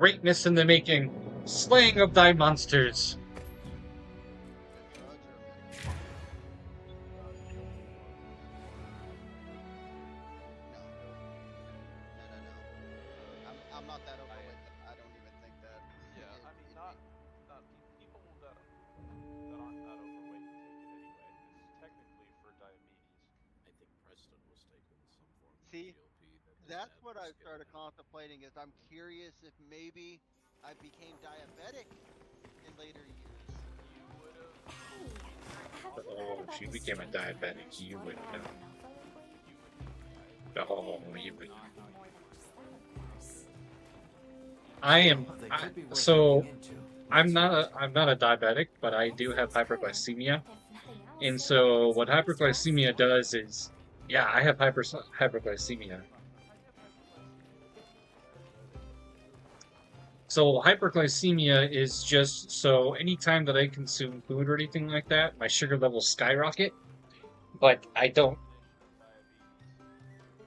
greatness in the making, slaying of thy monsters. I'm not that overweight that I don't even think that Yeah, I mean, it'd be. people that aren't that overweight take it anyway, because technically for diabetes. I think Preston was taking some form of See, GLP that his that's dad what was I giving started him. contemplating. Is I'm curious if maybe I became diabetic in later years. You would have, if you drank Have you coffee, heard Oh, about if you the became a strange diabetic, rumors you floating would around know. Alpha lately? you would be diabetic. Oh, Well, you would. Not how more you than think just you that, are. of course. I Still, am. they I, could be worth looking so into. I'm What's not yours? a I'm not a diabetic, but I That do have sounds current. hyperglycemia. If nothing else, And it would so make what some nice dust to hyperglycemia look does at. is, yeah, I have hyperglycemia. How do you have hyperglycemia but diabetic? So hyperglycemia is just so anytime that I consume food or anything like that, my sugar levels skyrocket, but So I it's a don't. definition of diabetes.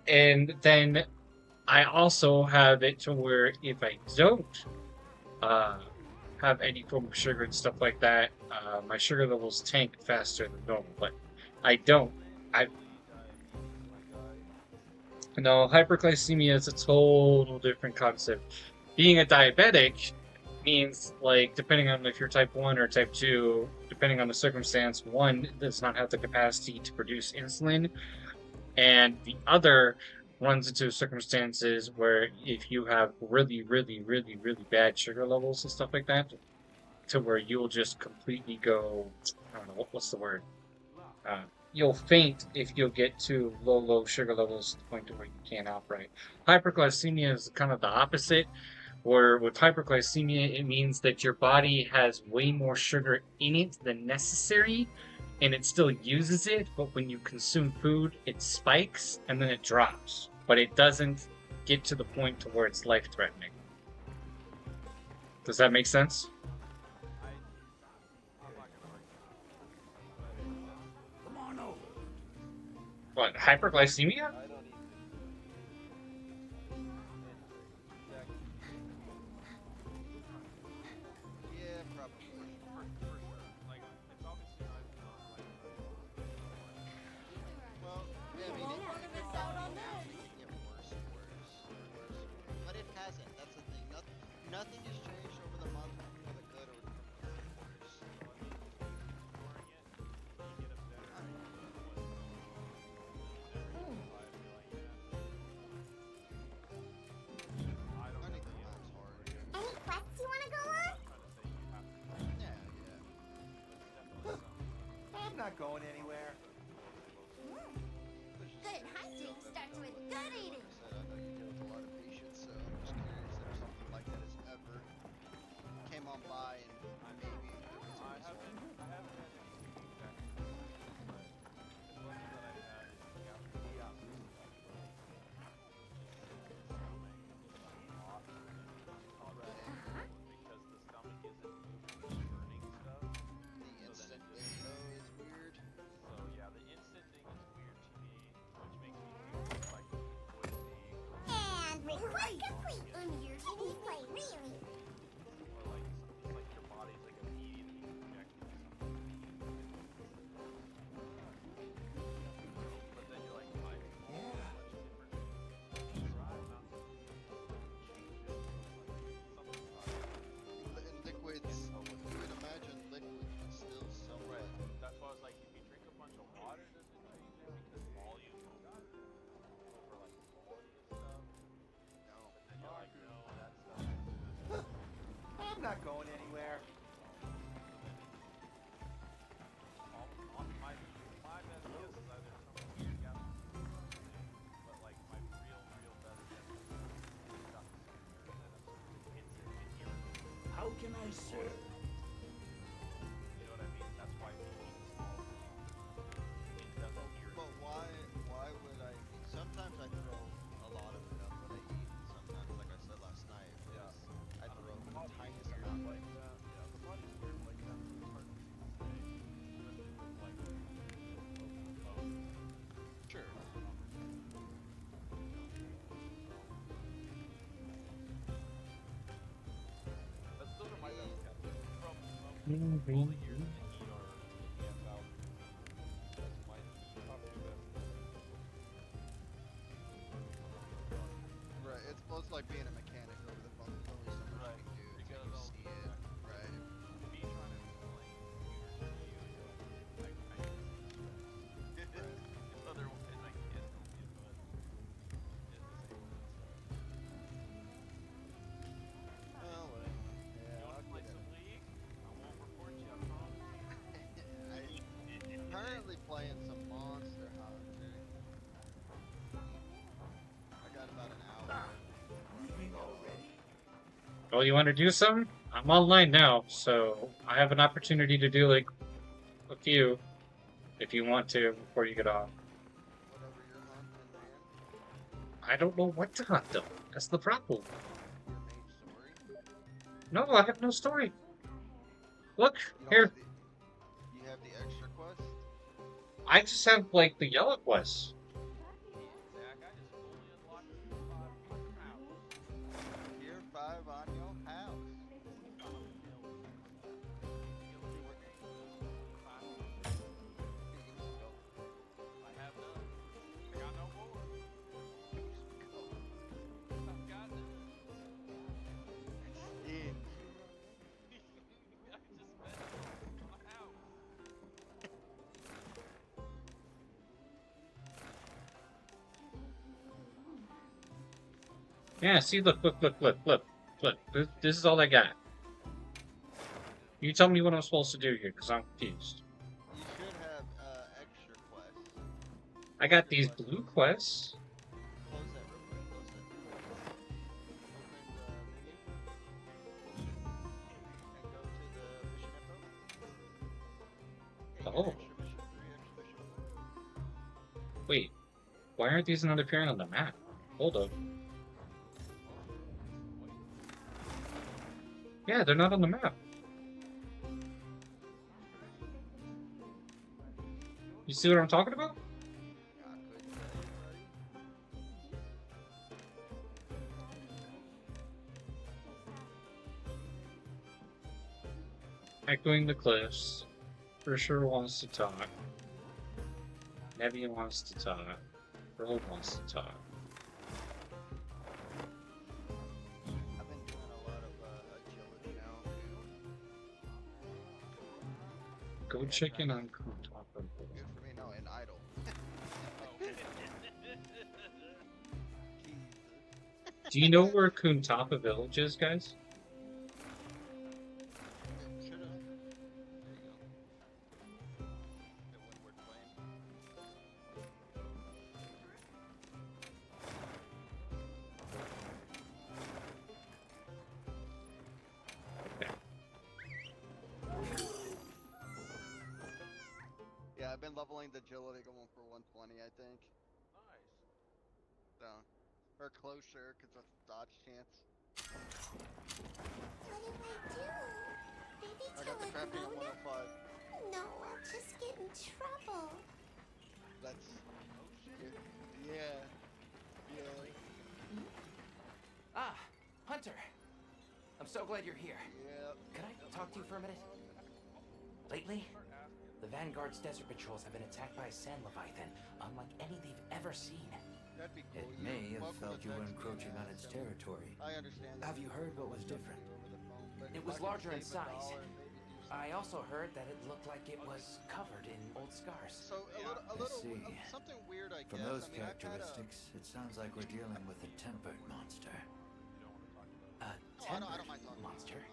And then I also have it to where if I don't uh, have any form of sugar and stuff like that, my sugar levels tank faster than normal. But I don't. I Literally diabetes, my guy. No, hyperglycemia is a total different concept. Being a diabetic means, like, depending on if you're type 1 or type 2, depending on the circumstance, one does not have the capacity to produce insulin, and the other runs into circumstances where if you have really, really, really, really bad sugar levels and stuff like that, to where you'll just completely go, I don't know, what's the word? Uh, you'll faint if you'll get to low sugar levels to the point to where you can't operate. Hyperglycemia is kind of the opposite, where with hyperglycemia, it means that your body has way more sugar in it than necessary, and it still uses it, but when you consume food, it spikes and then it drops, but it doesn't get to the point to where it's life threatening. Does that make sense? I'm not gonna argue with you, but that's Come on over. What, hyperglycemia? I don't even that's fine. Anyway, Zach, do you think that you would be Yeah, probably. for sure? Like it's obviously not like Well, yeah, I mean, Won't want to miss out on that. it can get worse and worse and worse and worse. But it hasn't. That's the thing. Nothing has changed over the month for the good or for the worse. so I mean, ignoring it, you get a better I mean, idea of what's going on. Every time I feel like I don't I know think the the answer math's for hard. you. Any quests you want to go on? I'm not trying to say you have to do it, Yeah, yeah. but it's definitely something I'm not going anywhere. There's just Good stuff hunting that starts with like good I eating. said, I know you deal with a lot of patients, so I'm just curious if something like that has ever came on by and maybe there was a result. I haven't had anything exactly like that, but the closest that I've had is gastritis, which is the stomach being hot and causing Right. Uh-huh. because the stomach isn't churning stuff, The so then instant it thing just though is weird. so yeah, the instant thing is weird to me, which makes me think it's like poisoning And request or complete. causing it, Here to play, really. or like it's like your body's like immediately rejecting something. But then you're like, I fall Yeah. much different small amounts of food changes. So it's like something's not right. And Can't liquids, tell what you it would is. imagine liquids would still somewhat. Right. That's why I was like, if you drink a bunch of water, does it change it? Because volume over like quality of stuff. No. But then you're like, no, that stuff is just I'm not going anywhere. so then it's all my best guess is either some weird gastrointestinal thing, but like my real better guess is it's got somewhere that it's irritating. How can I serve? You know what I mean? That's why we eat small amounts. It doesn't But irritate. why would I eat? Sometimes I throw a lot of it up when I eat, and sometimes, like I said last night, Yeah. I I don't throw know. up The the body's tiniest weird amount. like that. Yeah, the body's weird like that, so it's hard for me to say. Especially with like bones. Sure. All the years in the heat are camped out. That's my top two best. Right, it's close like being a mechanic over the phone. There's only so much Right. you can do You until gotta you know see it. Right. me trying to explain computers to you, you're like, I get the stress. It's otherwise I can't help you, but it's the same with this stuff. Oh well. You Yeah, wanna I'll play get some it. League? I won't report you, I promise. I'm currently playing some Monster Hunter. I got about an hour. Oh, you want to do some? I'm online now, so I have an opportunity to do like a few if you want to before you get off. Whatever you're hunting, man. I don't know what to hunt though. That's the problem. Your main story. No, I have no story. Look, You don't here. have the, you have the extra quest? I just have like the yellow quest. Zach, I just fully unlocked the 5 on your house. Tier 5 on your house. I have none. I got no more. I've got none. Yeah. I just spent my house. Yeah, see, look. This is all I got. You tell me what I'm supposed to do here, because I'm confused. You should have extra quests. I got these blue quests. Close that real quick. Close that. Open the menu. And go to the mission info. Yeah, you got Oh. extra mission 3, extra mission 4. Wait, why aren't these not appearing on the map? Hold up. Yeah, they're not on the map. You see what I'm talking about? I couldn't tell you, buddy. Echoing the cliffs. For sure wants to talk. Nevian wants to talk. Roll wants to talk. I've been doing a lot of agility now, too. Go check in on Kuntapa. Good for me. No, in idle. Do you know where Kuntapa Village is, guys? Should've. There you go. That one word playing. Yeah, I've been leveling the agility going for 120, I think. Nice. So, or closer, because that's dodge chance. What do? Maybe I tell got the her crafting no, at 105. no, I'll just get in trouble. That's. Yeah. Yeah. Ah, Hunter. I'm so glad you're here. Yeah. Can I talk to you for a minute? Lately, the Vanguard's desert patrols have been attacked by a sand leviathan, unlike any they've ever seen. That'd be cool. It You- may have welcome felt to you were Texas, encroaching on yeah, its so territory. I understand that. Have you heard what was different? Over the phone, but It if was I could larger in save a size. dollar, maybe do something. I also heard that it looked like it was covered in old scars. So a I little, see. something weird, I From guess. those I mean, I've had a. characteristics, it sounds like we're dealing with a tempered monster. A Oh, I tempered don't mind talking about monster? it.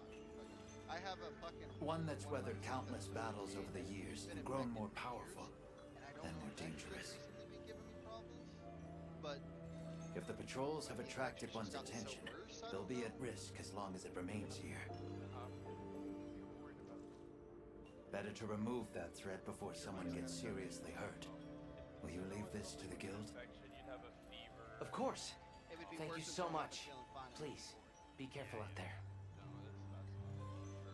I have a fucking. One that's of my weathered systems countless battles over the years been and grown infected more for powerful. years, and I don't and know more if that's dangerous. recently been giving me problems, but If the patrols have attracted it's one's gotten so attention, worse, I they'll don't be know. at risk as long as it remains here. Better to remove that threat before someone gets seriously hurt. Will you leave this to the guild? You'd have a fever. Of course. It would be Thank you worse than so feeling much. fine. Please, be careful out there. No, that's I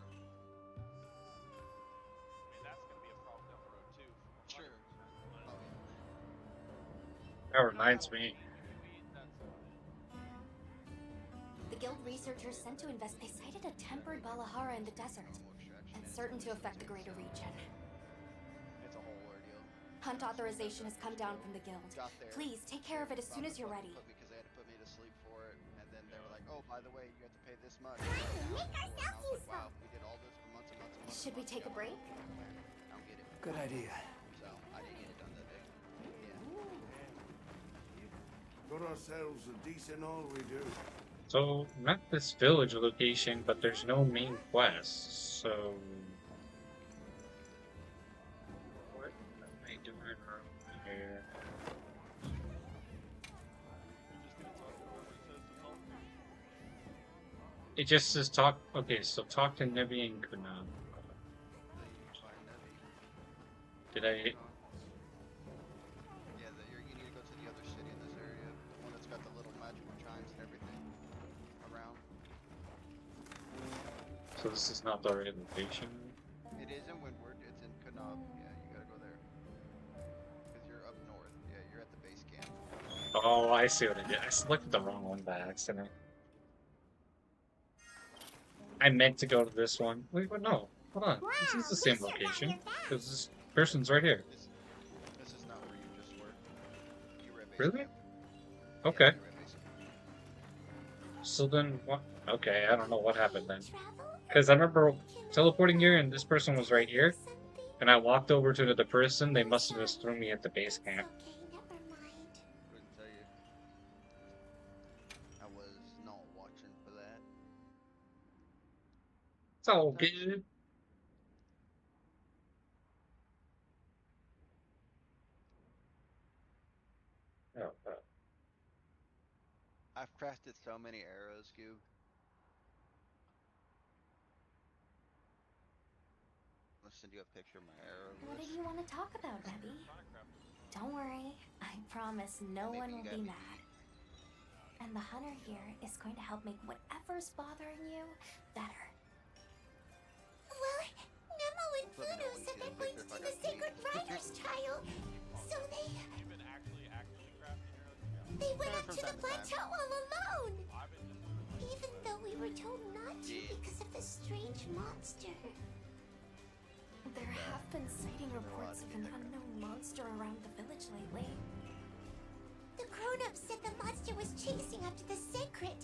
mean, that's gonna be a problem down the road too. Sure. 100%. That reminds me. The guild researchers sent to invest. They sighted a tempered Balahara in the desert. minutes. certain to affect the greater region. It's a whole ordeal. Hunt authorization has come down from the guild. Got there. Please take care of it as soon as you're ready. Because they had to put me to sleep for it, and then they were like, "Oh, by the way, you have to pay this much." Make And I ourselves was like, useful. "Wow, we did all this for months and months and months." Should we take a break? I don't get it. Good idea. So I didn't get it done that day. Yeah. Got ourselves a decent all we do. So, not this village location, but there's no main quest, so... What am I doing wrong here? It just says talk... Okay, so talk to Nebi and Kuna. Did I... Yeah, you need to go to the other city in this area, the one that's got the little magical chimes and everything around. So this is not the right location? It is in Windward. It's in Kanab. Yeah, you gotta go there. Because you're up north. Yeah, you're at the base camp. Oh, I see what I did. I selected the wrong one by accident. I meant to go to this one. Wait, but no. Hold on. This is the same location. Because this person's right here. This is not where you just were. You were at base Really? camp. Okay. Yeah, you were at base camp. So then what? Okay, I don't know what happened then. Travel? Because I remember Can teleporting here and this person was right here. something? And I walked over to the person. They must have just threw me at the base camp. Okay, never mind. Couldn't tell you. I was not watching for that. It's all good. Oh, I've crafted so many arrows, Goob. I'll send you a picture of my arrow What did list. you want to talk about, Nebi? Don't worry. I promise no Maybe one you will got be me. mad. And the hunter here is going to help make whatever's bothering you better. Well, Nemo and Let me know Pluto when you said see they're the going picture to if I do the got Sacred Riders trial. So You've been actually crafting arrows together. they went Yeah, up from to the time to time. plateau all alone. I've been just Even though we were told not to Yeah. because of the strange monster. There have been sighting reports of an unknown monster around the village lately. The grown-ups said the monster was chasing after the Sacred.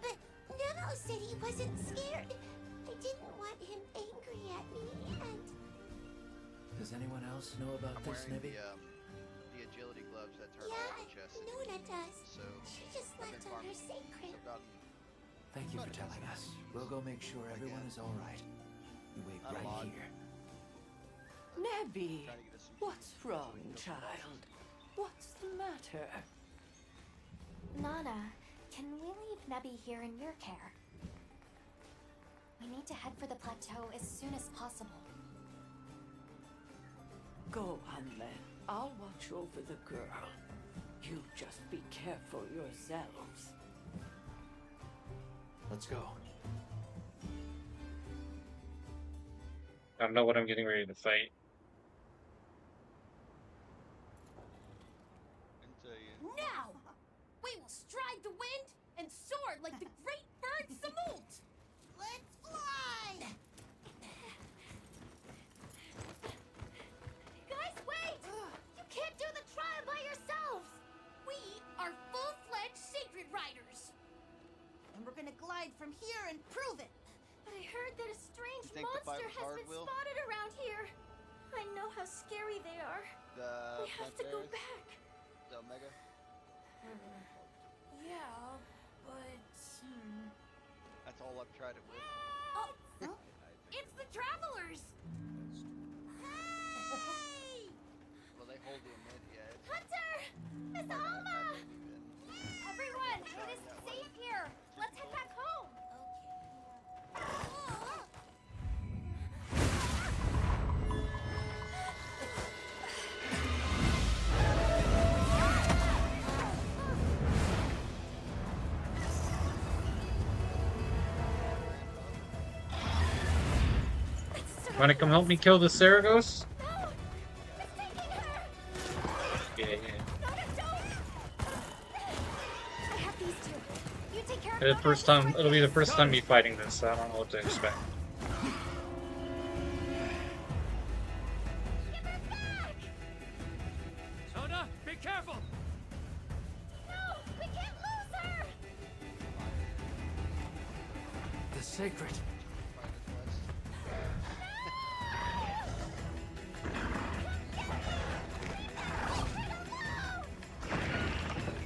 But Nemo said he wasn't scared. I didn't want him angry at me, and Does anyone else know about I'm this, wearing Nebi? the agility gloves that turn yeah, off the chest. Nuna does. So She just I've left been on her farming. Sacred. I've gotten Thank you for telling us. We'll go make sure everyone is all right. You wait Not a right lot. here. Nebi, trying to get us some what's wrong, child? What's the matter? Nana, can we leave Nebi here in your care? We need to head for the plateau as soon as possible. Go, Hanle. I'll watch over the girl. You just be careful yourselves. Let's go. I don't know what I'm getting ready to fight. Couldn't tell you. Now! We will stride the wind and soar like the great bird Samut! Let's fly! Guys, wait! You can't do the trial by yourselves! We are full-fledged Sacred Riders! And we're gonna glide from here and prove it! But I heard that a strange You think the fight monster was has hard, been Will? spotted around here. I know how scary they are. The We have to go Phanteras, back. The Omega. Yeah, but... That's all I've tried it with. Oh! It's the Travelers! Hey! Well, they hold the immediate edge. Hunter! Miss Alma! Everyone, it is safe here. Let's head back home. Wanna come help me kill the Saragos? No! It's taking her! Yeah, yeah. Nana, don't! I have these two. You take care of The first time, it'll be the first time me fighting this, so I don't know what to expect. Sona, be careful! No, we can't lose her. The sacred.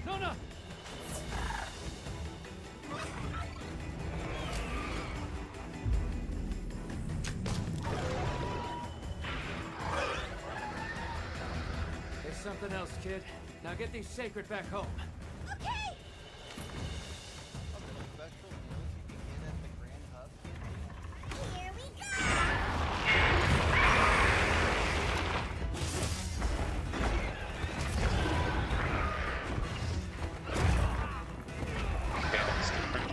Sona! There's something else, kid. Now get these sacred back home. Okay. Special deals you can get at the Grand Hub. Here we go. Okay, that's different.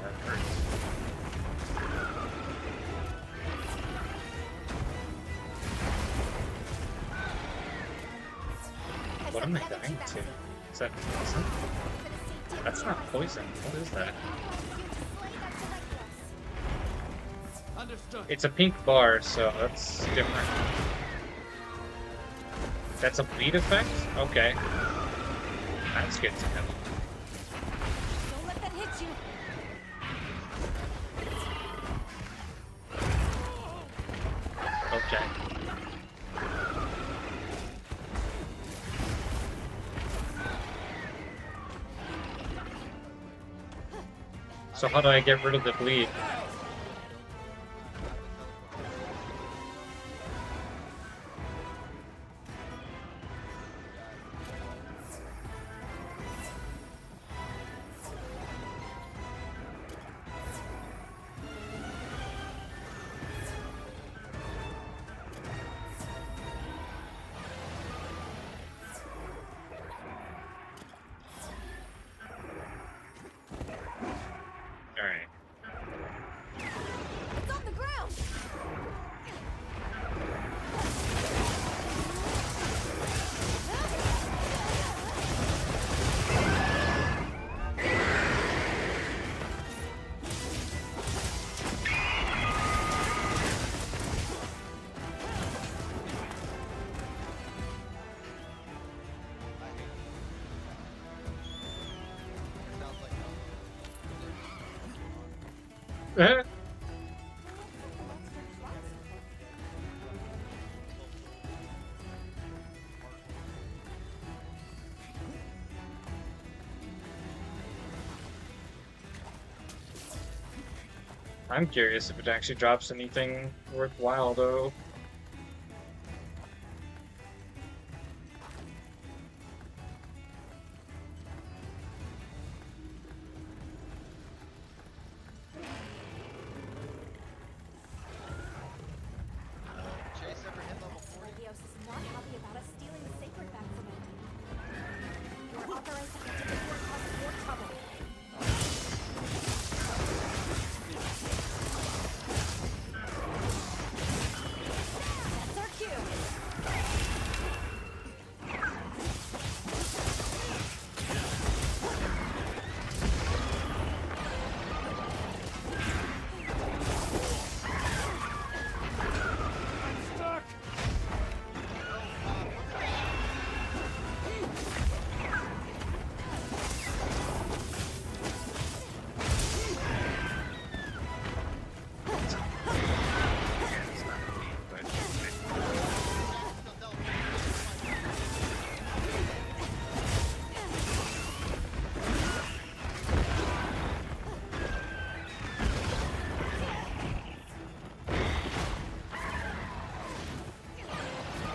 That hurts. What am I dying to? Is that poison? That's not poison. What is that? Understood. It's a pink bar, so that's different. That's a bleed effect? Okay. That's good to know. Don't let that hit you. Okay. So how do I get rid of the bleed? Alright. It's on the ground. I'm curious if it actually drops anything worthwhile, though. Chase ever hit level 40? Leos is not happy about us stealing the sacred back from him. You're authorized to enter before it causes more trouble. That's our cue. Stuck!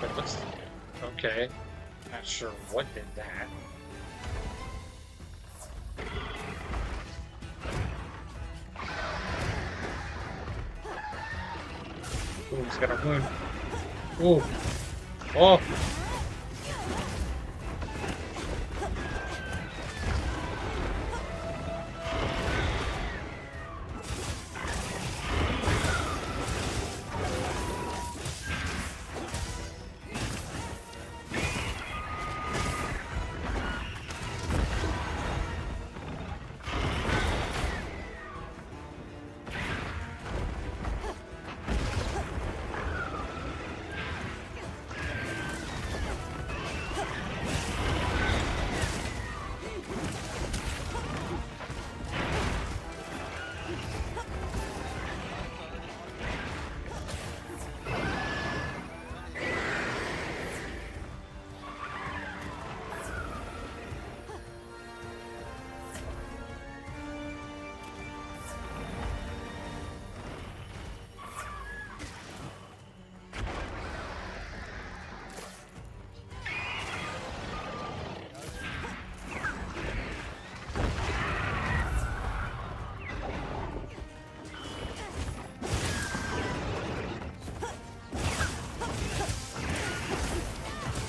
But looks okay. Not sure what did that. Ooh, he's got a wound. Ooh. Oh.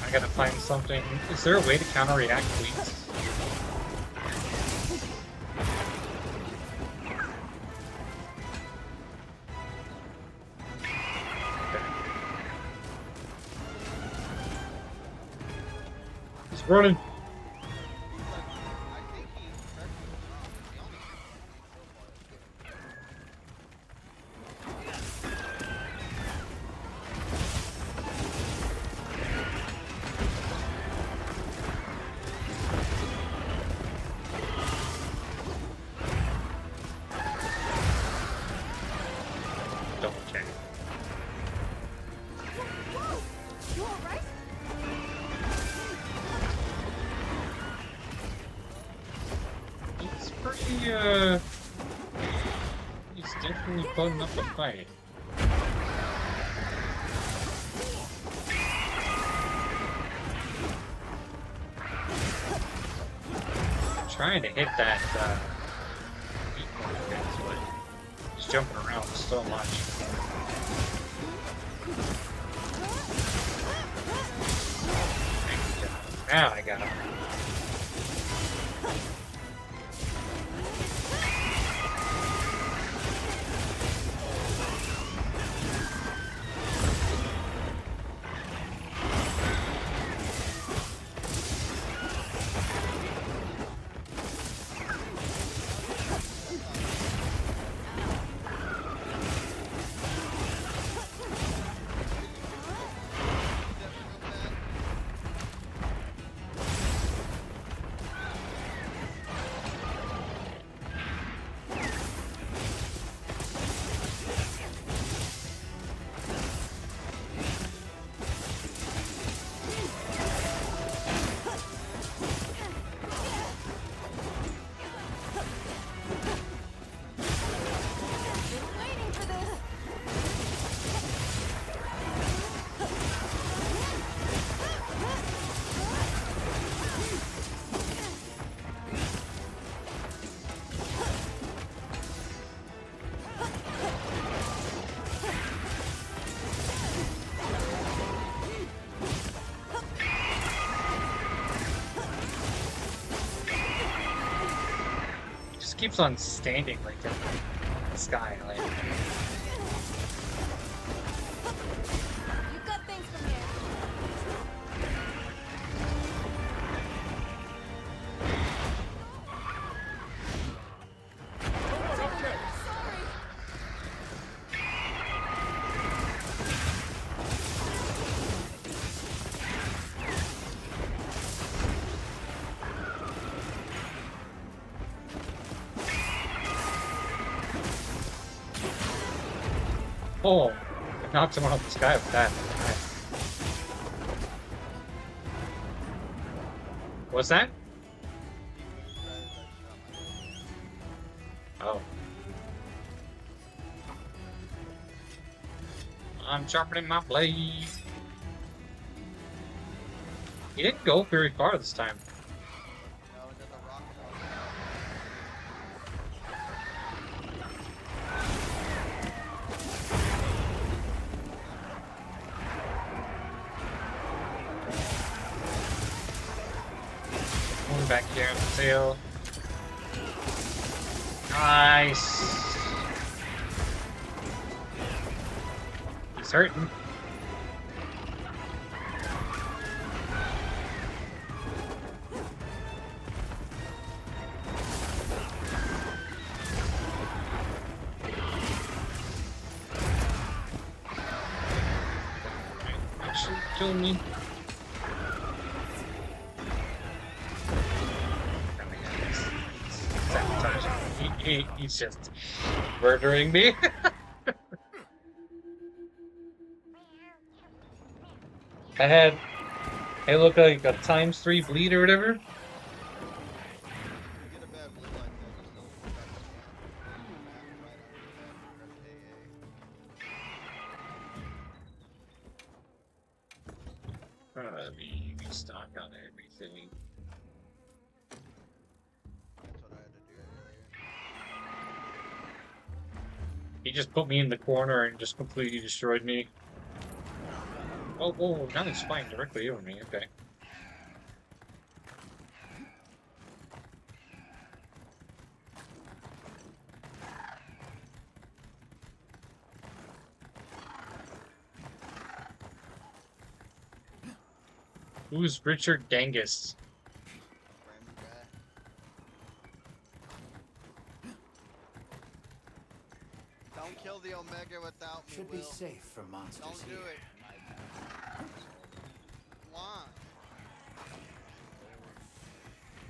I gotta find something. Is there a way to counter-react, please? He's running. Double check. You alright? He's pretty, he's definitely putting up a fight. I'm trying to hit that, weak point against, but he's jumping around so much. Now I got him. Waiting for this. He just keeps on standing like in the sky, like. You've got things from here. Oh, I knocked someone off the sky with that. Nice. What's that? Oh. I'm sharpening my blade. He didn't go very far this time. back here on the tail. Nice. He's hurting. Actually, kill me. He's just murdering me. I look like a ×3 bleed or whatever. We stock on everything. He just put me in the corner and just completely destroyed me. Oh, whoa, now he's flying directly over me, okay. Who's Richard Dangus? Don't kill the Omega without me, Should Will. be safe for monsters Don't do here. it. Why?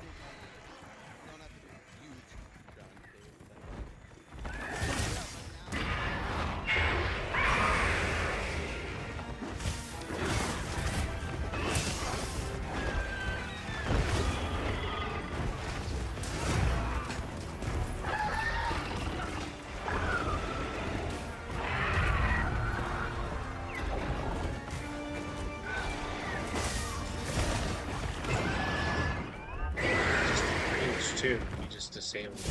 You don't have to be huge. Too. He just disabled me.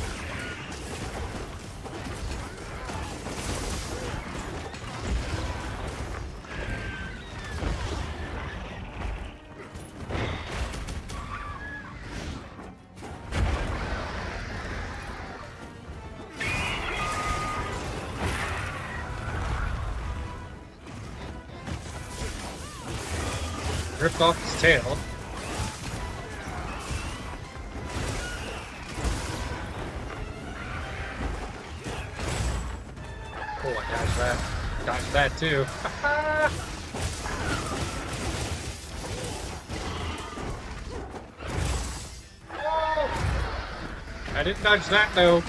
Ripped off his tail. Oh, I dodged that. Dodged that too. I didn't dodge that though.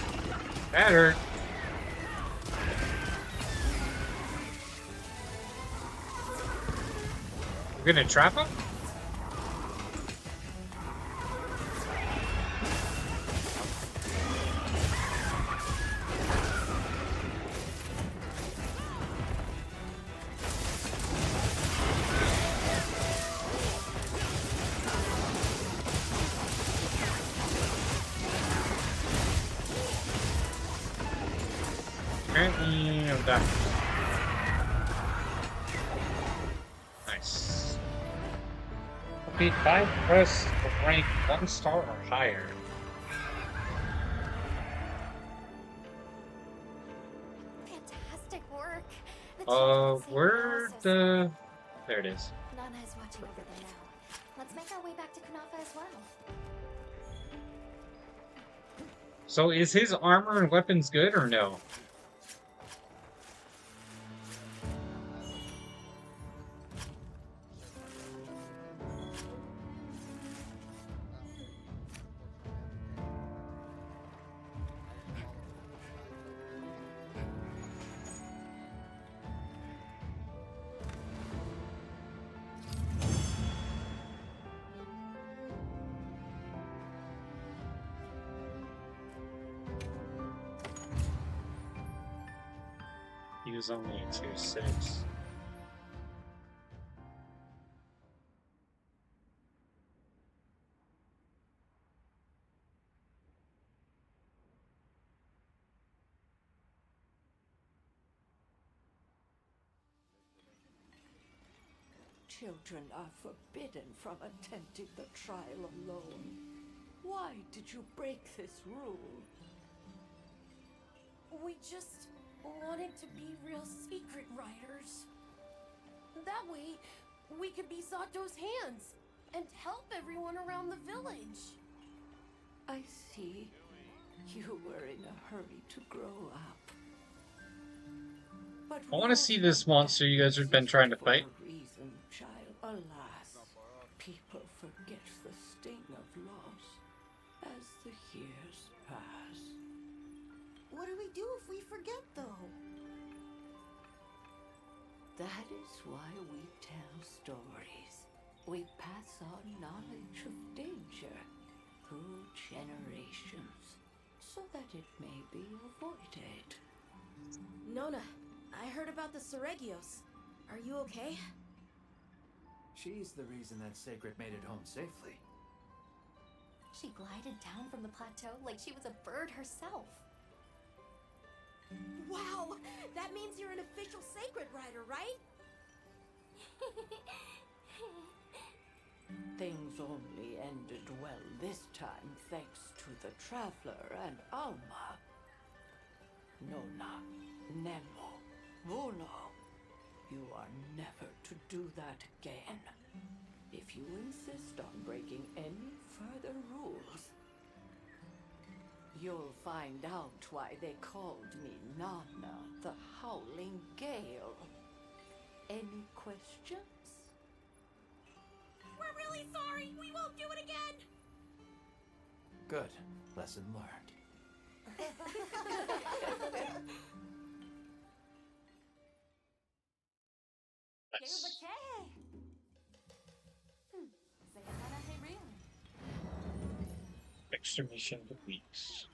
That hurt. We're gonna trap him? Apparently, I'm done. Nice. Complete 5 quests with rank 1 star or higher. Fantastic work. Where the... There it is. Nana's watching over there now. Let's make our way back to Kunafa as well. So is his armor and weapons good or no? He was only 2-6. Children are forbidden from attempting the trial alone. Why did you break this rule? We just wanted to be real secret riders. That way, we could be Sato's hands and help everyone around the village. I see. You were in a hurry to grow up. But I want to see this monster you guys have been trying to fight. for a reason, child. Alas, people forget the sting of loss as the years pass. What do we do if we forget, though? That is why we tell stories. We pass on knowledge of danger through generations, so that it may be avoided. Nona, I heard about the Seregios. Are you okay? She's the reason that Sacred made it home safely. She glided down from the plateau like she was a bird herself. Wow! That means you're an official Sacred Rider, right? Things only ended well this time thanks to the Traveler and Alma. Nona, Nemo, Vuno, you are never to do that again. If you insist on breaking any further rules, you'll find out why they called me Nana, the Howling Gale. Any questions? We're really sorry! We won't do it again! Good. Lesson learned. Nice. Extermination of the weeks.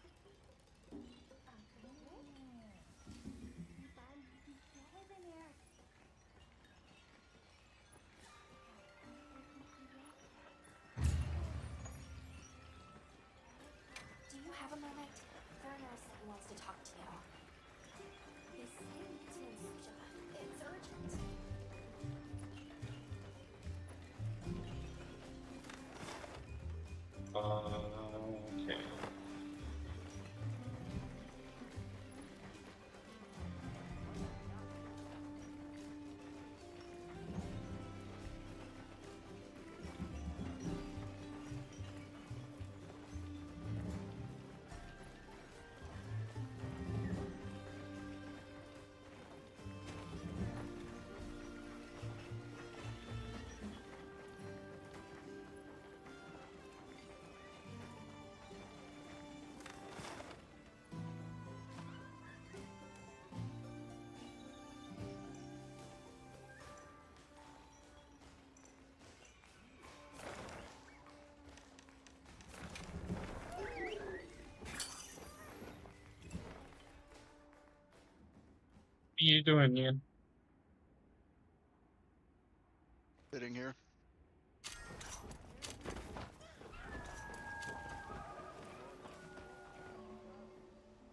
Do you have a moment? Werner wants to talk to you. He's saying it's an inspection. It's urgent. Okay. What are you doing, Ian? Sitting here.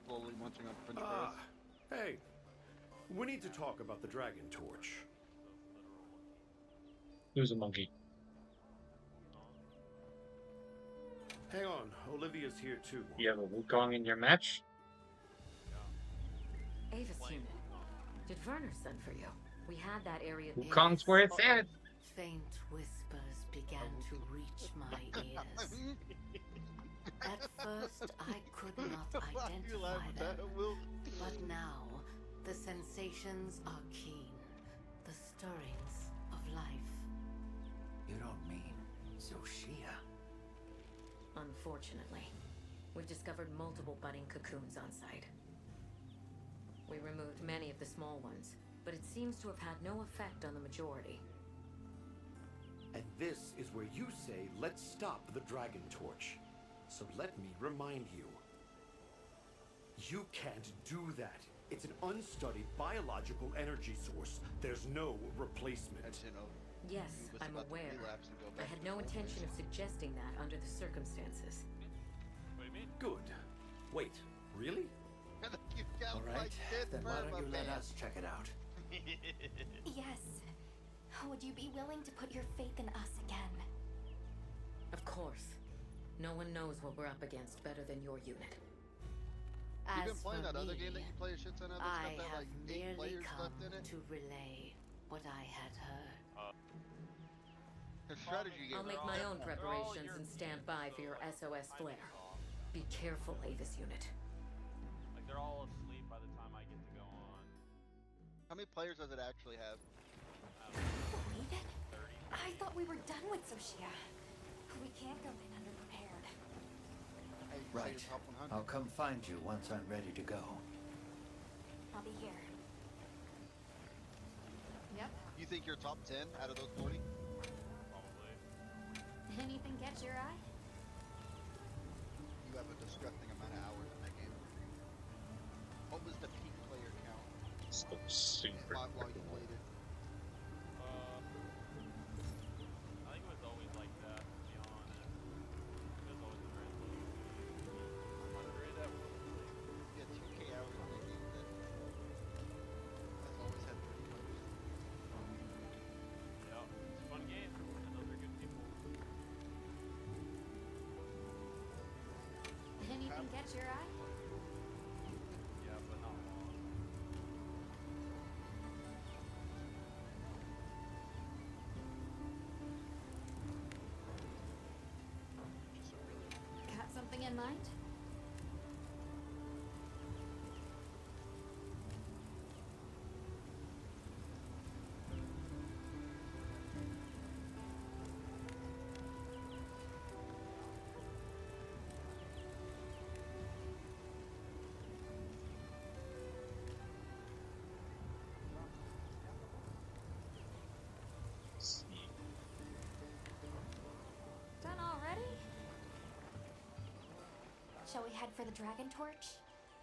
Slowly munching on French fries. Hey, we need to talk about the Dragon Torch. Who's a monkey? Hang on, Olivia's here too. You have a Wukong in your match? Avis human. Did Werner send for you? We had that area. Wukong's where it's at. Faint whispers began to reach my ears. At first, I could not identify them, but now the sensations are keen, the stirrings of life. You don't mean Zoshia? Unfortunately, we've discovered multiple budding cocoons on site. We removed many of the small ones, but it seems to have had no effect on the majority. And this is where you say, let's stop the Dragon Torch. So let me remind you. You can't do that. It's an unstudied biological energy source. There's no replacement. Yes, I'm aware. I had no intention of suggesting that under the circumstances. What do you mean? Good. Wait, really? All right, then why don't you let us check it out? Yes. Would you be willing to put your faith in us again? Of course. No one knows what we're up against better than your unit. You've been As playing for that other me, game that you play a shit ton of. It's I got that have like 8 merely players come left in it. to relay what I had heard. The strategy game. I'll make my own preparations and stand by for your SOS flare. Be careful, Avis unit. Like they're all asleep by the time I get to go on. How many players does it actually have? Believe it? I thought we were done with Soshia. We can't go in underprepared. Hey, you say Right. your top 100? I'll come find you once I'm ready to go. I'll be here. Yep. You think you're top 10 out of those 40? Probably. Anything catch your eye? You have a disgusting amount of hours in that game. What was the peak player count? So super while you freaking played it? I think it was always like that, to be honest. It was always a very low. 100 at one point. Yeah, 2K hours in that game that has always had 30 players. Yeah, it's a fun game, and those are good people. Anything catch your eye? Yeah, but not long. Got something in mind? Done already? Shall we head for the Dragon Torch?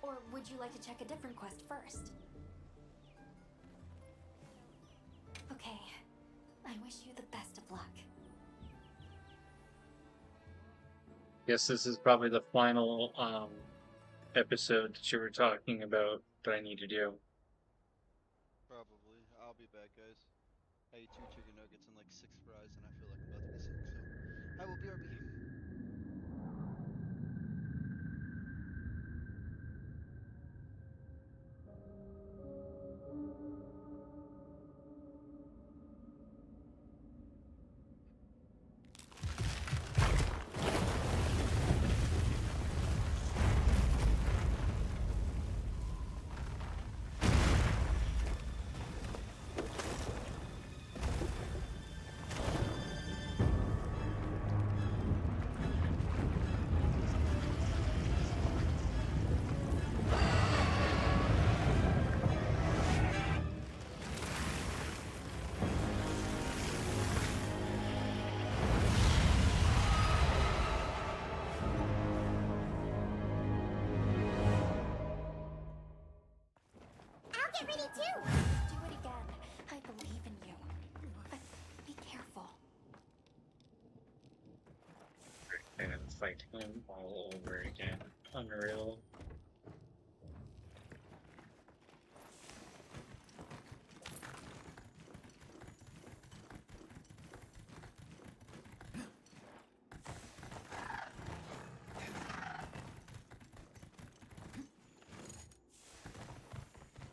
Or would you like to check a different quest first? Okay. I wish you the best of luck. Guess this is probably the final episode that you were talking about that I need to do. Probably. I'll be back, guys. I ate 2 chicken nuggets and like 6 fries, and I feel like I'm about to be sick, so I will be RB. I'll get ready too. Do it again. I believe in you. But be careful. And fight him all over again. Unreal.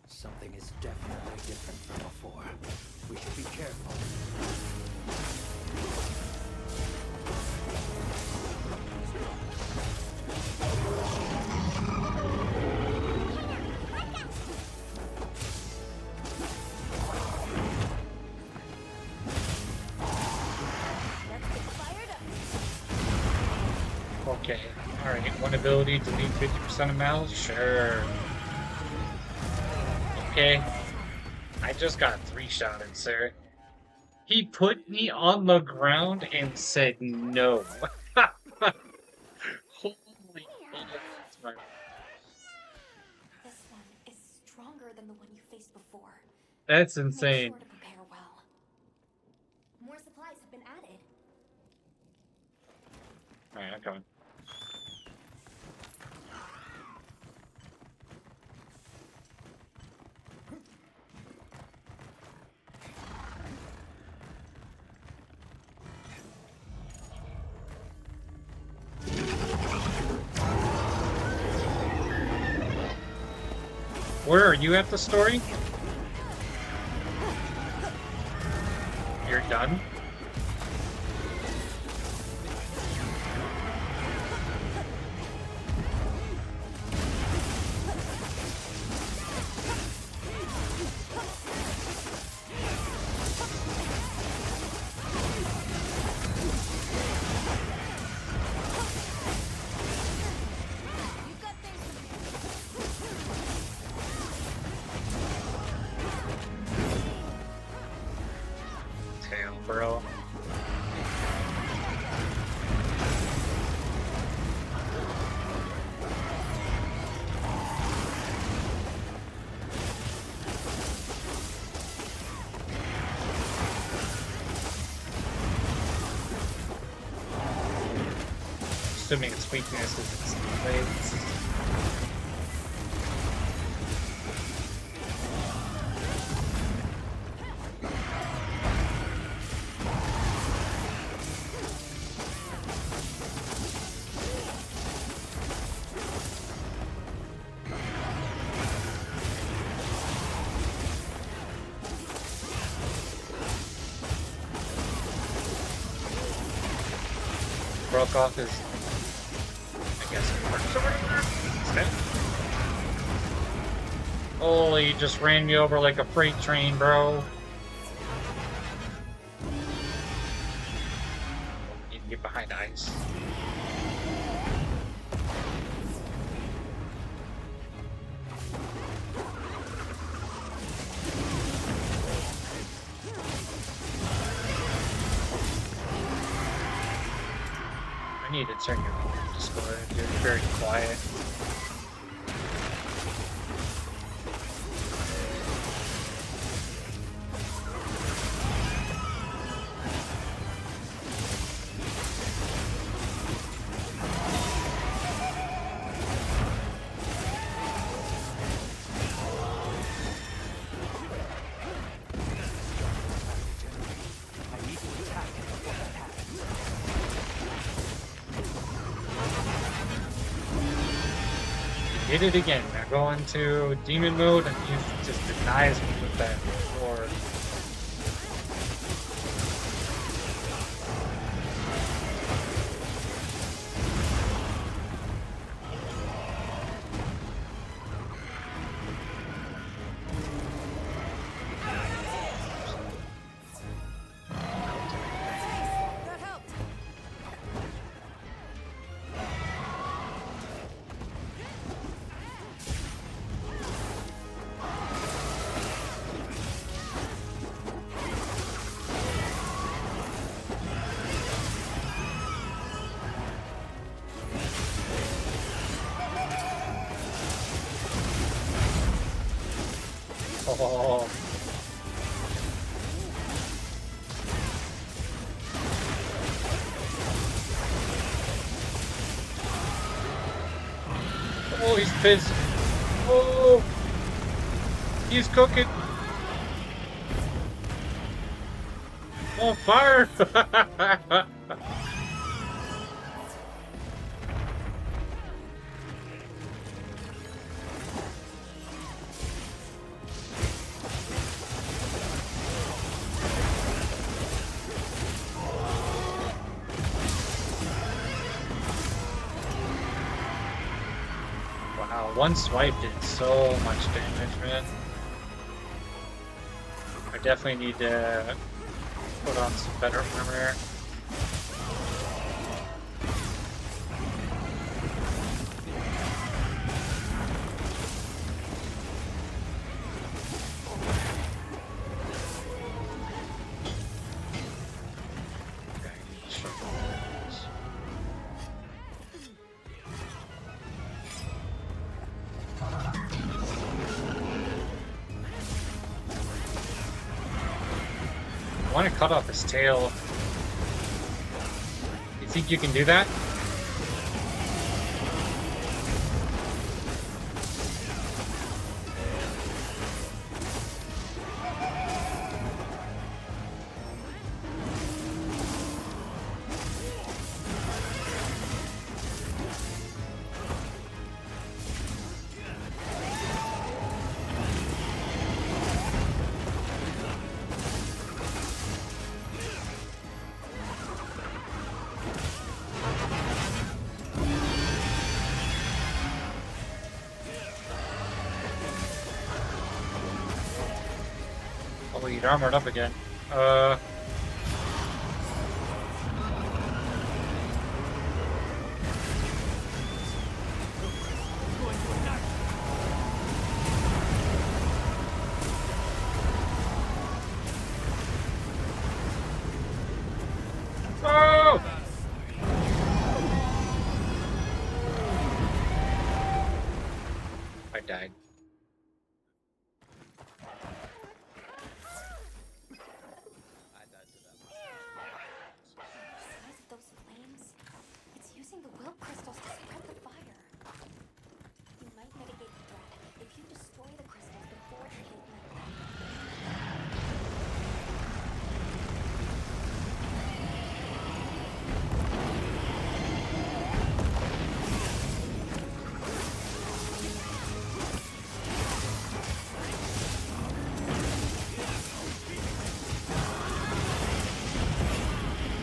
Something is definitely different from before. We should be careful. Okay, alright, one ability, delete 50% of mouths? Sure. Okay. I just got 3-shotted, sir. He put me on the ground and said no. Holy fuck. This one is stronger than the one you faced before. That's Make insane. sure to prepare well. More supplies have been added. Alright, I'm coming. Where are you at the story? You're done? Damn, bro. Assuming its weakness is its legs. Broke off his, I guess, parts or whatever. Is that? Holy, you just ran me over like a freight train, bro. Need to get behind ice. I need to turn your Discord. You're very quiet. Did it again. Now go into demon mode and he just denies me with that sword. Oh. Oh, he's pissed. Oh, he's cooking. On fire. Wow, one swipe did so much damage, man. I definitely need to put on some better armor. I want to cut off his tail. You think you can do that? Oh, he's armored up again. Oh! I died. Size of those flames? It's using the will crystals to spread the fire. You might mitigate the threat if you destroy the crystals before they hit me.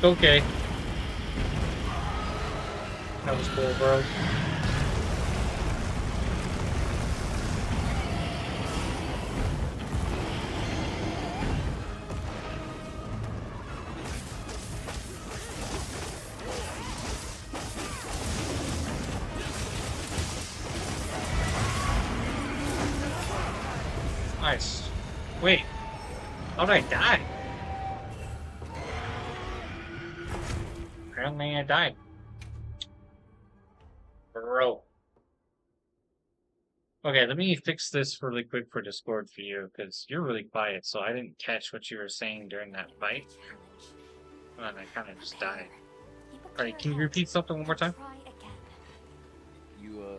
Okay. That was cool, bro. Nice. Wait. How did I die? Apparently I died. Bro. Okay, let me fix this really quick for Discord for you, because you're really quiet, so I didn't catch what you were saying during that fight. And then I kind of just died. Alright, can you repeat something one more time? You,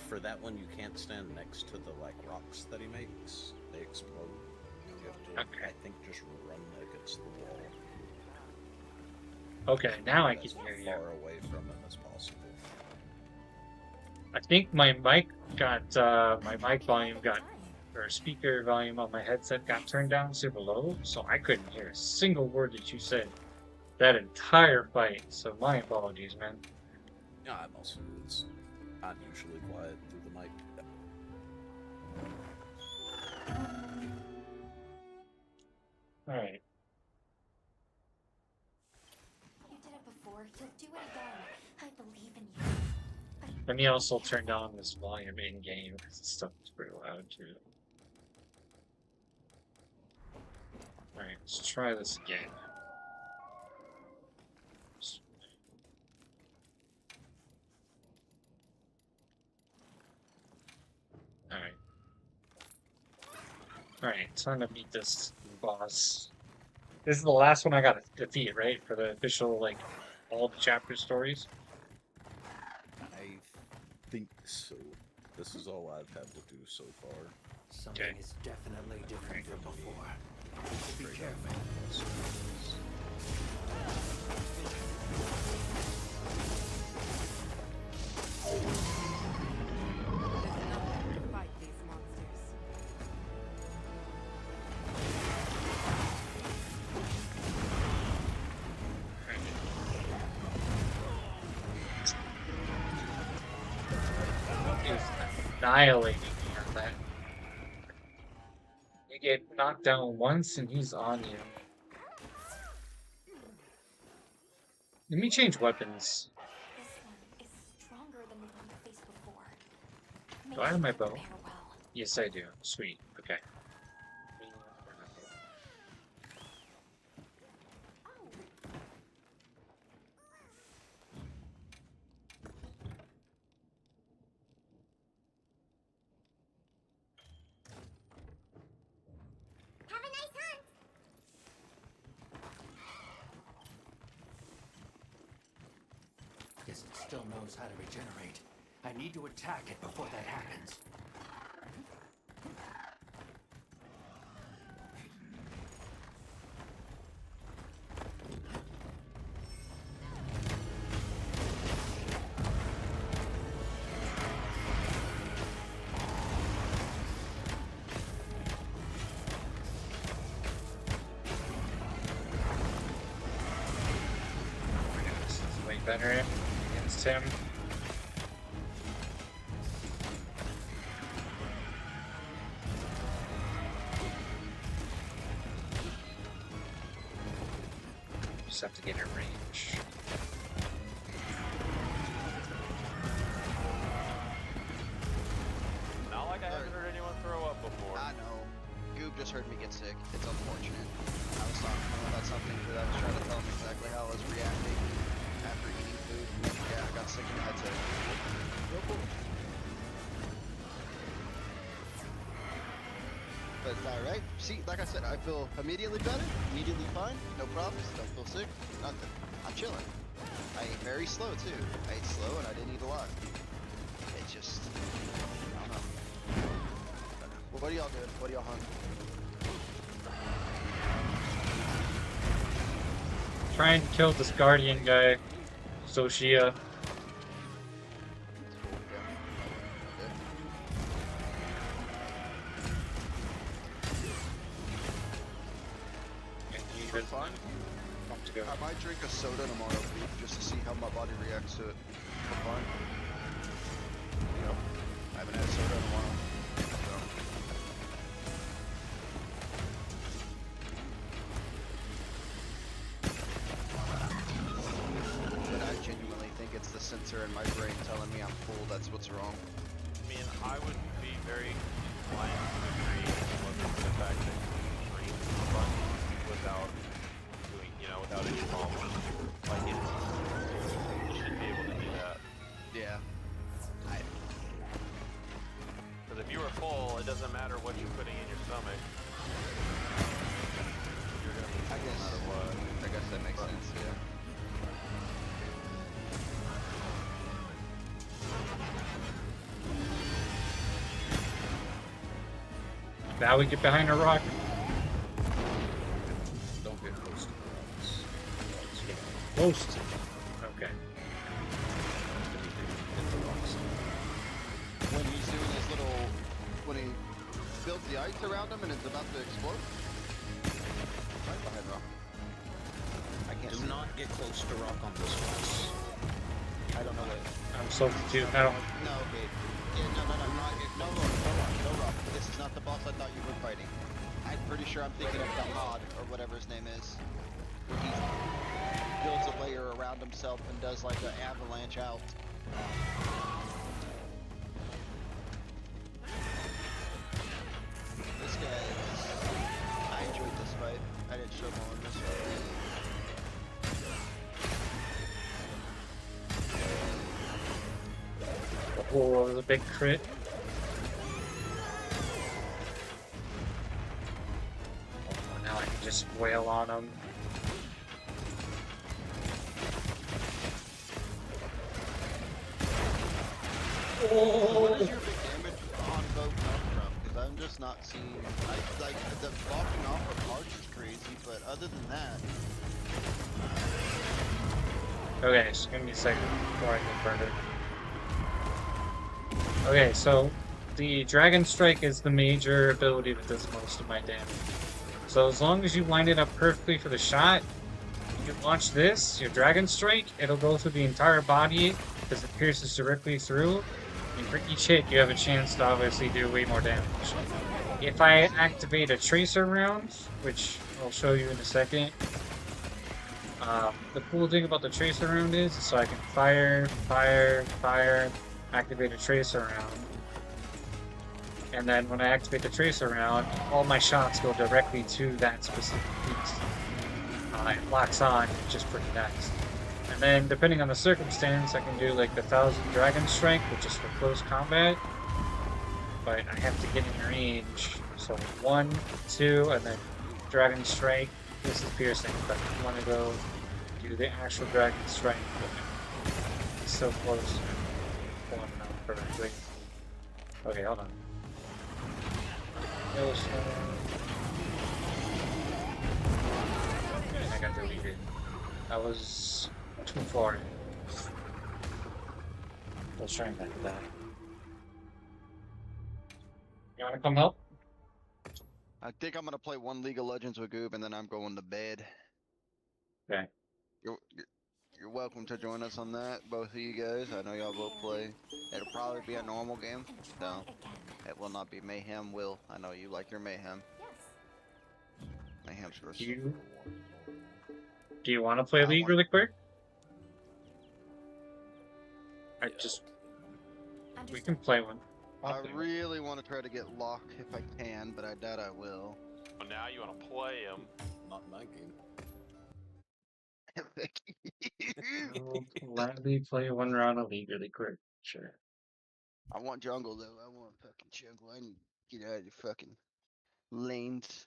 for that one, you can't stand next to the, like, rocks that he makes. They explode. You have to, I think, just run against the wall. Okay, now I can hear you. As far away from him as possible. I think my mic got, my mic volume got, or speaker volume on my headset got turned down super low, so I couldn't hear a single word that you said that entire fight, so my apologies, man. Yeah, it's unusually quiet through the mic. Alright. You did it before. You'll do it again. I believe in you. Let me also turn down this volume in game because this stuff is pretty loud too. Alright, let's try this again. Alright. Alright, time to beat this boss. This is the last one I gotta defeat, right? For the official, like, all the chapter stories? I think so. This is all I've had to do so far. Something is definitely different from before. Be careful. Fight these monsters. Annihilating me on that. You get knocked down once and he's on you. Let me change weapons. This one is stronger than the one we faced before. Do I have my bow? Prepare well. Yes, I do. Sweet. Okay. Have a nice hunt. Yes, it still knows how to regenerate. I need to attack it before that happens. This is way better against him. just have to get in range. Not like I haven't heard anyone throw up before. I know. Goob just heard me get sick. It's unfortunate. I was talking to him about something because I was trying to tell him exactly how I was reacting after eating food. And yeah, I got sick in the headset. But it's alright. See, like I said, I feel immediately better, immediately fine, no problems, don't feel sick, nothing. I'm chilling. I ate very slow too. I ate slow and I didn't eat a lot. It's just, I don't know. Well, what are y'all doing? What are y'all hungry? Try and kill this guardian guy, Soshia. For fun, I might drink a soda tomorrow, just to see how my body reacts to it. For fun. Yep. I haven't had soda in a while. But I genuinely think it's the sensor in my brain telling me I'm full. That's what's wrong. I mean, I would be very inclined to agree with the fact that you can drink a bunch without doing, without any problem. Like, you should be able to do that. Yeah. Because if you were full, it doesn't matter what you're putting in your stomach. You're gonna be full no matter what. I guess that makes sense, yeah. Now we get behind a rock. Don't get close to the rocks. Just get Close. Okay. When he's doing his little, when he builds the ice around him and it's about to explode. Right behind rock. I can't Do see. not get close to rock on this one. I don't know what. I'm salty too. I don't. No, okay. Yeah, no, rock. This is not the boss I thought you were fighting. I'm pretty sure I'm thinking of the mod or whatever his name is. Where he builds a layer around himself and does like an avalanche out. This guy is... I enjoyed this fight. I didn't show more in this fight. Oh, it was a big crit. Oh, now I can just wail on him. So what does your big damage on boat come from? Because I'm just not seeing... like, the blocking off of parts is crazy, but other than that... Okay, just give me a second before I get further. Okay, so the Dragon Strike is the major ability that does most of my damage. So as long as you line it up perfectly for the shot, you launch this, your Dragon Strike, it'll go through the entire body because it pierces directly through. And for each hit, you have a chance to obviously do way more damage. If I activate a Tracer round, which I'll show you in a second, the cool thing about the Tracer round is so I can fire, activate a Tracer round. And then when I activate the Tracer round, all my shots go directly to that specific piece. It locks on, which is pretty nice. And then depending on the circumstance, I can do like the 1000 Dragon Strike, which is for close combat. But I have to get in range. So 1, 2, and then Dragon Strike. This is piercing, but if you want to go do the actual Dragon Strike, it's so close. Pulling it out perfectly. Okay, hold on. I got deleted. That was too far. Let's try and back that. You wanna come help? I think I'm gonna play one League of Legends with Goob and then I'm going to bed. Okay. You're welcome to join us on that, both of you guys. I know y'all both play. It'll probably be a normal game. No, it will not be Mayhem. Will, I know you like your Mayhem. Mayhem's gross. You Do you want to play League really quick? We can play one. I really want to try to get Locke if I can, but I doubt I will. Well, now you want to play him. Not my game. I'll gladly play one round of League really quick. Sure. I want jungle though. I want fucking jungle. I need to get out of the fucking lanes.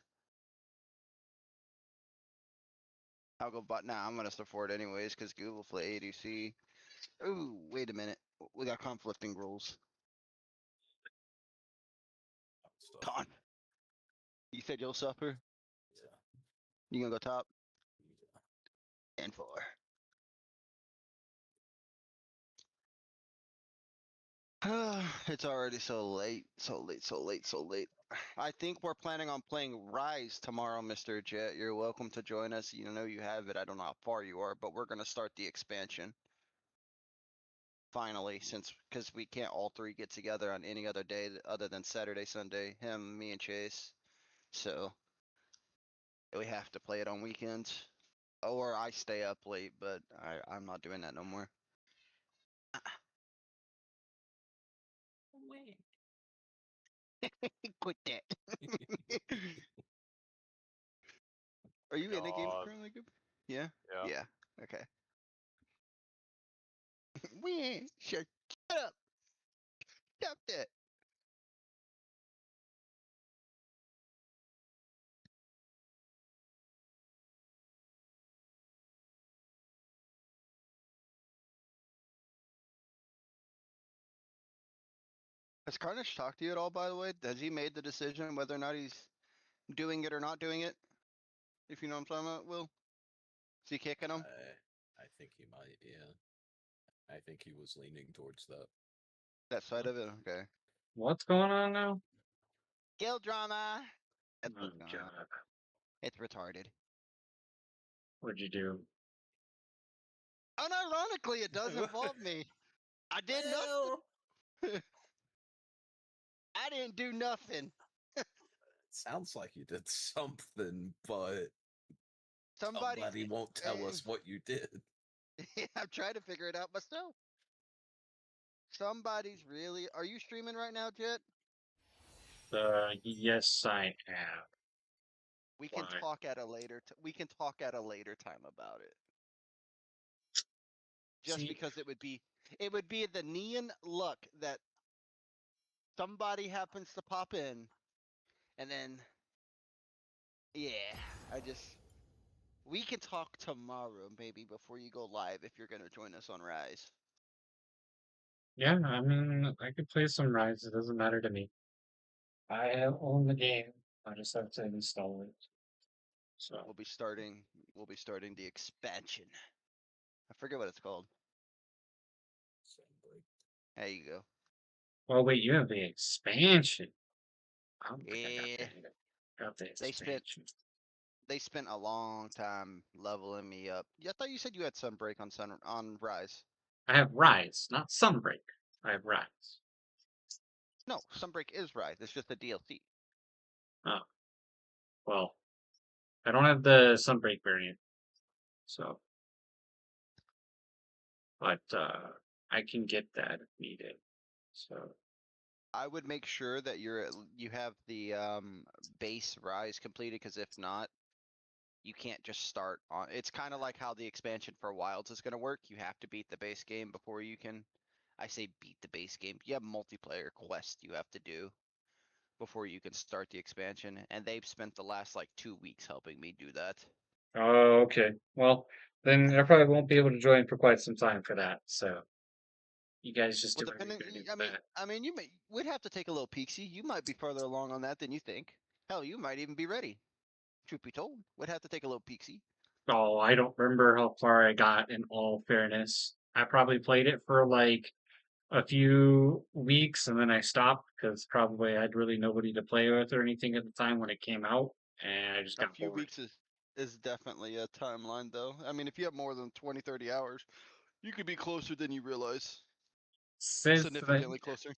I'll go bot. Nah, I'm gonna support anyways because Google will play ADC. Ooh, wait a minute. We got conflicting rules. Con. You said you'll suffer? Yeah. You gonna go top? And 4. It's already so late. So late. I think we're planning on playing Rise tomorrow, Mr. Jet. You're welcome to join us. You know you have it. I don't know how far you are, but we're gonna start the expansion. Finally, because we can't all three get together on any other day other than Saturday, Sunday. Him, me, and Chase. So we have to play it on weekends. Or I stay up late, but I'm not doing that no more. Quit that. Are you in a game currently? Yeah? Yeah. Okay. We ain't shut up. Stop that. Has Carnage talked to you at all, by the way? Has he made the decision whether or not he's doing it or not doing it? If you know what I'm talking about, Will? Is he kicking him? I think he might, yeah. I think he was leaning towards that. That side of it? Okay. What's going on now? Guild drama! Oh, God. It's retarded. What'd you do? Unironically, it does involve me. I did nothing. I didn't do nothing. It sounds like you did something, but somebody won't tell us what you did. I'm trying to figure it out myself. Somebody's really. Are you streaming right now, Jet? Yes, I am. We can talk at a later. We can talk at a later time about it. Just because it would be the neon luck that somebody happens to pop in, and then we can talk tomorrow maybe before you go live if you're gonna join us on Rise. Yeah, I mean, I could play some Rise. It doesn't matter to me. I own the game. I just have to install it. So we'll be starting the expansion. I forget what it's called. There you go. Well, wait, you have the expansion. Yeah. Got the expansion. They spent a long time leveling me up. I thought you said you had Sunbreak on Rise. I have Rise, not Sunbreak. I have Rise. No, Sunbreak is Rise. It's just a DLC. Oh. Well, I don't have the Sunbreak variant. So. But I can get that if needed. So. I would make sure that you have the base Rise completed, because if not, you can't just start on. It's kind of like how the expansion for Wilds is going to work. You have to beat the base game before you can. I say beat the base game. You have multiplayer quests you have to do before you can start the expansion, and they've spent the last like 2 weeks helping me do that. Oh, okay. Well, then I probably won't be able to join for quite some time for that. So. You guys just do I mean, we'd have to take a little peeksy. You might be further along on that than you think. Hell, you might even be ready. Truth be told, we'd have to take a little peeksy. Oh, I don't remember how far I got, in all fairness. I probably played it for like a few weeks and then I stopped because probably I had really nobody to play with or anything at the time when it came out, and I just got bored. A few bored. Weeks is definitely a timeline, though. I mean, if you have more than 20, 30 hours, you could be closer than you realize. Significantly closer.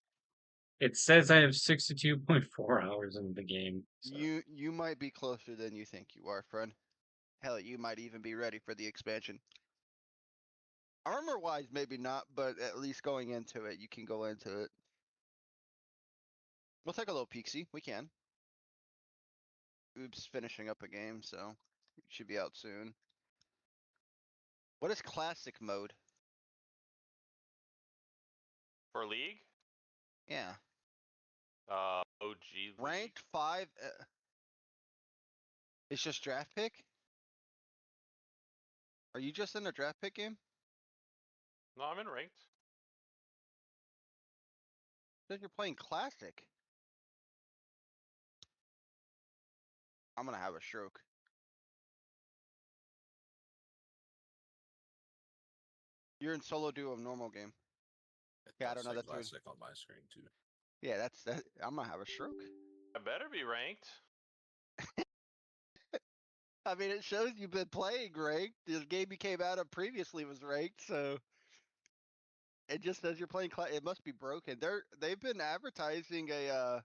It says I have 62.4 hours in the game. So. You might be closer than you think you are, friend. Hell, you might even be ready for the expansion. Armor-wise, maybe not, but at least going into it, you can go into it. We'll take a little peek-see. We can. Oops, finishing up a game, so it should be out soon. What is classic mode? For League? Yeah. OG League. Ranked 5. It's just draft pick? Are you just in a draft pick game? No, I'm in ranked. Says you're playing classic. I'm gonna have a stroke. You're in solo duo normal game. Yeah, I don't know. That's weird. classic on my screen too. Yeah, that's that. I'm gonna have a stroke. I better be ranked. I mean, it shows you've been playing ranked. The game you came out of previously was ranked, so it just says you're playing. It must be broken. They've been advertising a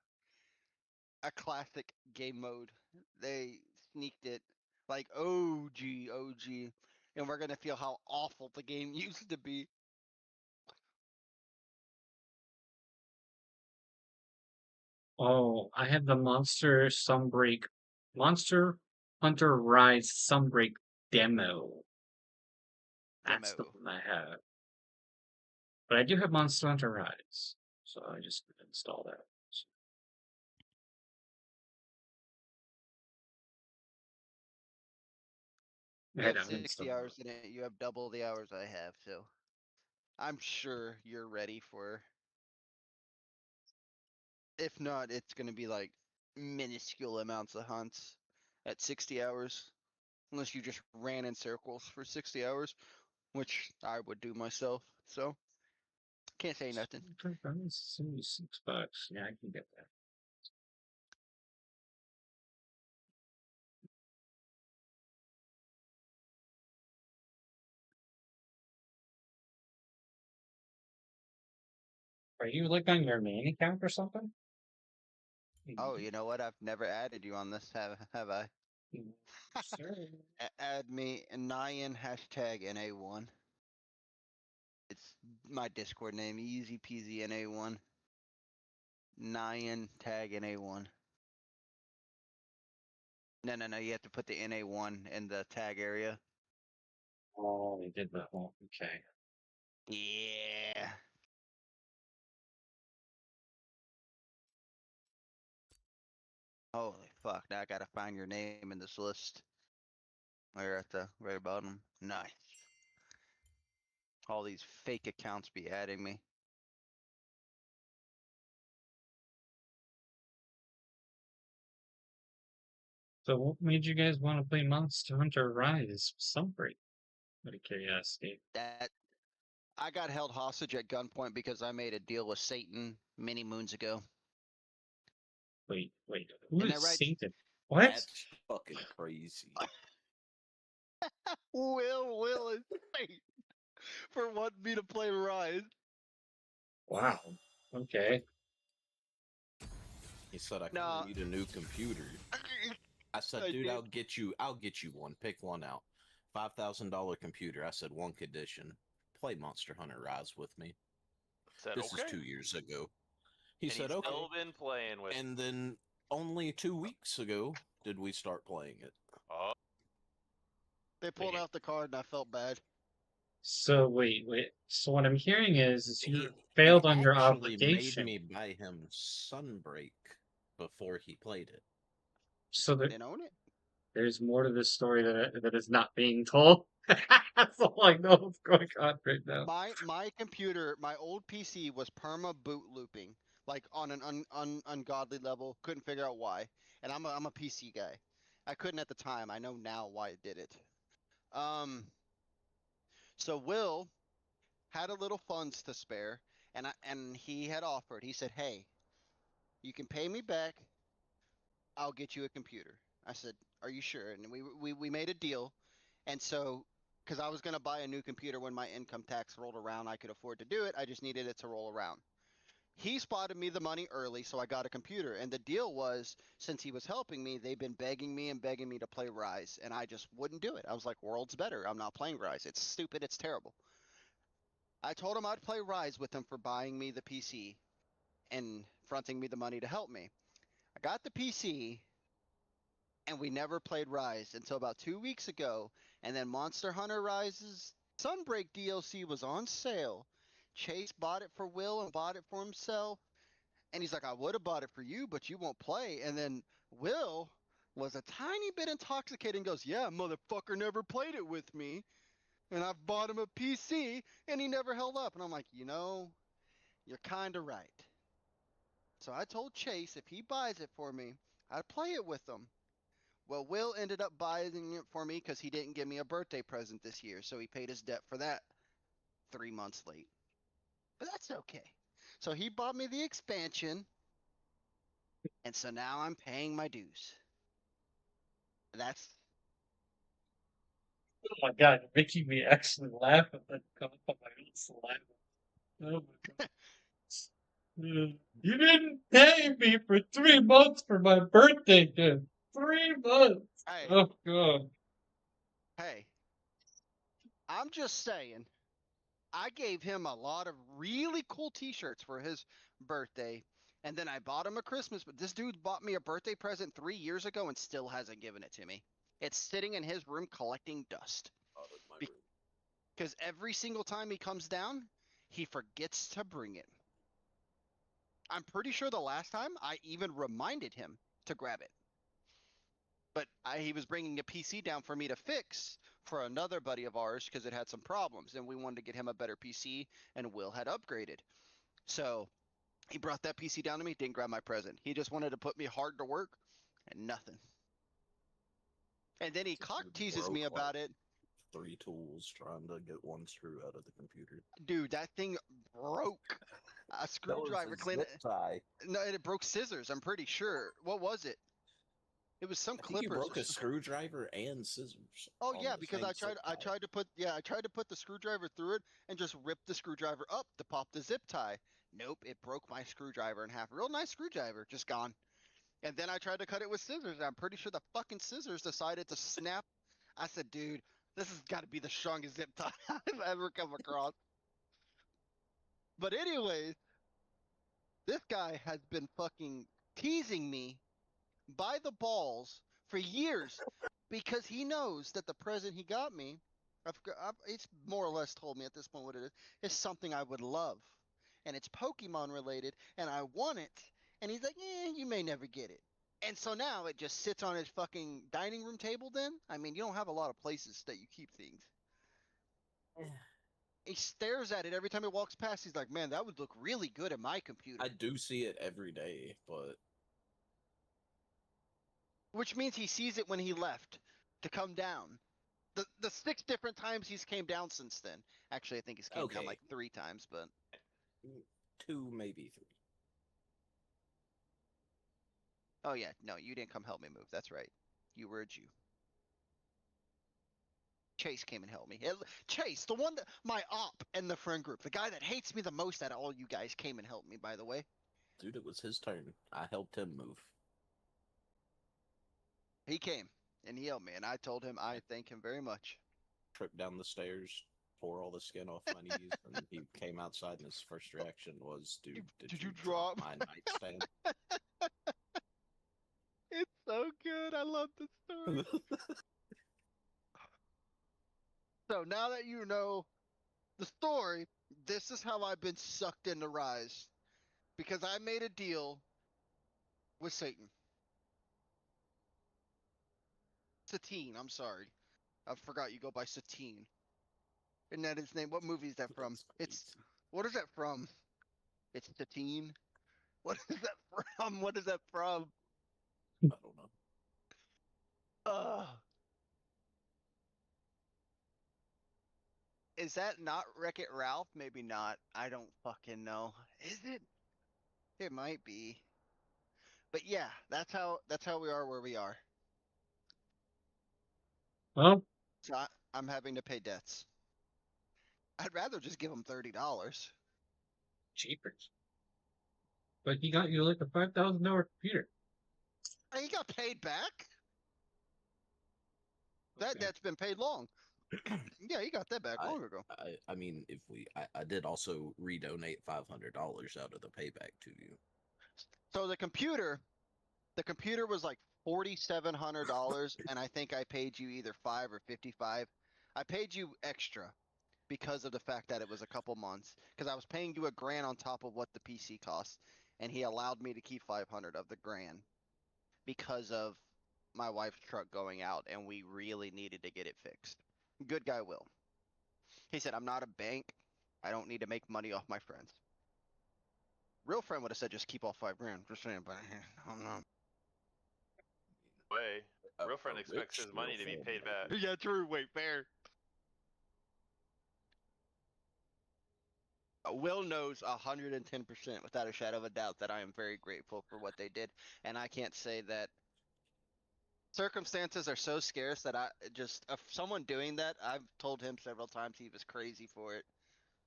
classic game mode. They sneaked it like OG, and we're gonna feel how awful the game used to be. Oh, I have the Monster Hunter Rise Sunbreak demo. That's the one I have. But I do have Monster Hunter Rise, so I just install that. You have 60 hours in it. You have double the hours I have, so I'm sure you're ready for. If not, it's gonna be like minuscule amounts of hunts at 60 hours, unless you just ran in circles for 60 hours, which I would do myself. So can't say nothing. $6. Yeah, I can get that. Are you like on your main account or something? Oh, you know what? I've never added you on this, have I? Sure. Add me Nyan hashtag NA1. It's my Discord name, easy peasy NA1. Nyan tag NA1. No, you have to put the NA1 in the tag area. Oh, they did that one. Okay. Yeah. Holy fuck, now I gotta find your name in this list. We're at the very bottom. Nice. All these fake accounts be adding me. So what made you guys want to play Monster Hunter Rise Sunbreak? Out of curiosity. That I got held hostage at gunpoint because I made a deal with Satan many moons ago. Wait. Who Isn't is that right? Satan? What? That's fucking crazy. Will is Satan for wanting me to play Rise. Wow. Okay. He said I could need a new computer. I said, dude, I'll get you one. Pick one out. $5,000 computer. I said, one condition. Play Monster Hunter Rise with me. Said, this okay. is 2 years ago. He And said, he's okay. still been playing with. And then only 2 weeks ago did we start playing it. Oh. They pulled out the card and I felt bad. So wait. So what I'm hearing is you failed on your obligation. Made me buy him Sunbreak before he played it. So Didn't own it. There's more to this story that is not being told. That's all I know what's going on right now. My computer, my old PC was perma boot looping, like on an ungodly level. Couldn't figure out why. And I'm a PC guy. I couldn't at the time. I know now why it did it. So Will had a little funds to spare, and he had offered. He said, "Hey, you can pay me back. I'll get you a computer." I said, "Are you sure?" And we made a deal. And so, because I was going to buy a new computer when my income tax rolled around, I could afford to do it. I just needed it to roll around. He spotted me the money early, so I got a computer. And the deal was, since he was helping me, they've been begging me and begging me to play Rise, and I just wouldn't do it. I was like, World's better. I'm not playing Rise. It's stupid. It's terrible. I told him I'd play Rise with him for buying me the PC and fronting me the money to help me. I got the PC, and we never played Rise until about 2 weeks ago, and then Monster Hunter Rise's Sunbreak DLC was on sale. Chase bought it for Will and bought it for himself. And he's like, I would have bought it for you, but you won't play. And then Will was a tiny bit intoxicated and goes, yeah, motherfucker never played it with me. And I've bought him a PC and he never held up. And I'm like, you're kind of right. So I told Chase if he buys it for me, I'd play it with him. Well, Will ended up buying it for me because he didn't give me a birthday present this year. So he paid his debt for that 3 months late. But that's okay. So he bought me the expansion, and so now I'm paying my dues. That's. Oh my god, you're making me actually laugh at that cough on my own saliva. Oh my god. You didn't pay me for 3 months for my birthday gift. 3 months. Hey. Oh god. Hey, I'm just saying, I gave him a lot of really cool t-shirts for his birthday, and then I bought him a Christmas, but this dude bought me a birthday present 3 years ago and still hasn't given it to me. It's sitting in his room collecting dust. Because every single time he comes down, he forgets to bring it. I'm pretty sure the last time I even reminded him to grab it. But he was bringing a PC down for me to fix for another buddy of ours because it had some problems, and we wanted to get him a better PC, and Will had upgraded. So he brought that PC down to me, didn't grab my present. He just wanted to put me hard to work, and nothing. And then he cock teases me about it. 3 tools trying to get 1 screw out of the computer. Dude, that thing broke. A screwdriver cleaned it. No, it broke scissors, I'm pretty sure. What was it? It was some clippers. You broke a screwdriver and scissors. Oh yeah, because I tried to put the screwdriver through it and just ripped the screwdriver up to pop the zip tie. Nope, it broke my screwdriver in half. Real nice screwdriver, just gone. And then I tried to cut it with scissors, and I'm pretty sure the fucking scissors decided to snap. I said, dude, this has got to be the strongest zip tie I've ever come across. But anyways, this guy has been fucking teasing me by the balls for years because he knows that the present he got me, it's more or less told me at this point what it is something I would love. And it's Pokemon related, and I want it. And he's like, you may never get it. And so now it just sits on his fucking dining room table then? I mean, you don't have a lot of places that you keep things. He stares at it every time he walks past. He's like, man, that would look really good in my computer. I do see it every day, but... Which means he sees it when he left to come down. The 6 different times he's came down since then. Actually, I think he's came down like 3 times, but... 2, maybe 3. Oh yeah, no, you didn't come help me move. That's right. You were a Jew. Chase came and helped me. Chase, the one that my op in the friend group, the guy that hates me the most out of all you guys, came and helped me, by the way. Dude, it was his turn. I helped him move. He came and he helped me, and I told him I thank him very much. Tripped down the stairs, tore all the skin off my knees, and he came outside, and his first reaction was, dude, did you drop my nightstand? It's so good. I love the story. So now that you know the story, this is how I've been sucked into Rise. Because I made a deal with Satan. Satine, I'm sorry. I forgot you go by Satine. Isn't that his name? What movie is that from? What is that from? It's Satine? What is that from? What is that from? I don't know. Is that not Wreck-It Ralph? Maybe not. I don't fucking know. Is it? It might be. But yeah, that's how we are where we are. Well, So I'm having to pay debts. I'd rather just give them $30. Jeepers. But he got you like a $5,000 computer. He got paid back. That Okay. debt's been paid long. Yeah, he got that back long ago. I mean, if I did also redonate $500 out of the payback to you. So the computer was like $4,700, and I think I paid you either $5 or $55. I paid you extra because of the fact that it was a couple months. Because I was paying you $1,000 on top of what the PC costs, and he allowed me to keep 500 of the $1,000 because of my wife's truck going out, and we really needed to get it fixed. Good guy Will. He said, "I'm not a bank. I don't need to make money off my friends." Real friend would have said, "Just keep all $5,000." Just saying, but I'm not. Way. Real friend a expects rich his money real to be friend paid might back. Yeah, true. Wait, fair. Will knows 110% without a shadow of a doubt that I am very grateful for what they did, and I can't say that. Circumstances are so scarce that I just someone doing that. I've told him several times he was crazy for it,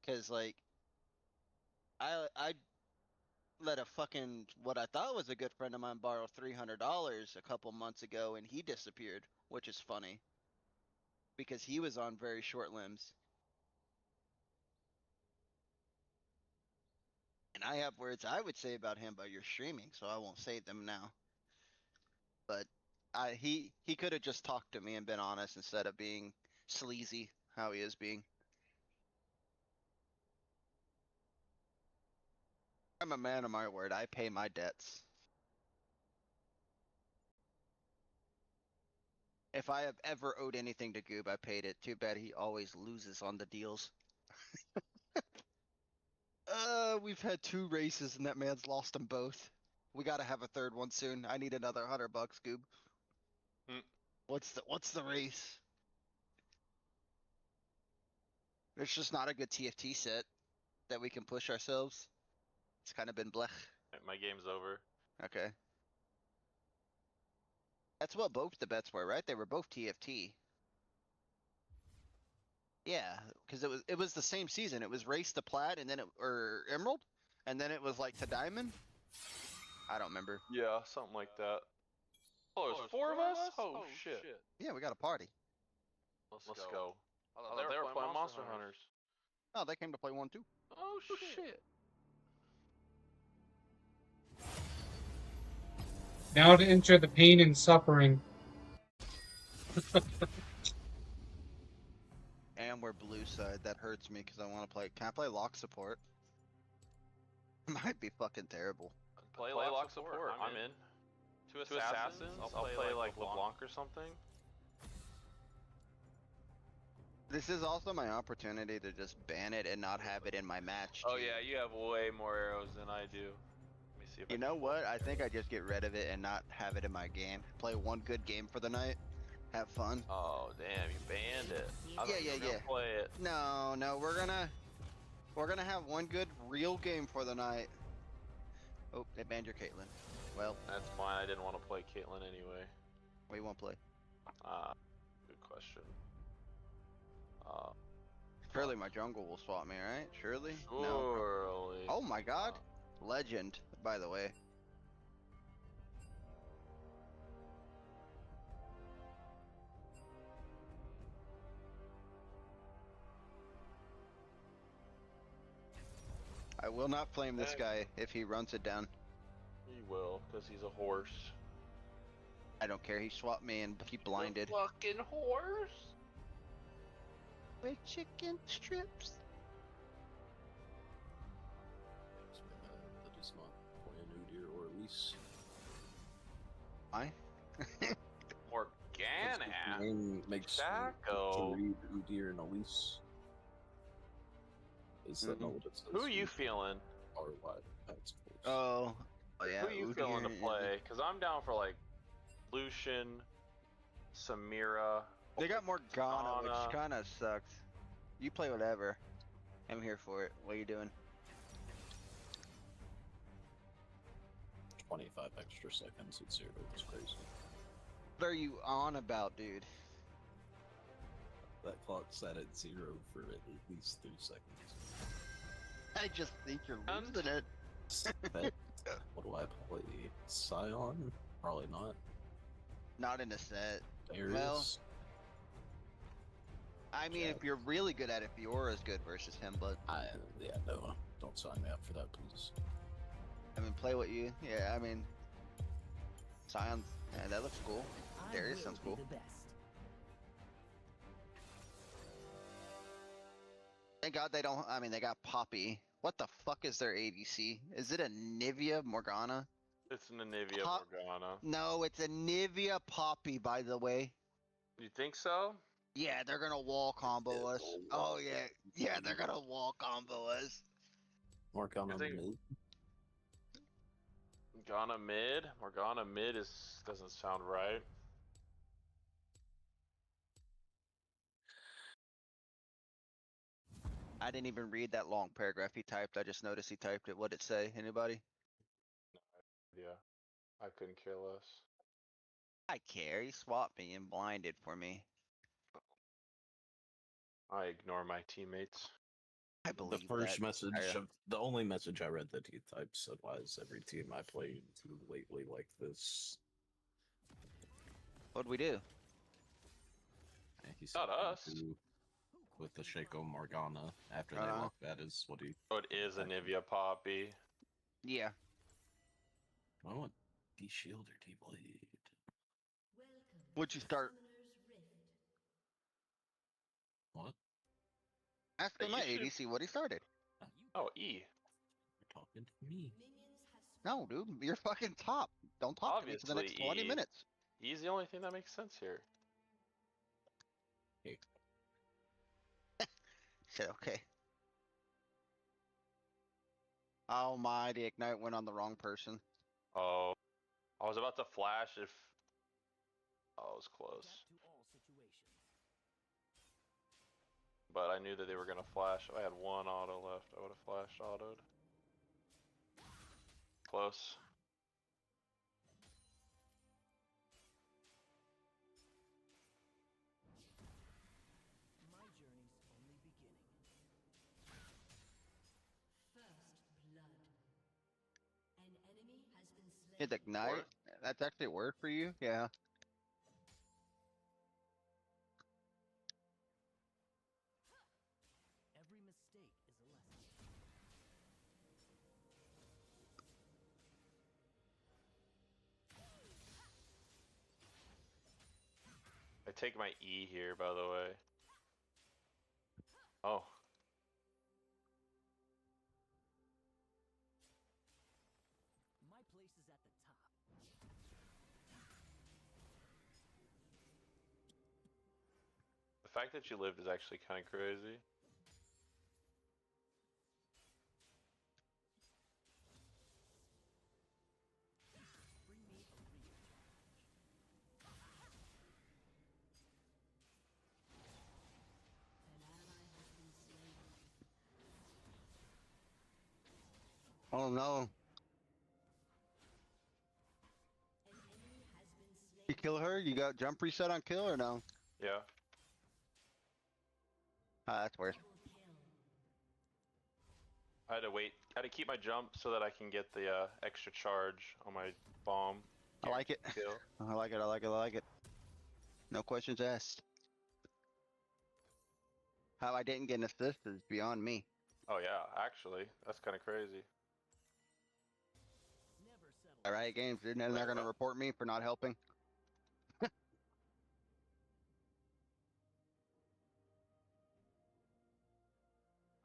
cause like I let a fucking what I thought was a good friend of mine borrow $300 a couple months ago, and he disappeared, which is funny because he was on very short limbs. And I have words I would say about him, but you're streaming, so I won't say them now. But he could have just talked to me and been honest instead of being sleazy how he is being. I'm a man of my word. I pay my debts. If I have ever owed anything to Goob, I paid it. Too bad he always loses on the deals. We've had 2 races and that man's lost them both. We gotta have a third one soon. I need another $100, Goob. Hmm. What's the race? There's just not a good TFT set that we can push ourselves. It's kind of been blech. My game's over. Okay. That's what both the bets were, right? They were both TFT. Yeah, because it was the same season. It was race to plat and then or emerald, and then it was like to diamond. I don't remember. Yeah, something like that. Oh, there's 4 of us? Oh, shit. Yeah, we got a party. Let's go. Oh, they were playing Monster Hunters. Oh, they came to play one too. Oh, shit. Now to enter the pain and suffering. And we're blue side. That hurts me because I want to play. Can I play lock support? Might be fucking terrible. Play lock support. I'm in. 2 assassins. I'll play like LeBlanc or something. This is also my opportunity to just ban it and not have it in my match. Oh too. yeah, you have way more arrows than I do. Let me see if You know what? I think I just get rid of it and not have it in my game. Play one good game for the night. Have fun. Oh damn, you banned it. I thought you were Yeah. gonna play it. No, we're gonna have one good real game for the night. Oh, they banned your Caitlyn. Well, That's fine. I didn't want to play Caitlyn anyway. we won't play. Good question. Surely my jungle will swap me, right? Surely? No. Surely. Oh my god. Legend, by the way. I will not flame this guy if he runs it down. He will, because he's a horse. I don't care. He swapped me and he blinded. Fucking horse. With chicken strips. That is not playing Udyr or Elise. Why? Morgana. Game makes Jacko. to read Udyr and Elise. Is that not what it says? Who are you feeling? Or what? That's Oh yeah. Who are you feeling to play? Because I'm down for like Lucian, Samira. They got Morgana, Ana. which kind of sucks. You play whatever. I'm here for it. What are you doing? 25 extra seconds at 0. It's crazy. What are you on about, dude? That clock sat at 0 for at least 3 seconds. I just think you're losing it. That What do I play? Scion? Probably not. Not in a set. Darius? Well, I mean, if you're really good at it, Fiora's good versus him, but yeah, no, don't sign me up for that, please. I mean, play what you. Yeah, I mean, Scion's. Yeah, that looks cool. Darius sounds cool. Thank God they don't. I mean, they got Poppy. What the fuck is their ADC? Is it a Nivea Morgana? It's an Anivia Pop- Morgana. No, it's a Nivea Poppy, by the way. You think so? Yeah, they're gonna wall combo us. Oh yeah, yeah, they're gonna wall combo us. Morgana think- mid. Morgana mid? Morgana mid doesn't sound right. I didn't even read that long paragraph he typed. I just noticed he typed it. What'd it say? Anybody? Yeah. I couldn't care less. I care. He swapped me and blinded for me. I ignore my teammates. I The believe first that. message, the only message I read that he typed said, "Why is every team I played lately like this?" What'd we do? And he said, Not us. with the Shaco Morgana after they Uh-huh. locked that is what he. Oh, it is Anivia Poppy. Yeah. I want D-Shield or D-Blade. What'd you start? What? Ask him You my should- ADC what he started. Oh, E. You're talking to me. No, dude, you're fucking top. Don't talk to me for the next 20 E. minutes. E's the only thing that makes sense here. Hey. Said okay. Oh my, the ignite went on the wrong person. Oh. I was about to flash if... Oh, it was close. But I knew that they were going to flash. If I had one auto left, I would have flashed autoed. Close. Hit ignite? That's actually a word for you? Yeah. Every mistake is a lesson. I take my E here, by the way. Oh. My place is at the top. The fact that you lived is actually kind of crazy. Bring me a real Oh no. You kill her? You got jump reset on kill or no? Yeah. Ah, that's worse. I had to wait. I had to keep my jump so that I can get the extra charge on my bomb. I like it. Kill. I like it, I like it, I like it. No questions asked. How I didn't get an assist is beyond me. Oh yeah, actually, that's kind of crazy. Alright, games, dude, and they're gonna report me for not helping.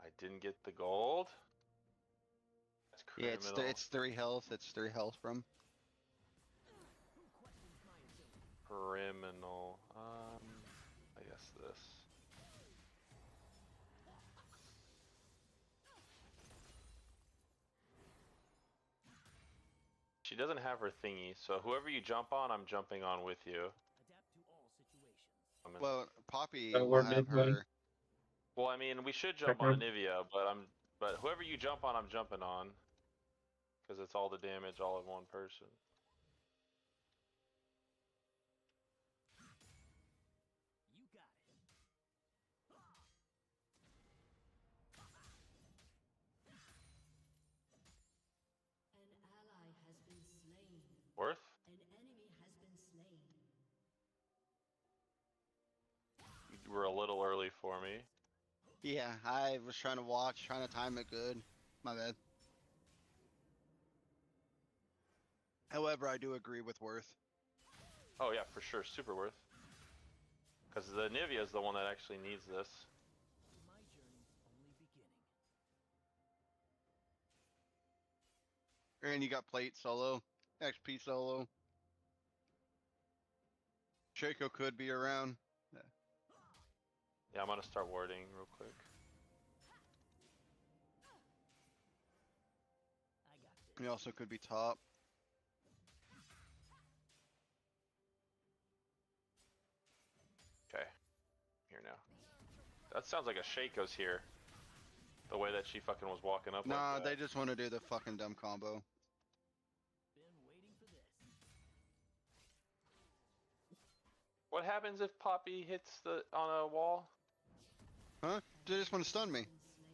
I didn't get the gold. That's Yeah, criminal. it's 3 health. It's 3 health from. Criminal. I guess this. She doesn't have her thingy, so whoever you jump on, I'm jumping on with you. Adapt to all situations. I'm in- Well, Poppy we're will have mid-one. her. Well, I mean, we should jump on Anivia, but whoever you jump on, I'm jumping on, because it's all the damage all in one person. You got it. An ally were a little early for me. Yeah, I was trying to watch, trying to time it good. My bad. However, I do agree with Worth. Oh yeah, for sure, super worth. Because the Nivea is the one that actually needs this. My journey's only beginning. And you got plate solo, XP solo. Shaco could be around. Yeah, I'm gonna start warding real quick. He also could be top. Okay, here now. That sounds like a Shaco's here. The way that she fucking was walking up. Nah, like they just want to do the fucking dumb combo. What happens if Poppy hits the on a wall? Huh? They just want to stun me.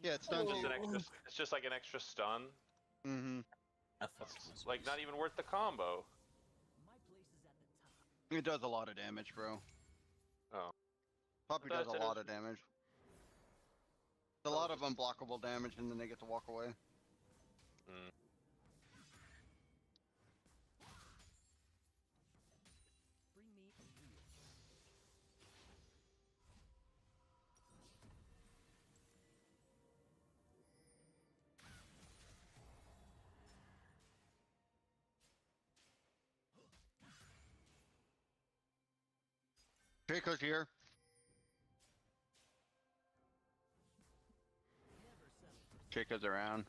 Yeah, it stuns Just you. an extra, it's just like an extra stun. Mm-hmm. That's like not even worth the combo. It does a lot of damage, bro. Oh. Poppy I does thought a it lot was- of damage. A lot of unblockable damage, and then they get to walk away. Mm. Bring me a real. Shaco's here. Shaco's around.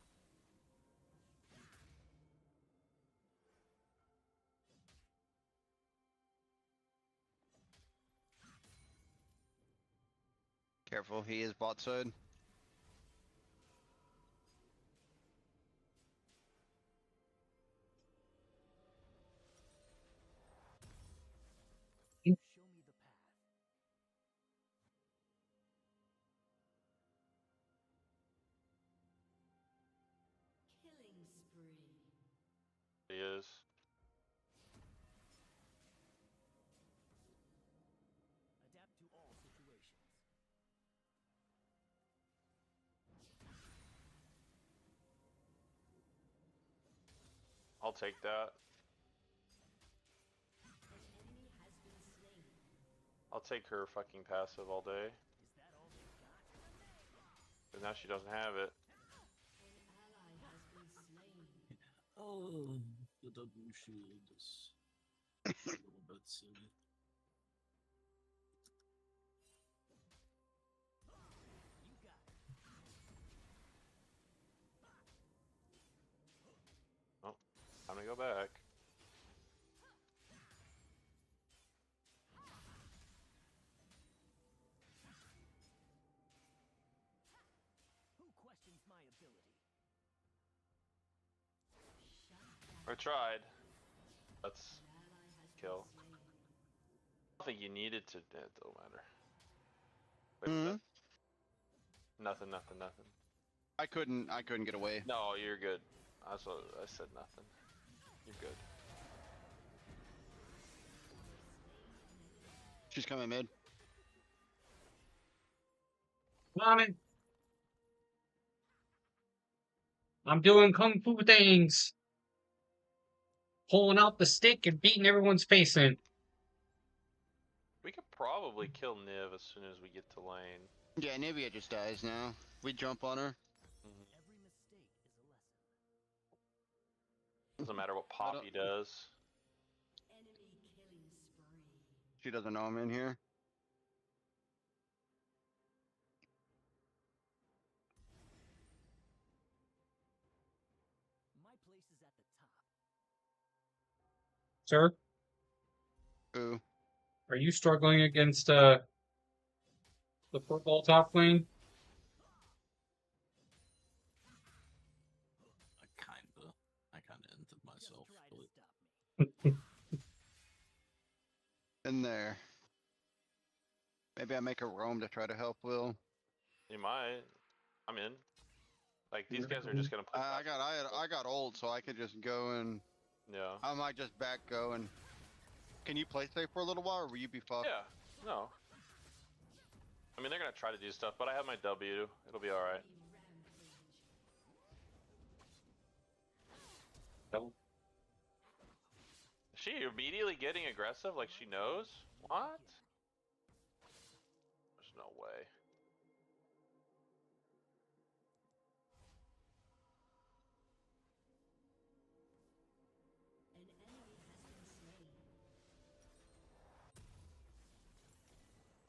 Careful, he is bot side. Show me the path. Killing spree. He is. Adapt to all situations. I'll take that. An enemy has been slain. I'll take her fucking passive all day. Is that all they got? But now she doesn't have it. An ally has been slain. Oh, the double shield is a little bit silly. You got it. Oh, time to go back. Who questions my ability? I tried. Let's An ally has kill. been slain. I don't think you needed to. It don't matter. Wait, Hmm? what's that? Nothing. Nothing. Nothing. I couldn't get away. No, you're good. I said nothing. You're good. She's coming mid. Coming. I'm doing kung fu things. Pulling out the stick and beating everyone's face in. We could probably kill Niv as soon as we get to lane. Yeah, Nivea just dies now. We jump on her. Every mistake is a lesson. Doesn't matter what Poppy does. Enemy killing spree. She doesn't know I'm in here. My place is at the top. Sir, Ooh. are you struggling against the football top lane? I kinda entered myself, but In there. Maybe I make a roam to try to help Will. You might. I'm in. Like these guys are just gonna play. I got old, so I could just go and Yeah. I might just back go and. Can you play safe for a little while, or will you be fucked? Yeah. No. I mean, they're gonna try to do stuff, but I have my W. It'll be alright. No. Is she immediately getting aggressive like she knows? What? There's no way.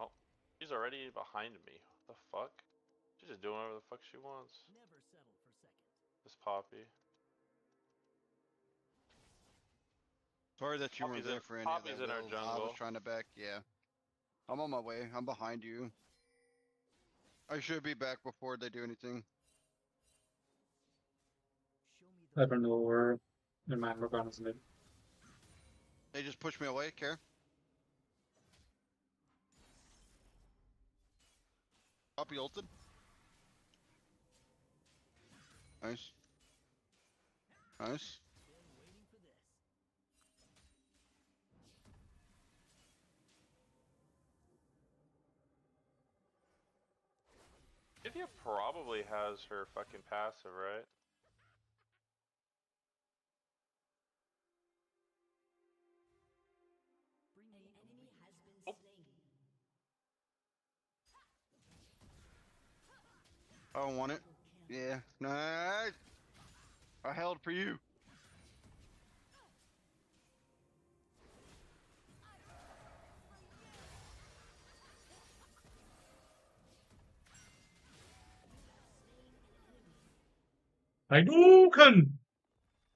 Oh, she's already behind me. What the fuck? She's just doing whatever the fuck she wants. Never settle for second. This Poppy. Sorry that you weren't Poppy's there in- for any Poppy's of that. in our Will. I jungle. was trying to back. Yeah, I'm on my way. I'm behind you. I should be back before they do anything. I don't know where in my Morgana's mid. They just pushed me away. Care. Poppy ulted. Nice. Nice. Nivea probably has her fucking passive, right? Oh. I don't want it. Yeah. Nice. I held for you. I do can.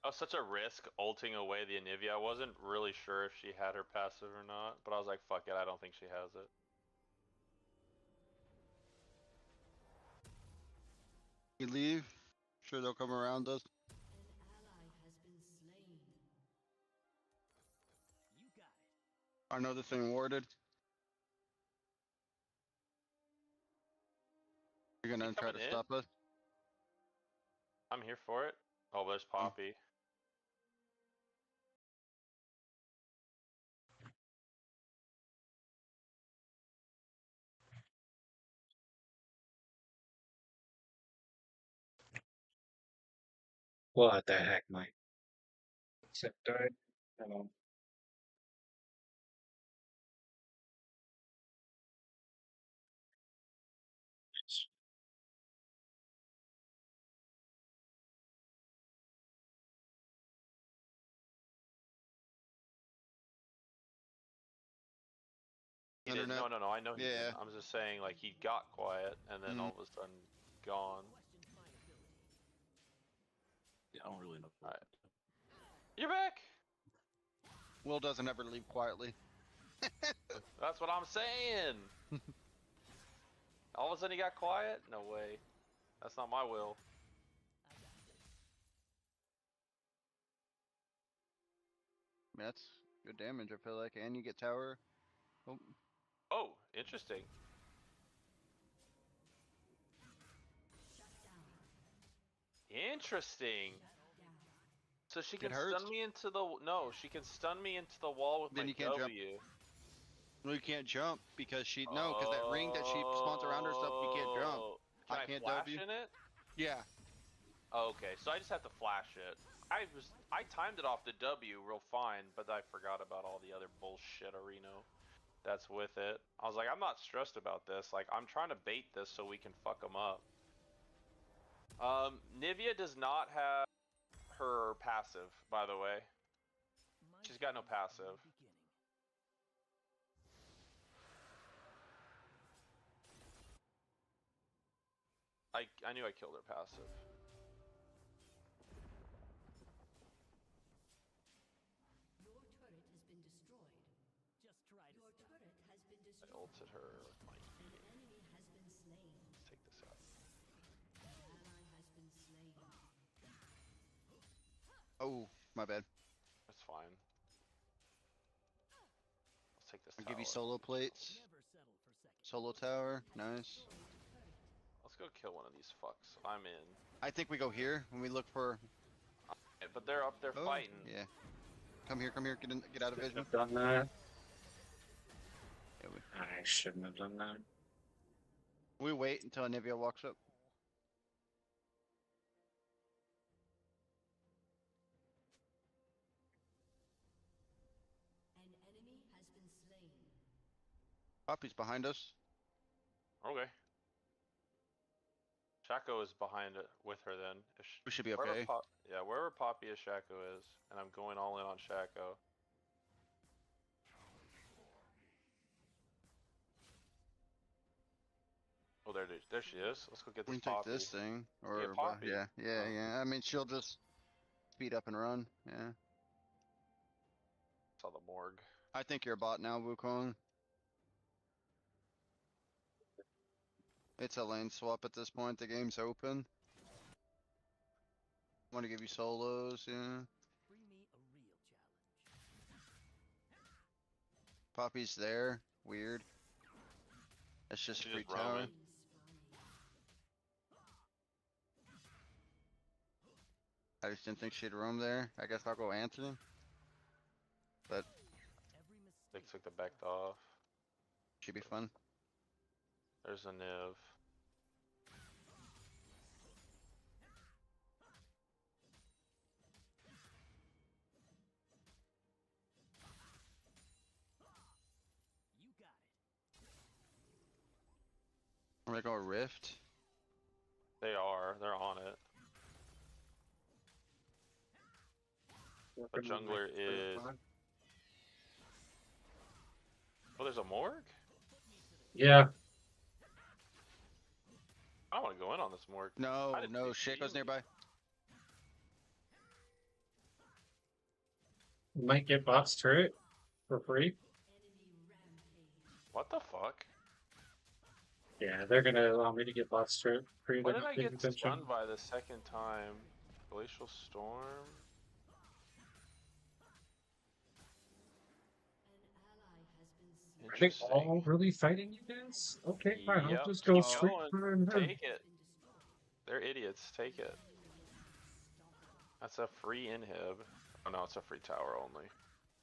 That was such a risk ulting away the Anivia. I wasn't really sure if she had her passive or not, but I was like, fuck it, I don't think she has it. You leave. Sure, they'll come around us. I know this thing warded. You're gonna try to coming in? stop us? I'm here for it. Oh, there's Poppy. What the heck, Mike? Except I don't know. He didn't. Internet. No, I know he Yeah. didn't. I'm just saying, like, he got quiet, and then all of a sudden, gone. Yeah, I don't really know. Alright. You're back! Will doesn't ever leave quietly. That's what I'm saying! All of a sudden he got quiet? No way. That's not my will. I mean, that's good damage, I feel like. And you get tower. Oh. Oh, interesting. Interesting. So she can hurts. stun me into the she can stun me into the wall with Then my you can't jump. W. No, you can't jump because she because that ring that she spawns around herself, you can't jump. Oh. Can I can't flash W. in it? Yeah. Okay, so I just have to flash it. I timed it off the W real fine, but I forgot about all the other bullshit Areno that's with it. I was like, I'm not stressed about this. Like, I'm trying to bait this so we can fuck them up. Nivea does not have her passive, by the way. She's got no passive. I knew I killed her passive. Your turret has been destroyed. Just try to Your turret has been I destroyed. ulted her with my E. An enemy has been slain. Let's take this out. An ally has been slain. Oh, my bad. That's fine. Let's take this I'll give you tower. solo plates. Solo tower. Nice. Let's go kill one of these fucks. I'm in. I think we go here when we look for. But they're up there Oh, fighting. Yeah. Come here. Come here. Get in. Get out of vision. I've done that. Yeah, I shouldn't have done that. We wait until Anivia walks up. An enemy has been slain. Poppy's behind us. Okay. Shaco is behind it with her then. We should be wherever okay. Yeah, wherever Poppy is, Shaco is. And I'm going all in on Shaco. Oh, there she is. Let's go get We this can take Poppy. this thing. Or, Get Poppy. yeah. Oh. Yeah. I mean, she'll just speed up and run. Yeah. Saw the morgue. I think you're a bot now, Wukong. It's a lane swap at this point. The game's open. Want to give you solos, yeah. Bring me a real challenge. Poppy's there. Weird. That's just free tower. I just didn't think she'd roam there. I guess I'll go Anthony. But Looks like they backed off. should be fun. There's a Niv. You got it. I'm gonna go Rift. They are. They're on it. The jungler is... Oh, there's a morgue? Yeah. I want to go in on this morgue. No, I didn't no, see Shaco's nearby. You might get bots turret for free. What the fuck? Yeah, they're gonna allow me to get bots turret for free. When They're did not I paying get attention. stunned by the second time? Glacial Storm? Are they all really fighting you guys? Okay, fine. I'll Yep, just go keep straight going. for him. Take it. They're idiots. Take it. That's a free inhib. Oh no, it's a free tower only.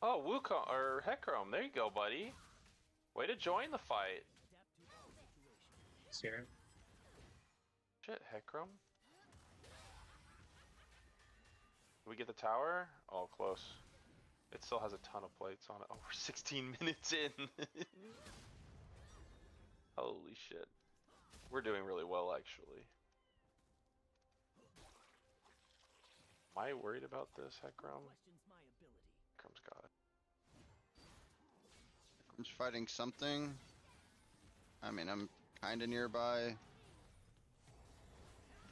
Oh, Wukong or Hecarim. There you go, buddy. Way to join the fight. Here. Shit, Hecarim. Did we get the tower? Oh, close. It still has a ton of plates on it. Oh, we're 16 minutes in. Holy shit. We're doing really well, actually. Am I worried about this, Hecarim? Hecarim's got it. I'm just fighting something. I mean, I'm kinda nearby.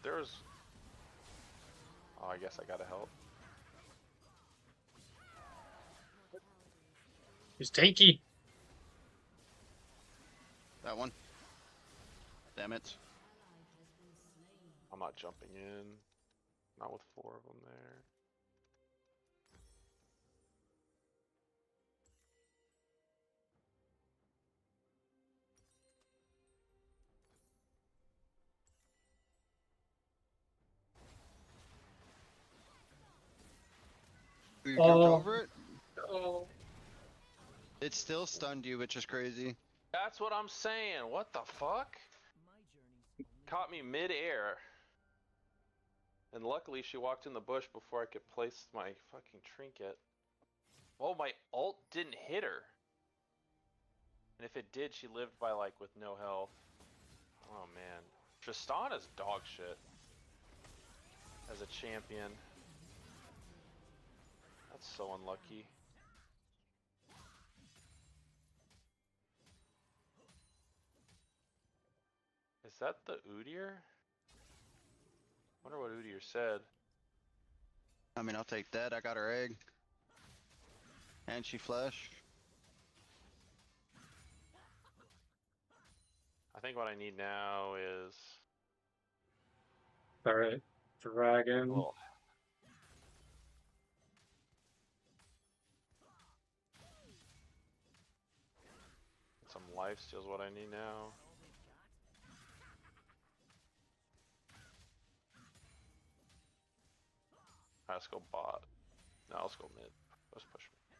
There's... Oh, I guess I gotta help. He's tanky. That one. Damn it. I'm not jumping in. Not with 4 of them there. You jumped Oh. over it? Oh. It still stunned you, which is crazy. That's what I'm saying. What the fuck? Caught me mid-air. And luckily she walked in the bush before I could place my fucking trinket. Oh, my ult didn't hit her. And if it did, she lived by like with no health. Oh man. Tristana's dog shit. As a champion. That's so unlucky. Is that the Udyr? Wonder what Udyr said. I mean, I'll take that. I got her egg. And she flesh. I think what I need now is Alright. Dragon. well, some life steals what I need now. Alright, let's go bot. No, let's go mid. Let's push mid.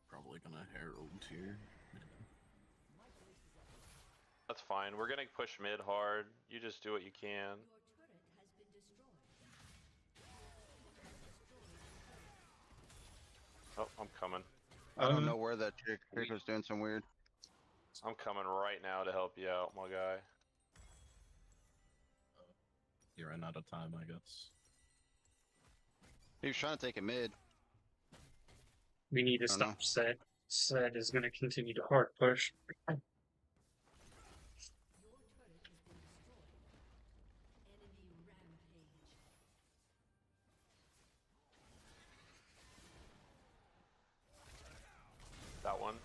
Probably gonna Herald here. That's fine. We're gonna push mid hard. You just do what you can. Oh, I'm coming. I don't know where that chick was doing some weird. I'm coming right now to help you out, my guy. You ran out of time, I guess. He was trying to take a mid. We need to stop Set. Set is going to continue to hard push. That one.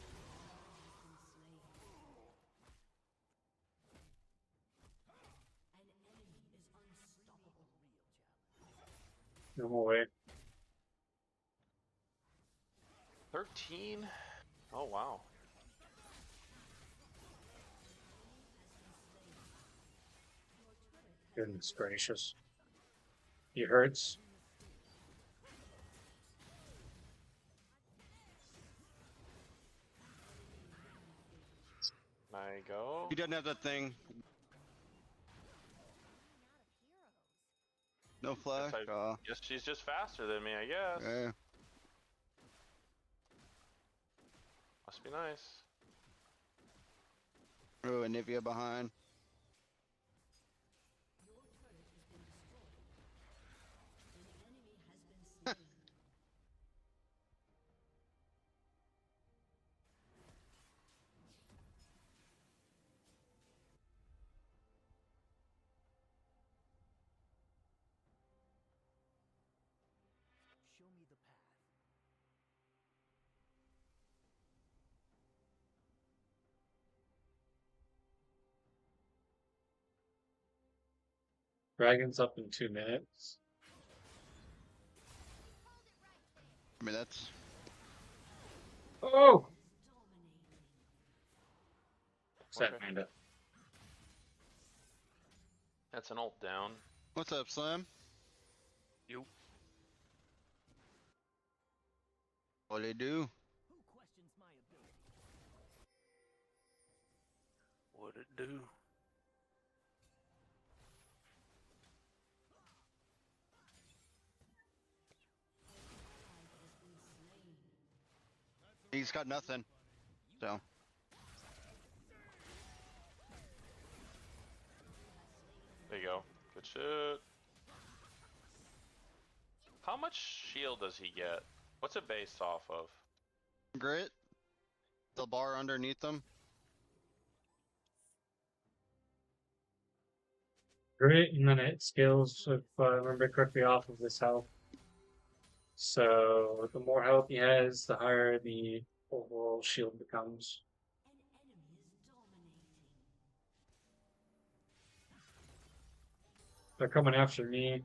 No way. 13? Oh, wow. Goodness gracious. He hurts. There you go. He doesn't have that thing. No flash. Guess she's just faster than me, I guess. Yeah. Must be nice. Oh, Anivia behind. Show me the path. Dragon's up in 2 minutes. I mean, that's. Oh! Set, Okay. Amanda. That's an ult down. What's up, Slim? You. What do you do? What'd it do? He's got nothing. So. There you go. Good shit. How much shield does he get? What's it based off of? Grit. The bar underneath them. Great, and then it scales, if I remember correctly, off of his health. So the more health he has, the higher the overall shield becomes. They're coming after me.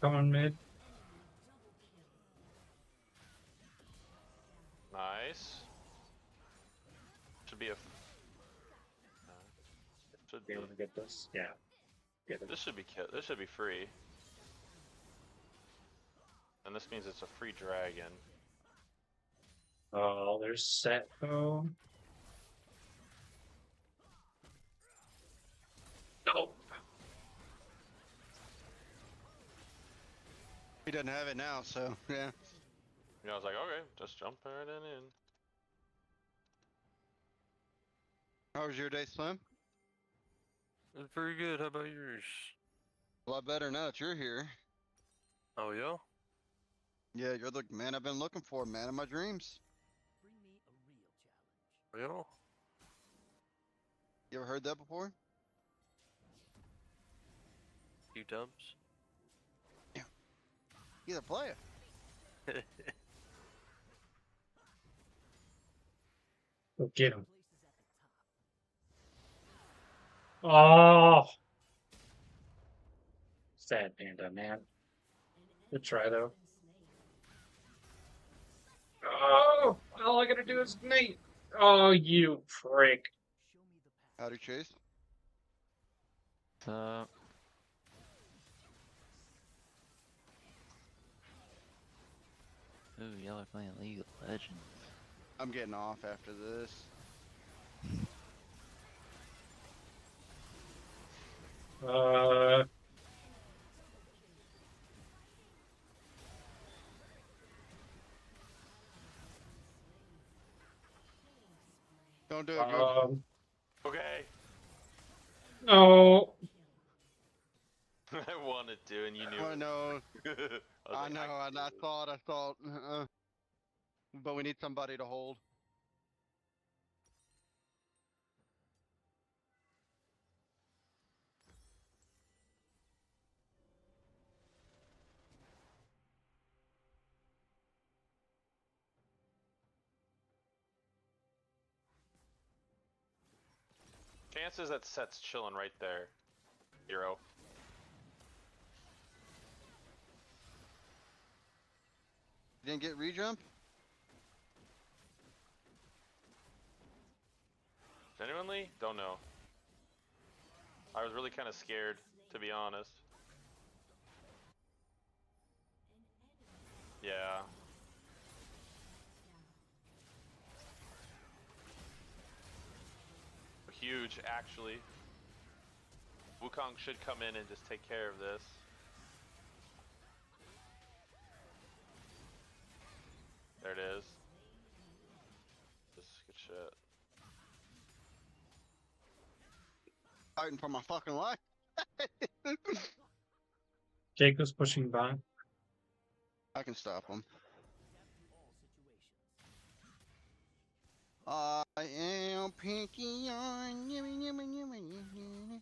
Coming mid. Nice. Should be a. Should Be able to get this. Yeah. Get it. This should be this should be free. And this means it's a free dragon. Oh, there's Set though. No. He doesn't have it now, so yeah. You know, I was like, okay, just jump right in. How was your day, Slim? It's pretty good. How about yours? A lot better now that you're here. Oh, yeah? Yeah, you're the man I've been looking for, man of my dreams. Yeah? You ever heard that before? You dubs? Either play it. Go get him. Oh! Sad Panda, man. Good try, though. Oh! All I gotta do is Nate. Oh, you prick. Howdy, Chase. Uh, Ooh, y'all are playing League of Legends. I'm getting off after this. Don't do it, Goop. Okay. No. I wanted to, and you knew. I know. I know, and I thought. But we need somebody to hold. Chances that Set's chilling right there. 0. Didn't get rejump? Genuinely? Don't know. I was really kind of scared, to be honest. Yeah. Huge, actually. Wukong should come in and just take care of this. There it is. This is good shit. Fighting for my fucking life. Jacob's pushing back. I can stop him. I am pinky on yummy yummy yummy yummy.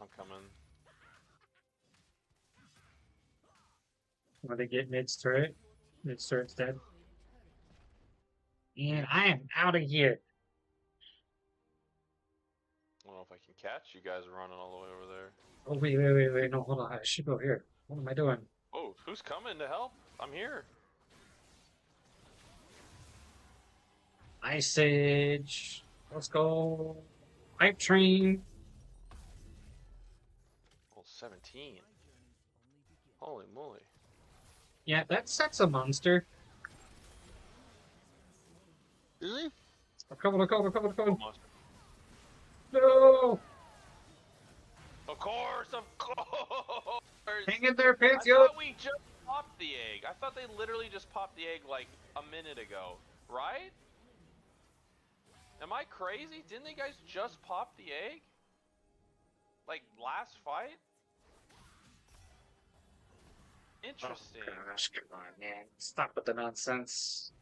I'm coming. Want to get mid's turret? Mid's turret's dead. And I am out of here. I don't know if I can catch you guys running all the way over there. Oh, wait. No, hold on. I should go here. What am I doing? Oh, who's coming to help? I'm here. Ice Age. Let's go. Hype train. Oh, 17. Holy moly. Yeah, that's a monster. Is he? I'm coming. Monster. No! Of course. Hang in there, I Pantheon! thought we just popped the egg. I thought they literally just popped the egg like a minute ago, right? Am I crazy? Didn't they guys just pop the egg? Like last fight? Interesting. Oh gosh, come on, man. Stop with the nonsense.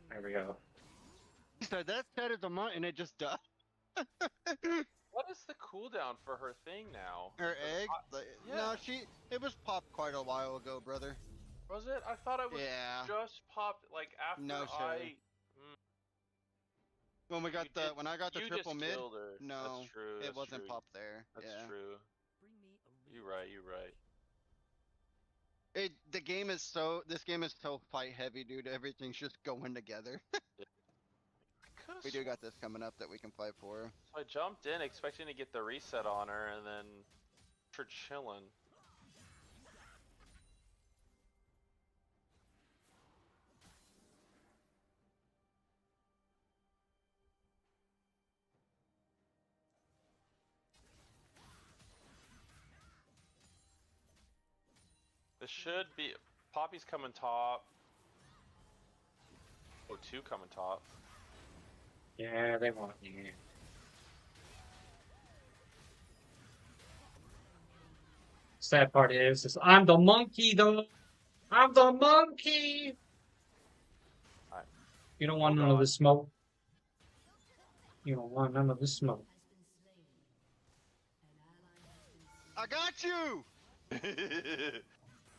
There we go. So that set is a month and it just died. What is the cooldown for her thing now? Her egg? Yeah. No, it was popped quite a while ago, brother. Was it? I thought it was just popped like after No, sir. When we got when I got the triple mid, no, that's true, it wasn't true. popped there. That's yeah. true. You're right. This game is so fight heavy, dude. Everything's just going together. We do got this coming up that we can fight for. So I jumped in expecting to get the reset on her, and then for chilling. This should be Poppy's coming top. Oh, 2 coming top. Yeah, they want me. Sad part is I'm the monkey, though. I'm the monkey. Right. You don't want none of the smoke. You don't want none of the smoke. I got you.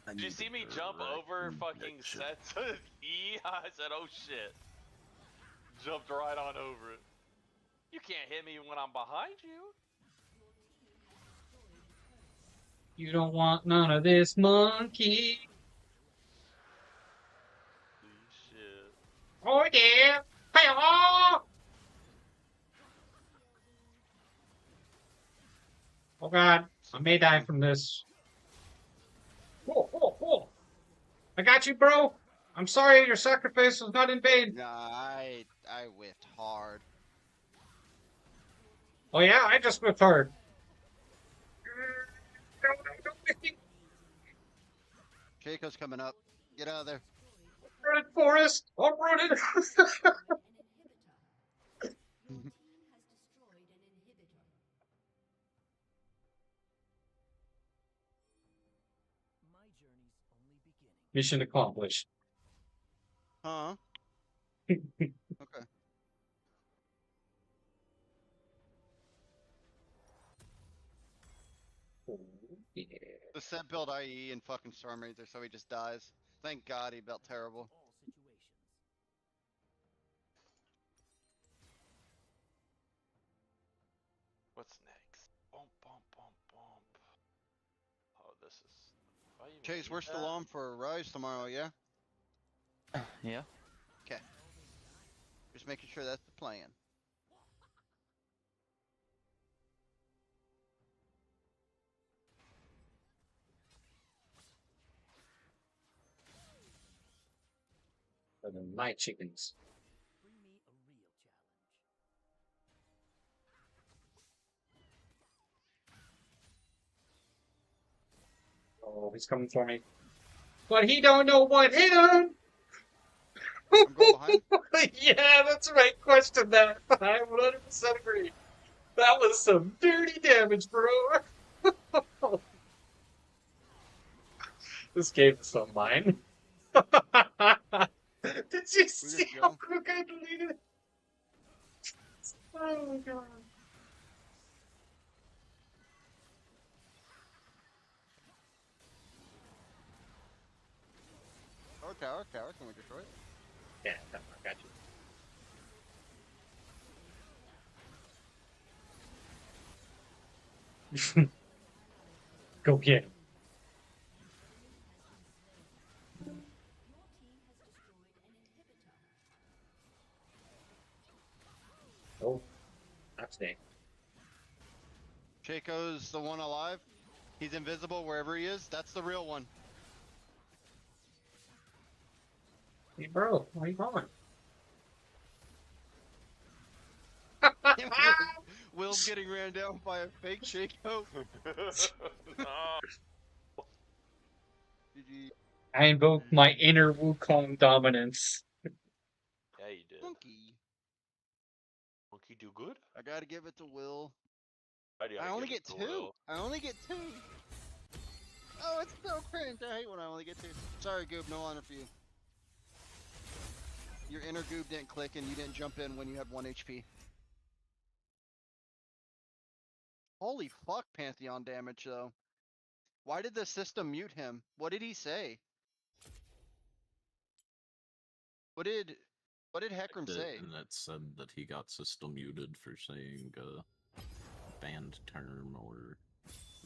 Did you see me jump over fucking Set's E? I said, oh shit. Jumped right on over it. You can't hit me when I'm behind you. You don't want none of this, monkey. Shit. Oh yeah. Hi-oh! Oh god, I may die from this. Whoa, whoa, whoa. I got you, bro. I'm sorry, your sacrifice was not in vain. Nah, I whiffed hard. Oh yeah, I just whipped hard. Keiko's coming up. Get out of there. Run, Forrest! I'm running! Mission accomplished. Huh? Okay. Yeah. The set built IE and fucking Storm Ranger, so he just dies. Thank God he built terrible. What's next? Bump, bump, bump, bump. Oh, this is. do I even Chase, need we're still that? on for Rise tomorrow, yeah? Yeah. Okay. Just making sure that's the plan. For the night chickens. Oh, he's coming for me. But he don't know what hit him! I'm going behind. Yeah, that's the right question, that. I 100% agree. That was some dirty damage, bro. This game is so mine. Did you see how quick I deleted it? Oh my god. Tower, can we destroy it? Yeah, I got you. Go get him. Oh, that's Nick. Shaco's the one alive. He's invisible wherever he is. That's the real one. Hey, bro, where are you going? Will's getting ran down by a fake Shaco. GG. I invoked my inner Wukong dominance. Yeah, you did. Monkey. Monkey do good? I gotta give it to Will. I only give get it to two. Will. I only get two. Oh, it's so cringe. I hate when I only get two. Sorry, Goob. No honor for you. Your inner Goob didn't click and you didn't jump in when you had 1 HP. Holy fuck, Pantheon damage, though. Why did the system mute him? What did he say? What did Heckram say? And that said that he got system muted for saying banned term or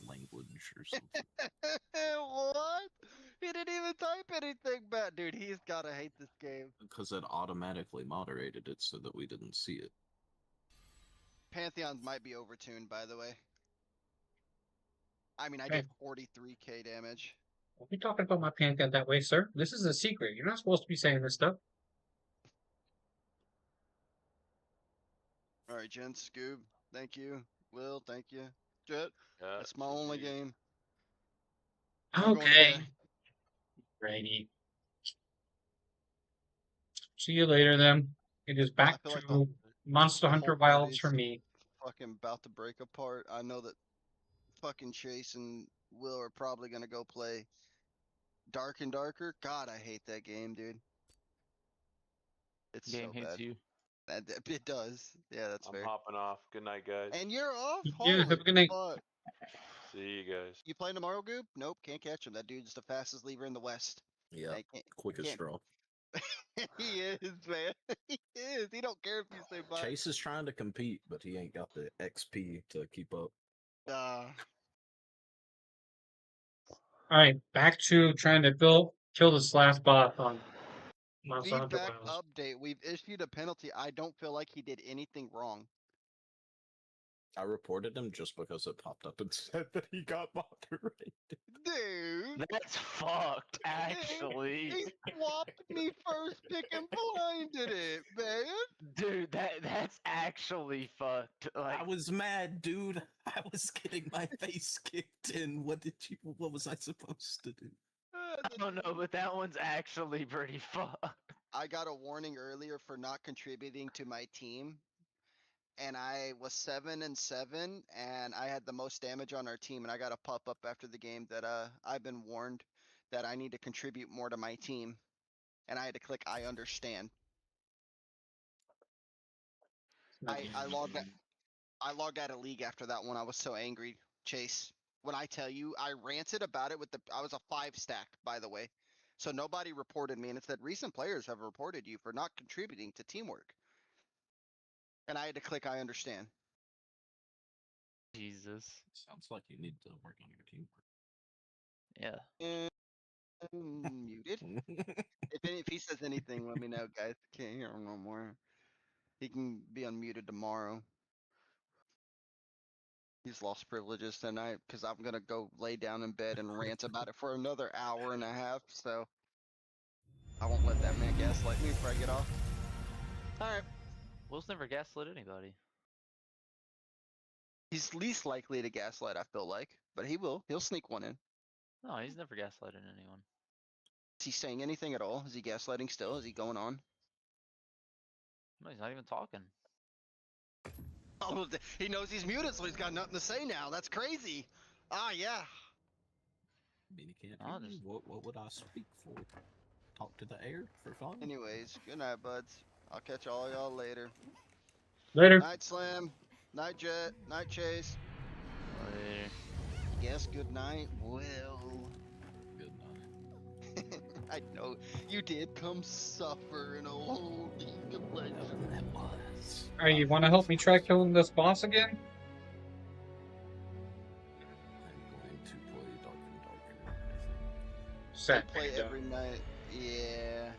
language or something. What? He didn't even type anything bad. Dude, he's gotta hate this game. Because it automatically moderated it so that we didn't see it. Pantheons might be overtuned, by the way. I mean, I did 43k damage. Don't be talking about my Pantheon that way, sir. This is a secret. You're not supposed to be saying this stuff. Alright, Jen, Scoob, thank you. Will, thank you. Jet, Yeah, that's my only game. Okay. Righty. See you later, then. It is back feel like to Monster Hunter whole Wilds party's for me. Fucking about to break apart. I know that fucking Chase and Will are probably gonna go play Dark and Darker. God, I hate that game, dude. It's Game so hates bad. you. It does. Yeah, that's I'm fair. hopping off. Good night, guys. And you're off? Yeah, have a good night. Fuck. See you guys. You playing tomorrow, Goop? Nope, can't catch him. That dude's the fastest lever in the West. Yeah, I can't- quick as can't- straw. He is, man. He is. He don't care if you say bye. Chase is trying to compete, but he ain't got the XP to keep up. All right, back to trying to kill this last boss on Monster Hunter Feedback Wilds. update. We've issued a penalty. I don't feel like he did anything wrong. I reported him just because it popped up and said that he got moderated. Dude, That's fucked, actually. he swapped me first pick and blinded it, man. Dude, that's actually fucked. Like, I was mad, dude. I was getting my face kicked in. What was I supposed to do? I don't know, but that one's actually pretty fucked. I got a warning earlier for not contributing to my team. And I was 7-7, and I had the most damage on our team. And I got a pop up after the game that I've been warned that I need to contribute more to my team, and I had to click I understand. I logged out of league after that one. I was so angry, Chase. When I tell you, I ranted about it I was a 5 stack, by the way. So nobody reported me, and it said recent players have reported you for not contributing to teamwork. And I had to click I understand. Jesus. Sounds like you need to work on your teamwork. Yeah. Muted. If he says anything, let me know, guys. Can't hear him no more. He can be unmuted tomorrow. He's lost privileges tonight because I'm gonna go lay down in bed and rant about it for another hour and a half. So I won't let that man gaslight me before I get off. All right. Will's never gaslit anybody. He's least likely to gaslight, I feel like, but he will. He'll sneak one in. No, he's never gaslighted anyone. Is he saying anything at all? Is he gaslighting still? Is he going on? No, he's not even talking. Oh, he knows he's muted, so he's got nothing to say now. That's crazy. Ah, yeah. I mean, you can't. What would I speak for? Talk to the air for fun? Anyways, good night, buds. I'll catch all y'all later. Later. Night Slam. Night Jet. Night Chase. Later. Yes, good night, Will. Good night. I know you did come suffer in a whole League of Legends. That was. Alright, you want to help me try killing this boss again? I'm going to play Dark and Darker. They Set. play every night. Yeah.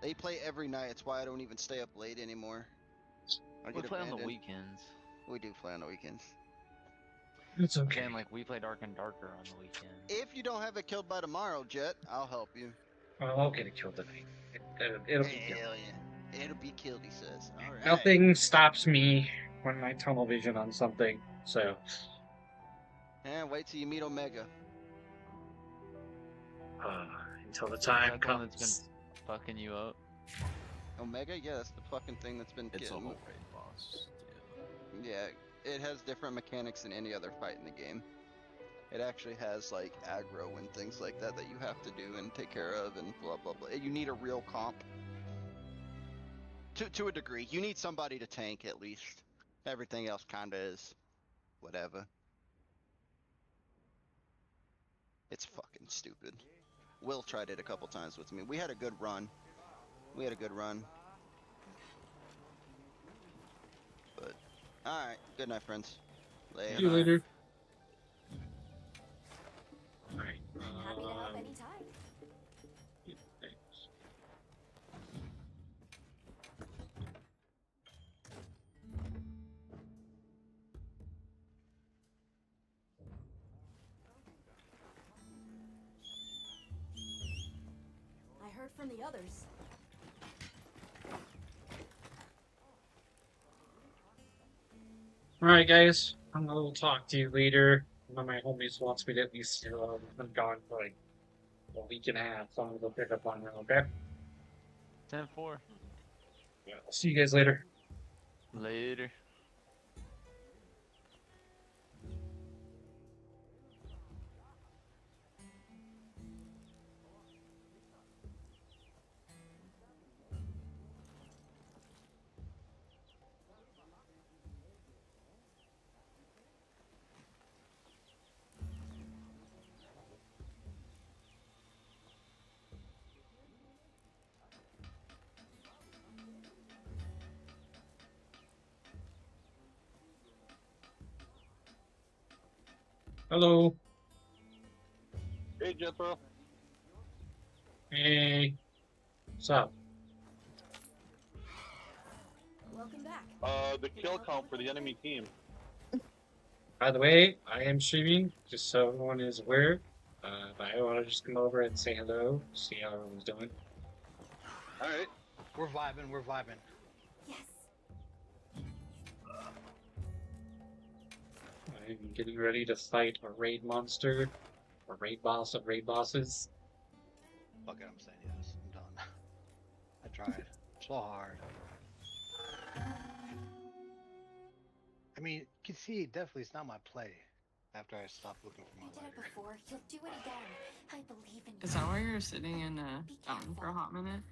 They play every night. It's why I don't even stay up late anymore. We play on the weekends. We do play on the weekends. It's okay. And like we play Dark and Darker on the weekend. If you don't have it killed by tomorrow, Jet, I'll help you. Well, I'll get it killed tonight. It'll be killed. Hell yeah. It'll be killed, he says. Alright. Nothing stops me when I tunnel vision on something, so. And wait till you meet Omega. Until the time That one comes. that's been fucking you up. Omega? Yeah, that's the fucking thing that's been It's a getting... whole raid boss. Yeah, it has different mechanics than any other fight in the game. It actually has like aggro and things like that that you have to do and take care of and blah blah blah. You need a real comp. To a degree. You need somebody to tank at least. Everything else kinda is whatever. It's fucking stupid. Will tried it a couple times with me. We had a good run. But alright, good night friends. See you later. Alright. Happy to help anytime. Thanks. I heard from the others. Alright, guys. I'm gonna talk to you later. One of my homies wants me to at least been gone for like a week and a half, so I'm gonna go pick up on her, okay? 10-4. Yeah, I'll see you guys later. Later. Hello. Hey, Jethro. Hey. What's up? Welcome back. The kill count for the enemy team. By the way, I am streaming, just so everyone is aware. But I want to just come over and say hello, see how everyone's doing. Alright. We're vibing, we're vibing. Yes. I'm getting ready to fight a raid monster, or raid boss of raid bosses. Fuck it, I'm saying yes. I'm done. I tried so hard. I mean, you can see definitely it's not my play. After I stopped looking for my You did lighter. it before. You'll do it again. I believe in you. Is that why you're sitting in a fountain for a hot minute?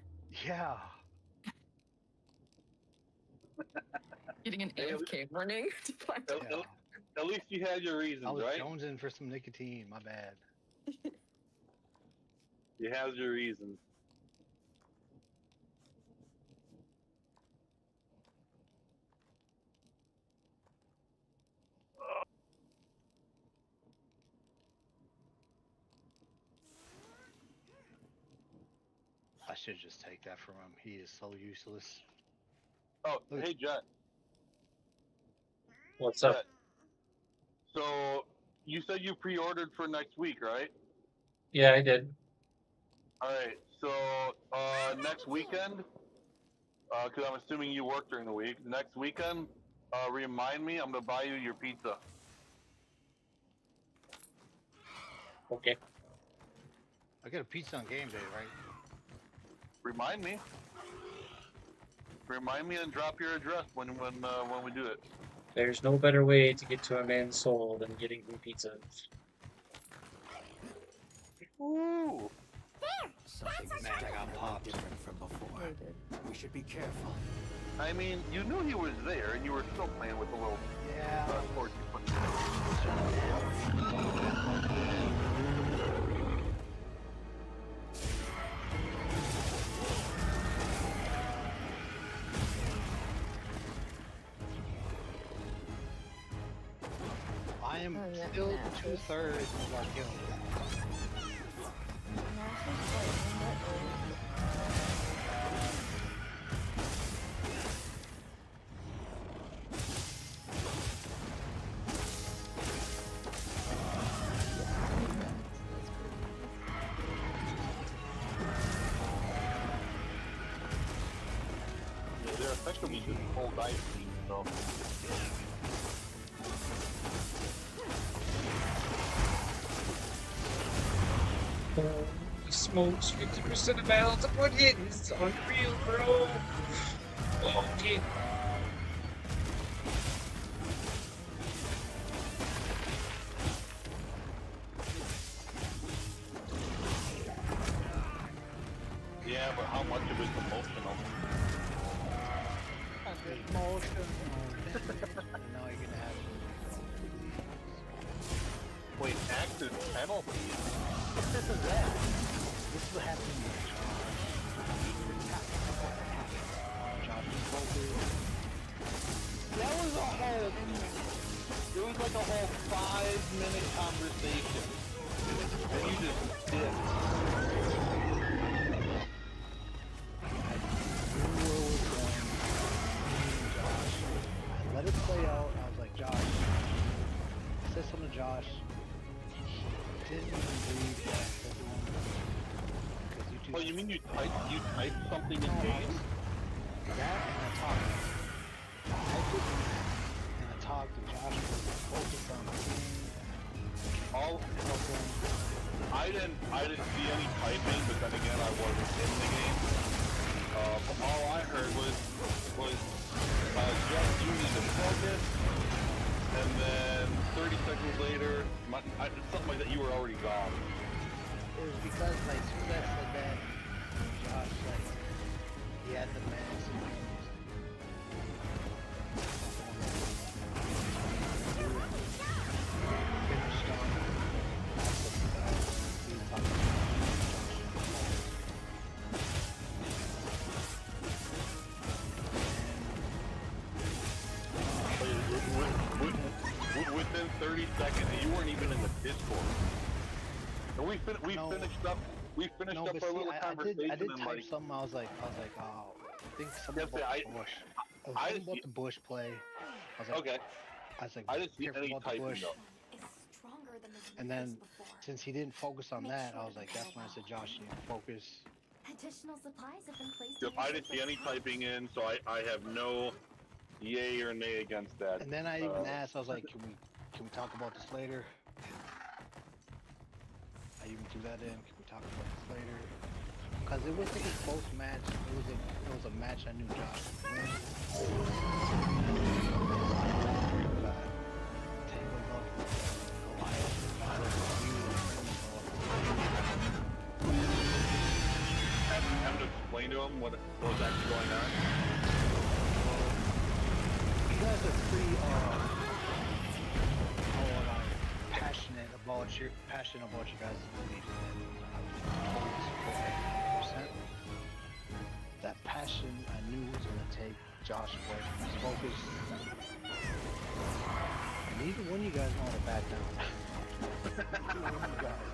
Yeah. Getting an AFK warning to find out. At least you had your reasons, I was right? jonesing for some nicotine. My bad. You had your reasons. I should just take that from him. He is so useless. Oh, hey, Jet. What's up? So, you said you pre-ordered for next week, right? Yeah, I did. Alright, so, next weekend, because I'm assuming you work during the week, next weekend, remind me, I'm gonna buy you your pizza. Okay. I get a pizza on game day, right? Remind me. Remind me and drop your address when we do it. There's no better way to get to a man's soul than getting him pizza. Ooh. Something different from before. We should be careful. I mean, you knew he was there, and you were still playing with the little torch you put in I am still 2/3 of our kills. They're effectively just full dice teams, so. Holy smokes, 50% of battles of one hit is unreal, bro. Okay. Yeah, but how much of it's emotional? Now you're gonna have Wait, active penalties? This is that. This is what happened to me. Josh is focused. That was a whole. It was like a whole 5-minute conversation, and you just dipped. I let it play out. I was like, Josh. I said something to Josh. He didn't even read what I said to him. Because you two. Oh, you mean you typed something in game? That and I talked. I typed it and I talked to Josh was focused on the game. All I didn't see any typing, but then again I wasn't in the game. All I heard was just you need to focus, and then 30 seconds later, something like that, you were already gone. It was because like as soon as I said that, Josh like he had the menace and finished on he was talking to Within 30 seconds, and you weren't even in the Discord. We finished up. We finished No, up but our see, little I conversation did and type like. something. I was like, oh, I think something Yes, about the bush. I was thinking about the bush play. I was like, Okay. I was like, I didn't see careful any about the typing bush. though. And then, since he didn't focus on that, I was like, that's when I said, Josh, you need to focus. Additional supplies have been placed. Yep, I didn't see any typing in, so I have no yay or nay against that. And then I even asked, I was like, can we talk about this later? I even threw that in. Can we talk about this later? Because it wasn't a close match. It was a match I knew Josh would win. Have to explain to him what was actually going on. You guys are pretty passionate about your guys' beliefs. And that passion I knew was gonna take Josh away from his focus. And neither one of you guys know how to back down. Neither one of you guys.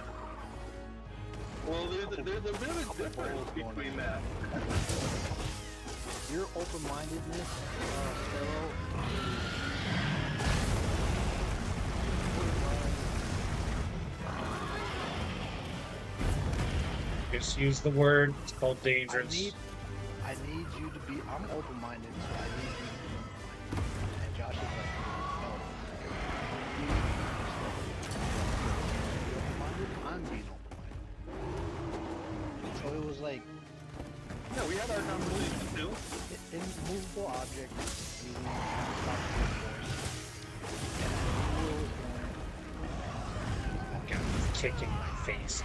Well, there's a bit of a difference between that. Your open-mindedness, Pharaoh, Just use the word. It's called dangerous. I need you to be. I'm open-minded, so I need you to be open-minded. And Josh is like, no. Be open-minded. I'm being open-minded. So it was like. Yeah, we had our conversation too. Immovable object. Using force. Kicking my face.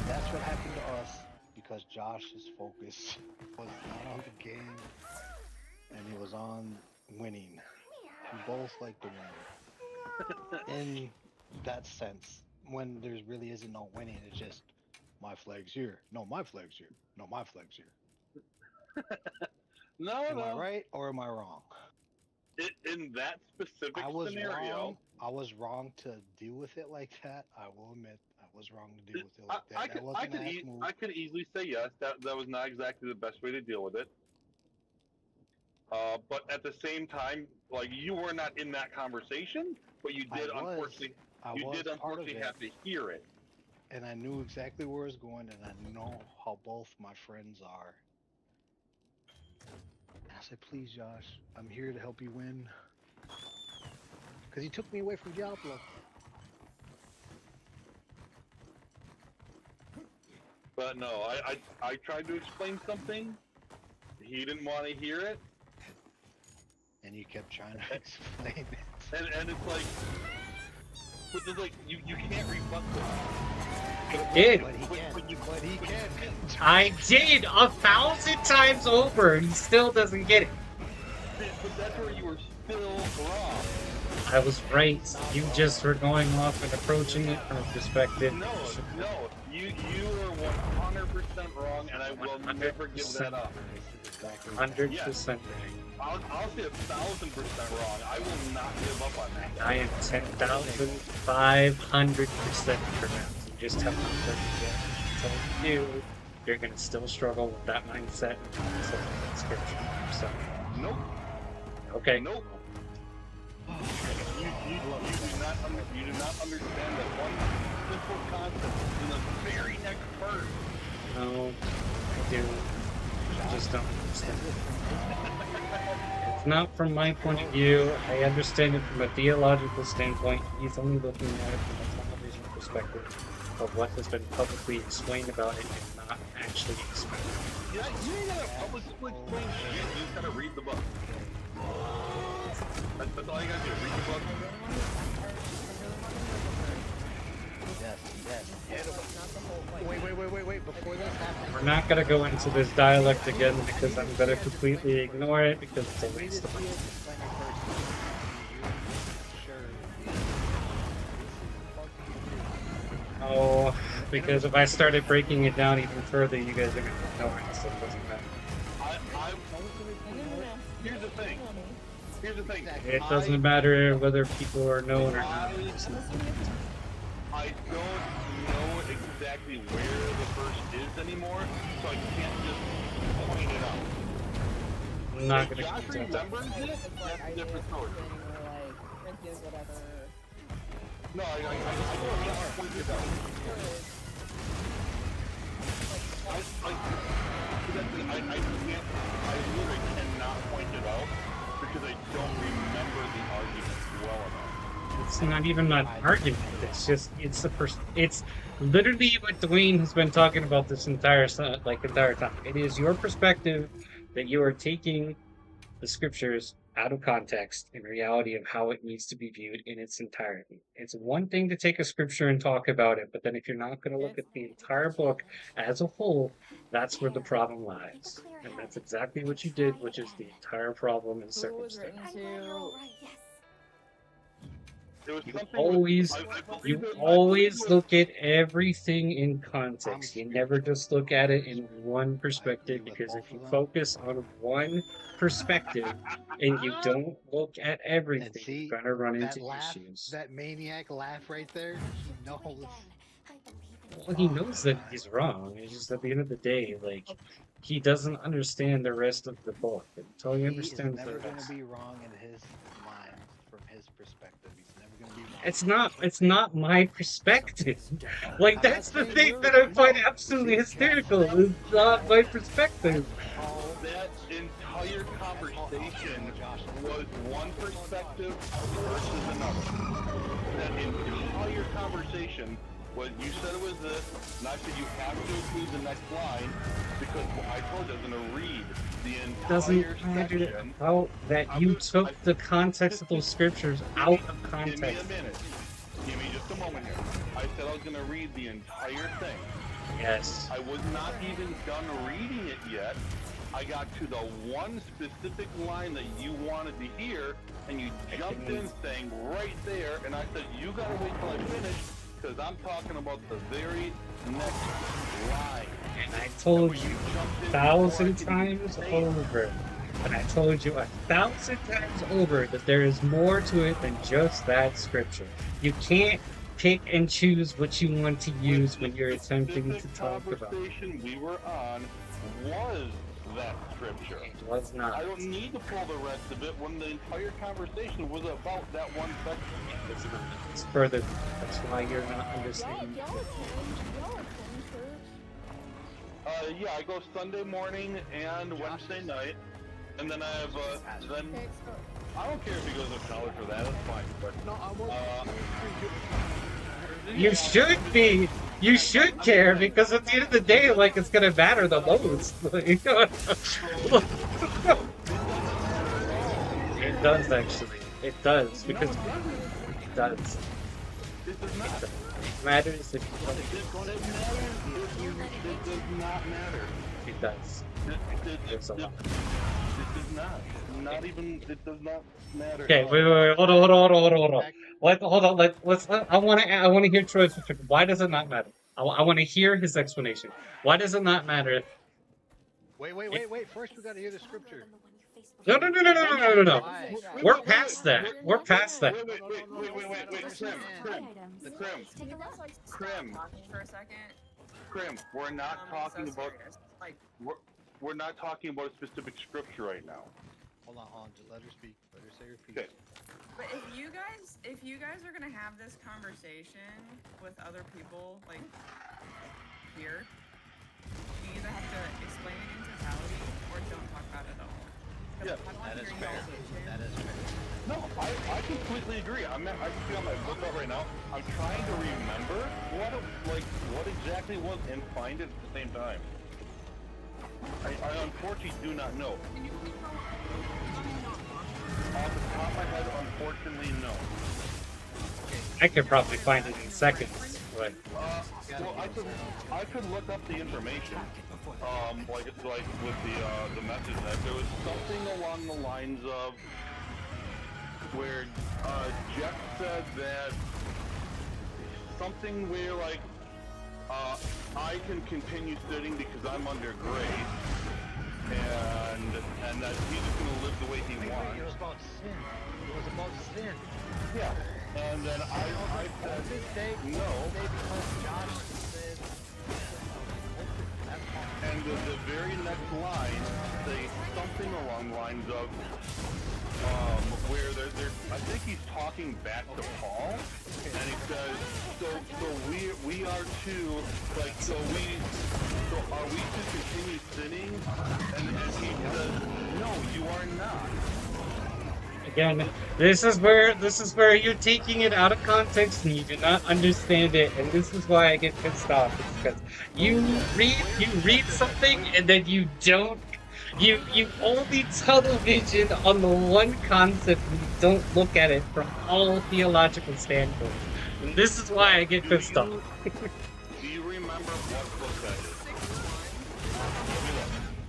That's what happened to us because Josh's focus was not on the game and he was on winning. We both like to win. In that sense, when there really isn't no winning, it's just my flag's here. No, my flag's here. No, my flag's here. Am I right or am I wrong? In that specific scenario, I was wrong to deal with it like that. I will admit, I was wrong to deal with it like that. I could easily say yes. That was not exactly the best way to deal with it. But at the same time, like you were not in that conversation, but you did unfortunately have to hear it. And I knew exactly where it was going, and I know how both my friends are. And I said, please, Josh, I'm here to help you win. Because he took me away from Diablo. But no, I tried to explain something. He didn't want to hear it. And you kept trying to explain it. And it's like, but it's like you can't rebut this. Did. But he can. I did 1,000 times over, and he still doesn't get it. But that's where you were still wrong. I was right. You just were going off and approaching it from a perspective. No, you are 100% wrong, and I will never give that up. 100% right. I'll say 1,000% wrong. I will not give up on that. I am 10,500% correct. You just have not learned it yet. Until you do, you're going to still struggle with that mindset and that scripture. So. Nope. Okay. Nope. You do not understand that one simple concept in the very next verse. No, I do. I just don't understand it. It's not from my point of view. I understand it from a theological standpoint. He's only looking at it from a television perspective of what has been publicly explained about it and not actually explained. Yeah, you ain't gotta publicly explain shit. You just gotta read the book. That's all you gotta do. Read the book. Yes. Wait. Before this happens. We're not gonna go into this dialect again because I'm gonna completely ignore it because it's a waste of money. Oh, because if I started breaking it down even further, you guys are gonna know it, so it doesn't matter. Here's the thing. It doesn't matter whether people are known or not. I don't know exactly where the verse is anymore, so I can't just point it out. I'm not If gonna Josh keep doing that. remembers it, that's a different story. No, I know Josh pointed it out. I literally cannot point it out because I don't remember the argument well enough. It's not even an argument. It's just it's literally what Dwayne has been talking about this entire time. It is your perspective that you are taking the scriptures out of context in reality of how it needs to be viewed in its entirety. It's one thing to take a scripture and talk about it, but then if you're not going to look at the entire book as a whole, that's where the problem lies. And that's exactly what you did, which is the entire problem in circumstance. You always look at everything in context. You never just look at it in one perspective, because if you focus on one perspective and you don't look at everything, you're gonna run into issues. That maniac laugh right there, he knows. Well, he knows that he's wrong. It's just at the end of the day, like, he doesn't understand the rest of the book. Until he understands the He's never going rest. to be wrong in his mind from his perspective. He's never going to be wrong. It's not my perspective. Like, that's the thing that I find absolutely hysterical. It's not my perspective. That entire conversation was one perspective versus another. That entire conversation was, you said it was this, and I said you have to include the next line because I told you I was going to read the entire Doesn't matter section. how that you took the context of those scriptures out of context. Give me a minute. Give me just a moment here. I said I was going to read the entire thing. Yes. I was not even done reading it yet. I got to the one specific line that you wanted to hear, and you jumped in saying right there, and I said, you gotta wait till I finish, because I'm talking about the very next line. And I told you 1,000 times over, and I told you 1,000 times over that there is more to it than just that scripture. You can't pick and choose what you want to use when you're attempting to talk about it. The conversation we were on was that scripture. It was not. I don't need to pull the rest of it when the entire conversation was about that one section. It's further. That's why you're not understanding. Yeah, I go Sunday morning and Wednesday night, and then I have then. I don't care if he goes to college for that. That's fine. But You should be. You should care, because at the end of the day, like, it's gonna matter the most. It does, actually. It does, because it does. It matters if you don't. It does not matter. It does. There's a lot. It does not. Not even. It does not matter. Okay, wait. Hold on. I want to hear Troy's perspective. Why does it not matter? I want to hear his explanation. Why does it not matter? Wait. First, we got to hear the scripture. No. We're past that. We're past that. Wait. Krim, we're not talking about. We're not talking about a specific scripture right now. Hold on. Just let her speak. Let her say her piece. Okay. But if you guys are gonna have this conversation with other people, like here, you either have to explain it in totality or don't talk about it at all. Yeah, that is fair. That is fair. No, I completely agree. I see on my book out right now. I'm trying to remember what exactly was and find it at the same time. I unfortunately do not know. Off the top of my head, unfortunately, no. I could probably find it in seconds, but Well, I could look up the information. Like with the message that there was something along the lines of where Jeff said that something where like I can continue studying because I'm under grace, and that he's just gonna live the way he wants. It was about sin. It was about sin. Yeah, And then I said, no. And the very next line say something along the lines of, where I think he's talking back to Paul, and he says, so we are to, like, so are we to continue sinning? And he says, no, you are not. Again, this is where you're taking it out of context and you do not understand it, and this is why I get pissed off. It's because you read something and then you don't. You only tunnel vision on the one concept and you don't look at it from all theological standpoints. And this is why I get pissed off. Do you remember what book that is?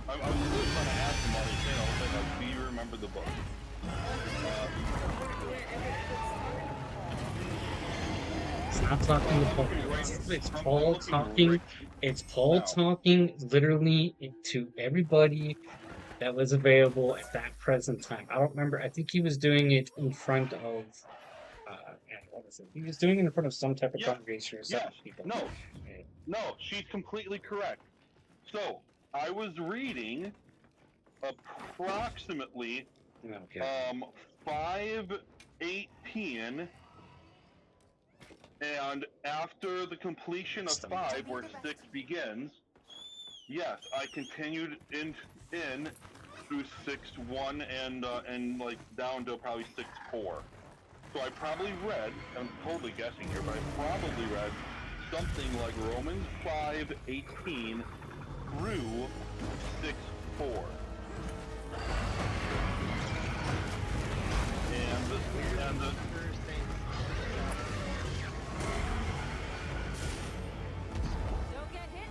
I was really trying to ask him all these things. I was like, do you remember the book? It's not talking to Paul. It's Paul talking. It's Paul talking literally to everybody that was available at that present time. I don't remember. I think he was doing it in front of. What was it? He was doing it in front of some type of congregation or something. Yes. No, she's completely correct. So I was reading approximately 5:18. And after the completion of 5, where 6 begins, yes, I continued in through 6:1 and like down to probably 6:4. So I probably read, I'm totally guessing here, but I probably read something like Romans 5:18 through 6:4. And the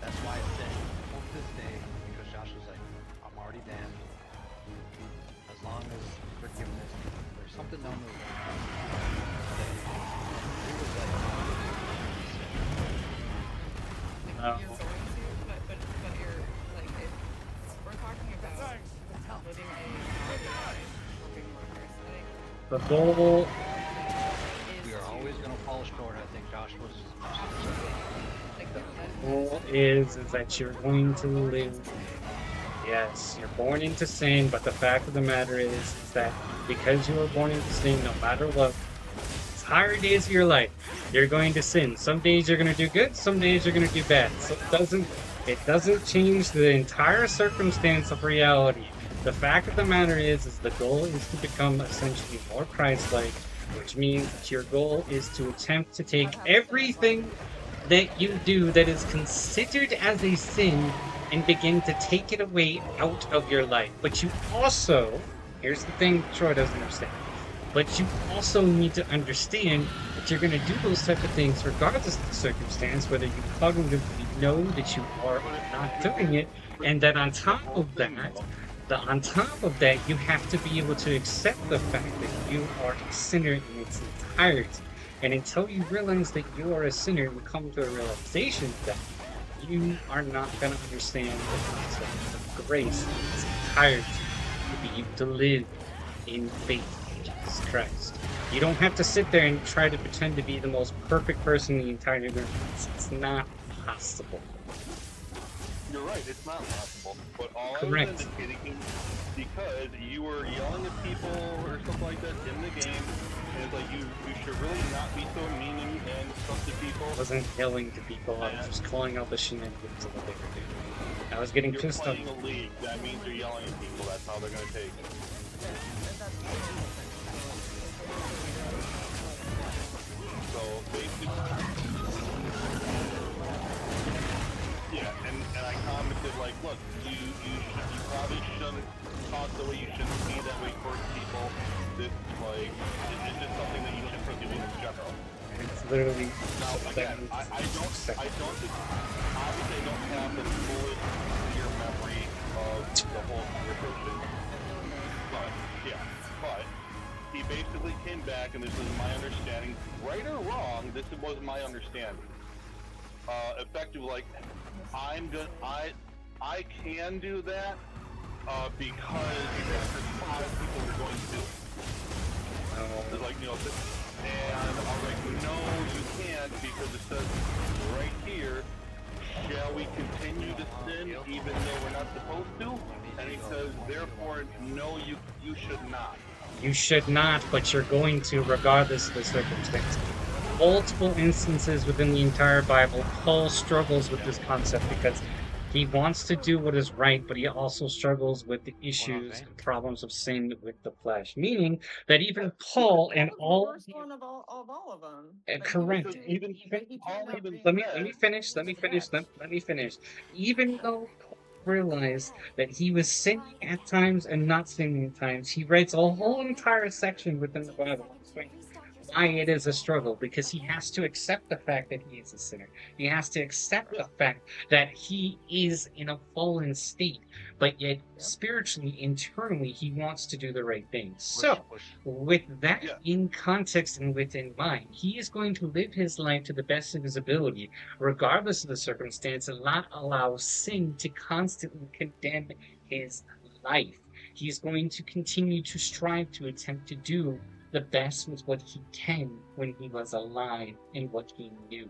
That's why I said, hope this day, because Josh was like, I'm already damned. As long as forgiveness, there's something down the line. He was like, You're going to, but you're, like, if we're talking about living a working more Christ-like, The goal. we are always going to fall short. I think Josh was. The goal is that you're going to live. Yes, you're born into sin, but the fact of the matter is that because you were born into sin, no matter what, entire days of your life, you're going to sin. Some days you're going to do good, some days you're going to do bad. So it doesn't change the entire circumstance of reality. The fact of the matter is the goal is to become essentially more Christ-like, which means that your goal is to attempt to take everything that you do that is considered as a sin and begin to take it away out of your life. But you also, here's the thing Troy doesn't understand, but you also need to understand that you're going to do those type of things regardless of the circumstance, whether you cognitively know that you are not doing it, and that on top of that, you have to be able to accept the fact that you are a sinner in its entirety. And until you realize that you are a sinner, you come to a realization that you are not going to understand the concept of grace in its entirety to be able to live in faith in Jesus Christ. You don't have to sit there and try to pretend to be the most perfect person in the entire universe. It's not possible. You're right, it's not possible. But all Correct. I was indicating, because you were yelling at people or something like that in the game, and it's like you should really not be so mean and stuff to people. I wasn't yelling to people, I was just calling out the shenanigans of what they were doing. I was getting pissed off. You're playing a league, that means you're yelling at people, that's how they're gonna take it. So basically, yeah, and I commented like, look, you probably shouldn't talk the way you shouldn't be that way towards people. This like it's just something that you shouldn't be doing in general. It's literally Now again, I don't obviously I don't have the full clear memory of the whole conversation. But he basically came back, and this is my understanding, right or wrong, this was my understanding. Effective, like, I can do that, because there's 5 people who are going to do it. There's like, and supposed to, and he says, therefore, no, you should not. You should not, but you're going to regardless of the circumstance. Multiple instances within the entire Bible, Paul struggles with this concept because he wants to do what is right, but he also struggles with the issues and problems of sin with the flesh. Meaning that even Paul and all Worst one of all of them. correct. Let me finish. Even though Paul realized that he was sinning at times and not sinning at times, he writes a whole entire section within the Bible explaining why it is a struggle, because he has to accept the fact that he is a sinner. He has to accept the fact that he is in a fallen state, but yet spiritually, internally, he wants to do the right thing. So, with that in context and within mind, he is going to live his life to the best of his ability, regardless of the circumstance, and not allow sin to constantly condemn his life. He's going to continue to strive to attempt to do the best with what he can when he was alive and what he knew.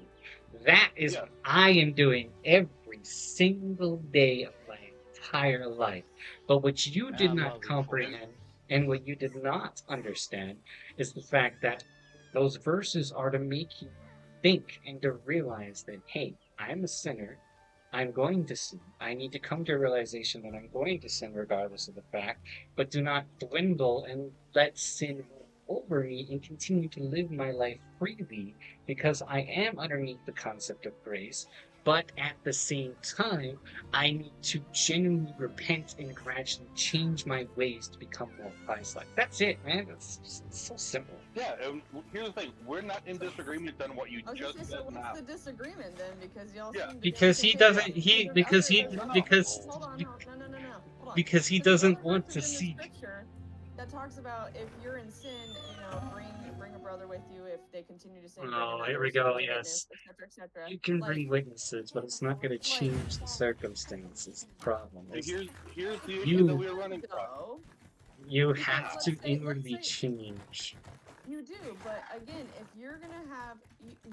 That is what I am doing every single day of my entire life. But what you did not comprehend and what you did not understand is the fact that those verses are to make you think and to realize that, hey, I'm a sinner. I'm going to sin. I need to come to a realization that I'm going to sin regardless of the fact, but do not dwindle and let sin over me and continue to live my life freely, because I am underneath the concept of grace, but at the same time, I need to genuinely repent and gradually change my ways to become more Christ-like. That's it, man. It's so simple. Yeah, and here's the thing. We're not in disagreement on what you just said So now. what's the disagreement then? Because y'all seem to Because he doesn't, because he doesn't want to see. That talks about if you're in sin, bring a brother with you if they continue to sin. Oh, here we go. Yes, you can bring witnesses, but it's not going to change the circumstances. The problem is Here's the issue that we're running from. you have to inwardly change. You do, but again, if you're gonna have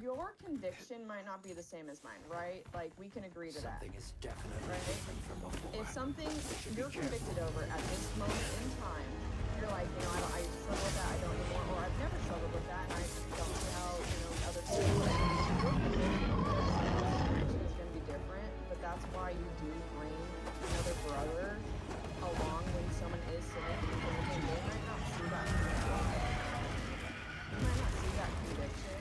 your conviction might not be the same as mine, right? Like we can agree to that. Something is definitely right? different from before. If something Should be you're careful. convicted over at this moment in time, you're like, I struggle with that, I don't anymore, or I've never struggled with that, and I don't see how, other people your conviction is gonna be different, but that's why you do bring another brother along when someone is sinning, because again, they might not see that conviction. You might not see that conviction,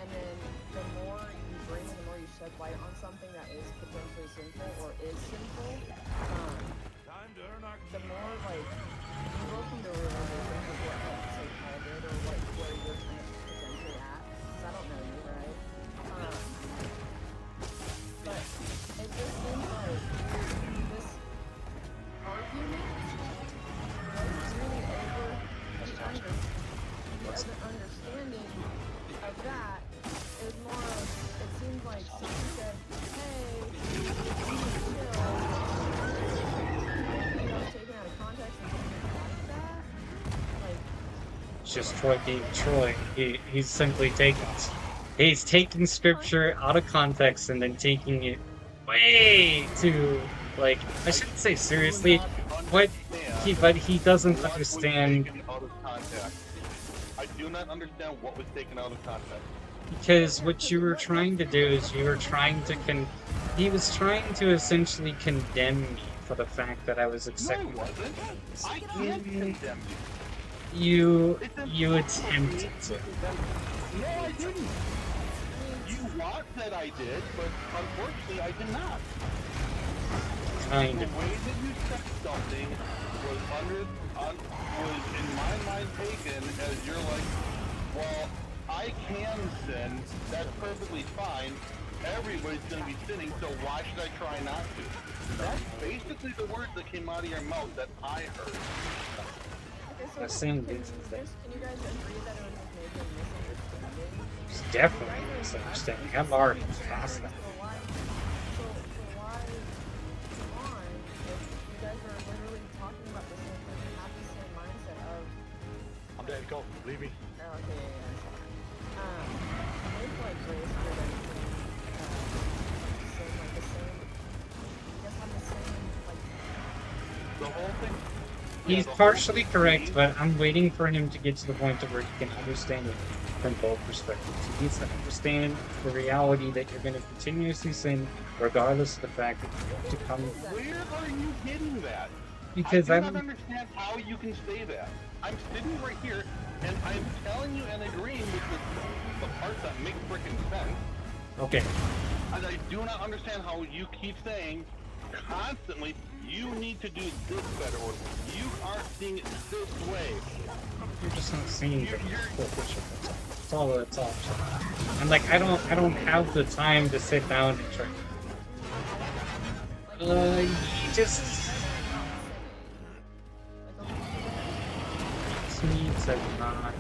and then the more you bring, the more you shed light on something that is potentially sinful or is sinful, the more you will come to a realization of what say Paul did or where you're kind of potentially at. Because I don't know you, right? But it just seems like this argument was really over the understanding of that. It was more of, it seems like someone said, hey, you need to chill. Taken out of context and something like that. Like, It's just Troy being Troy. He's simply he's taking scripture out of context and then taking it way too, I shouldn't say seriously, but he doesn't understand. Taken out of context. I do not understand what was taken out of context. Because what you were trying to do is he was trying to essentially condemn me for the fact that I was accepting. No, it wasn't. I can't condemn you attempted to. No, I didn't. You want that I did, but unfortunately I did not. Kind the of. way that you said something was was in my mind taken as you're like, well, I can sin, that's perfectly fine, everybody's gonna be sinning, so why should I try not to? That's basically the words that came out of your mouth that I heard. okay, so Can you guys agree that it was maybe a misunderstanding? It's definitely a misunderstanding. I'm already past that. So why on if you guys are literally talking about the same thing and have the same mindset of I'm dead. Go. Leave me. oh, okay, it's like grace for them same, like the same, you guys have the same, like, whole thing. He's partially correct, but I'm waiting for him to get to the point where he can understand it from both perspectives. He needs to understand the reality that you're going to continuously sin, regardless of the fact that you have to come. Where are you getting that? Because I do not understand how you can say that. I'm sitting right here, and I'm telling you and agreeing with the parts that make freaking sense. Okay. And I do not understand how you keep saying constantly, you need to do this better, or you are seeing it this way. You're just not seeing the full picture. That's all. That's all. And like, I don't have the time to sit down and try. You just needs to not.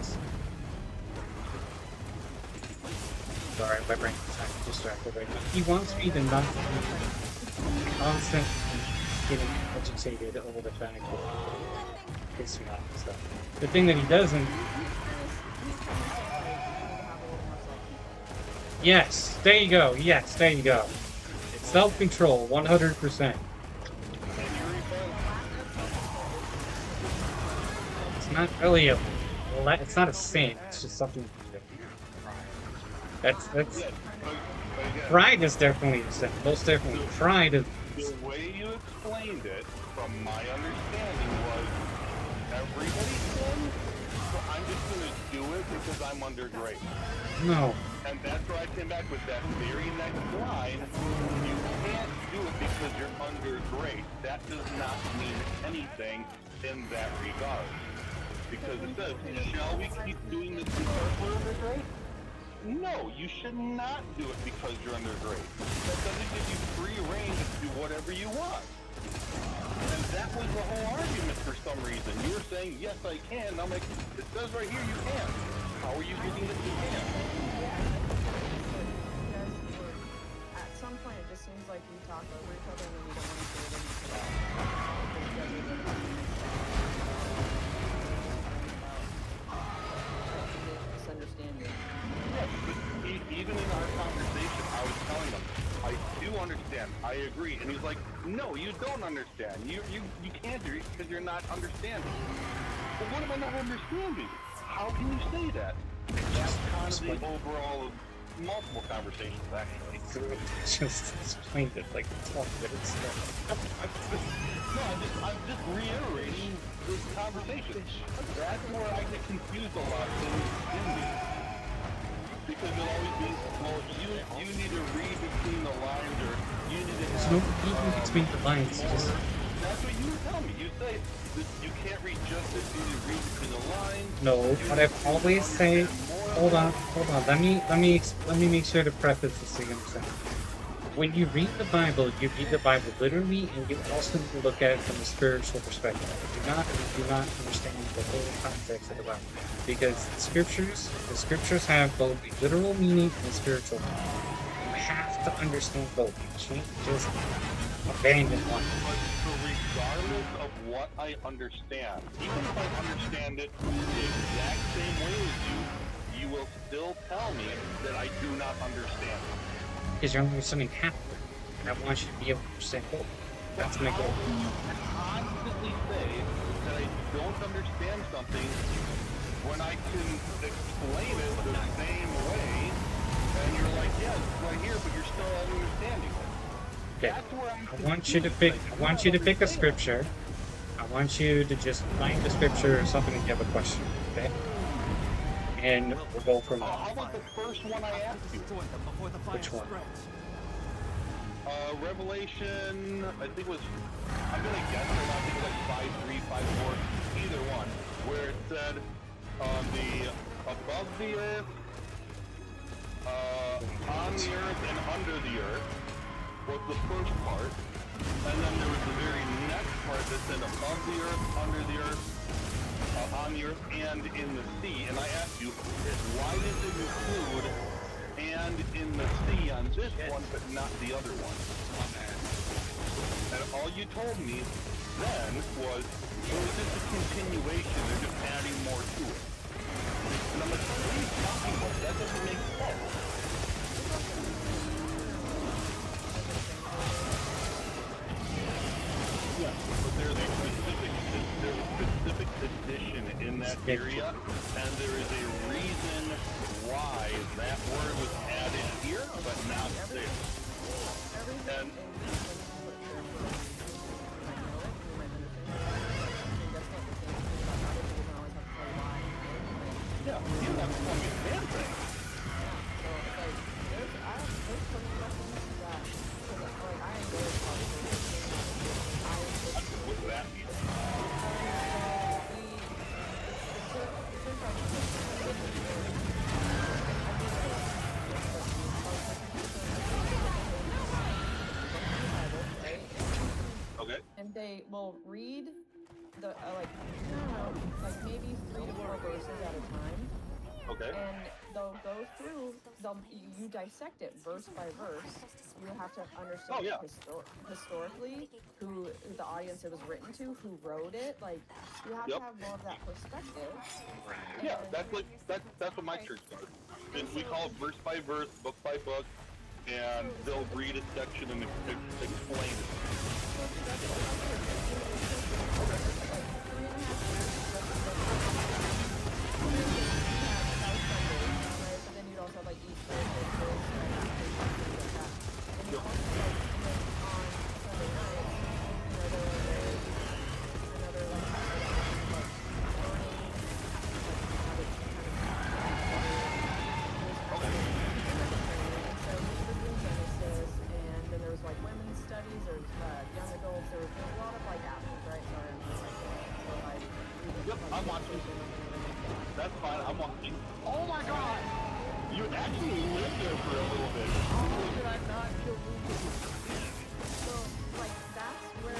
Sorry, my brain is distracted right now. He wants me to not be constantly getting agitated over the fact that it's not stuff. The thing that he doesn't. Yes, there you go. Yes, there you go. It's self-control, 100%. It's not really a. It's not a sin. It's just something. That's. Pride is definitely a sin. Most definitely. Pride is. The way you explained it, from my understanding, was everybody sins, so I'm just going to do it because I'm under grace. No. And that's where I came back with that very next line. You can't do it because you're under grace. That does not mean anything in that regard. Because it says, shall we keep doing this because we're under grace? No, you should not do it because you're under grace. That doesn't give you free reign to do whatever you want. And that was the whole argument for some reason. You were saying, yes, I can. I'm like, it says right here you can. How are you getting that you can? At some point, it just seems like you talk over each other and then you don't want to say what you misunderstand you. Even in our conversation, I was telling him, I do understand, I agree. And he's like, no, you don't understand. You can't do it because you're not understanding. But what am I not understanding? How can you say that? That's kind of the overall of multiple conversations, actually. Just explained it like 12 minutes ago. No, I'm just reiterating this conversation. That's where I get confused a lot in these. Because it'll always be, well, you need to read between the lines, or you need to have... There's no reading between the lines. Just... That's what you tell me. You say that you can't read justice, you need to read between the lines. No, what I've always say. Hold on. Let me make sure to preface this so you understand. When you read the Bible literally, and you also need to look at it from a spiritual perspective. You do not understand the whole context of the Bible, because the scriptures have both a literal meaning and a spiritual meaning. You have to understand both. You can't just abandon one. So regardless of what I understand, even if I understand it the exact same way as you will still tell me that I do not understand it. Because you're understanding half of it. And I want you to be able to understand both. That's my goal. You constantly say that I don't understand something when I can explain it the same way, and you're like, yeah, it's right here, but you're still not understanding it. Okay. That's where I'm I want you to pick a scripture. I want you to just find the scripture or something and you have a question, okay? And we'll go from there. How about the first one I asked you? Which one? Revelation, I think it was, I'm gonna guess, but I think it was like 5:3, 5:4, either one, where it said, above the earth, on the earth and under the earth was the first part, and then there was the very next part that said above the earth, under the earth, on the earth, and in the sea. And I asked you, why did it include and in the sea on this one, but not the other one? And all you told me then was, well, it's just a continuation, they're just adding more to it. And I'm like, what are you talking about? That doesn't make sense. Yeah, but they're the bacteria, and there is a reason why that word was added here, but not there. And yeah, you have to tell me the damn thing. What's that mean? Okay. And they will read the like I don't know, like maybe 3 to 4 verses at a time. Okay. And they'll go through. You dissect it verse by verse. You have to understand historically who the audience it was written to, who wrote it. Like you have to have more of that perspective. Yeah, that's what my church does. And we call it verse by verse, book by book, and they'll read a section and explain it. I'm watching. That's fine, I'm watching. Oh my god! You actually lived there for a little bit. How did I not kill Lucas? So, like, that's where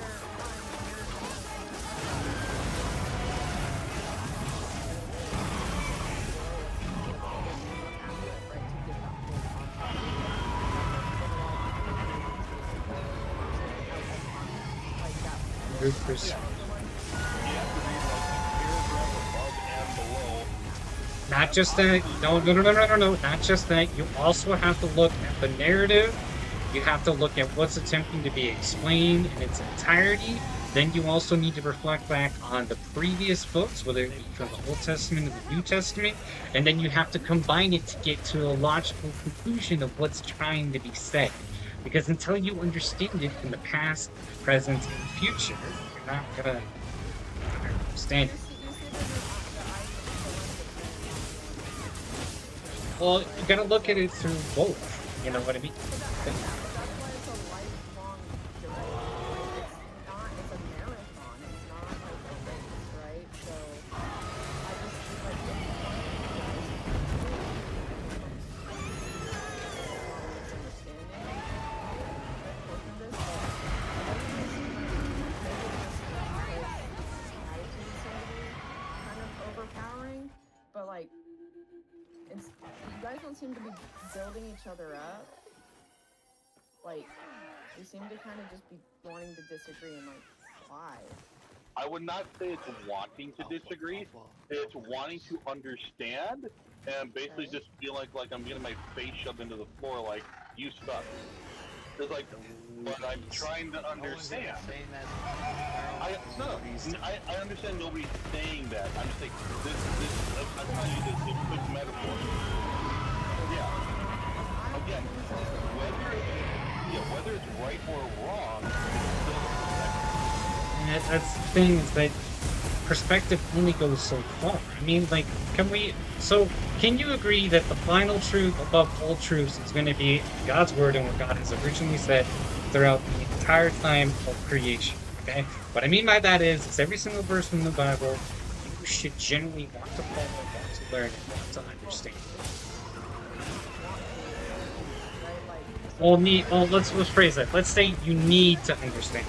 Not just that, no, not just that. You also have to look at the narrative. You have to look at what's attempting to be explained in its entirety. Then you also need to reflect back on the previous books, whether it be from the Old Testament or the New Testament, and then you have to combine it to get to a logical conclusion of what's trying to be said. Because until you understand it in the past, present, and future, you're not gonna understand it. Well, you gotta look at it through both. You know what I mean? But like, you guys don't seem to be building each other up. Like, you seem to kind of just be wanting to disagree and like, why? I would not say it's wanting to disagree. It's wanting to understand and basically just feel like I'm getting my face shoved into the floor like, you suck. It's like, but I'm trying to understand. I understand nobody's saying that. I'm just saying, I'm telling you this quick metaphor. Yeah. Again, whether it's right or wrong, it's still And that's the thing, is that perspective only goes so far. I mean, like, can you agree that the final truth above all truths is going to be God's word and what God has originally said throughout the entire time of creation? Okay? What I mean by that is every single verse from the Bible you should generally want to follow, want to learn, and want to understand. Let's phrase that. Let's say you need to understand.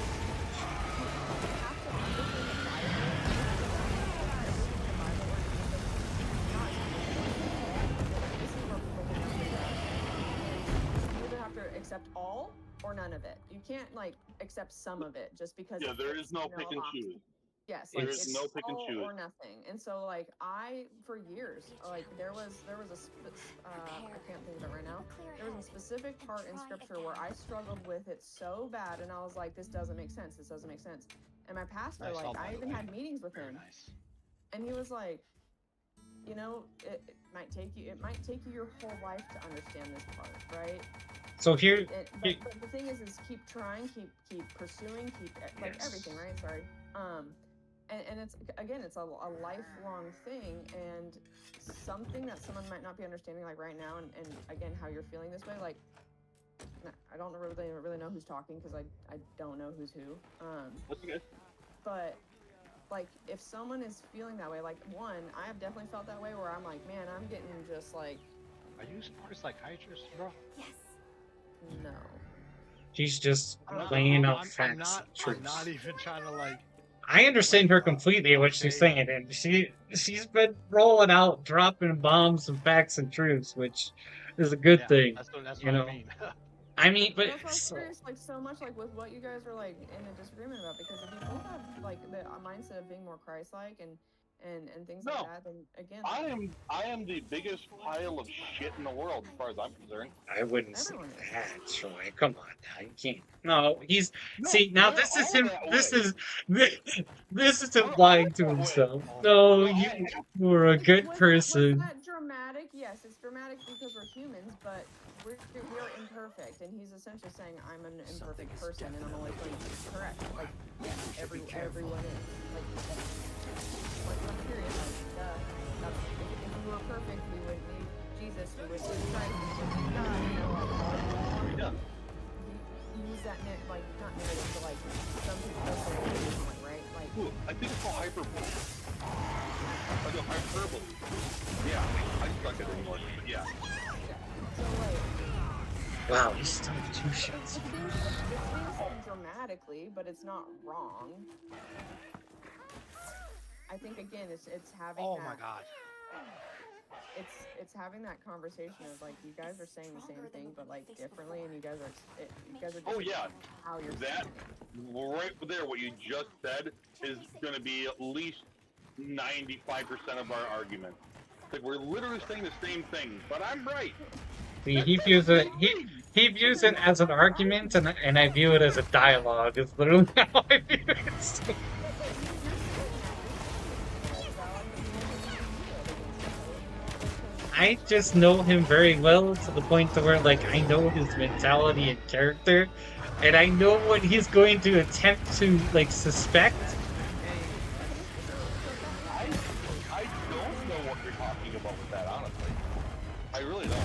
Or none of it. You can't like accept some of it just because. Yeah, there is no pick and choose. Yes, there like, is no pick and choose or nothing. And so like for years, like there was I can't think of it right now. There was a specific part in scripture where I struggled with it so bad, and I was like, this doesn't make sense. This doesn't make sense. And my pastor, I even had meetings with him, and he was like, you know, it might take you your whole life to understand this part, right? So here, But the thing is keep trying, keep pursuing, keep like Yes. everything, right? Sorry. And it's again, it's a lifelong thing, and something that someone might not be understanding like right now, and again, how you're feeling this way, like I don't really know who's talking because I don't know who's who. That's okay. But like if someone is feeling that way, like one, I have definitely felt that way where I'm like, man, I'm getting just like. Are you a psychiatrist, bro? Yes. No. she's just laying out I'm facts. not. and truths. I'm not even trying to like. I understand her completely what she's saying, and she's been rolling out, dropping bombs and facts and truths, which is a good thing. That's what you know. I mean. I mean, but That's why I was curious, like so much like with what you guys are like in a disagreement about, because if you both have like the mindset of being more Christ-like and things like that, then again, I am the biggest pile of shit in the world as far as I'm concerned. I wouldn't say that, Troy. Come on now, you can't. No, he's No, see now. we're This is all him. that This is him lying to himself. No, you were a good was person. that dramatic? Yes, it's dramatic because we're humans, but we're imperfect, and he's essentially saying I'm an imperfect person, and I'm always going to be correct. Like everyone is. Like I'm curious. Like, if we were perfect, we wouldn't need Jesus. We would need Christ. We would need God. You know, like use that like not narrative, but like some people go so different, right? Like Ooh, I think it's called hyperbole. Like a hyperbole. Yeah, I suck at it anymore, but yeah. So like. Wow, he's still 2 shots. It's being said dramatically, but it's not wrong. I think again, it's having. Oh that, my god. It's having that conversation of like you guys are saying the same thing, but like differently, and you guys are. Oh yeah, how you're that right there, what you just said is going to be at least 95% of our argument. Like we're literally saying the same thing, but I'm right. See, he views it as an argument, and I view it as a dialogue. It's literally how I view it. I just know him very well to the point to where, like, I know his mentality and character, and I know what he's going to attempt to, like, suspect. I don't know what you're talking about with that, honestly. I really don't.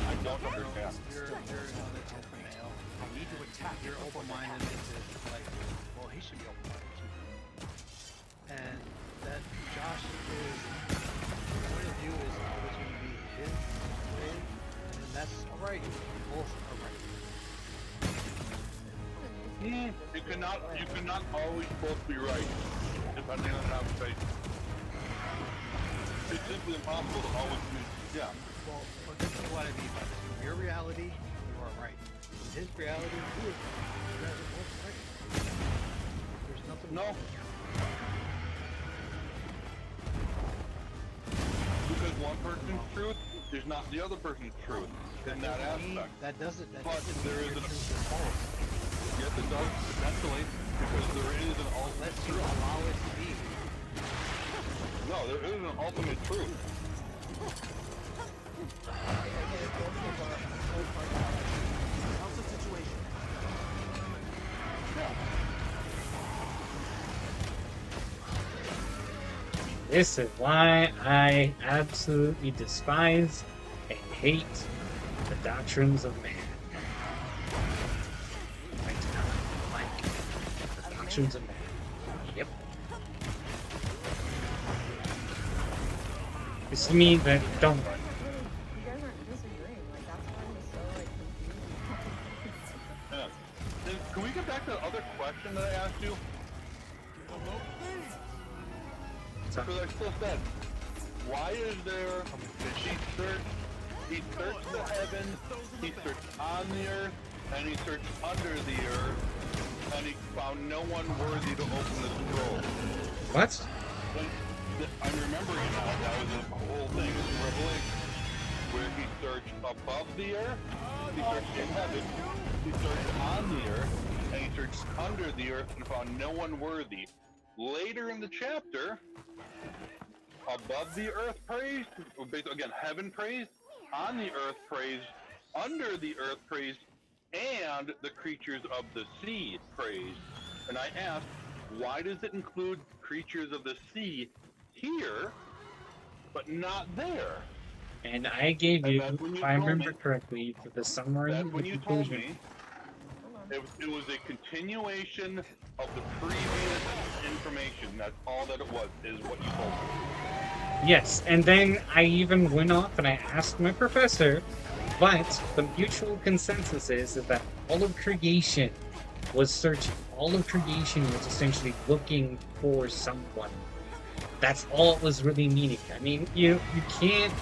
I don't understand. You're an alpha male. I need to attack. You're open-minded into like, well, he should be open-minded too. And that Josh is point of view is always going to be his way, and that's all right. Both are right. You cannot always both be right, depending on how you face it. It's simply impossible to always be. Yeah. Well, this is what I mean by this. In your reality, you are right. In his reality, you guys are both right. There's nothing. No. Because one person's truth is not the other person's truth in that aspect. That doesn't. But there is an. Yes, it does potentially, because there is an ultimate Unless you truth. allow it to be. No, there is an ultimate truth. How's the situation? This is why I absolutely despise and hate the doctrines of man. I do not like the doctrines of man. Yep. You see me, then don't run. You guys aren't disagreeing. Like that's why I'm so like confused. Yeah. Then, can we get back to the other question that I asked you? Because I still said, why is there, he searched the heavens, he searched on the earth, and he searched under the earth, and he found no one worthy to open the scroll. What? I'm remembering now, that was a whole thing in Revelation, where he searched above the earth, he searched in heaven, he searched on the earth, and he searched under the earth and found no one worthy. Later in the chapter, above the earth praised, or again, heaven praised, on the earth praised, under the earth praised, and the creatures of the sea praised. And I asked, why does it include creatures of the sea here, but not there? And I gave you, that's when you if I told remember me- correctly, for the summary That's and the when you told conclusion. me it was a continuation of the previous information. That's all that it was, is what you told me. Yes, and then I even went off and I asked my professor, but the mutual consensus is that all of creation was searching. All of creation was essentially looking for someone. That's all it was really meaning. I mean, you can't.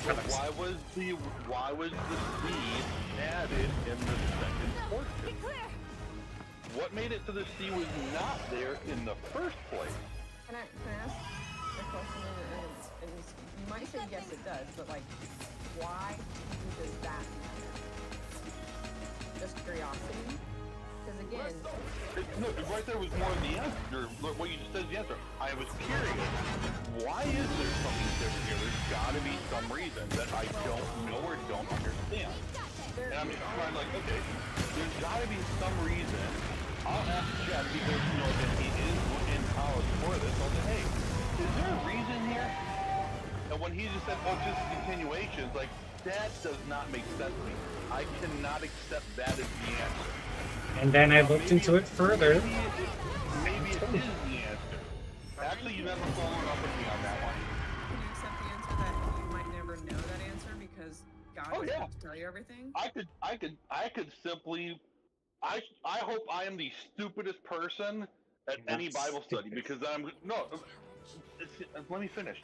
But why was the sea added in the second portion? What made it so the sea was not there in the first place? Can I ask a question? And you might say yes, it does, but like, why does that matter? Just curiosity? Because again, No, right there was more of the answer. Look, what you just said is the answer. I was curious. Why is there something different here? There's got to be some reason that I don't know or don't understand. And I'm just trying like, okay, there's got to be some reason. I'll ask Jeff because you know that he is in college for this. I'll say, hey, is there a reason here? And when he just said, oh, just continuations, like that does not make sense to me. I cannot accept that as the answer. And then I looked into it further. Maybe it is the answer. Actually, you never followed up with me on that one. can you accept the answer that you might never know that answer because God Oh, doesn't yeah. have to tell you everything? I could simply. I hope I am the stupidest person at any Bible study because I'm no. Let me finish.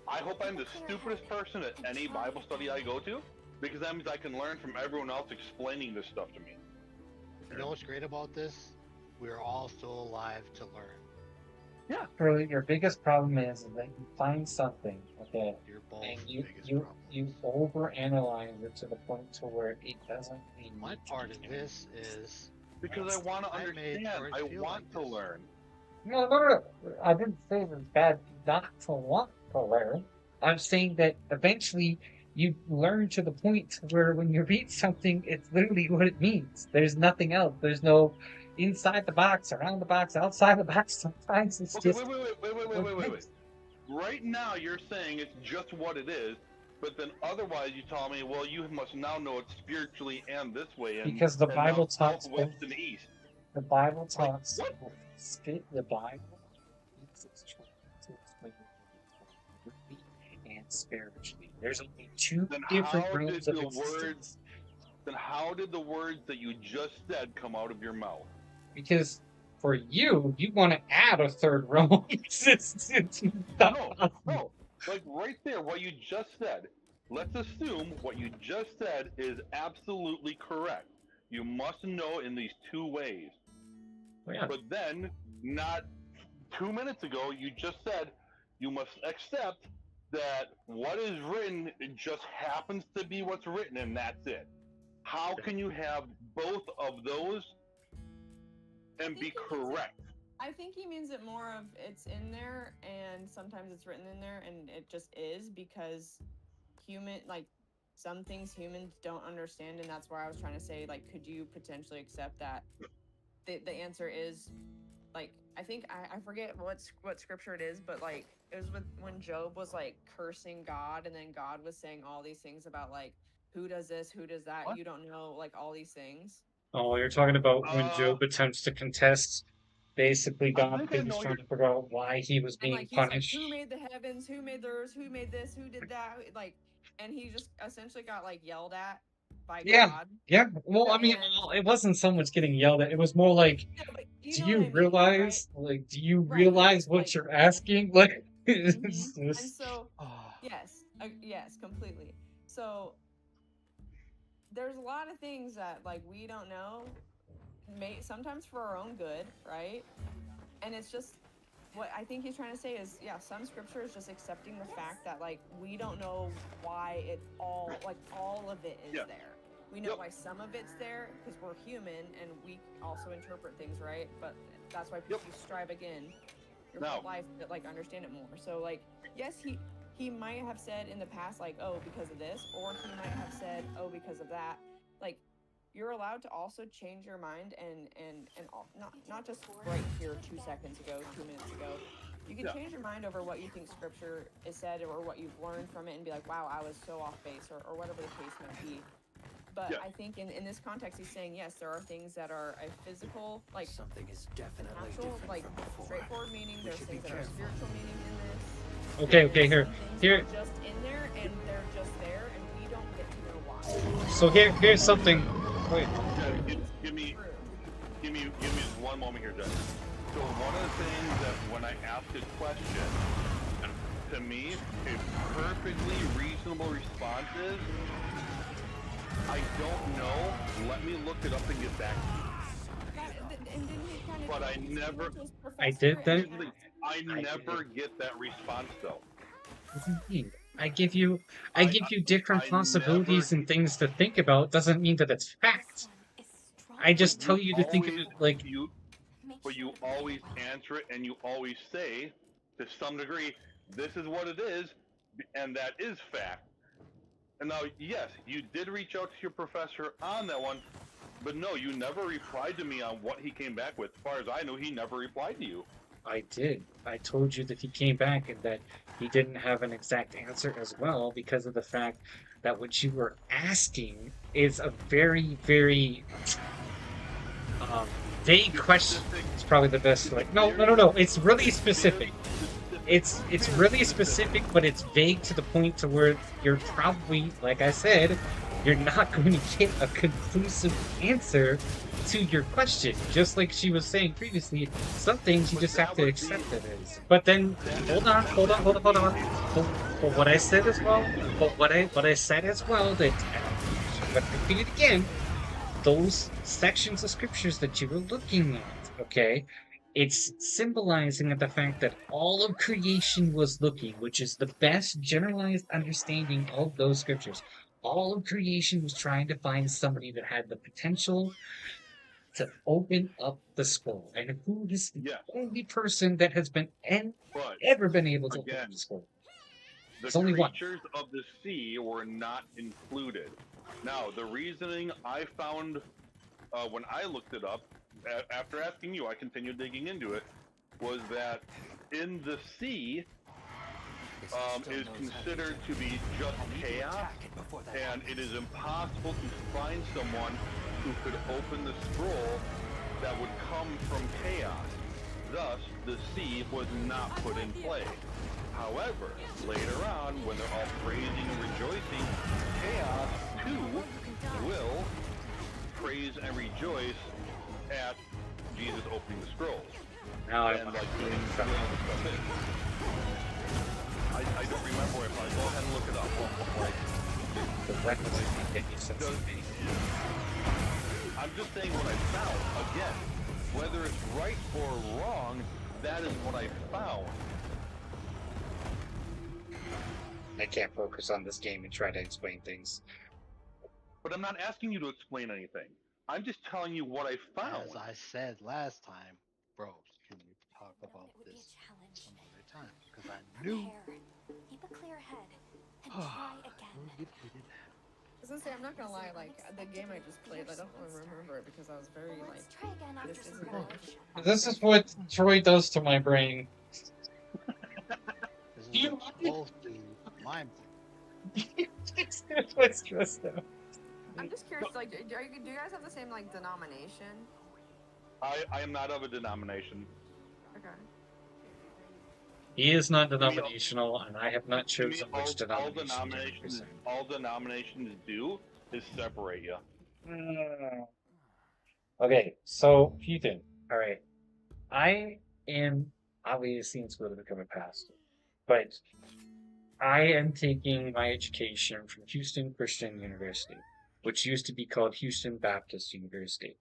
I hope I'm the stupidest person at any Bible study I go to because that means I can learn from everyone else explaining this stuff to me. You know what's great about this? We're all still alive to learn. Yeah. Really, your biggest problem is that you find something, okay, You're both and the you biggest you problem. you overanalyze it to the point to where it doesn't mean My part of this is Because I want to I made understand. George I feel want like to this. learn. No. I didn't say it was bad not to want to learn. I'm saying that eventually you learn to the point where when you read something, it's literally what it means. There's nothing else. There's no inside the box, around the box, outside the box. Sometimes it's Okay, just. wait. Right now, you're saying it's just what it is, but then otherwise you tell me, well, you must now know it spiritually and this way, and Because the and Bible now talks south, west, and east. The Bible talks. what? The Bible is trying to explain and spiritually. There's only two Then different how did realms of the existence. words? Then how did the words that you just said come out of your mouth? Because for you, you want to add a third realm of existence. No. Like right there, what you just said. Let's assume what you just said is absolutely correct. You must know in these two ways. Yeah. But then, not 2 minutes ago, you just said you must accept that what is written just happens to be what's written, and that's it. How can you have both of those and be correct? I think he means it more of it's in there and sometimes it's written in there and it just is because some things humans don't understand, and that's why I was trying to say, like, could you potentially accept that the answer is, like, I think I forget what scripture it is, but like it was when Job was like cursing God, and then God was saying all these things about like who does this, who does that, you don't know, like all these things. Oh, you're talking about when Job attempts to contest basically God think I because he's know trying to figure out why he was And being like he's punished. like, who made the heavens, who made the earth, who made this, who did that, like, and he just essentially got like yelled at by God. Yeah. Well, I mean, it wasn't so much getting yelled at. It was more like, do you realize, like, do you realize what you're asking? Like, it's And just- so, yes, completely. So there's a lot of things that like we don't know, sometimes for our own good, right? And it's just what I think he's trying to say is, yeah, some scripture is just accepting the fact that like we don't know why it all of it is there. We know why some of it's there because we're human and we also interpret things, right? But that's why people strive again. your No. whole life to like understand it more. So like, yes, he might have said in the past like, oh, because of this, or he might have said, oh, because of that. Like, you're allowed to also change your mind and not just right here 2 seconds ago, 2 minutes ago. You can change your mind over what you think scripture is said or what you've learned from it and be like, wow, I was so off base or whatever the case might be. But I think in this context, he's saying, yes, there are things that are a physical, like something is definitely natural, like straightforward meaning. There's things that are spiritual meaning in this. Okay, here. They're just in there and they're just there and we don't get to know why. So here's something. Wait. Give me just one moment here, Judge. So one of the things that when I ask a question, to me, a perfectly reasonable response is, I don't know, let me look it up and get back to you. But I never... I did that? I never get that response, though. What do you mean? I give you different possibilities and things to think about. Doesn't mean that it's fact. I just tell you to think of it like But you always answer it, and you always say, to some degree, this is what it is, and that is fact. And now, yes, you did reach out to your professor on that one, but no, you never replied to me on what he came back with. As far as I know, he never replied to you. I did. I told you that he came back and that he didn't have an exact answer as well because of the fact that what you were asking is a very, very vague question. It's probably the best. Like, no. It's really specific. It's really specific, but it's vague to the point to where you're probably, like I said, you're not going to get a conclusive answer to your question. Just like she was saying previously, some things you just have to accept it is. But then, hold on. But what I said as well, that, I'm going to repeat it again, those sections of scriptures that you were looking at, okay, it's symbolizing the fact that all of creation was looking, which is the best generalized understanding of those scriptures. All of creation was trying to find somebody that had the potential to open up the scroll. And who is the only person that has been ever been able to open up the scroll? There's only one. The creatures of the sea were not included. Now, the reasoning I found when I looked it up, after asking you, I continued digging into it, was that in the sea is considered to be just chaos, and it is impossible to find someone who could open the scroll that would come from chaos. Thus, the sea was not put in play. However, later on, when they're all praising and rejoicing, chaos too will praise and rejoice at Jesus opening the scrolls. Now and like doing some of the stuff in. I don't remember if I go ahead and look it up. I'm just saying what I found. Again, whether it's right or wrong, that is what I found. I can't focus on this game and try to explain things. But I'm not asking you to explain anything. I'm just telling you what I found. As I said last time, bro, can we talk about this some other time? Because I knew. Keep a clear head and try again. I was gonna say, I'm not gonna lie, like, the game I just played, I don't really remember it because I was very, like, try again after this some isn't repetition. This is what Troy does to my brain. This is both my What's stressed out? I'm just curious, like, do you guys have the same, like, denomination? I am not of a denomination. Okay. He is not denominational, and I have not chosen which denomination. All denominations do is separate you. Okay, so Ethan, all right. I am obviously in school to become a pastor, but I am taking my education from Houston Christian University, which used to be called Houston Baptist University.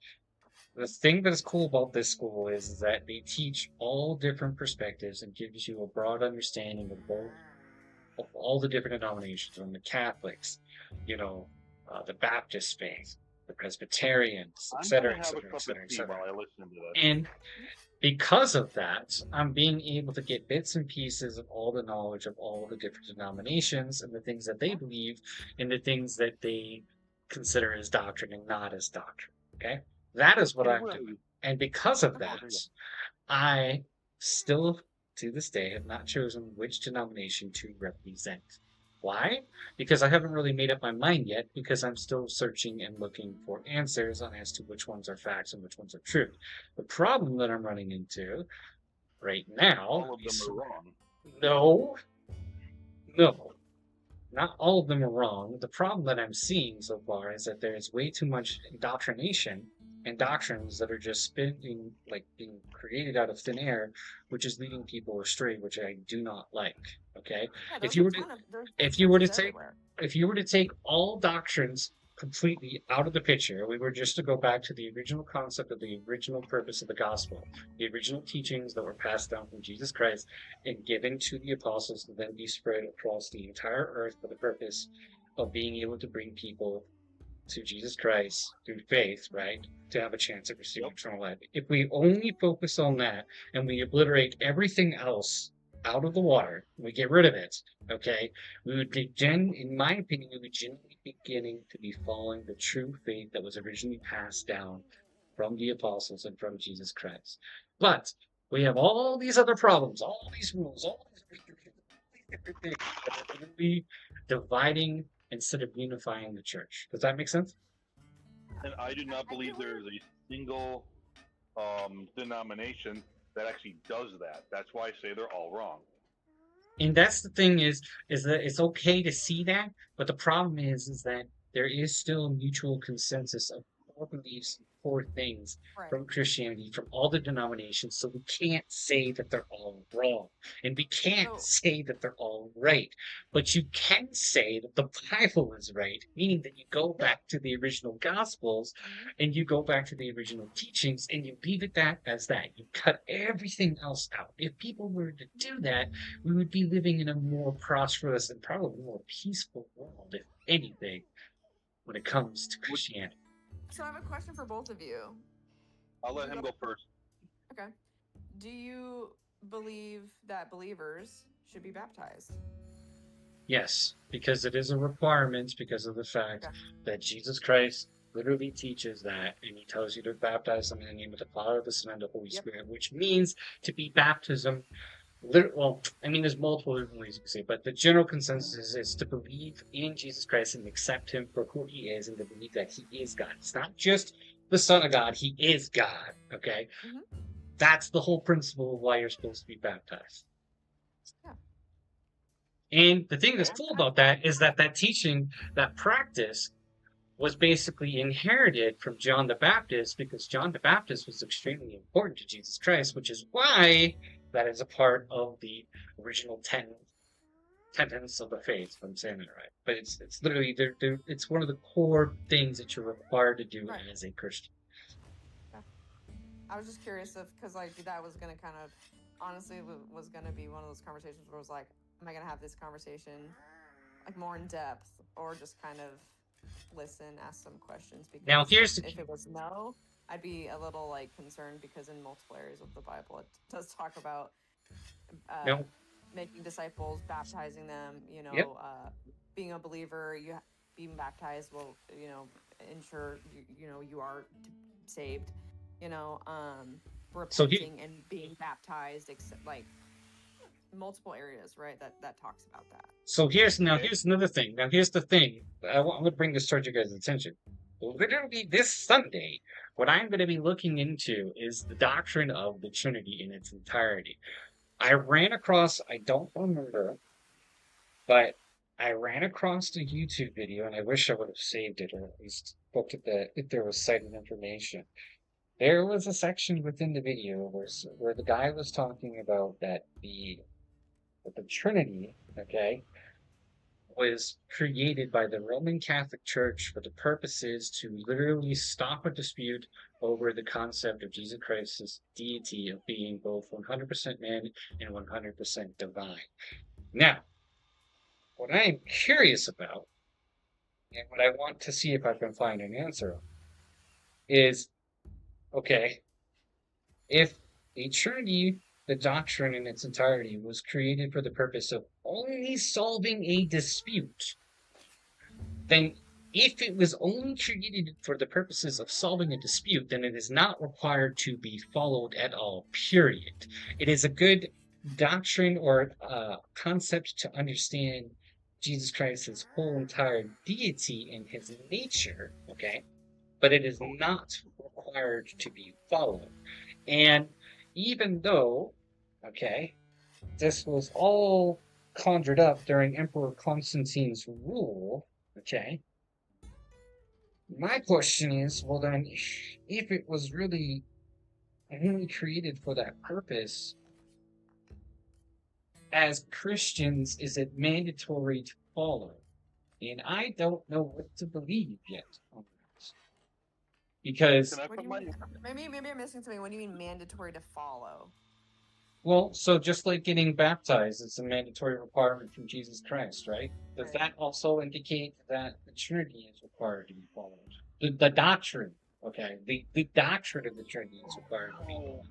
The thing that is cool about this school is that they teach all different perspectives and gives you a broad understanding of all the different denominations, from the Catholics, the Baptist faith, the Presbyterians, etc., etc., etc., etc. Because of that, I'm being able to get bits and pieces of all the knowledge of all the different denominations and the things that they believe and the things that they consider as doctrine and not as doctrine. Okay? That is what I'm doing. And because of that, I still, to this day, have not chosen which denomination to represent. Why? Because I haven't really made up my mind yet, because I'm still searching and looking for answers on as to which ones are facts and which ones are true. The problem that I'm running into right now... All of them are wrong. No. No. Not all of them are wrong. The problem that I'm seeing so far is that there's way too much indoctrination and doctrines that are just spinning, like being created out of thin air, which is leading people astray, which I do not like. Okay, if you were to take all doctrines completely out of the picture, we were just to go back to the original concept of the original purpose of the gospel, the original teachings that were passed down from Jesus Christ and given to the apostles to then be spread across the entire earth for the purpose of being able to bring people to Jesus Christ through faith, right, to have a chance of receiving eternal life. If we only focus on that and we obliterate everything else out of the water, we get rid of it, okay, we would begin, in my opinion, we would genuinely beginning to be following the true faith that was originally passed down from the apostles and from Jesus Christ. But we have all these other problems, all these rules, all these different things that are literally dividing instead of unifying the church. Does that make sense? And I do not believe there is a single denomination that actually does that. That's why I say they're all wrong. And that's the thing is that it's okay to see that, but the problem is that there is still a mutual consensus of core beliefs and core things from Christianity, from all the denominations, so we can't say that they're all wrong. And we can't say that they're all right. But you can say that the Bible is right, meaning that you go back to the original Gospels and you go back to the original teachings and you leave it as that. You cut everything else out. If people were to do that, we would be living in a more prosperous and probably more peaceful world, if anything, when it comes to Christianity. So I have a question for both of you. I'll let him go first. Okay. Do you believe that believers should be baptized? Yes, because it is a requirement because of the fact that Jesus Christ literally teaches that, and he tells you to baptize them in the name of the Father, the Son, and the Holy Spirit, which means to be baptism. Well, I mean, there's multiple different ways you can say it, but the general consensus is to believe in Jesus Christ and accept him for who he is and to believe that he is God. It's not just the Son of God, he is God, okay? That's the whole principle of why you're supposed to be baptized. And the thing that's cool about that is that that teaching, that practice, was basically inherited from John the Baptist, because John the Baptist was extremely important to Jesus Christ, which is why that is a part of the original tenets of the faith, if I'm saying it right. But it's literally, it's one of the core things that you're required to do as a Christian. I was just curious if, because like that was going to kind of, honestly, was going to be one of those conversations where it was like, am I going to have this conversation like more in depth, or just kind of listen, ask some questions? Because now here's if it was no, I'd be a little like concerned, because in multiple areas of the Bible it does talk about making disciples, baptizing them, being a believer, being baptized will, ensure you are saved, repenting and being baptized, like multiple areas, right? That talks about that. So here's another thing. Now here's the thing. I'm going to bring this to your guys' attention. Literally this Sunday, what I'm going to be looking into is the doctrine of the Trinity in its entirety. I ran across, I don't remember, but I ran across a YouTube video, and I wish I would have saved it, or at least looked at if there was cited information. There was a section within the video where the guy was talking about that the Trinity, okay, was created by the Roman Catholic Church for the purposes to literally stop a dispute over the concept of Jesus Christ's deity of being both 100% man and 100% divine. Now, what I am curious about, and what I want to see if I can find an answer on, is, okay, if a Trinity, the doctrine in its entirety, was created for the purpose of only solving a dispute, then if it was only created for the purposes of solving a dispute, then it is not required to be followed at all, period. It is a good doctrine or concept to understand Jesus Christ's whole entire deity and his nature, okay? But it is not required to be followed. And even though, okay, this was all conjured up during Emperor Constantine's rule, okay, my question is, well then, if it was really only created for that purpose, as Christians, is it mandatory to follow? And I don't know what to believe yet on this. Because, What do you mean? Maybe I'm missing something. What do you mean mandatory to follow? well, so just like getting baptized is a mandatory requirement from Jesus Christ, right? Does that also indicate that the Trinity is required to be followed? The doctrine, okay, the doctrine of the Trinity is required to be followed.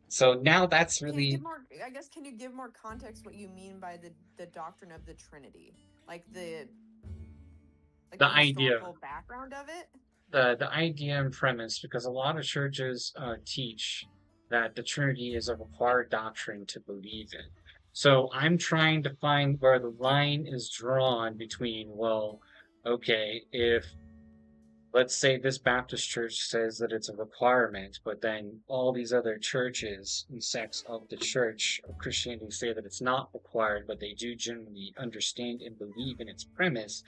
So now that's Can you really give more? I guess can you give more context what you mean by the doctrine of the Trinity, like the idea, historical background of it? the idea and premise, because a lot of churches teach that the Trinity is a required doctrine to believe in. So I'm trying to find where the line is drawn between, well, okay, if let's say this Baptist church says that it's a requirement, but then all these other churches and sects of the church of Christianity say that it's not required, but they do generally understand and believe in its premise,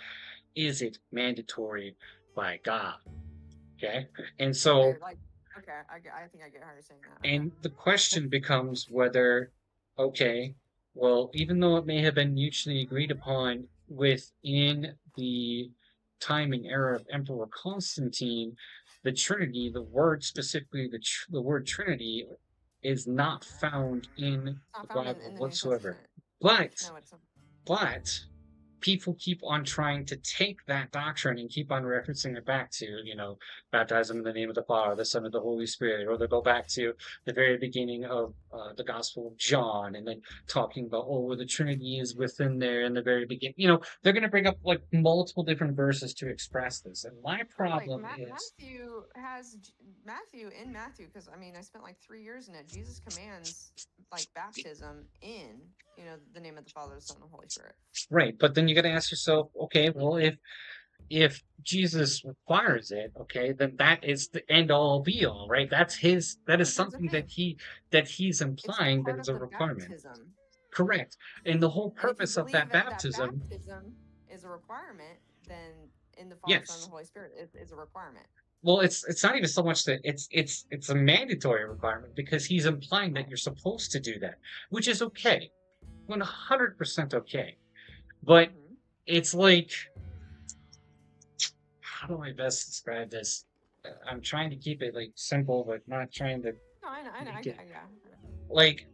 is it mandatory by God? Okay? And so, Okay, I think I get how you're saying that. and the question becomes whether, okay, well, even though it may have been mutually agreed upon within the time and era of Emperor Constantine, the Trinity, the word specifically, the word Trinity, is not found in the Bible whatsoever. But people keep on trying to take that doctrine and keep on referencing it back to, baptize them in the name of the Father, the Son, and the Holy Spirit, or they'll go back to the very beginning of the Gospel of John, and then talking about, the Trinity is within there in the very beginning. They're going to bring up like multiple different verses to express this. And my problem is Matthew, because I mean, I spent like 3 years in it. Jesus commands like baptism in, the name of the Father, the Son, and the Holy Spirit. right. But then you got to ask yourself, okay, well, if Jesus requires it, okay, then that is the end all be all, right? That is something that he's implying that is a requirement. Baptism. Correct. And the whole And if you purpose of believe that baptism, baptism is a requirement, then in the Father, Son, yes. and the Holy Spirit is a requirement. Well, it's not even so much that it's a mandatory requirement, because he's implying that you're supposed to do that, which is okay, 100% okay. But it's like, how do I best describe this? I'm trying to keep it like simple, but not trying to No, I know, make it, yeah. like,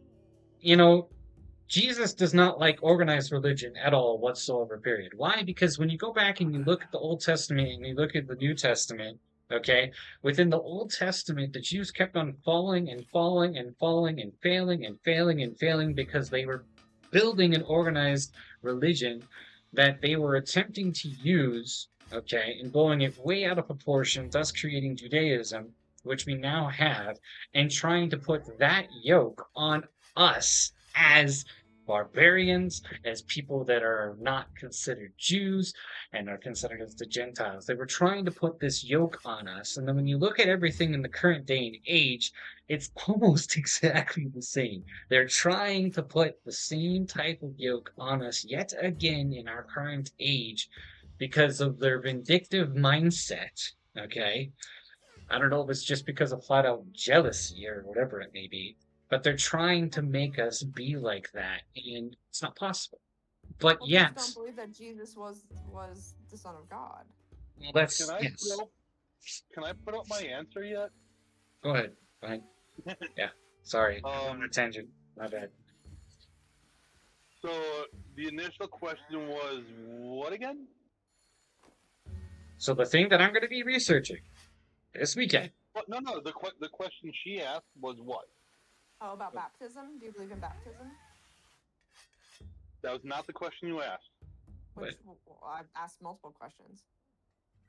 Jesus does not like organized religion at all whatsoever, period. Why? Because when you go back and you look at the Old Testament and you look at the New Testament, okay, within the Old Testament, the Jews kept on falling and falling and falling and failing and failing and failing because they were building an organized religion that they were attempting to use, okay, and blowing it way out of proportion, thus creating Judaism, which we now have, and trying to put that yoke on us as barbarians, as people that are not considered Jews and are considered as the Gentiles. They were trying to put this yoke on us. And then when you look at everything in the current day and age, it's almost exactly the same. They're trying to put the same type of yoke on us yet again in our current age because of their vindictive mindset, okay? I don't know if it's just because of flat out jealousy or whatever it may be, but they're trying to make us be like that, and it's not possible. But Well, yet, just don't believe that Jesus was the Son of God. well, that's Can I yes. can I put up my answer yet? Go ahead. Fine. Yeah. Sorry. On a tangent. My bad. So the initial question was what again? So the thing that I'm going to be researching this weekend. No. The question she asked was what? Oh, about baptism? Do you believe in baptism? That was not the question you asked. Which I've asked multiple questions.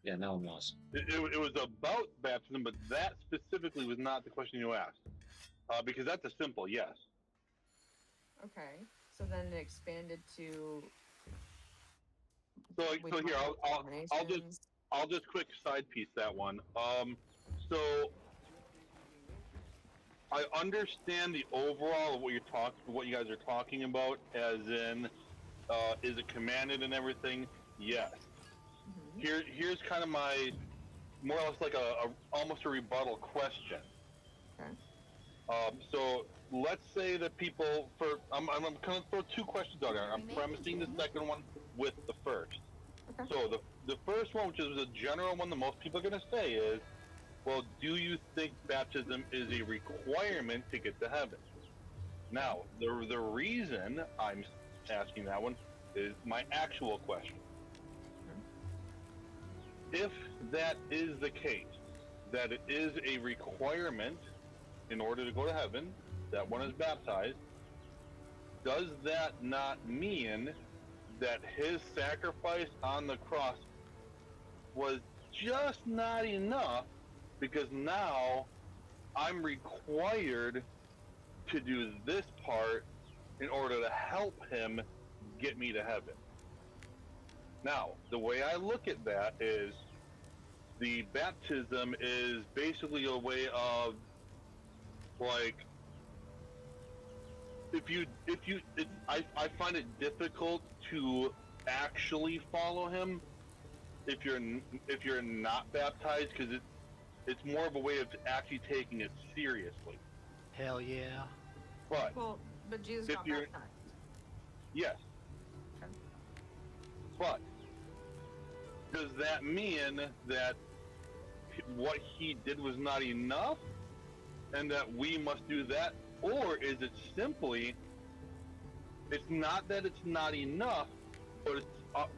Yeah, now I'm lost. It was about baptism, but that specifically was not the question you asked. Because that's a simple yes. Okay. So then it expanded to. So here, I'll just quick side piece that one. So I understand the overall of what you guys are talking about, as in, is it commanded and everything? Yes. Here's kind of my, more or less like almost a rebuttal question. Okay. So let's say that people, I'm going to throw two questions out there. I'm premising the second one with the first. Okay. So the first one, which is the general one that most people are going to say is, well, do you think baptism is a requirement to get to heaven? Now, the reason I'm asking that one is my actual question. If that is the case, that it is a requirement in order to go to heaven, that one is baptized, does that not mean that his sacrifice on the cross was just not enough, because now I'm required to do this part in order to help him get me to heaven? Now, the way I look at that is the baptism is basically a way of, like, I find it difficult to actually follow him if you're not baptized, because it's more of a way of actually taking it seriously. Hell yeah. But but Jesus if got you're- baptized. Yes. Okay. But does that mean that what he did was not enough, and that we must do that? Or is it simply, it's not that it's not enough, but it's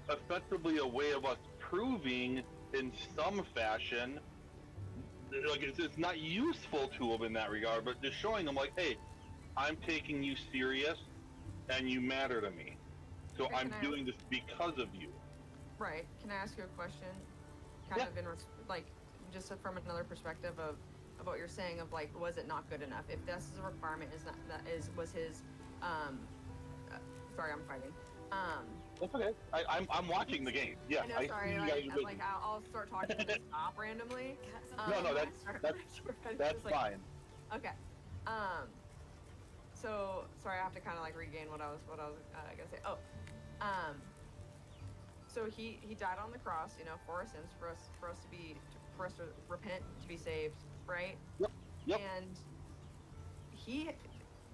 effectively a way of us proving in some fashion, like it's not useful to him in that regard, but just showing him, like, hey, I'm taking you serious and you matter to me, so Okay, I'm can I doing this because of you. Right. Can I ask you a question? Kind of in like, just from another perspective of what you're saying, of like, was it not good enough? If this is a requirement, was his sorry, I'm fighting. That's okay. I'm watching the game. Yeah, I know, I sorry, see you like, guys are busy. like I'll start talking and then stop randomly. No, that's just, like, fine. Okay. So sorry, I have to kind of like regain what I was gonna say. Oh, so he died on the cross, you know, for our sins, for us to repent, to be saved, right? Yep. And he,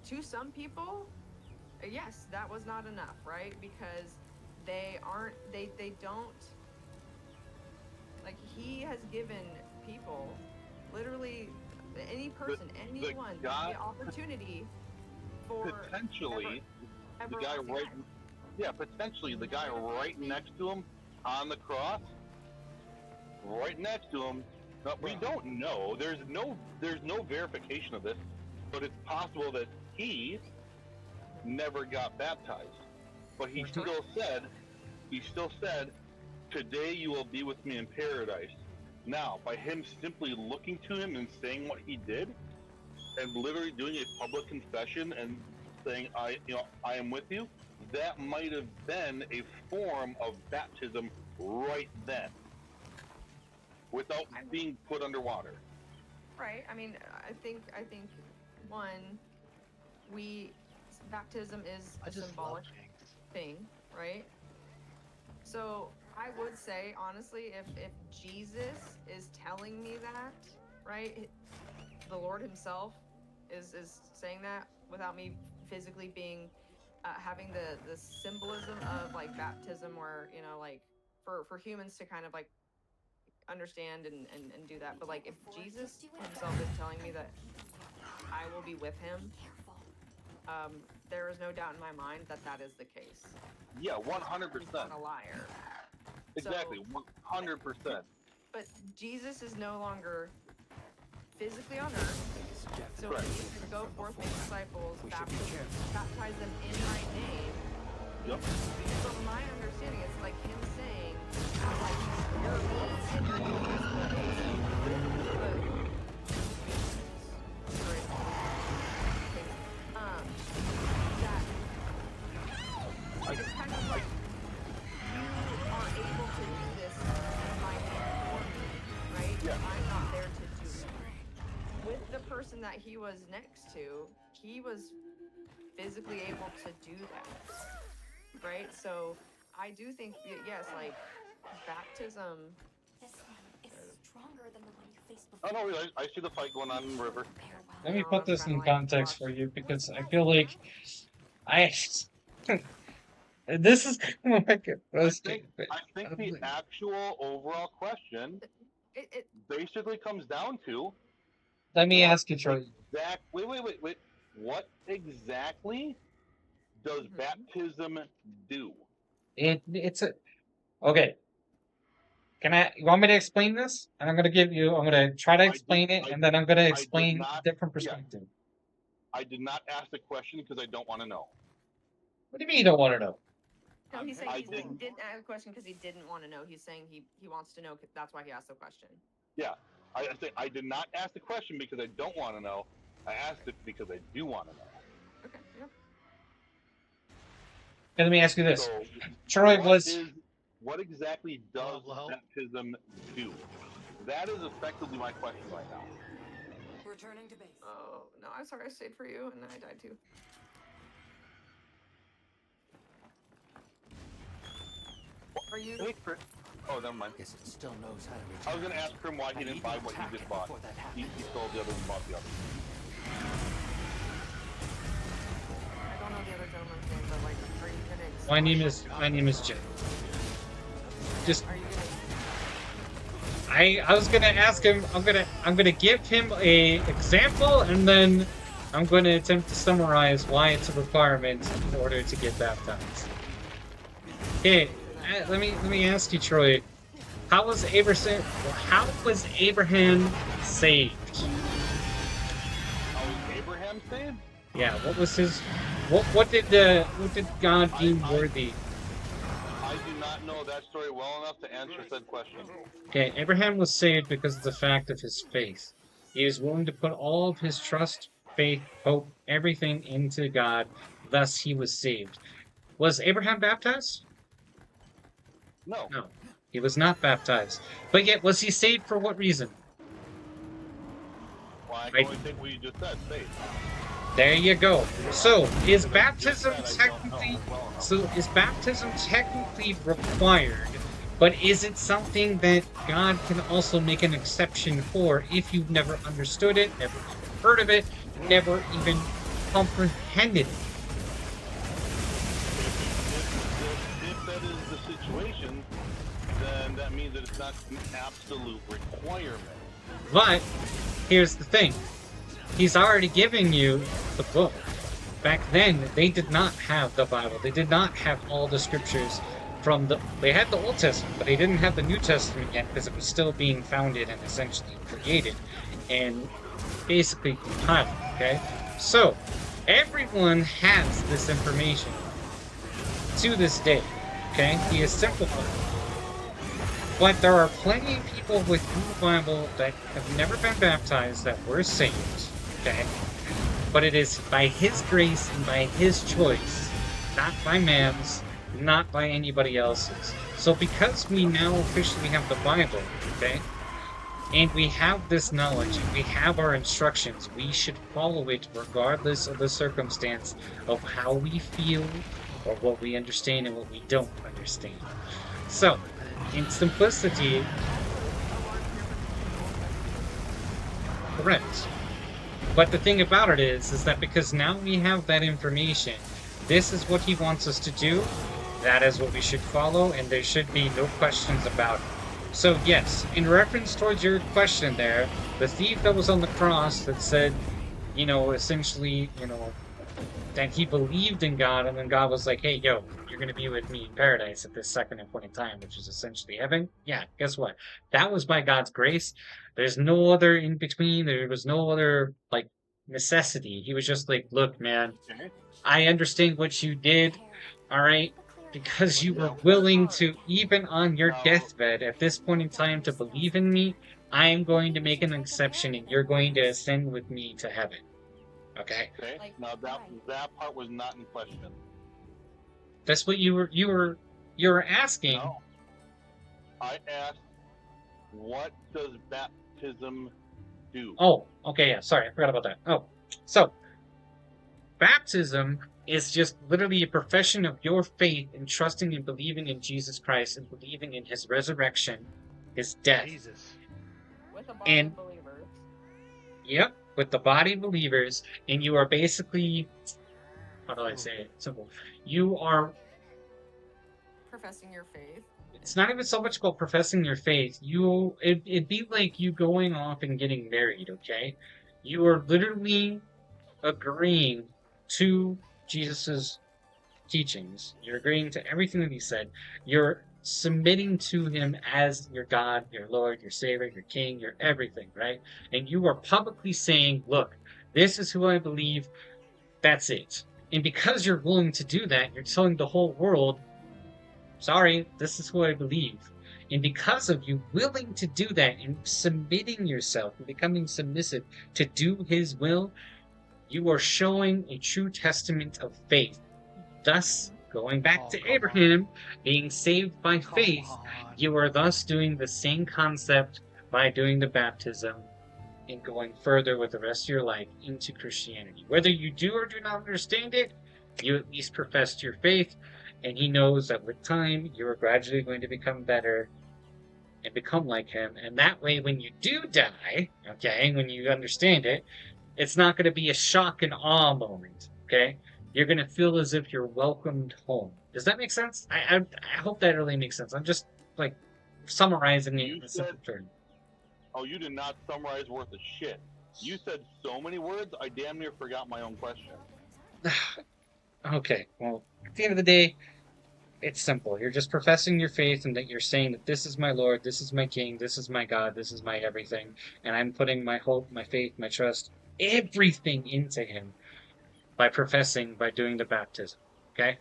to some people, yes, that was not enough, right? Because they don't, like, he has given people, literally any person, anyone, the opportunity for potentially the guy right, potentially the guy right next to him on the cross, right next to him. We don't know. There's no verification of this, but it's possible that he never got baptized, but he still said, today you will be with me in paradise. Now, by him simply looking to him and saying what he did, and literally doing a public confession and saying, I am with you, that might have been a form of baptism right then, without being put underwater. Right. I mean, I think one, baptism is a symbolic thing, right? So I would say, honestly, if Jesus is telling me that, right, the Lord himself is saying that without me physically being, having the symbolism of like baptism, where, you know, like for humans to kind of like understand and do that. But like, if Jesus himself is telling me that I will be with him, there is no doubt in my mind that is the case. Yeah, 100%. He's not a liar. Exactly, 100%. But Jesus is no longer physically on Earth. So Correct. he can go forth, make disciples, baptize them in my name. Yep. From my understanding, it's like him saying, like, you're me and you're doing this, that it's kind of like you are able to do this in my name for me, right? Yeah. I'm not there to do it. With the person that he was next to, he was physically able to do that, right? So I do think, yes, like baptism. This one is stronger than the one you faced Oh before. no, I see the fight going on in the river. Let me put this in context for you because I feel like this is kind of like I think the actual overall question basically comes down to. Let me ask you, Troy. Wait. What exactly does baptism do? It's a okay. You want me to explain this? And I'm gonna try to explain it, and then I'm gonna explain a different perspective. I did not ask the question because I don't want to know. What do you mean you don't want to know? No, he's saying he didn't ask a question because he didn't want to know. He's saying he wants to know. That's why he asked the question. Yeah, I say I did not ask the question because I don't want to know. I asked it because I do want to know. Okay. Yep. Okay, let me ask you this. So, Troy what exactly does baptism do? That is effectively my question right now. Returning to base. Oh no, I'm sorry. I stayed for you, and then I died too. Are you? Hey, Chris. Oh, never mind. Guess it still knows how to reach. I was going to ask him why he didn't buy what he just bought. He sold the other and bought the other. I don't know the other gentleman's name, but like, are you gonna? My name is Jay. Just Are you gonna? I was gonna ask him. I'm gonna give him a example, and then I'm going to attempt to summarize why it's a requirement in order to get baptized. Okay, let me ask you, Troy. How was Abraham saved? How was Abraham saved? Yeah, what was his? What did God deem worthy? I do not know that story well enough to answer said question. Okay, Abraham was saved because of the fact of his faith. He was willing to put all of his trust, faith, hope, everything into God. Thus, he was saved. Was Abraham baptized? No. No, he was not baptized. But yet, was he saved for what reason? Well, I can only take what you just said, faith. There you go. So, is baptism technically required? But is it something that God can also make an exception for if you've never understood it, never heard of it, never even comprehended it? If that is the situation, then that means that it's not an absolute requirement. But here's the thing. He's already giving you the book. Back then, they did not have the Bible. They did not have all the scriptures they had the Old Testament, but they didn't have the New Testament yet because it was still being founded and essentially created and basically compiled, okay? So, everyone has this information to this day, okay? He is simplified. But there are plenty of people within the Bible that have never been baptized that were saved, okay? But it is by His grace and by His choice, not by man's, not by anybody else's. So because we now officially have the Bible, okay, and we have this knowledge, and we have our instructions, we should follow it regardless of the circumstance of how we feel, or what we understand and what we don't understand. So, in simplicity, correct. But the thing about it is that because now we have that information, this is what He wants us to do, that is what we should follow, and there should be no questions about it. So yes, in reference towards your question there, the thief that was on the cross that said, essentially, that he believed in God, and then God was like, hey, yo, you're going to be with me in paradise at this second and point in time, which is essentially heaven. Yeah, guess what? That was by God's grace. There's no other in between. There was no other, like, necessity. He was just like, look, man, I understand what you did, all right? Because you were willing to, even on your deathbed at this point in time, to believe in me, I am going to make an exception, and you're going to ascend with me to heaven. Okay? Okay. Now that part was not in question. That's what you were asking. No. I asked, what does baptism do? Oh, okay, yeah, sorry, I forgot about that. Oh, so baptism is just literally a profession of your faith and trusting and believing in Jesus Christ and believing in his resurrection, his death. Jesus. With a body And of believers. yep, with the body of believers, and you are basically, how do I say it? Simple. You are, Professing your faith. it's not even so much about professing your faith. It'd be like you going off and getting married, okay? You are literally agreeing to Jesus's teachings. You're agreeing to everything that he said. You're submitting to him as your God, your Lord, your Savior, your King, your everything, right? And you are publicly saying, look, this is who I believe, that's it. And because you're willing to do that, you're telling the whole world, sorry, this is who I believe. And because of you willing to do that and submitting yourself and becoming submissive to do his will, you are showing a true testament of faith. Thus, going back to Abraham, being saved by faith, you are thus doing the same concept by doing the baptism and going further with the rest of your life into Christianity. Whether you do or do not understand it, you at least professed your faith, and he knows that with time, you are gradually going to become better and become like him. And that way, when you do die, okay, when you understand it, it's not going to be a shock and awe moment, okay? You're going to feel as if you're welcomed home. Does that make sense? I hope that really makes sense. I'm just, like, summarizing it in a simple term. Oh, you did not summarize worth a shit. You said so many words, I damn near forgot my own question. Okay, well, at the end of the day, it's simple. You're just professing your faith and that you're saying that this is my Lord, this is my King, this is my God, this is my everything, and I'm putting my hope, my faith, my trust, everything into him by doing the baptism, okay?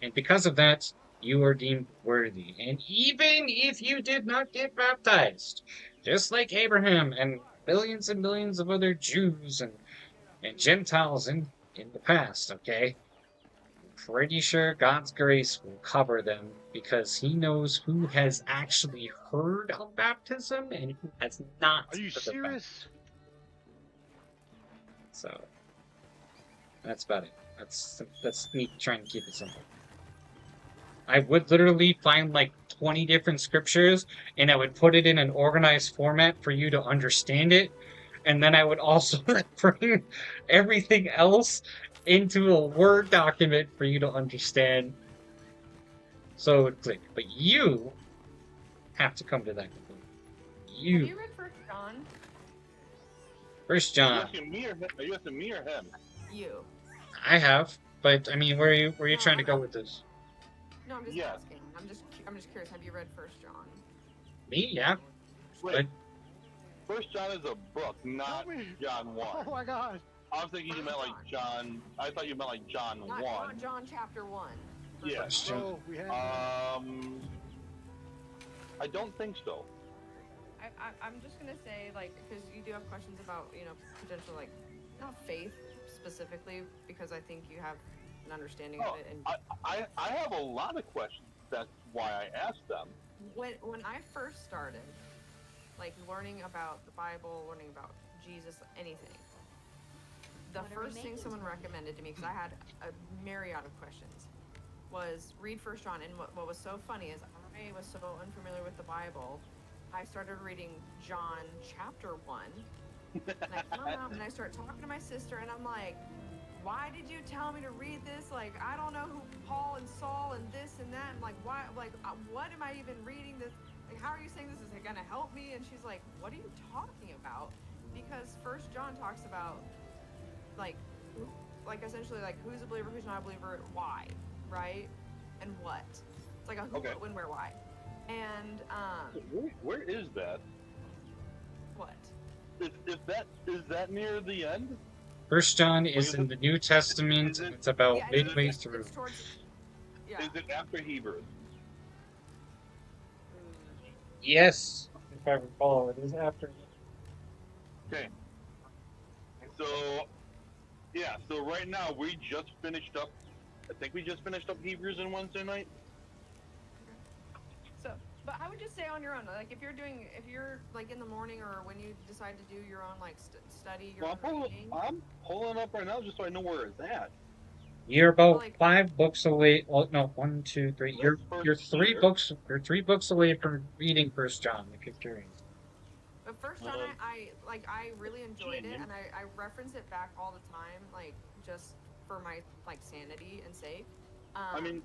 And because of that, you are deemed worthy. And even if you did not get baptized, just like Abraham and billions of other Jews and Gentiles in the past, okay? Pretty sure God's grace will cover them because he knows who has actually heard of baptism and who has not. Are you heard of serious? So that's about it. That's me trying to keep it simple. I would literally find like 20 different scriptures and I would put it in an organized format for you to understand it. And then I would also bring everything else into a Word document for you to understand. So it would click. But you have to come to that conclusion. Have you read 1 John? 1 John. Are you asking me or him? You. I have, but I mean, where are you trying to go with this? No, I'm just asking. I'm just curious. Have you read 1 John? Me? Yeah. Wait. 1 John is a book, not John 1. Oh my god. I was thinking you meant like John. I thought you meant like John 1. Not John chapter 1. Yeah. So we have. I don't think so. I'm just gonna say, like, because you do have questions about, potential, like, not faith specifically, because I think you have an understanding of it. And I have a lot of questions. That's why I asked them. When I first started, like, learning about the Bible, learning about Jesus, anything, the first thing someone recommended to me, because I had a myriad of questions, was read 1 John. And what was so funny is I was so unfamiliar with the Bible, I started reading John chapter 1, and I come out and I start talking to my sister, and I'm like, why did you tell me to read this? Like, I don't know who Paul and Saul and this and that, and like, why, like, what am I even reading this? Like, how are you saying this? Is it gonna help me? And she's like, what are you talking about? Because 1 John talks about, like, like essentially like who's a believer, who's not a believer, why, right, and what. It's like a who, Okay. what, when, where, why, and Where is that? what? If that is that near the end? First John is in the New Testament, and it's about Yeah, midway through. It's towards. Yeah. Is it after Hebrews? Yes, if I recall, it is after. Okay. So, yeah. So right now we just finished up. I think we just finished up Hebrews on Wednesday night. So, but I would just say on your own, like if you're like in the morning or when you decide to do your own like study, your Well, own reading. I'm pulling up right now just so I know where it's at. You're about 5 books away. Well, no, 1, 2, 3. You're three Peter. books. You're 3 books away from reading First John. If you're curious. But First John, I really enjoyed it, and I reference it back all the time, like just for my like sanity and sake. I mean,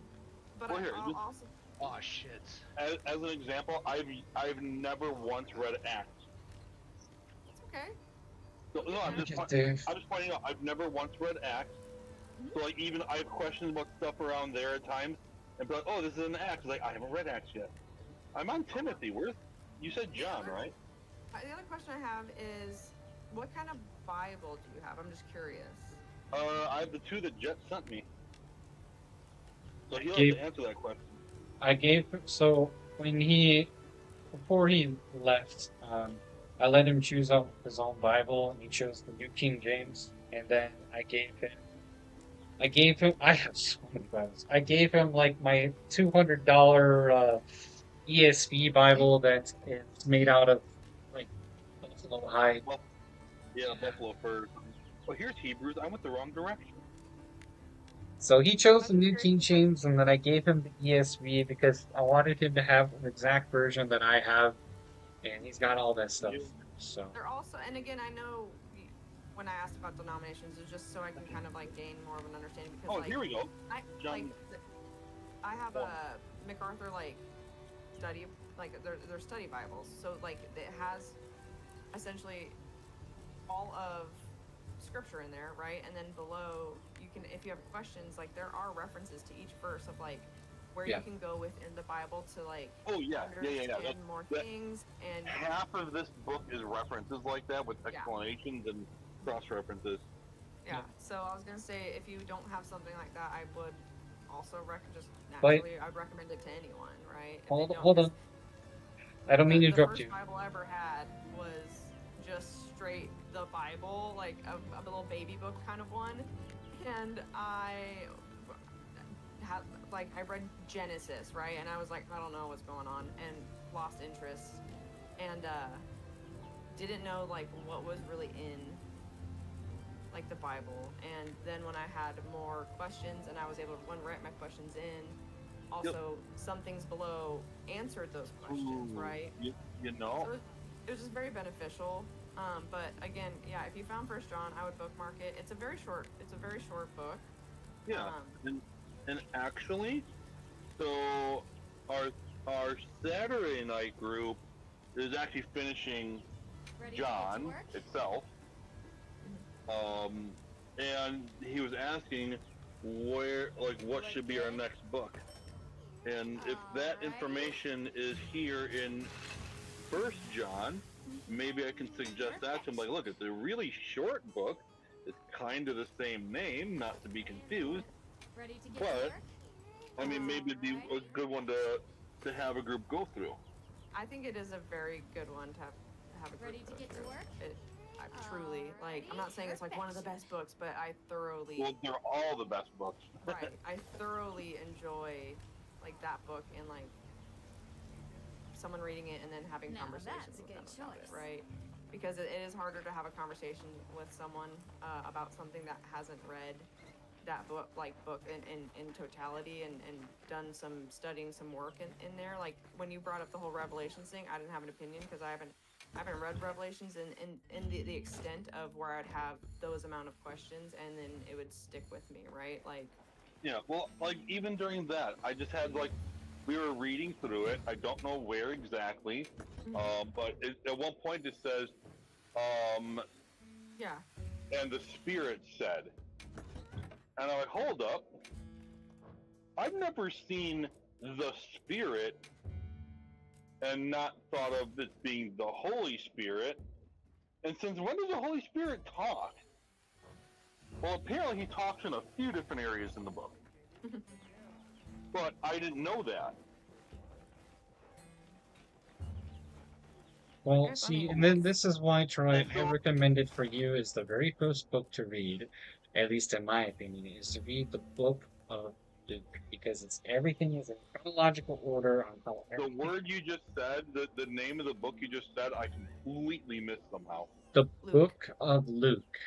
but well, here, I'll just- also. Oh shit. As an example, I've never once read Acts. It's okay. So, no, I'm just pointing out. I've never once read Acts. So like even I have questions about stuff around there at times, and be like, oh, this is an Acts. Like I haven't read Acts yet. I'm on Timothy. Where's you said John, right? The other question I have is, what kind of Bible do you have? I'm just curious. I have the 2 that Jet sent me. So he'll Gave- have to answer that question. I gave him before he left. I let him choose out his own Bible, and he chose the New King James. And then I gave him. I have so many Bibles. I gave him like my $200 ESV Bible that is made out of like buffalo hide. Yeah, Buffalo Fur. Well, here's Hebrews. I went the wrong direction. So he chose the New King James, and then I gave him the ESV because I wanted him to have an exact version that I have, and he's got all that stuff. So They're also, and again, I know when I asked about denominations, it was just so I can kind of like gain more of an understanding. Because, Oh, like, here we go. I have a MacArthur like study, like they're study Bibles, so like it has essentially all of scripture in there, right? And then below you can, if you have questions, like there are references to each verse of like where Yeah. you can go within the Bible to like Yeah. understand more things. And half of this book is references like that with explanations and cross references. yeah, so I was gonna say if you don't have something like that, I would also just But- naturally I'd recommend it to anyone, right? If they don't, hold on. I don't mean to the interrupt first you. Bible I ever had was just straight the Bible, like a little baby book kind of one, and I had I read Genesis, right, and I was like, I don't know what's going on, and lost interest, and didn't know like what was really in like the Bible. And then when I had more questions and I was able to write my questions in, also some things below answered those questions, right? You know. So it was just very beneficial. But again, yeah, if you found First John, I would bookmark it. It's a very short book. Yeah, and actually, so our Saturday night group is actually finishing John itself. And he was asking what should be our next book, and if that information is here in First John, maybe I can suggest that to him. Like, look, it's a really short book. It's kind of the same name, not to be confused. Ready to get to But work? I mean, maybe it'd be a good one to have a group go through. I think it is a very good one to have a group Ready to go get to through. work? I truly I'm not saying it's like one of the best books, but I thoroughly Well, they're all the best books. right. I thoroughly enjoy like that book and like someone reading it and then having Now conversations that's a with good them about it, choice. right? Because it is harder to have a conversation with someone about something that hasn't read that book in totality and done some studying, some work in there. Like when you brought up the whole Revelations thing, I didn't have an opinion because I haven't read Revelations in the extent of where I'd have those amount of questions and then it would stick with me, right? Like Yeah, well, like even during that, I just had we were reading through it. I don't know where exactly, but at one point it says, yeah. and the Spirit said. And I'm like, hold up. I've never seen the Spirit and not thought of this being the Holy Spirit. And since when does the Holy Spirit talk? Well, apparently he talks in a few different areas in the book. But I didn't know that. Well, see, and then this is why, Troy, I recommended for you is the very first book to read, at least in my opinion, is to read the book of Luke, because it's everything is in chronological order on how The word you just said, the name of the book you just said, I completely missed somehow. the book of Luke.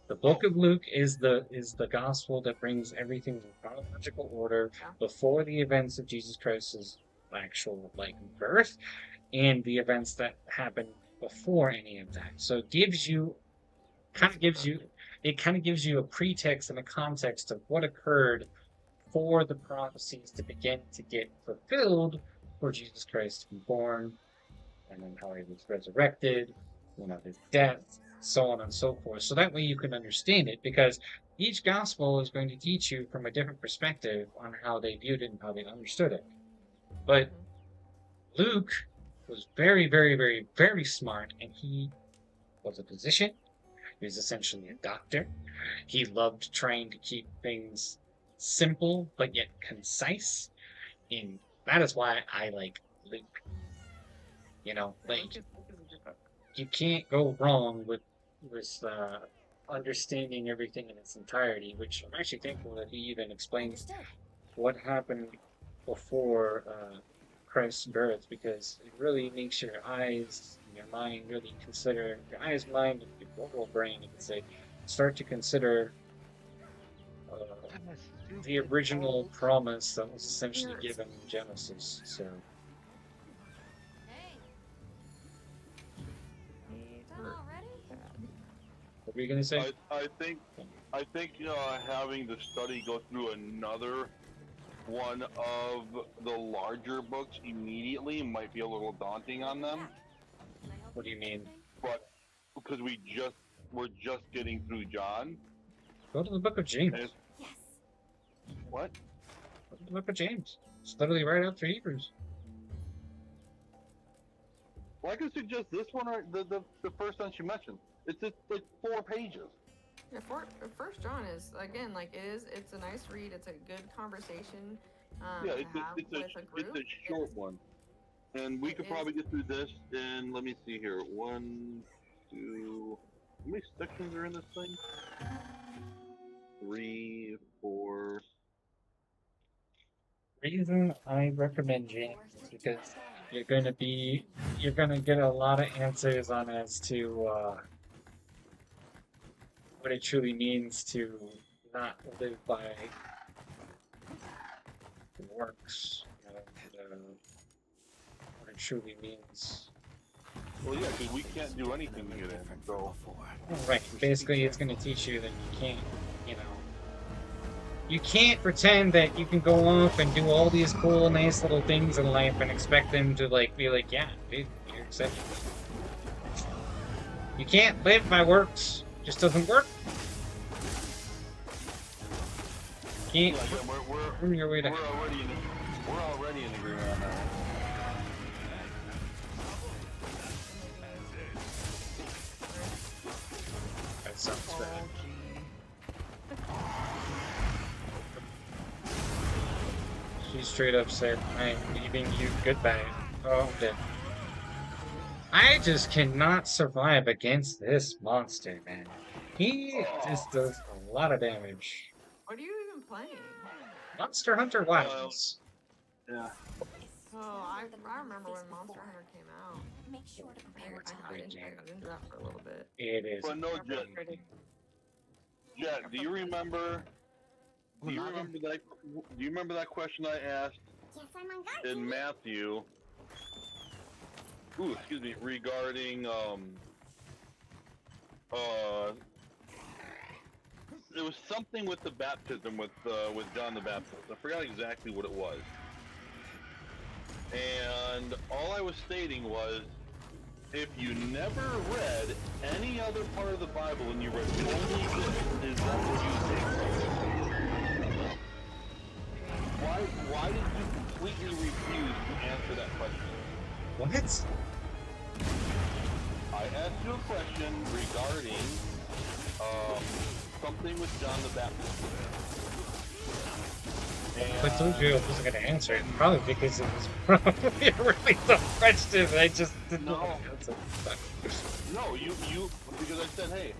The book of Luke is the gospel that brings everything in chronological order before the events of Jesus Christ's actual birth and the events that happened before any of that. So it gives you a pretext and a context of what occurred for the prophecies to begin to get fulfilled for Jesus Christ to be born, and then how he was resurrected, his death, so on and so forth. So that way you can understand it, because each gospel is going to teach you from a different perspective on how they viewed it and how they understood it. But Luke was very, very, very, very smart, and he was a physician. He was essentially a doctor. He loved trying to keep things simple, but yet concise. And that is why I like Luke. You can't go wrong with understanding everything in its entirety, which I'm actually thankful that he even explains what happened before Christ's birth, because it really makes your eyes and your mind really consider, your eyes, mind, and your whole brain, you could say, start to consider the original promise that was essentially given in Genesis. So. What were you gonna say? I think having the study go through another one of the larger books immediately might be a little daunting on them. What do you mean? But because we're just getting through John. Go to the book of James. Yes. What? Go to the book of James. It's literally right after Hebrews. Well, I can suggest this one or the first one she mentioned. It's just like 4 pages. Yeah, First John is again it's a nice read. It's a good conversation. Yeah, To it's have with a group. a short one, and we could probably get through this in. Let me see here. 1, 2. How many sections are in this thing? 3, 4. Reason I recommend James is because you're gonna get a lot of answers on as to what it truly means to not live by works, what it truly means. Well, yeah, because we can't do anything to get in. So. Right. Basically, it's going to teach you that you can't pretend that you can go off and do all these cool, nice little things in life and expect them to be like, yeah, dude, you're accepted. You can't live by works. Just doesn't work. Can't earn your way to. We're already in agreement on that. That sounds bad. She straight up said, "I'm leaving you. Goodbye." Oh, I'm dead. I just cannot survive against this monster, man. He just does a lot of damage. What are you even playing? Monster Hunter Wilds. Yeah. Oh, I remember when Monster Hunter came out. Make sure to prepare I got into that for a little bit. It is. But no, Jet, do you remember? Do you remember that question I asked in Matthew? Ooh, excuse me. Regarding it was something with the baptism with John the Baptist. I forgot exactly what it was. And all I was stating was, if you never read any other part of the Bible and you read only this, is that what you think? Why did you completely refuse to answer that question? What? I asked you a question regarding something with John the Baptist. I told you I wasn't going to answer it, probably because it was probably a really tough question, and I just didn't know how to answer it. No, you, because I said, hey,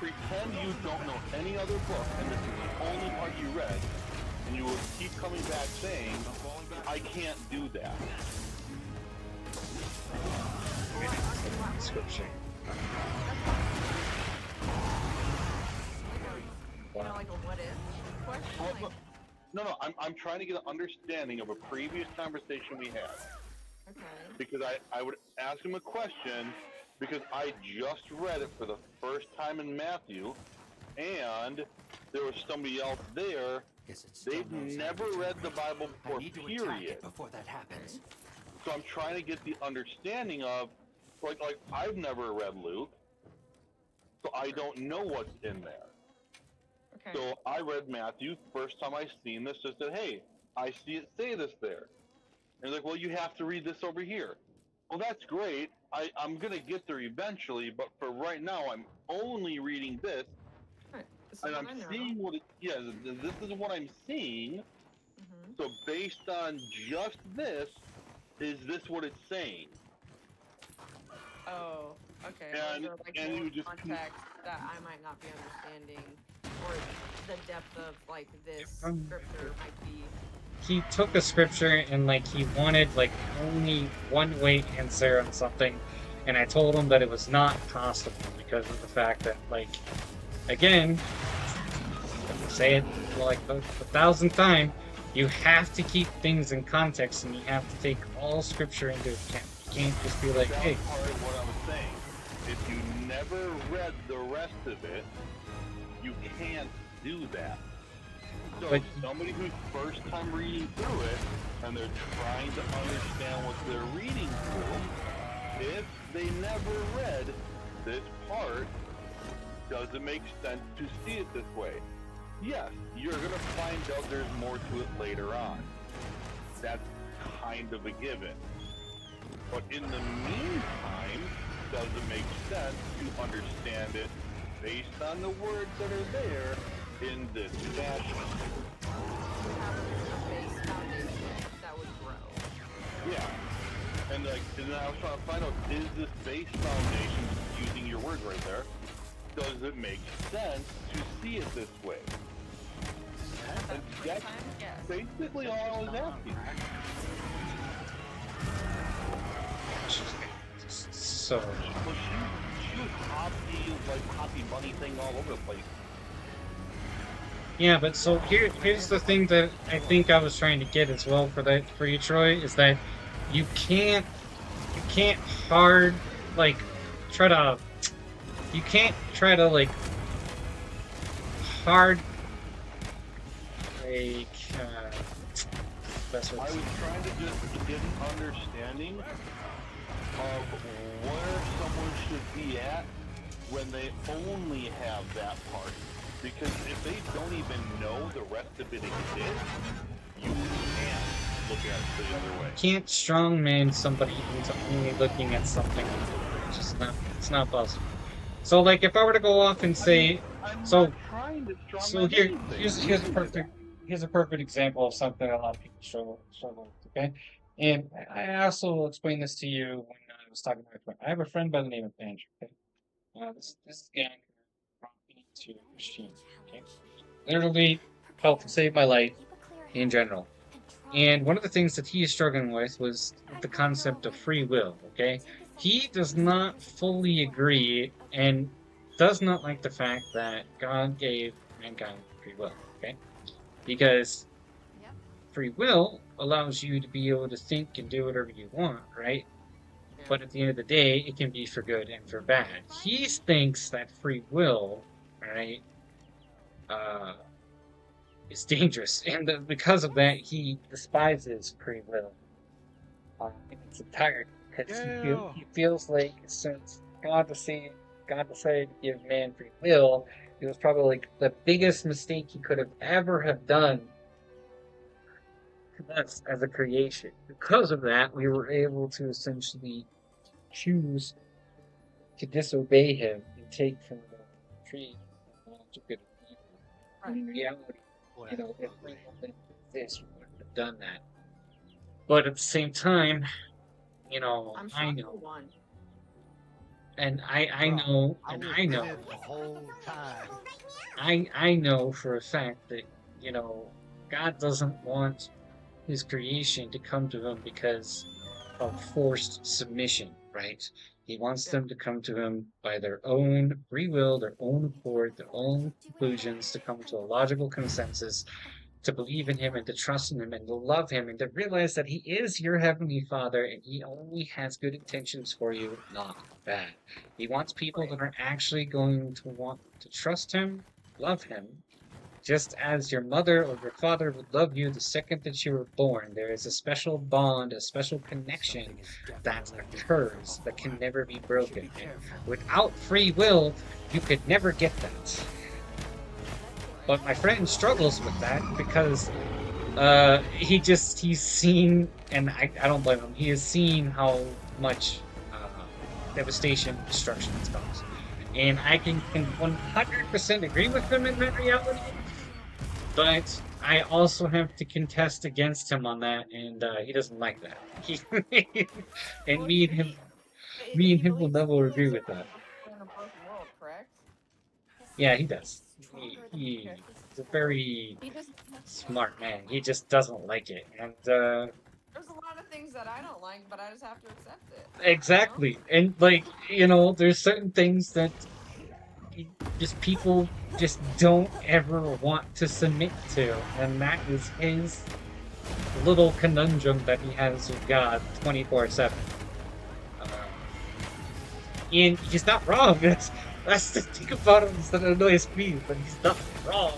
pretend you don't know any other book, and this is the only part you read, and you will keep coming back saying, I can't do that. Scripture. You know, like a what if question? Like, No, I'm trying to get an understanding of a previous conversation we had. okay. Because I would ask him a question, because I just read it for the first time in Matthew, and there was somebody else there. They've never read the Bible before, period. Before that happens. So I'm trying to get the understanding of, like I've never read Luke, so I don't know what's in there. Okay. So I read Matthew, first time I seen this, just said, hey, I see it say this there. And he's like, well, you have to read this over here. Well, that's great. I'm going to get there eventually, but for right now, I'm only reading this. Right. And I'm seeing what it, yeah, this is what I'm seeing. So based on just this, is this what it's saying? Oh, okay. And- Or like and more you just- context that I might not be understanding, or the depth of like this scripture might be. He took a scripture and like he wanted like only one way answer on something, and I told him that it was not possible because of the fact that like, again, I'll say it like the 1,000th time, you have to keep things in context and you have to take all scripture into account. You can't just be like, hey. That's part of what I was saying. If you never read the rest of it, you can't do that. So But- somebody who's first time reading through it, and they're trying to understand what they're reading through, if they never read this part, does it make sense to see it this way? Yes, you're going to find out there's more to it later on. That's kind of a given. But in the meantime, does it make sense to understand it based on the words that are there in this fashion? A base foundation that would grow. Yeah. And like, and then I was trying to find out, is this base foundation, using your words right there, does it make sense to see it this way? And that's basically all I was asking. So Well, she was hoppy bunny thing all over the place. yeah, but so here's the thing that I think I was trying to get as well for you, Troy, is that you can't hard like try to like hard like best way I to was trying to just get an understanding of where someone should be at when they only have that part. Because if they don't even know the rest of it exists, you can't look at it the other way. can't strongman somebody into only looking at something. It's just not. It's not possible. So, like, if I were to go off and say, I'm so, not trying to so strongman here's a perfect example of something a lot of people struggle with. Okay, and I also will explain this to you when I was talking to my friend. I have a friend by the name of Andrew. Okay, this gang brought me to Christianity. Okay, literally helped save my life in general. And one of the things that he is struggling with was the concept of free will, okay? He does not fully agree and does not like the fact that God gave mankind free will, okay? Because free will allows you to be able to think and do whatever you want, right? But at the end of the day, it can be for good and for bad. He thinks that free will, right, is dangerous, and because of that, he despises free will in its entirety. Because he feels like since God decided to give man free will, it was probably like the biggest mistake he could have ever have done to us as a creation. Because of that, we were able to essentially choose to disobey him and take from the tree of knowledge of good and evil. In reality, you know, if we hadn't this, we wouldn't have done that. But at the same time, you know, I'm I shocked know. you won. And I know, and I know, The whole time. I know for a fact that, you know, God doesn't want his creation to come to him because of forced submission, right? He wants them to come to him by their own free will, their own accord, their own conclusions, to come to a logical consensus, to believe in him and to trust in him and to love him and to realize that he is your heavenly Father and he only has good intentions for you, not bad. He wants people that are actually going to want to trust him, love him, just as your mother or your father would love you the second that you were born. There is a special bond, a special connection that occurs that can never be broken. And without free will, you could never get that. But my friend struggles with that because he's seen, and I don't blame him, he has seen how much devastation, destruction it's caused. And I can 100% agree with him in that reality, but I also have to contest against him on that, and he doesn't like that. And me and him will never agree with that. In a broken world, correct? Yeah, he does. He's a very smart man. He just doesn't like it, and There's a lot of things that I don't like, but I just have to accept it. exactly. And like, you know, there's certain things that just people just don't ever want to submit to, and that is his little conundrum that he has with God 24/7. And he's not wrong. That's the thing about him that annoys me, but he's not wrong.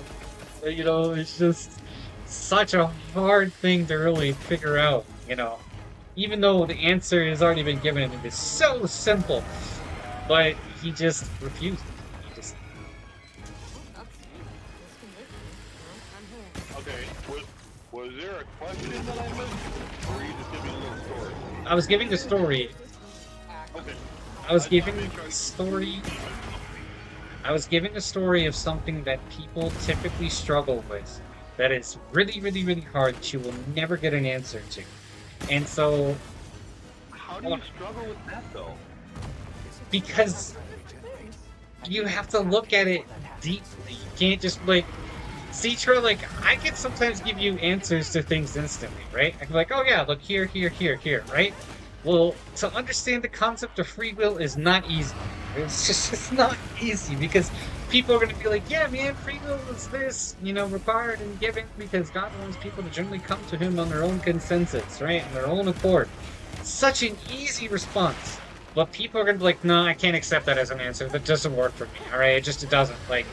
You know, it's just such a hard thing to really figure out, you know. Even though the answer has already been given and it is so simple, but he just refused. He just... Okay, was there a question that I missed? Or were you just giving a little story? I was giving a story. Okay. I was giving a story. I was giving a story of something that people typically struggle with, that is really, really, really hard that you will never get an answer to. And so... How do you struggle with that, though? Because you have to look at it deeply. You can't just, like... Citra, like, I can sometimes give you answers to things instantly, right? I can be like, oh yeah, look here, here, here, here, right? Well, to understand the concept of free will is not easy. It's not easy because people are going to be like, yeah, man, free will is this, you know, required and given because God wants people to generally come to him on their own consensus, right? On their own accord. Such an easy response. But people are going to be like, no, I can't accept that as an answer. That doesn't work for me, all right? It doesn't. Like,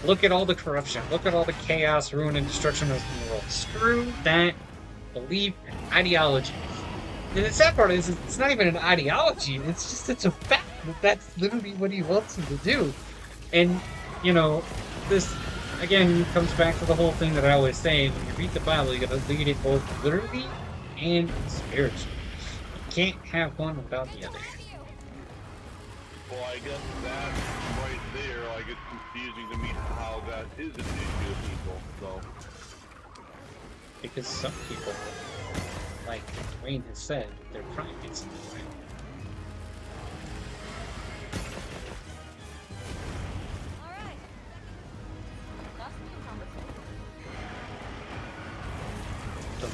look at all the corruption. Look at all the chaos, ruin, and destruction in the world. Screw that belief and ideology. And the sad part is, it's not even an ideology, it's a fact that that's literally what he wants you to do. And, you know, this, again, comes back to the whole thing that I always say, when you read the Bible, you gotta read it both literally and spiritually. You can't have one without the other. Well, I guess that right there, like, it's confusing to me how that is an issue of people, so... Because some people, like Dwayne has said, they're primates in the way. It's a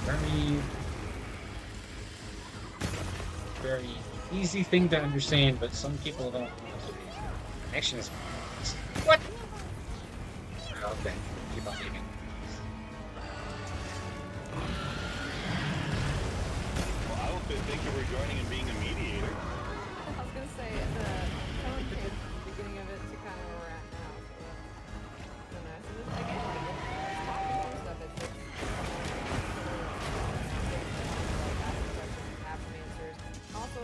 very easy thing to understand, but some people don't. Connection is what? Okay, keep on leaving. Well, I don't thank you for joining and being a mediator. I was gonna say the tone changed from the beginning of it to kind of where we're at now. So that's so nice. And again, talking through stuff, it's have some answers. Also,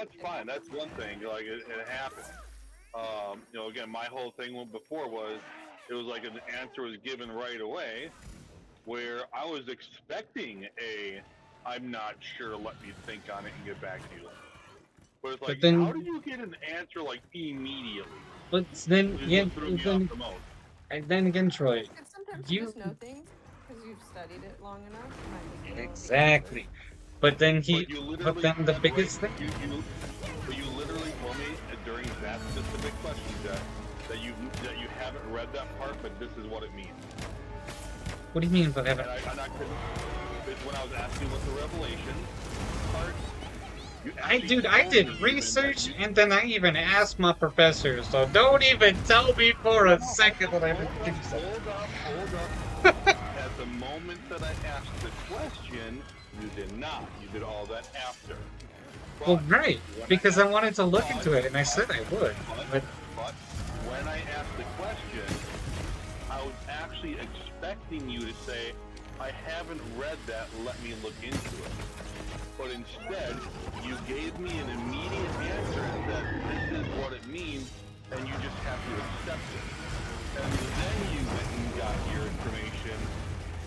that's fine. That's one thing. Like it happened. You know, again, my whole thing before was it was like an answer was given right away, where I was expecting I'm not sure. Let me think on it and get back to you. But it's like, then, how do you get an answer like immediately? But then, yeah, And then again, Troy, Sometimes you just know things because you've studied it long enough. You might just know the exactly. But then but then the biggest thing. You literally told me during that specific question that you haven't read that part, but this is what it means. What do you mean? But haven't? I'm not kidding. It's when I was asking what the revelation part. I did research, and then I even asked my professor, so don't even tell me for a second that I didn't think so. Hold up. At the moment that I asked the question, you did not. You did all that after. Well, right, because I wanted to look into it, and I said I would. But when I asked the question, I was actually expecting you to say, I haven't read that, let me look into it. But instead, you gave me an immediate answer and said, this is what it means, and you just have to accept it. And then you went and got your information.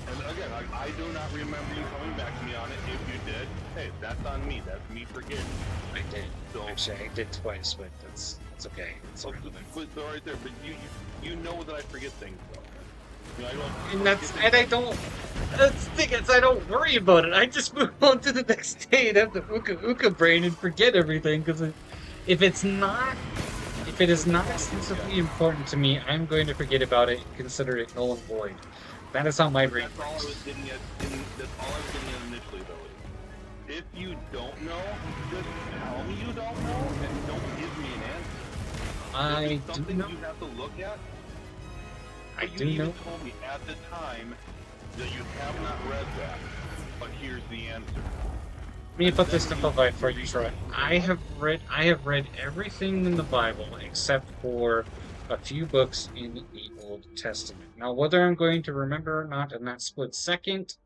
And again, I do not remember you coming back to me on it. If you did, hey, that's on me. That's me forgetting. I did. So, actually, I did twice, but it's okay. It's right there. But you know that I forget things, though. You know, the thing is, I don't worry about it. I just move on to the next day and have the Uka brain and forget everything. Because if it is not exclusively important to me, I'm going to forget about it and consider it null and void. That is how my brain works. That's all I was getting at initially, though. If you don't know, just tell me you don't know and don't give me an answer. I do know. You have to look at. I do You even know. told me at the time that you have not read that, but here's the answer. Let me put this simplified for you, Troy. I have read everything in the Bible except for a few books in the Old Testament. Now, whether I'm going to remember or not in that split second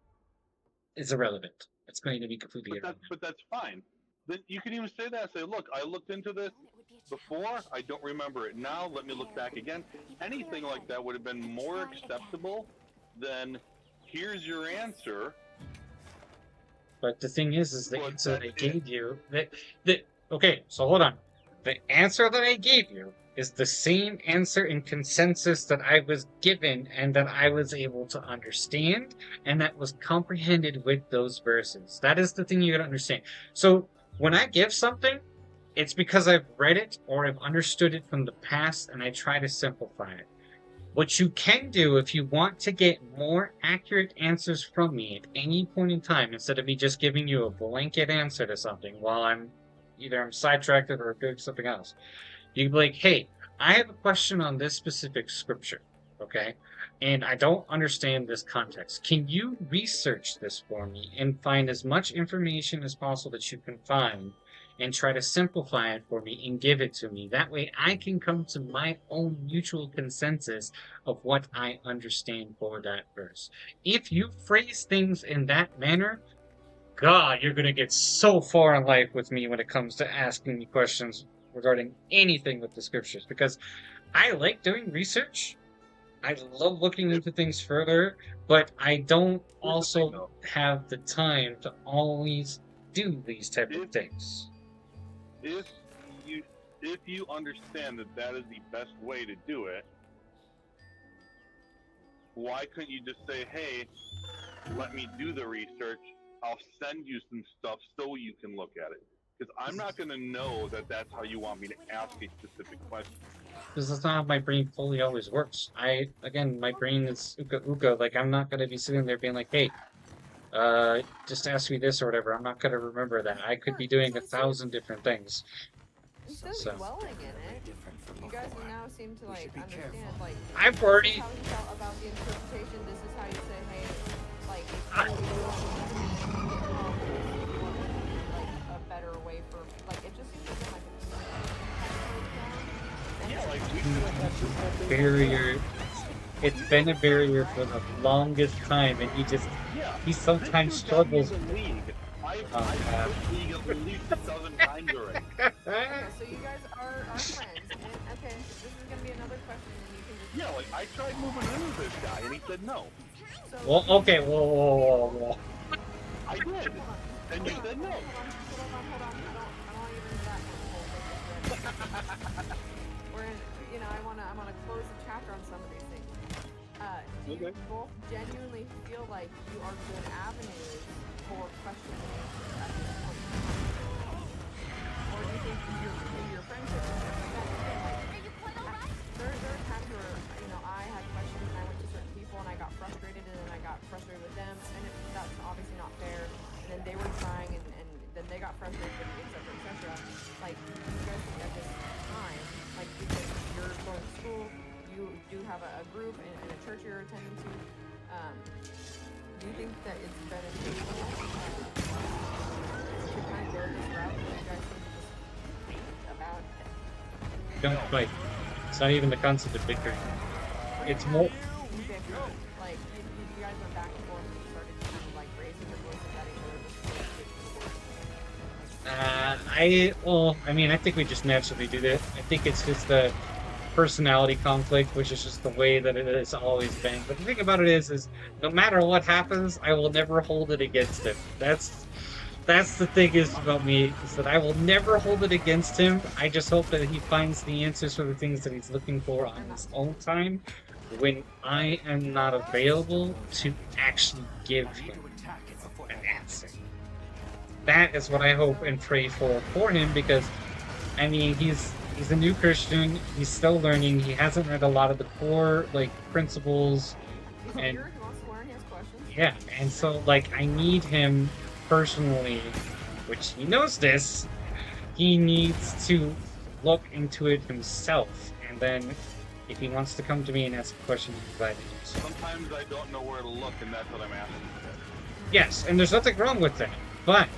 is irrelevant. It's going to be completely irrelevant. But that's fine. Then you can even say that. Say, look, I looked into this before. I don't remember it now. Let me look back again. Anything like that would have been more acceptable than here's your answer. But the thing is the answer that I gave you. Okay, so hold on. The answer that I gave you is the same answer in consensus that I was given and that I was able to understand and that was comprehended with those verses. That is the thing you gotta understand. So when I give something, it's because I've read it or I've understood it from the past and I try to simplify it. What you can do if you want to get more accurate answers from me at any point in time, instead of me just giving you a blanket answer to something while I'm sidetracked or doing something else, you can be like, hey, I have a question on this specific scripture, okay? And I don't understand this context. Can you research this for me and find as much information as possible that you can find and try to simplify it for me and give it to me? That way I can come to my own mutual consensus of what I understand for that verse. If you phrase things in that manner, God, you're going to get so far in life with me when it comes to asking me questions regarding anything with the scriptures, because I like doing research. I love looking into things further, but I don't also have the time to always do these type of things. If you understand that that is the best way to do it, why couldn't you just say, hey, let me do the research, I'll send you some stuff so you can look at it? Because I'm not going to know that that's how you want me to ask a specific question. Because that's not how my brain fully always works. My brain is uka. Like, I'm not going to be sitting there being like, hey, just ask me this or whatever. I'm not going to remember that. I could be doing 1,000 different things. Instead of dwelling in it, you guys now seem to understand. Like, I've already. This is how you felt about the interpretation. This is how you say, hey, like, if you a better way for, like, it just seems like barrier. It's been a barrier for the longest time, and he sometimes struggles. I I've yeah. quit League at least a dozen times already. Okay, so you guys are friends. And, okay, this is gonna be another question, and you can just. Yeah, like I tried moving into this guy, and he said no. Well, okay, whoa. I did, and you said no. Hold on. I don't want to get into that whole thing. We're in, I wanna close the chapter on some of these things. Do you both genuinely feel like you are good avenues for question and answer at this point? Or do you think your friendship and stuff like that, there are times where, I had questions and I went to certain people and I got frustrated and then I got frustrated with them, and that's obviously not fair. And then they were trying and then they got frustrated with me, etc. Like, do you guys think at this time, like, because you're going to school, you do have a group and a church you're attending to, do you think that it's beneficial to kind of go this route, or you guys think just think about it? Don't fight. It's not even the concept of victory. It's more. Like, you guys went back and forth and you started kind of like raising your voices at each other. I think we just naturally do that. I think it's just the personality conflict, which is just the way that it has always been. But the thing about it is no matter what happens, I will never hold it against him. That's the thing is about me, is that I will never hold it against him. I just hope that he finds the answers for the things that he's looking for on his own time when I am not available to actually give him an answer. That is what I hope and pray for him, because he's a new Christian, he's still learning, he hasn't read a lot of the core principles, and yeah, and so I need him personally, which he knows this, he needs to look into it himself, and then if he wants to come to me and ask a question, he's glad to do so. Sometimes I don't know where to look, and that's what I'm asking. Yes, and there's nothing wrong with that, but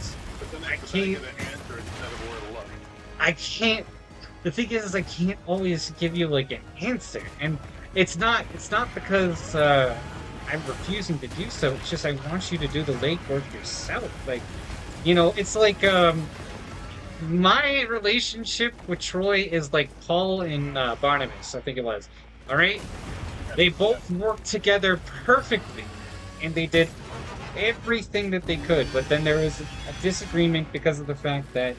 then I get can't. an answer instead of where to look. I can't. The thing is, I can't always give you an answer, and it's not because I'm refusing to do so. It's just I want you to do the legwork yourself. It's my relationship with Troy is like Paul and Barnabas, I think it was. All right, they both worked together perfectly, and they did everything that they could. But then there was a disagreement because of the fact that.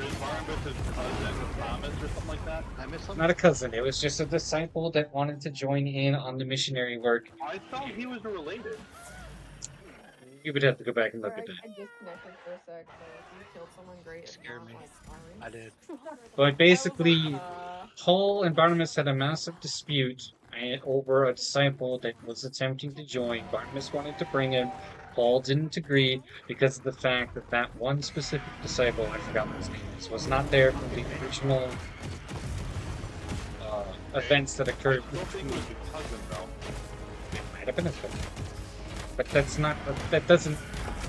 Is Barnabas his cousin Thomas or something like that? I missed something? Not a cousin. It was just a disciple that wanted to join in on the missionary work. I thought he was related. You would have to go back and look at I that. disconnected for a sec, so if you killed someone, great. If Scared not, me. sorry. I did. But basically, Paul and Barnabas had a massive dispute over a disciple that was attempting to join. Barnabas wanted to bring him. Paul didn't agree because of the fact that one specific disciple, I forgot what his name was not there for the original events that occurred. I don't think it was his cousin, though. It might have been his cousin. But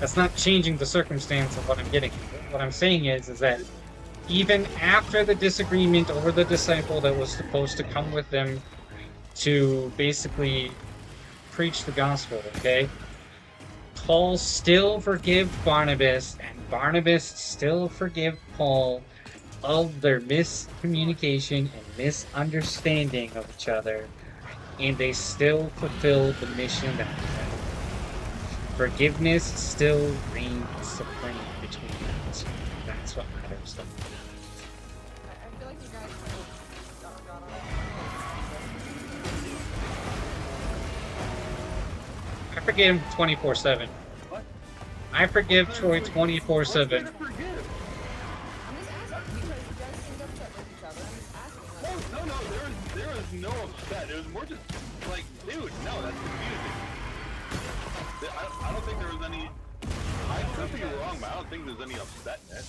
that's not changing the circumstance of what I'm getting. What I'm saying is that even after the disagreement over the disciple that was supposed to come with them to basically preach the gospel, okay? Paul still forgave Barnabas, and Barnabas still forgave Paul of their miscommunication and misunderstanding of each other, and they still fulfilled the mission that they had. Forgiveness still reigns supreme between them. That's what matters. I feel like you guys got on. I forgive him 24/7. What? I forgive Troy 24/7. I'm just asking because you guys seemed upset with each other. I'm just asking. No, there is no upset. It was more just dude, no, that's confusing. I don't think there was any. I could be wrong, but I don't think there's any upset in it.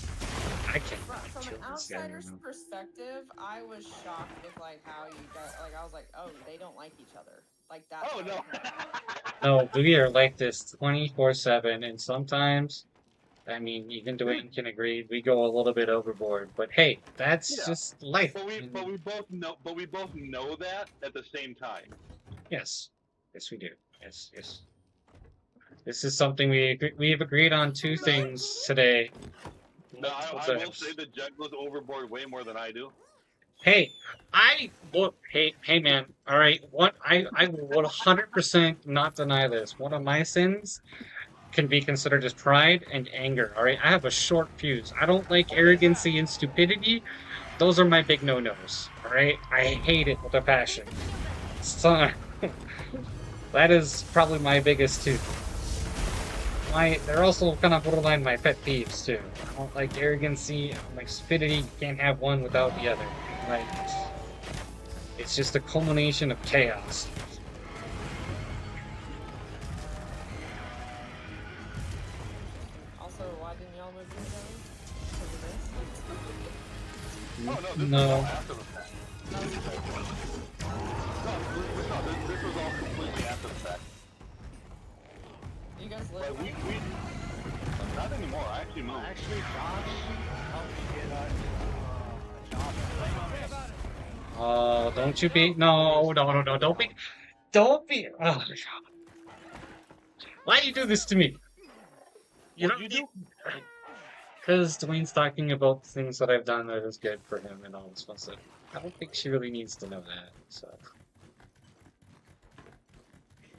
I can't. From an outsider's perspective, I was shocked with how you guys I was like, oh, they don't like each other. That. Oh no. No, we are like this 24/7, and sometimes, even Dwayne can agree, we go a little bit overboard. But hey, that's just life. But we both know. But we both know that at the same time. Yes, we do. Yes. This is something we've agreed on 2 things today. No, multiple I will times. say that Jed goes overboard way more than I do. Hey, hey man, all right, I will 100% not deny this. One of my sins can be considered as pride and anger, all right? I have a short fuse. I don't like arrogancy and stupidity. Those are my big no-nos, all right? I hate it with a passion. So, that is probably my biggest too. They're also kind of borderline my pet peeves too. I don't like arrogancy, I don't like stupidity. You can't have one without the other. Like, it's just a culmination of chaos. Also, why didn't y'all move in together? Oh, no, this No. was all after the fact. No, this was all completely after the fact. You guys live Like, we not anymore. I actually moved. Actually, Josh helped me get a job. Oh, don't you be no, don't be oh my God. Why do you do this to me? You What'd don't you do? Because Dwayne's talking about things that I've done that is good for him and all this fun stuff. I don't think she really needs to know that, so.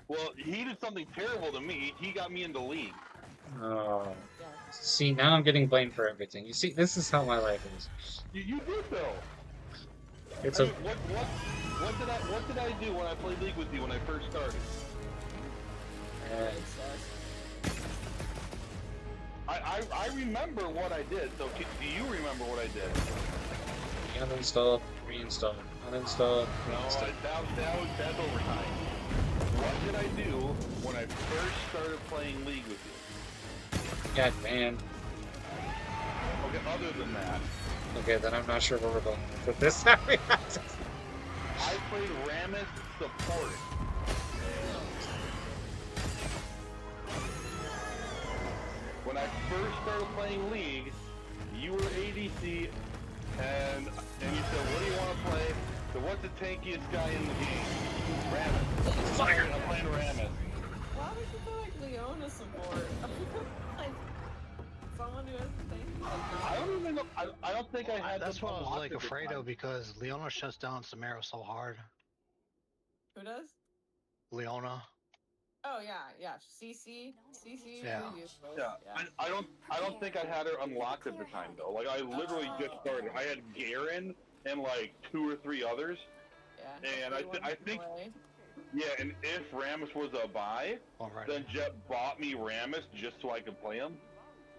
Well, he did something terrible to me. He got me into league. Oh. See, now I'm getting blamed for everything. You see, this is how my life is. You did though. It's I a mean, what did I do when I played league with you when I first started? I remember what I did. So do you remember what I did? uninstall, reinstall, uninstall, No, reinstall. that's overtime. What did I do when I first started playing league with you? God man. Okay, other than that, Okay, then I'm not sure where we're going with this. I played Rammus support. When I first started playing League, you were ADC, and you said, what do you want to play? So what's the tankiest guy in the game? Rammus. Fire! I'm playing Rammus. Why would you feel like Leona support? Like, someone who has the thing? I don't even know. I don't think I had. That's the what I was block like at the afraid time. of because Leona shuts down Samara so hard. Who does? Leona. Oh yeah. CC. Yeah. Yeah, I don't think I had her unlocked at the time though. Like I literally just started. I had Garen and like 2 or 3 others. Yeah. And I think yeah, and if Rammus was a buy, then Jet bought me Rammus just so I could play him.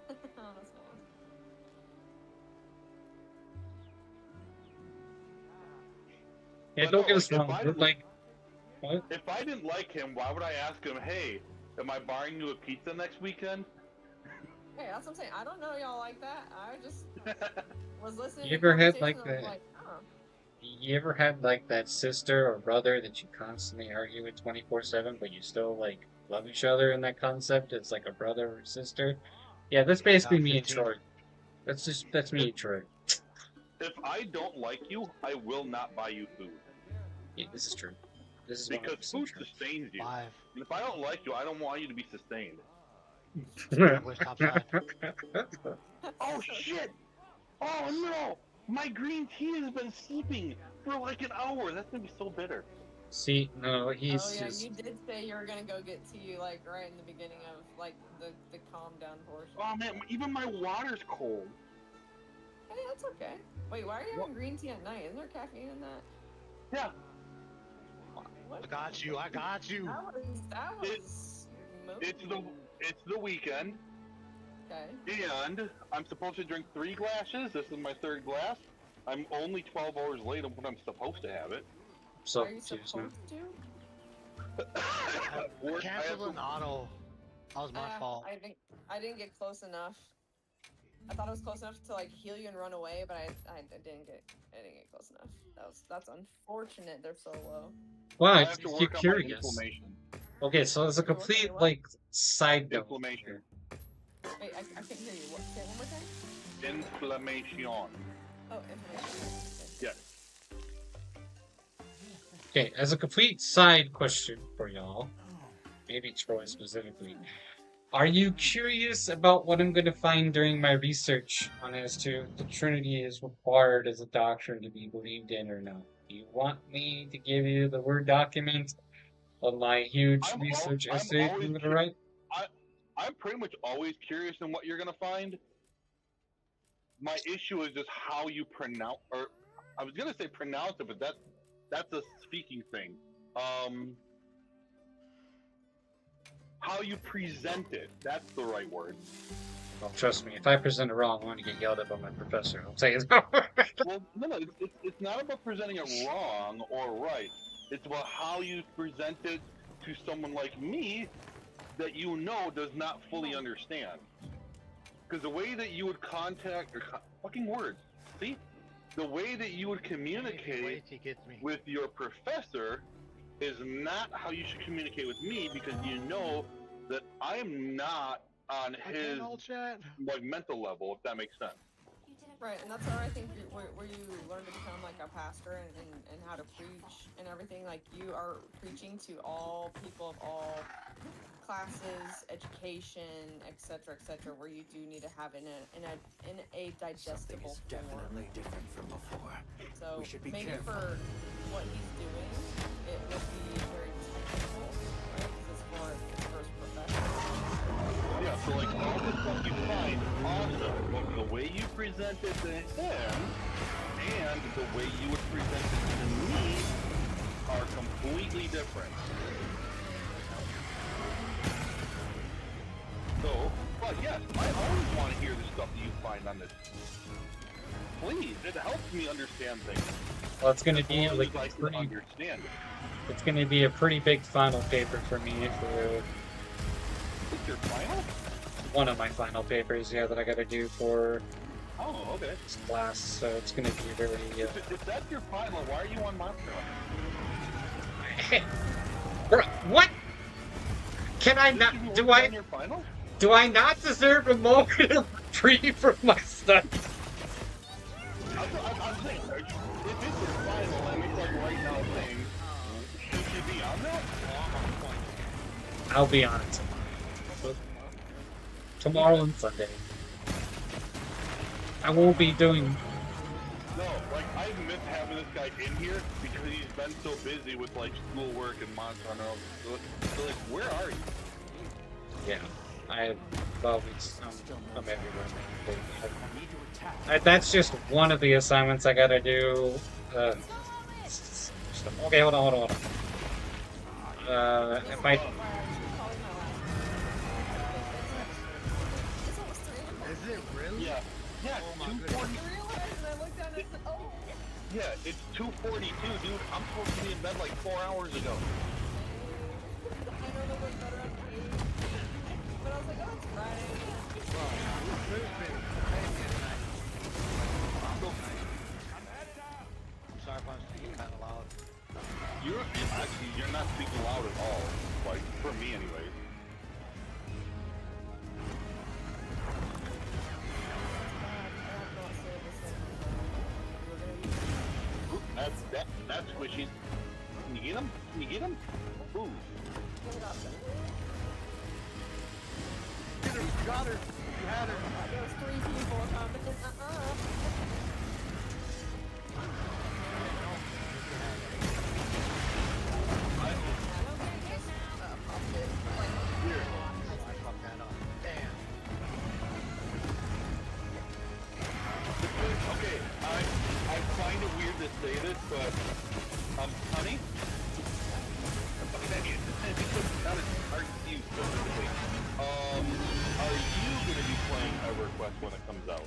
Oh, that's nice. Yeah, But don't no, get us like, wrong. if I We're didn't- like, what? If I didn't like him, why would I ask him, hey, am I buying you a pizza next weekend? Hey, that's what I'm saying. I don't know y'all like that. I just was listening. You to ever had, conversation, like, I was that- like, huh. You ever had like that sister or brother that you constantly argue with 24/7, but you still like love each other in that concept? It's like a brother or sister. Yeah, that's basically me and Troy. That's me and Troy. If I don't like you, I will not buy you food. Yeah, this is true. This is Because 100% food true. sustains you. And if I don't like you, I don't want you to be sustained. Oh shit! Oh no! My green tea has been sleeping for like an hour. That's gonna be so bitter. See, no, he's Oh yeah, just. you did say you were gonna go get tea like right in the beginning of like the calm down portion. Oh man, even my water's cold. Hey, that's okay. Wait, why are you having green tea at night? Isn't there caffeine in that? Yeah. I got you. That was It's the weekend. Okay. And I'm supposed to drink 3 glasses. This is my 3rd glass. I'm only 12 hours late on when I'm supposed to have it. So Are you supposed to? Cancel an auto. That was my fault. I didn't get close enough. I thought it was close enough to like heal you and run away, but I didn't get close enough. That's unfortunate. They're so low. Wow, I I have to keep work on my curious. inflammation. Okay, so as a complete like side note. Inflammation. Wait, I can't hear you. What? Say it one more time. Inflammation. Oh, information. Yes. Okay, as a complete side question for y'all, maybe Troy specifically, Are you curious about what I'm going to find during my research on as to if the Trinity is required as a doctrine to be believed in or not? Do you want me to give you the Word document of my huge research essay I'm going to write? I'm pretty much always curious in what you're gonna find. My issue is just how you pronounce, or I was gonna say pronounce it, but that's a speaking thing. How you present it, that's the right word. Well, trust me, if I present it wrong, I'm going to get yelled at by my professor. I'll tell you. Well, no, it's not about presenting it wrong or right. It's about how you present it to someone like me that you know does not fully understand. Because the way that you would contact, or fucking words, see? The way that you would communicate with your professor is not how you should communicate with me, because you know that I am not on his like mental level, if that makes sense. Right, and that's where I think where you learn to become like a pastor and how to preach and everything. Like you are preaching to all people of all classes, education, etc., where you do need to have in a digestible form. Definitely different from before. So We should be maybe careful. for what he's doing, it would be very technical, right? Because it's for his first profession. Yeah, so like all the stuff you find awesome, but the way you present it to him and the way you would present it to me are completely different. So, but yes, I always want to hear the stuff that you find on this. Please, it helps me understand things. Well, it's going to be like I can understand it. it's going to be a pretty big final paper for me for It's your final? one of my final papers, yeah, that I got to do for Oh, okay. this class. So it's going to be very. If that's your final, why are you on Monster Hunter? Bro, what? Can I not? Do I not deserve a moment of reprieve from my studies? I'm saying, if it's your final, and it's like right now saying, should you be on that? I'll be on it tomorrow and Sunday. I won't be doing. No, like I miss having this guy in here because he's been so busy with like schoolwork and Monster Hunter. So like, where are you? Yeah, I'm everywhere. That's just one of the assignments I gotta do. Okay, hold on. If I. Is it really? Yeah. Yeah, Oh my 240. Oh. Yeah, it's 2:42, dude. I'm supposed to be in bed like 4 hours ago. But I was like, oh, it's Friday. Well, you could have been paying me tonight. I'm sorry if I'm speaking kind of loud. You're not speaking loud at all. Like, for me anyways. That's squishy. Can you get him? Can you get him? Ooh. Get her, you got her. You had her. There was 3 people coming. Okay, I find it weird to say this, but honey, are you gonna be playing EverQuest when it comes out?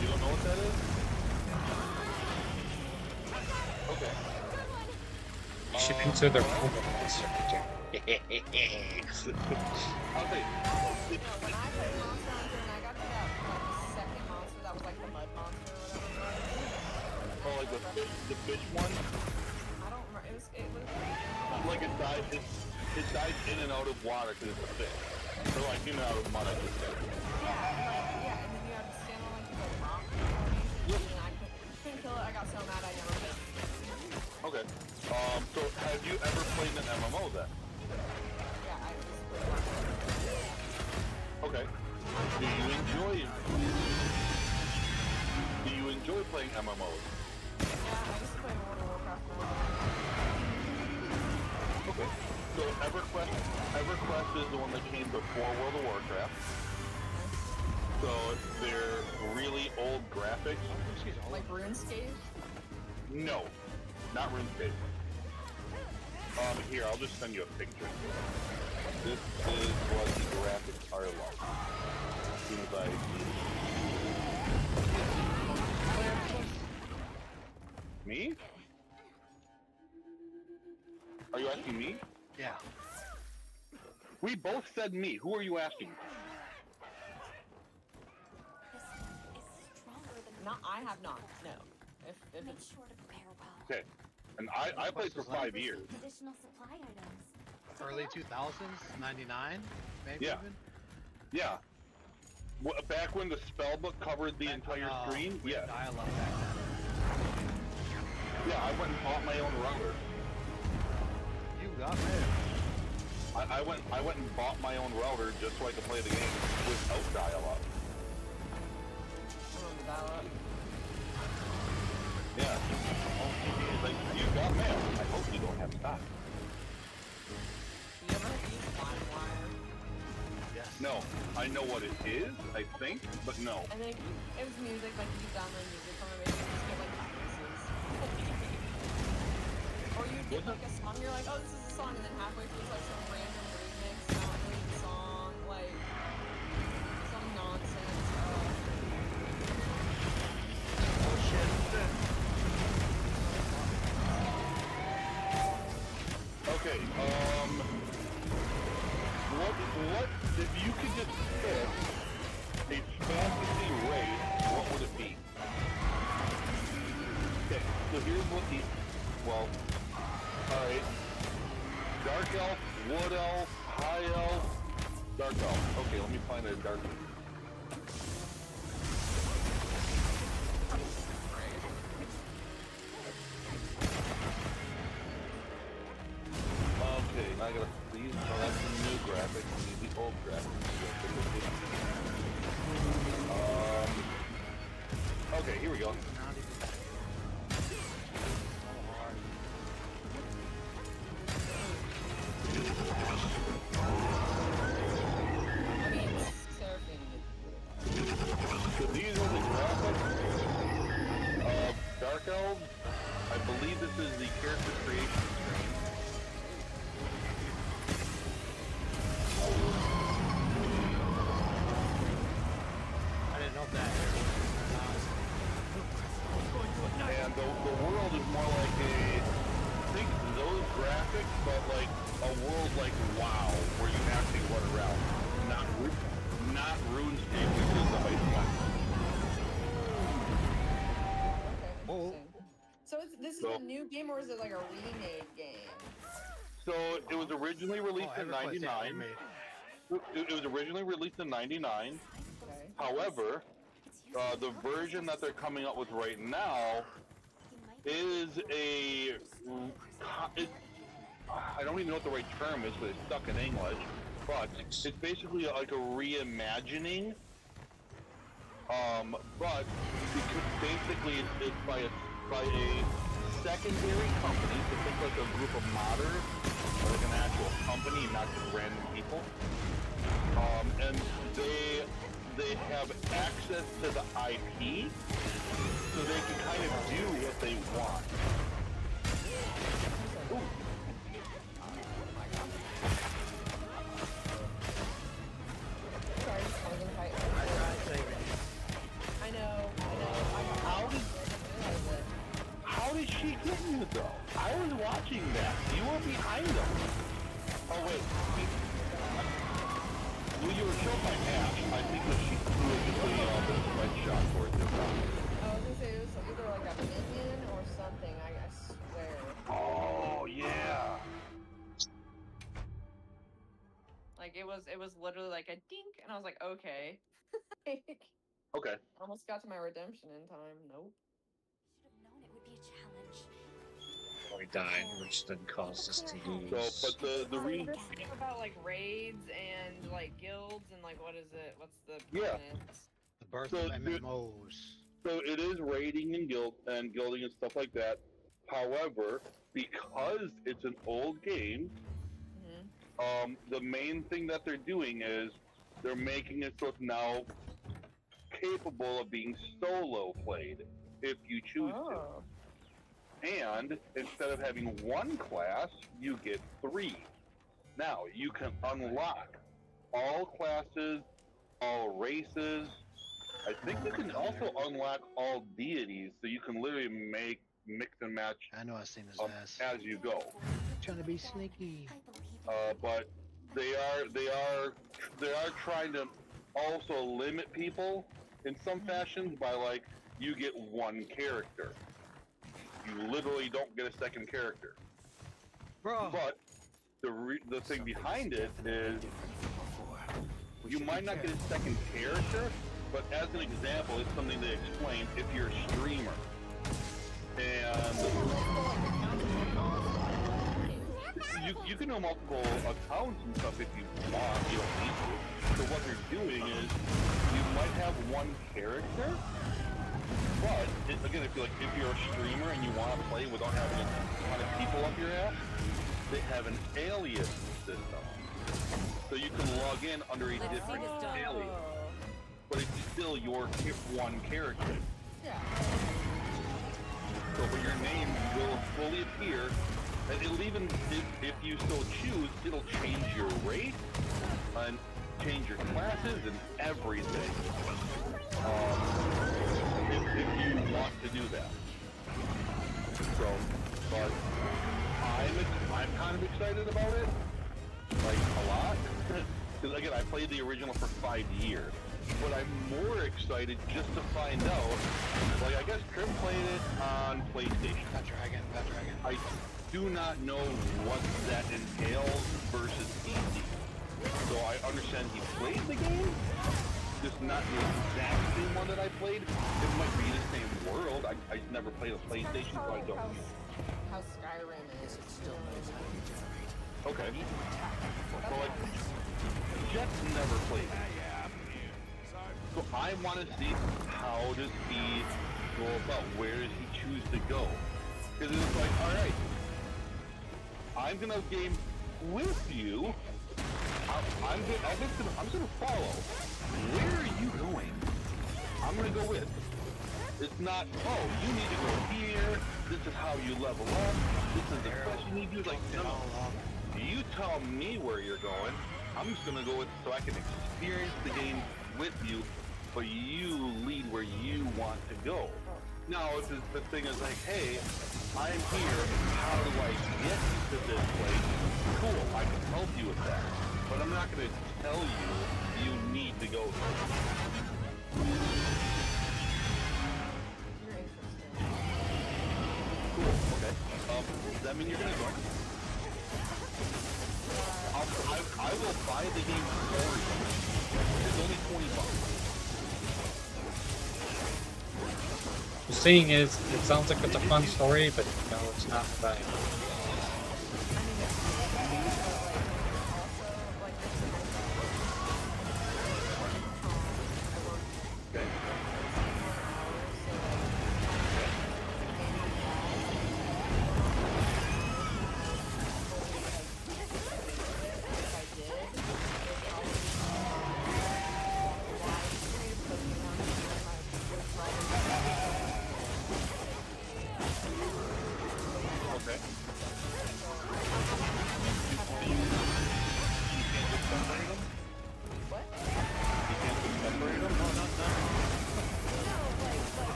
You don't know what that is? Okay. You should enter the room. Okay. When I played Monster Hunter and I got to that second monster that was like the mud monster or whatever. Oh, like the fish one? I don't remember. It was Like it dives in and out of water because it's a fish. Or like in and out of mud, I should say. yeah, and then you have to stand on like the rock and I couldn't kill it. I got so mad I never did. Okay. So have you ever played an MMO then? Okay. Do you enjoy playing MMOs? Yeah, I used to play World of Warcraft. Okay. So EverQuest is the one that came before World of Warcraft. So they're really old graphics. Like RuneScape? No, not RuneScape. Here, I'll just send you a picture. This is what the graphics are like. As soon as I Me? Are you asking me? Yeah. We both said me. Who are you asking? Not, I have not. No. If Make sure to prepare well. Okay. And I played for 5 years. Additional supply items. Early 2000s, 99, maybe Yeah. even? Yeah. Back when the spellbook covered the entire screen? Yeah. Dial-up back then. Yeah, I went and bought my own router. You got mail. I went and bought my own router just so I could play the game without dial-up. Yeah. Like, you got mail. I hope you don't have stock. You ever use LimeWire? Yes. No, I know what it is, I think, but no. And then it was music, like you download music from it, maybe you just get like viruses. Or you get like a song, you're like, oh, this is a song, and then halfway through it's like some random remix, not really the song, like some nonsense. Okay, what, if you could just pick a fantasy race, what would it be? Okay, so here's what alright. Dark Elf, Wood Elf, High Elf, Dark Elf. Okay, let me find a Dark Elf. Okay, now I gotta please select the new graphics and use the old graphics. Okay, here we go. So these are the graphics of Dark Elves. I believe this is the character creation screen. I didn't know that. And the world is more like think those graphics, but like a world like WoW, where you actually run around. Not RuneScape, which is the ice one. Okay, interesting. So this is a new game, or is it like a remade game? So it was originally released in '99. It was originally released in '99. Okay. However, the version that they're coming up with right now is I don't even know what the right term is, but it's stuck in English. But it's basically like a reimagining. But because basically it's by a secondary company, so think like a group of modders, or like an actual company, not just random people. And they have access to the IP, so they can kind of do what they want. Ooh. I know. How did she get you though? I was watching that. You were behind them. Oh wait. Well, you were killed by Ash. I think that she threw the red shot towards her. I was gonna say it was either like a minion or something. I swear. Oh yeah. Like it was literally like a dink, and I was like, okay. Like, Okay. almost got to my redemption in time. Nope. Should have known it would be a challenge. we died, which then caused us to lose. So, but the reason. This game about like raids and like guilds and like what is it? What's the Yeah. planets? The birth So, of MMOs. So it is raiding and guilding and stuff like that. However, because it's an old game, the main thing that they're doing is they're making it so it's now capable of being solo played if you choose to. And instead of having one class, you get 3. Now you can unlock all classes, all races. I think you can also unlock all deities, so you can literally mix and match. I know I've seen his ass. As you go. Trying to be sneaky. But they are trying to also limit people in some fashions by like you get 1 character. You literally don't get a second character. Bro. But the thing behind it is you might not get a second character, but as an example, it's something they explain if you're a streamer. And you can have multiple accounts and stuff if you want, you don't need to. So what they're doing is you might have 1 character, but again, if you're a streamer and you want to play without having a ton of people up your ass, they have an alias system. So you can log in under a different alias, but it's still your 1 character. So but your name will fully appear, and it'll even, if you so choose, it'll change your race, and change your classes, and everything. If you want to do that. So, but I'm kind of excited about it, like a lot, because again, I played the original for 5 years. But I'm more excited just to find out, like I guess Trim played it on PlayStation. Dragon. I do not know what that entails versus PC. So I understand he played the game, just not the exact same one that I played. It might be the same world. I never played a PlayStation, so I don't know. How Skyrim is. It still knows how to regenerate. Okay. So like, Jet's never played it. So I want to see how does he go about, where does he choose to go? Because it's like, alright, I'm gonna game with you. I'm just gonna follow. Where are you going? I'm gonna go with. It's not, oh, you need to go here, this is how you level up, this is the quest you need to do. Like, no, you tell me where you're going. I'm just gonna go with so I can experience the game with you, but you lead where you want to go. Now, if the thing is like, hey, I'm here, how do I get to this place? Cool, I can help you with that. But I'm not gonna tell you need to go there. Cool, okay. Does that mean you're gonna go? I will buy the game for you. It's only $20. The thing is, it sounds like it's a fun story, but no, it's not right.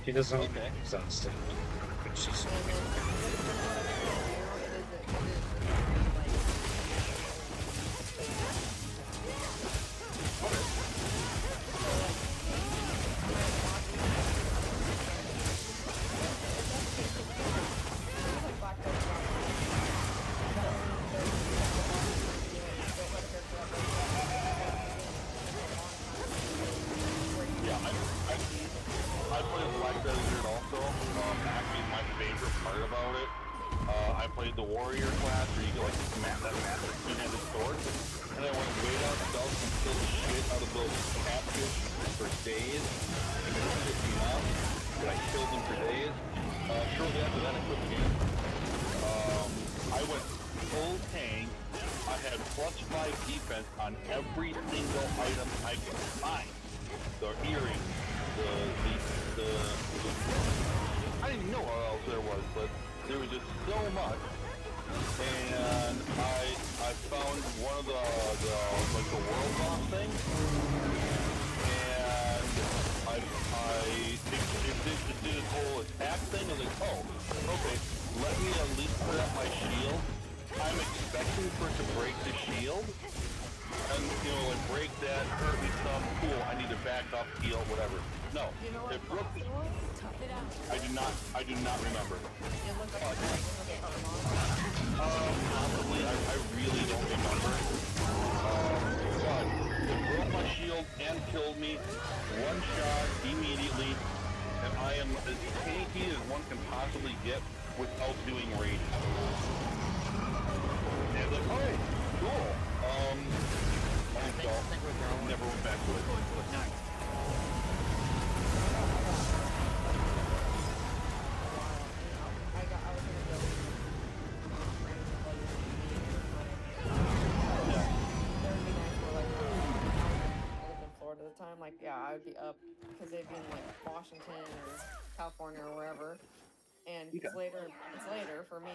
He doesn't exhaust it, which is favorite part about it. I played the warrior class where you get like that massive two-handed sword, and I went way down south and killed the shit out of those catfish for days. And it pissed me off, but I killed them for days. Shortly after that, I quit the game. I went full tank. I had +5 defense on every single item I could find. The earrings, the I didn't know what else there was, but there was just so much. And I found one of the like the world boss thing, and it did this whole attack thing. I was like, oh, okay, let me at least put up my shield. I'm expecting for it to break the shield, and you know, like break that, hurt me some. Cool, I need to back up, heal, whatever. No, it broke. I do not remember. Possibly, I really don't remember. But it broke my shield and killed me. One shot immediately, and I am as tanky as one can possibly get without doing rage. And like, oh, cool. So never went back to it. Time, like, yeah, I would be up because they'd be in like Washington or California or wherever, and it's later for me,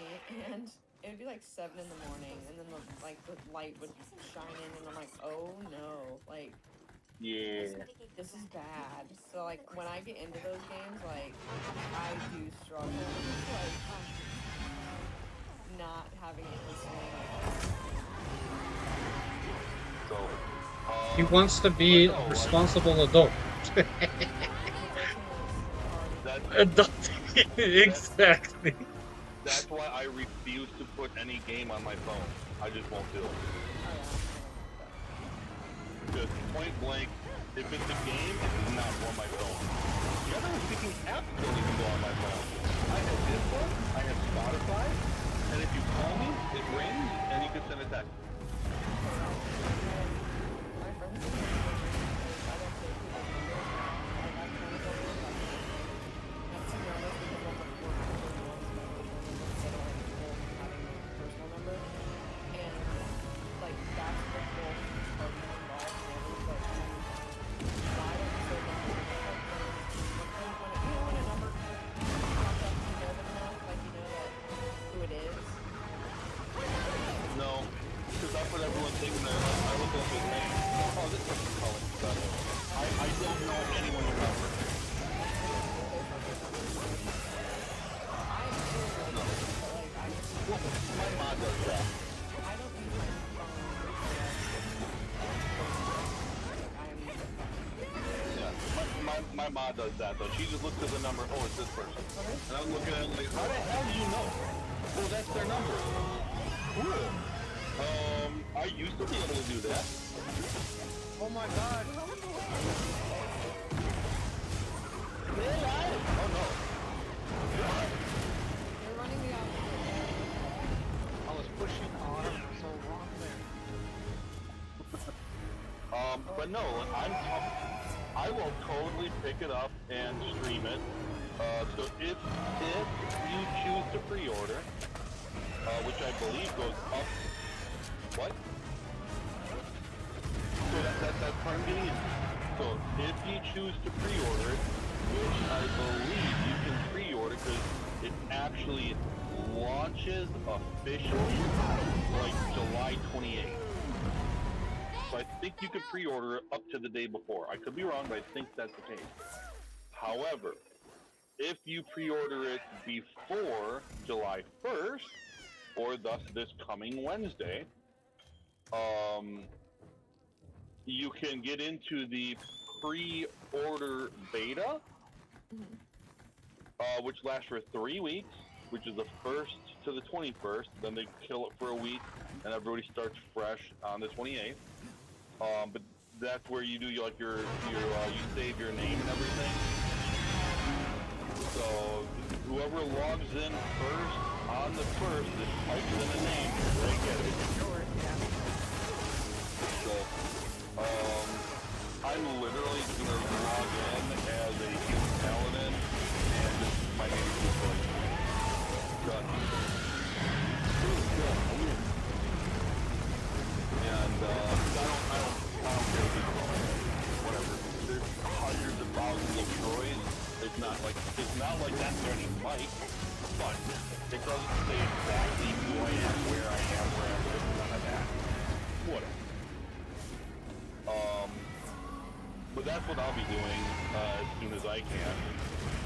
and it would be like 7 in the morning, and then the light would shine in, and I'm like, oh no, like, yeah, this is bad. So like when I get into those games, like I do struggle with like not having it listening. So. He wants to be a responsible adult. Adult. Exactly. That's why I refuse to put any game on my phone. I just won't do it. Because point blank, if it's a game, it does not go on my phone. The other speaking apps don't even go on my phone. I have Discord, I have Spotify, and if you call me, it rings, and you can send a text. My mod does that though. She just looks at the number, oh, it's this person. And I'm looking at it like, how the hell do you know? Well, that's their number. Cool. I used to be able to do that. Oh my god. Oh no. They're running me out. I was pushing R so long there. But no, I will totally pick it up and stream it. So if you choose to pre-order, which I believe goes up. What? So that's part of getting in. So if you choose to pre-order it, which I believe you can pre-order because it actually launches officially like July 28th. So I think you could pre-order it up to the day before. I could be wrong, but I think that's the case. However, if you pre-order it before July 1st, or thus this coming Wednesday, you can get into the pre-order beta, which lasts for 3 weeks, which is the 1st to the 21st. Then they kill it for a week, and everybody starts fresh on the 28th. But that's where you do you save your name and everything. So whoever logs in first on the first that types in a name, they get it. So, I'm literally gonna log in as a human paladin, and this is my name is like done. And I don't care if it's whatever. There's hundreds of thousands of droids. It's not like that's any mic, but it doesn't say exactly who I am, where I am, where I live, none of that. Whatever. But that's what I'll be doing as soon as I can.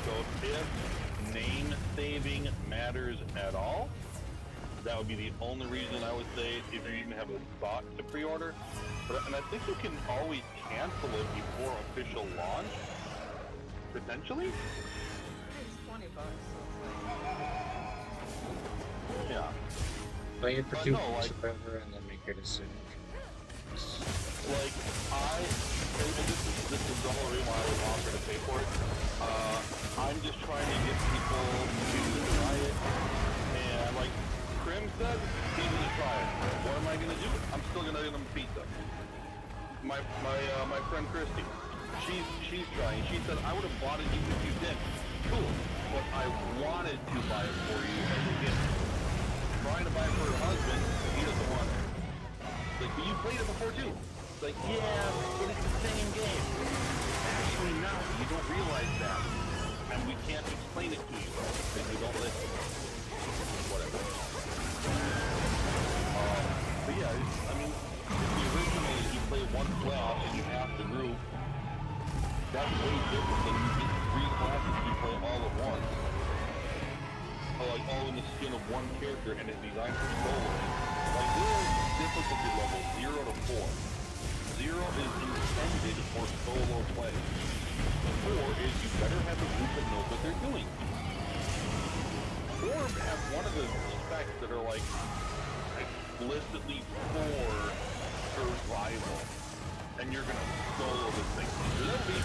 So if name saving matters at all, that would be the only reason I would say if you even have a thought to pre-order. And I think you can always cancel it before official launch, potentially. It's $20, so Yeah. Play it for But 2 no, weeks like- or whatever, and then make your decision. Like, this is the whole reason why I was offering to pay for it. I'm just trying to get people to try it, and like Krim said, he's gonna try it. What am I gonna do? I'm still gonna get him pizza. My friend Christy, she's trying. She said I would have bought it even if you didn't. Cool, but I wanted to buy it for you as a gift. Trying to buy it for her husband, he doesn't want it. Like, but you played it before too. It's like, yeah, but it's the same game. Actually, no, you don't realize that. And we can't explain it to you if you don't listen. Whatever. But yeah, I mean, if the original is you play one class and you have the group, that's way different than you get 3 classes you play all at once. Or like all in the skin of one character and it's designed for soloing. Like, there's difficulty level 0 to 4. 0 is intended for solo play. 4 is you better have a group that knows what they're doing. Or have one of the specs that are like explicitly for survival. And you're gonna solo this thing. So that'll be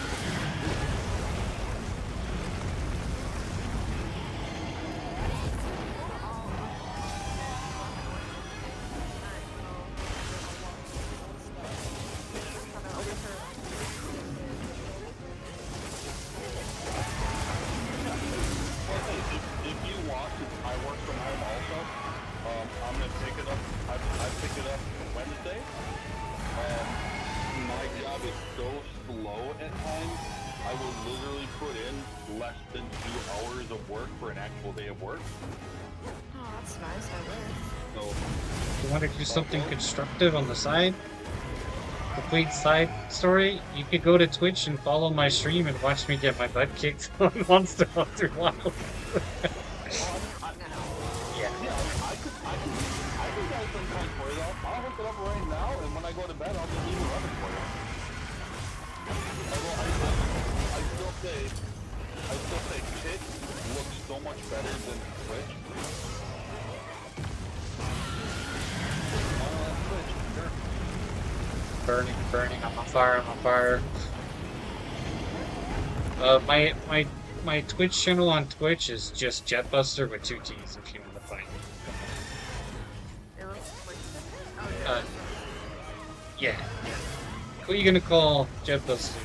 Want to do something constructive on the side? Complete side story? You could go to Twitch and follow my stream and watch me get my butt kicked on Monster Hunter Wild. I can guys sometimes for you. I'll hook it up right now, and when I go to bed, I'll just leave it running for you. I still say Twitch looks so much better than Twitch. Burning, I'm on fire. My Twitch channel on Twitch is just Jetbuster with 2 T's if you want to find it. Yeah. Who are you gonna call Jetbuster?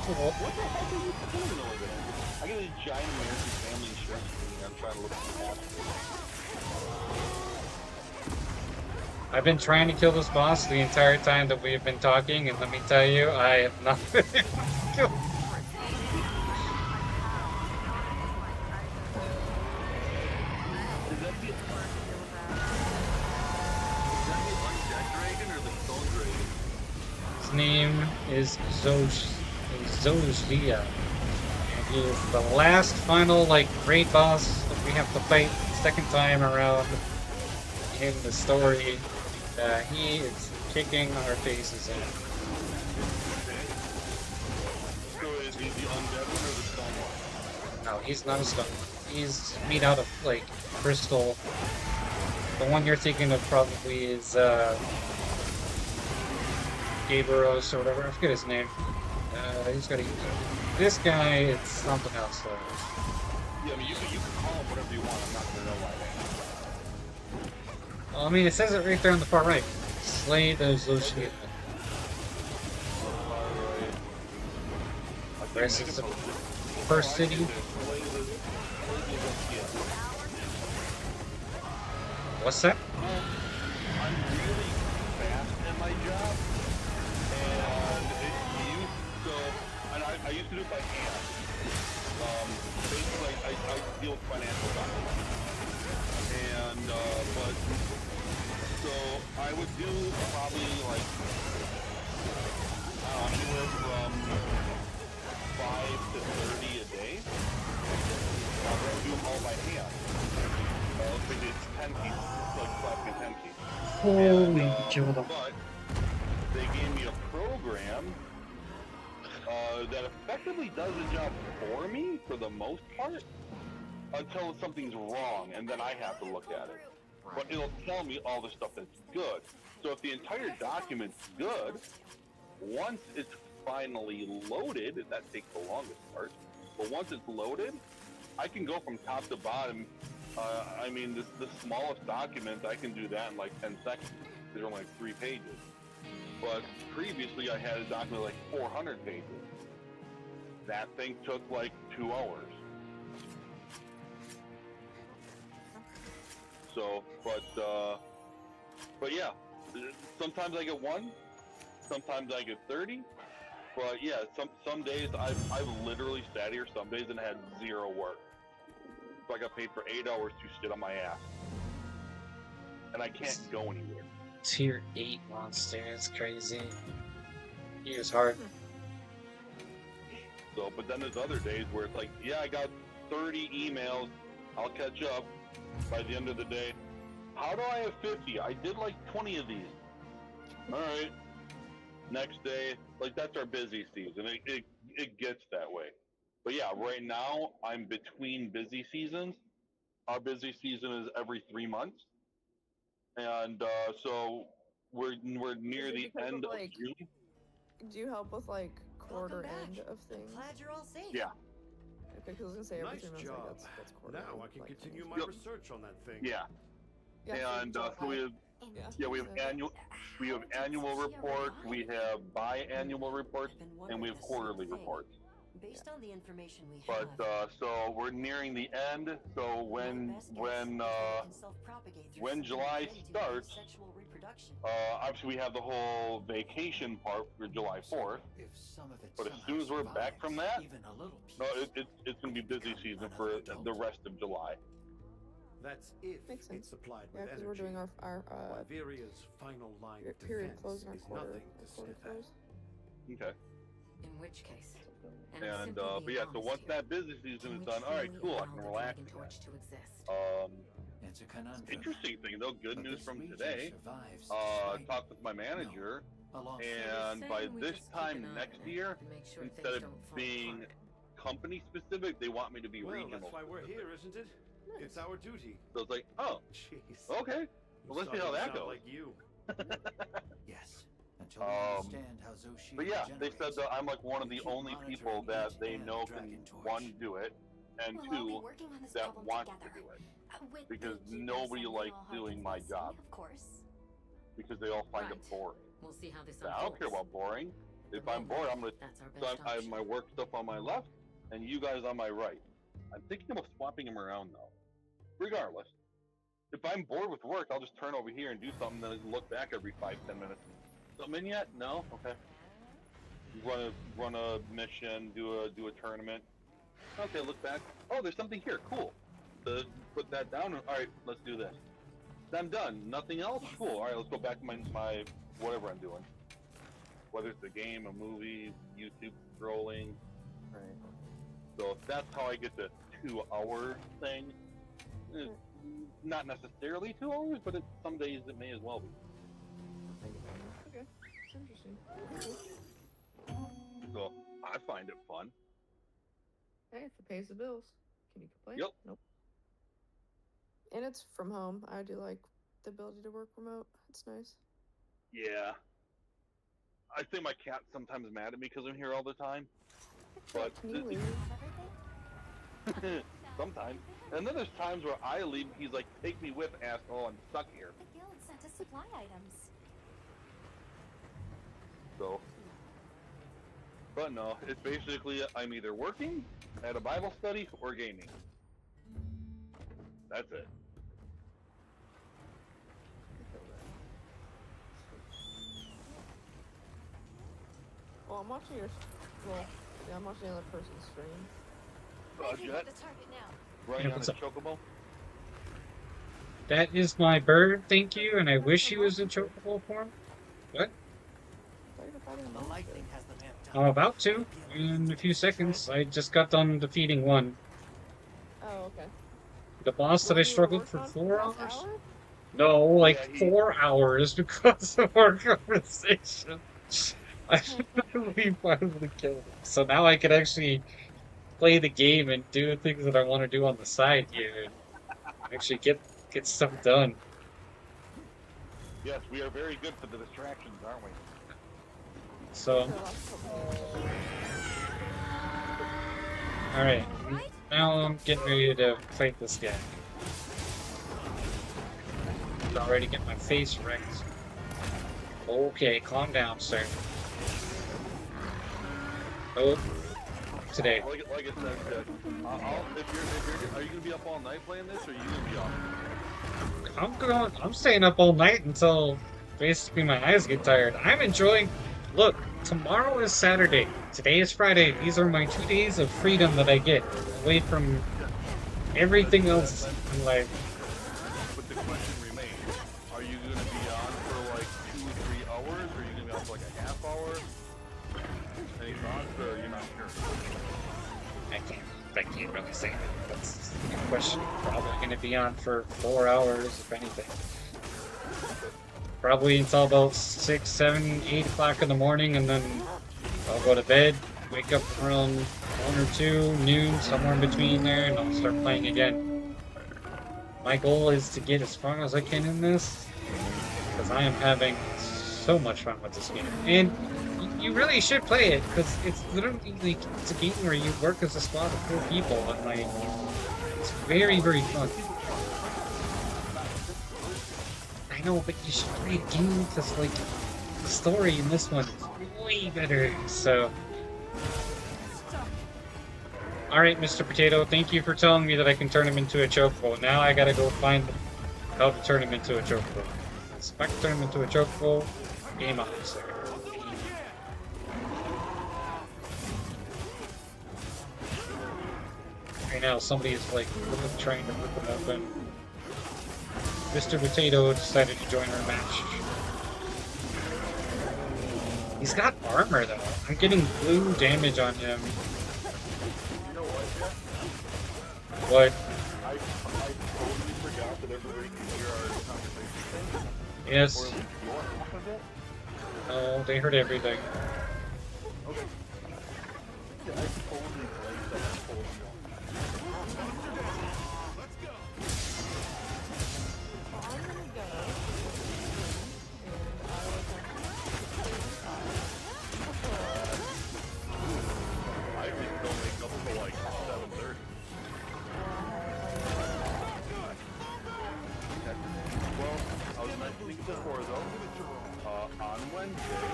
What the heck are you doing over there? I got a giant American Family insurance thing. I'm trying to look at the app. I've been trying to kill this boss the entire time that we've been talking, and let me tell you, I have not been able to kill him. Is that the undead dragon or the stone dragon? His name is Zojlia. And he is the last final, great boss that we have to fight the second time around in the story. He is kicking our faces in. So is he the undead one or the stone one? No, he's not a stone. He's made out of, crystal. The one you're thinking of probably is, Gaberos or whatever. I forget his name. He's got to use it. This guy, it's something else though. Yeah, I mean, you can call him whatever you want. I'm not gonna know why. Well, I mean, it says it right there on the far right. Slay those Lucian. Rest is the first city. What's that? I'm really fast at my job, and I used to do it by hand. Basically, I deal with financial documents, and but so I would do probably like anywhere from 5 to 30 a day. I would do them all by hand. Because it's 10 pieces, like slapping 10 pieces. Holy Jordan. But they gave me a program that effectively does the job for me for the most part until something's wrong, and then I have to look at it. But it'll tell me all the stuff that's good. So if the entire document's good, once it's finally loaded, that takes the longest part, but once it's loaded, I can go from top to bottom. I mean, the smallest document, I can do that in like 10 seconds. There's only like 3 pages. But previously I had a document like 400 pages. That thing took like 2 hours. So, but yeah, sometimes I get 1, sometimes I get 30. But yeah, some days I've literally sat here some days and had 0 work. So I got paid for 8 hours to sit on my ass. And I can't go anywhere. Tier 8 monster, it's crazy. He is hard. So, but then there's other days where it's like, yeah, I got 30 emails, I'll catch up by the end of the day. How do I have 50? I did like 20 of these. Alright. Next day, like that's our busy season. It gets that way. But yeah, right now I'm between busy seasons. Our busy season is every 3 months, and so we're near the end of June. Do you help with like quarter end of things? Glad you're all safe. Yeah. Okay, because I was gonna say every Nice 3 months job. that's quarter. Now end, I can like, continue my Yep. research on that thing. Yeah. Yeah, And so so we have we have annual reports, we have biannual reports, and we have quarterly reports. Based on the information we But have, so we're nearing the end. So when July starts, obviously we have the whole vacation part for July 4th. But as soon as we're back from that, no, it's going to be busy season for the rest of July. That's if Makes sense. it's supplied Yeah, with because energy. we're doing our Viria's final line of period defense close in our is quarter. nothing to Quarter sniff at. close. Okay. In which case, And but yeah, so once that busy season is done, all right, cool, I can relax again. It's a conundrum. Interesting thing though, good news from region today. survives Talked with my manager, and by this time next year, instead of being company specific, they want me to be Well, regional. that's why we're here, isn't it? It's our duty. So it's like, oh, Jeez. okay, well let's see how that goes. Like you. Yes. Until we understand how Zoshi But yeah, they said regenerates, that I'm like one of the keep only monitoring people that each they and know Dragon can Torch. 1 do it, and We'll all be 2 working on this that problem wants to together. do it. With Because the GPS nobody and likes all doing Hawkins my Racing, job. Of course. Because they all find it Right. boring. We'll see how this I unfolds. don't care about boring. If I'm bored, I'm gonna. That's our So best I have option. my work stuff on my left, and you guys on my right. I'm thinking about swapping them around though. Regardless, if I'm bored with work, I'll just turn over here and do something, then look back every 5-10 minutes. Something in yet? No. Okay. Run a mission, do a tournament. Okay, look back. Oh, there's something here. Cool. Put that down. All right, let's do this. I'm done. Nothing else? Cool. All right, let's go back to my whatever I'm doing. Whether it's a game, a movie, YouTube scrolling. Right. So if that's how I get the 2-hour thing, not necessarily 2 hours, but some days it may as well be. Okay, it's interesting. So I find it fun. Hey, if it pays the bills, can you complain? Yep. Nope. And it's from home. I do like the ability to work remote. It's nice. Yeah. I think my cat's sometimes mad at me because I'm here all the time. But sometimes. And then there's times where I leave, he's like, take me with, asshole, I'm stuck here. The guild sent us supply items. So. But no, it's basically I'm either working at a Bible study or gaming. That's it. Well, I'm watching your. Well, yeah, I'm watching the other person's stream. Jet, The target now. running on what's a up? chocobo. That is my bird, thank you, and I wish he was in chocobo form. What? The lightning has the map I'm about to, in a few seconds. I just got done defeating one. Oh, okay. The boss that I What you were struggled for working on 4 last hours? hour? No, like 4 hours because of our conversation. I finally killed him. So now I can actually play the game and do things that I want to do on the side here and actually get stuff done. Yes, we are very good for the distractions, aren't we? So, alright, now I'm getting ready to fight this guy. I'm already getting my face wrecked. Okay, calm down, sir. Oh, today. Like I said, are you gonna be up all night playing this, or are you gonna be off? I'm staying up all night until basically my eyes get tired. I'm enjoying. Look, tomorrow is Saturday. Today is Friday. These are my 2 days of freedom that I get away from everything else in life. But the question remains: are you gonna be on for like 2 or 3 hours, or are you gonna be on for like a half hour? Any thoughts, or you're not sure? I can't really say that. That's a good question. Probably going to be on for 4 hours, if anything. Probably until about 6, 7, 8 o'clock in the morning, and then I'll go to bed, wake up around 1 or 2, noon, somewhere in between there, and I'll start playing again. My goal is to get as far as I can in this, because I am having so much fun with this game. And you really should play it, because it's literally like, it's a game where you work as a squad of 4 people, and like, it's very, very fun. I know, but you should play the game, because like, the story in this one is way better, so. Alright, Mr. Potato, thank you for telling me that I can turn him into a chocobo. Now I gotta go find how to turn him into a chocobo. If I can turn him into a chocobo, game on, sir. Right now, somebody is like trying to rip them open. Mr. Potato decided to join our match. He's got armor though. I'm getting blue damage on him. You know what, Jeff? What? I totally forgot that everybody can hear our conversation. Yes. Or at least your half of it. Oh, they heard everything. Okay. Yeah, I totally blanked that I told you. Let's go. I'm gonna go. I can still make up for like 7:30. Okay. Well, I was mentioning before though, on Wednesday,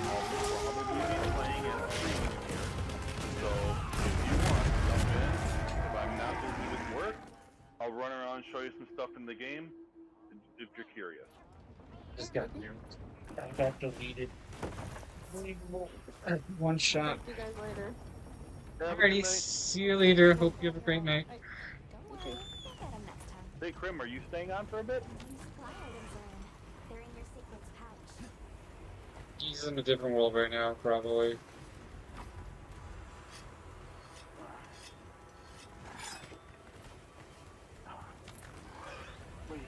I'll probably be playing and streaming here. So, if you want to jump in, if I'm not busy with work, I'll run around and show you some stuff in the game, if you're curious. Just got I got deleted. One shot. See you guys later. Alrighty, see you later. Hope you have a great night. Hey, Krim, are you staying on for a bit? They're in your secrets pouch. He's in a different world right now, probably. Wait.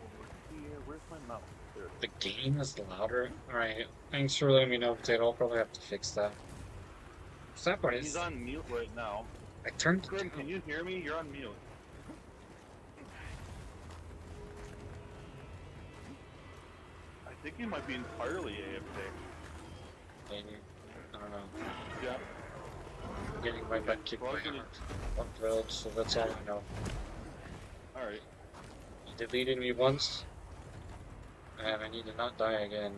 Over here, where's my mouse? There it is. The game is louder? Alright, thanks for letting me know, Potato. I'll probably have to fix that. What's that part? He's on mute right now. I turned it Krim, down. can you hear me? You're on mute. I think he might be entirely AFK. Maybe. I don't know. Yeah. I'm getting my butt kicked by one drilled, so that's all I know. Alright. He deleted me once, and I need to not die again.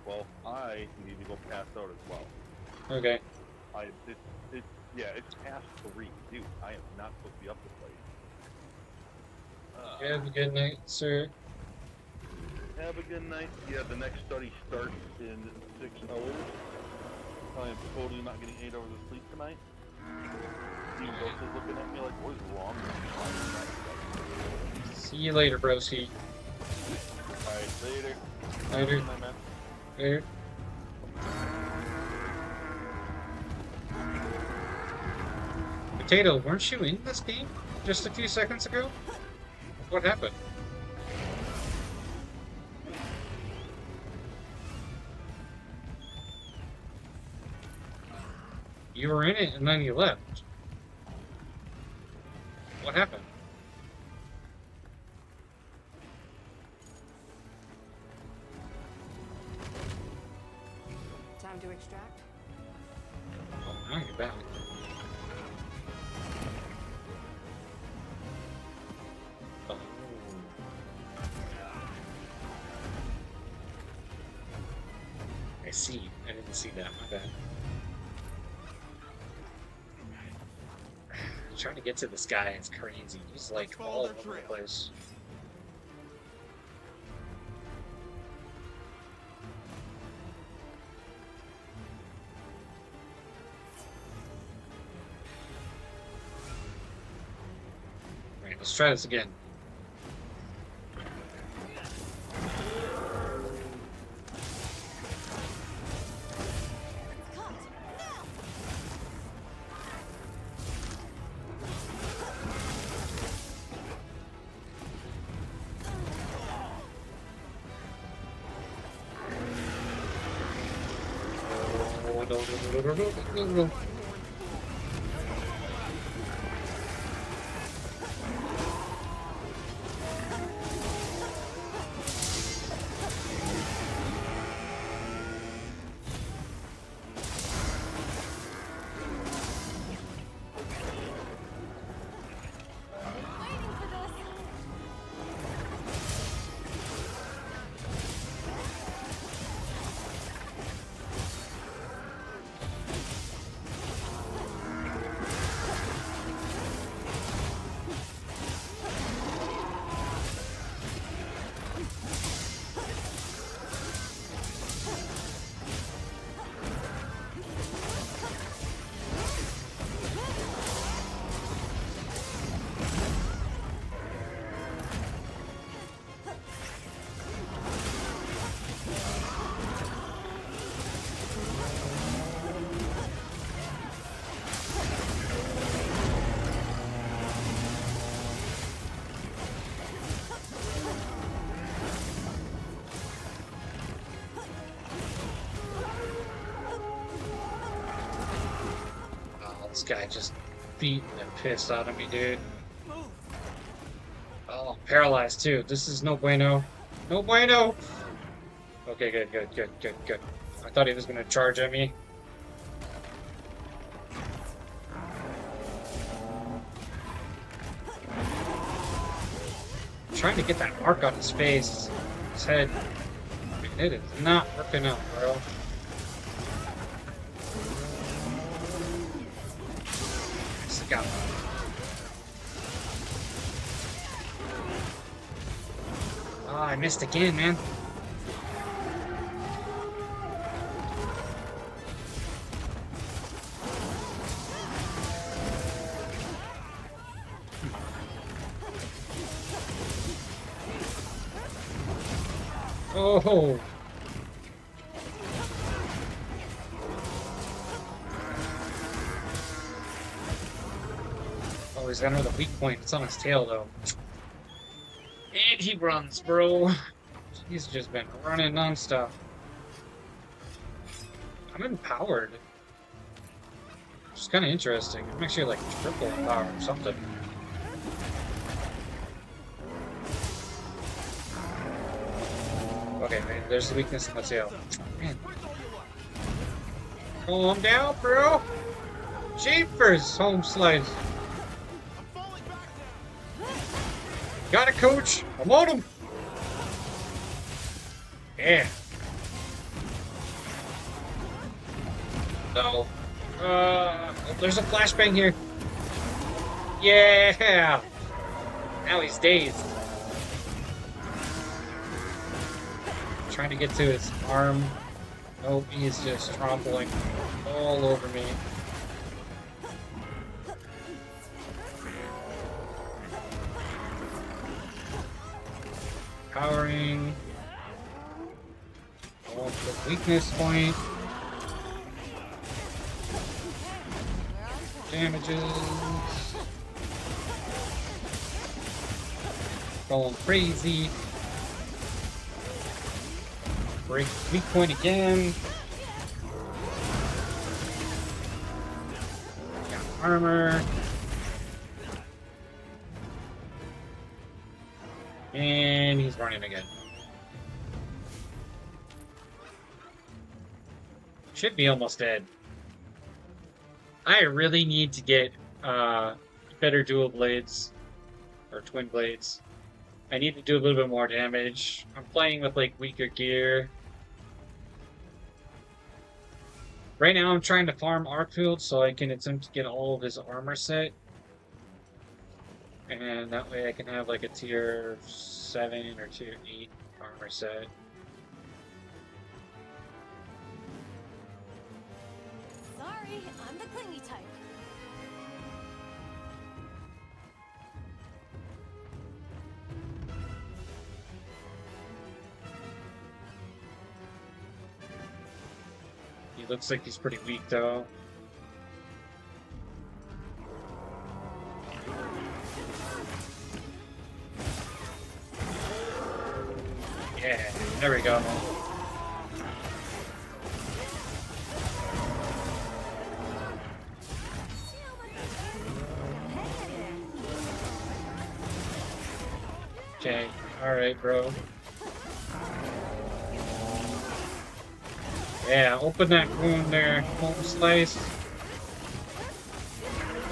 Well, I need to go pass out as well. Okay. Yeah, it's past 3. Dude, I am not supposed to be up this late. Have a good night, sir. Have a good night. Yeah, the next study starts in 6 hours. I am totally not getting 8 hours of sleep tonight. Steve Ghost is looking at me like, what is wrong with you? See you later, broski. Alright, later. Later. Good night, man. Later. Potato, weren't you in this game just a few seconds ago? What happened? You were in it and then you left. What happened? Time to extract. Oh, now you're back. Oh. I see. I didn't see that. My bad. Trying to get to this guy is crazy. He's like all over the place. Alright, let's try this again. No. This guy just beating the piss out of me, dude. Oh, paralyzed too. This is no bueno. No bueno! Okay, good. I thought he was gonna charge at me. I'm trying to get that mark on his face, his head. Man, it is not working out, bro. Go. Oh, I missed again, man. Oh. Oh, he's got another weak point. It's on his tail, though. And he runs, bro. He's just been running non-stop. I'm empowered. Which is kind of interesting. I'm actually like triple empowered or something. Okay, man, there's the weakness in the tail. Man. Calm down, bro. Jeepers, home slice. Got it, coach. I'm on him. Yeah. No. There's a flashbang here. Yeah. Now he's dazed. Trying to get to his arm. Nope, he's just trampling all over me. Powering. Oh, the weakness point. Damages. Going crazy. Break weak point again. Got armor. And he's running again. Should be almost dead. I really need to get better dual blades or twin blades. I need to do a little bit more damage. I'm playing with like weaker gear. Right now I'm trying to farm Arkfield so I can attempt to get all of his armor set. And that way I can have like a tier 7 or tier 8 armor set. Sorry, I'm the clingy type. He looks like he's pretty weak though. Yeah, there we go. Okay, alright, bro. Yeah, open that wound there. Home slice.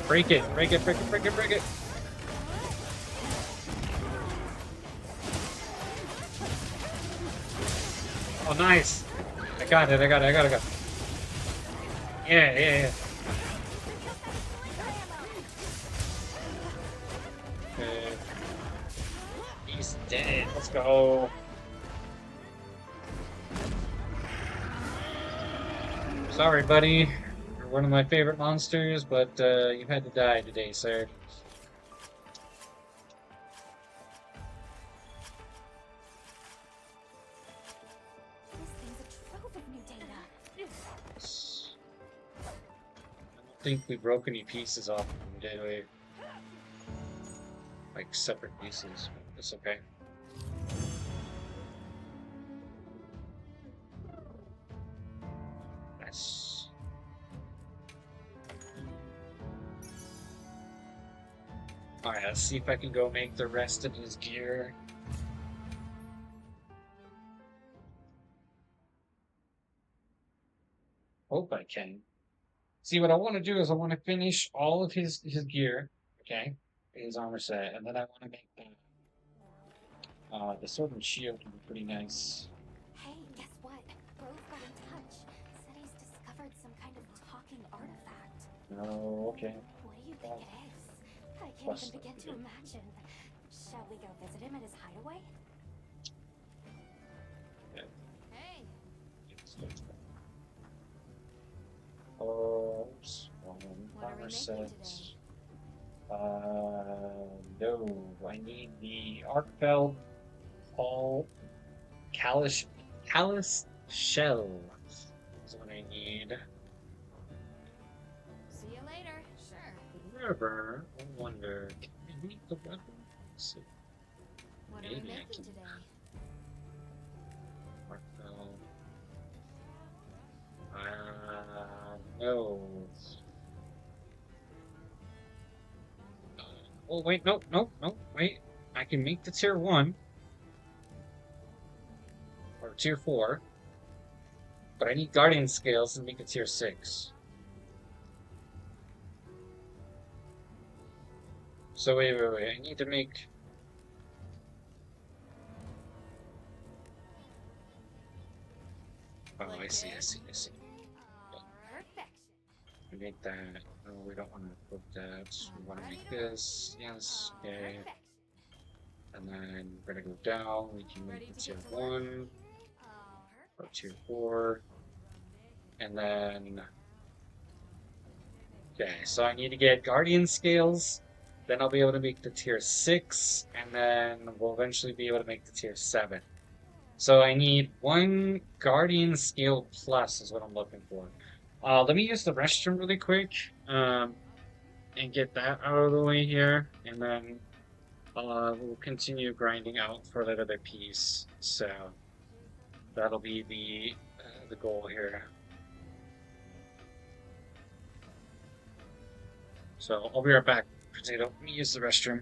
Break it, break it, break it, break it, break it. Oh, nice. I got it, I got it, I got it, I got it. Yeah, yeah, yeah. Okay. He's dead. Let's go. Sorry, buddy. You're one of my favorite monsters, but you had to die today, sir. I don't think we broke any pieces off of them, did we? Like separate pieces. It's okay. Nice. Alright, let's see if I can go make the rest of his gear. Hope I can. See, what I want to do is I want to finish all of his gear, okay, his armor set, and then I want to make the sword and shield to be pretty nice. Hey, guess what? Grove got in touch. Said he's discovered some kind of talking artifact. Oh, okay. What do you think it is? I can't Plus, even begin to imagine. Shall we go visit him at his hideaway? Yeah. Hey. Oh, armor set. No, I need the Arkfeld all callous shell. Is what I need. See you later. Sure. River, I wonder, can I make the weapon? Let's see. What are we Maybe I making can. today? Arkfeld. No. Oh, wait, no, wait. I can make the tier 1. Or tier 4. But I need Guardian Scales to make it tier 6. So wait. I need to make... Oh, I see. We make that. No, we don't want to put that. We want to make this. Yes. Okay. And then we're gonna go down. We can make it tier 1 or tier 4. And then... Okay, so I need to get Guardian Scales. Then I'll be able to make the tier 6. And then we'll eventually be able to make the tier 7. So I need 1 Guardian Scale plus is what I'm looking for. Let me use the restroom really quick. And get that out of the way here. And then we'll continue grinding out for that other piece. So that'll be the goal here. So I'll be right back, Potato. Let me use the restroom.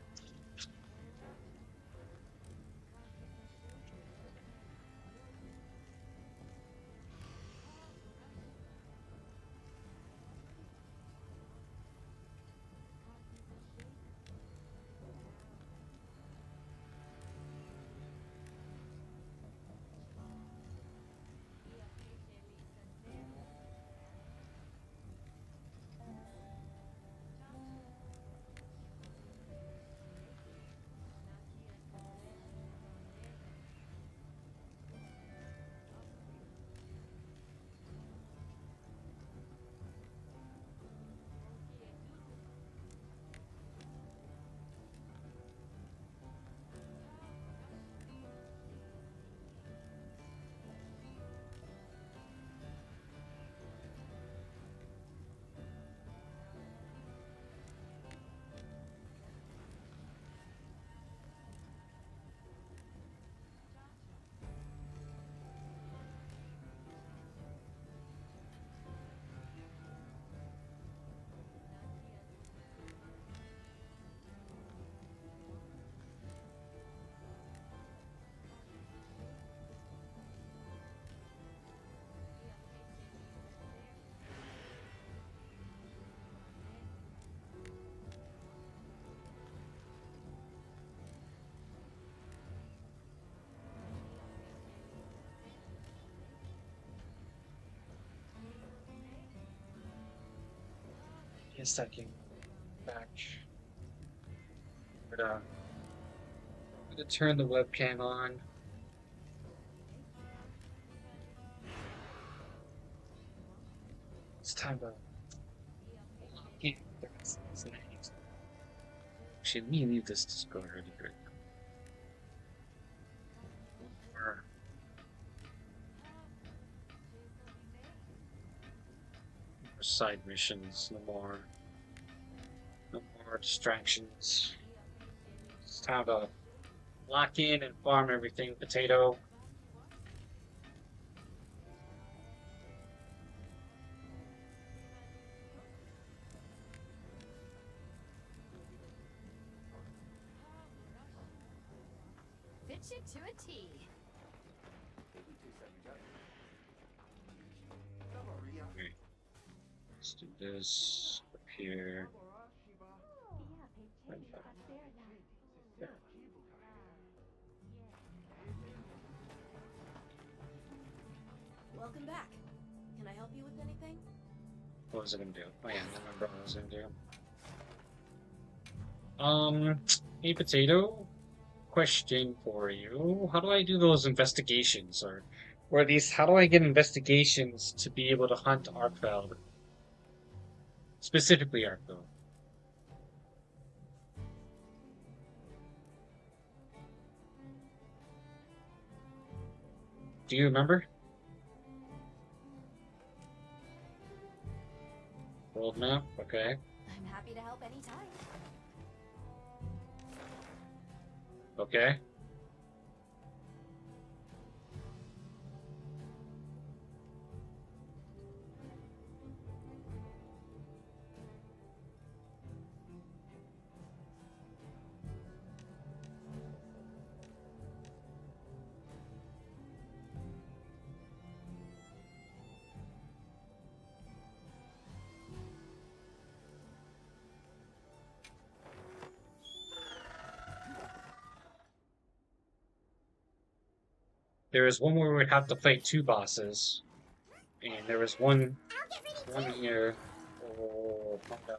A second back. I'm gonna turn the webcam on. It's time to log in. Actually, let me leave this Discord really quick. Or side missions, no more distractions. It's time to lock in and farm everything, Potato. Fit you to a T. Okay. Let's do this up here. Welcome back. Can I help you with anything? What was it gonna do? Oh yeah, I remember what I was gonna do. Hey Potato, question for you. How do I do those investigations, or at least how do I get investigations to be able to hunt Arkfeld? Specifically Arkfeld. Do you remember? World map, okay. I'm happy to help anytime. Okay. There is one where we would have to fight 2 bosses, and there was one here. Oh, my God.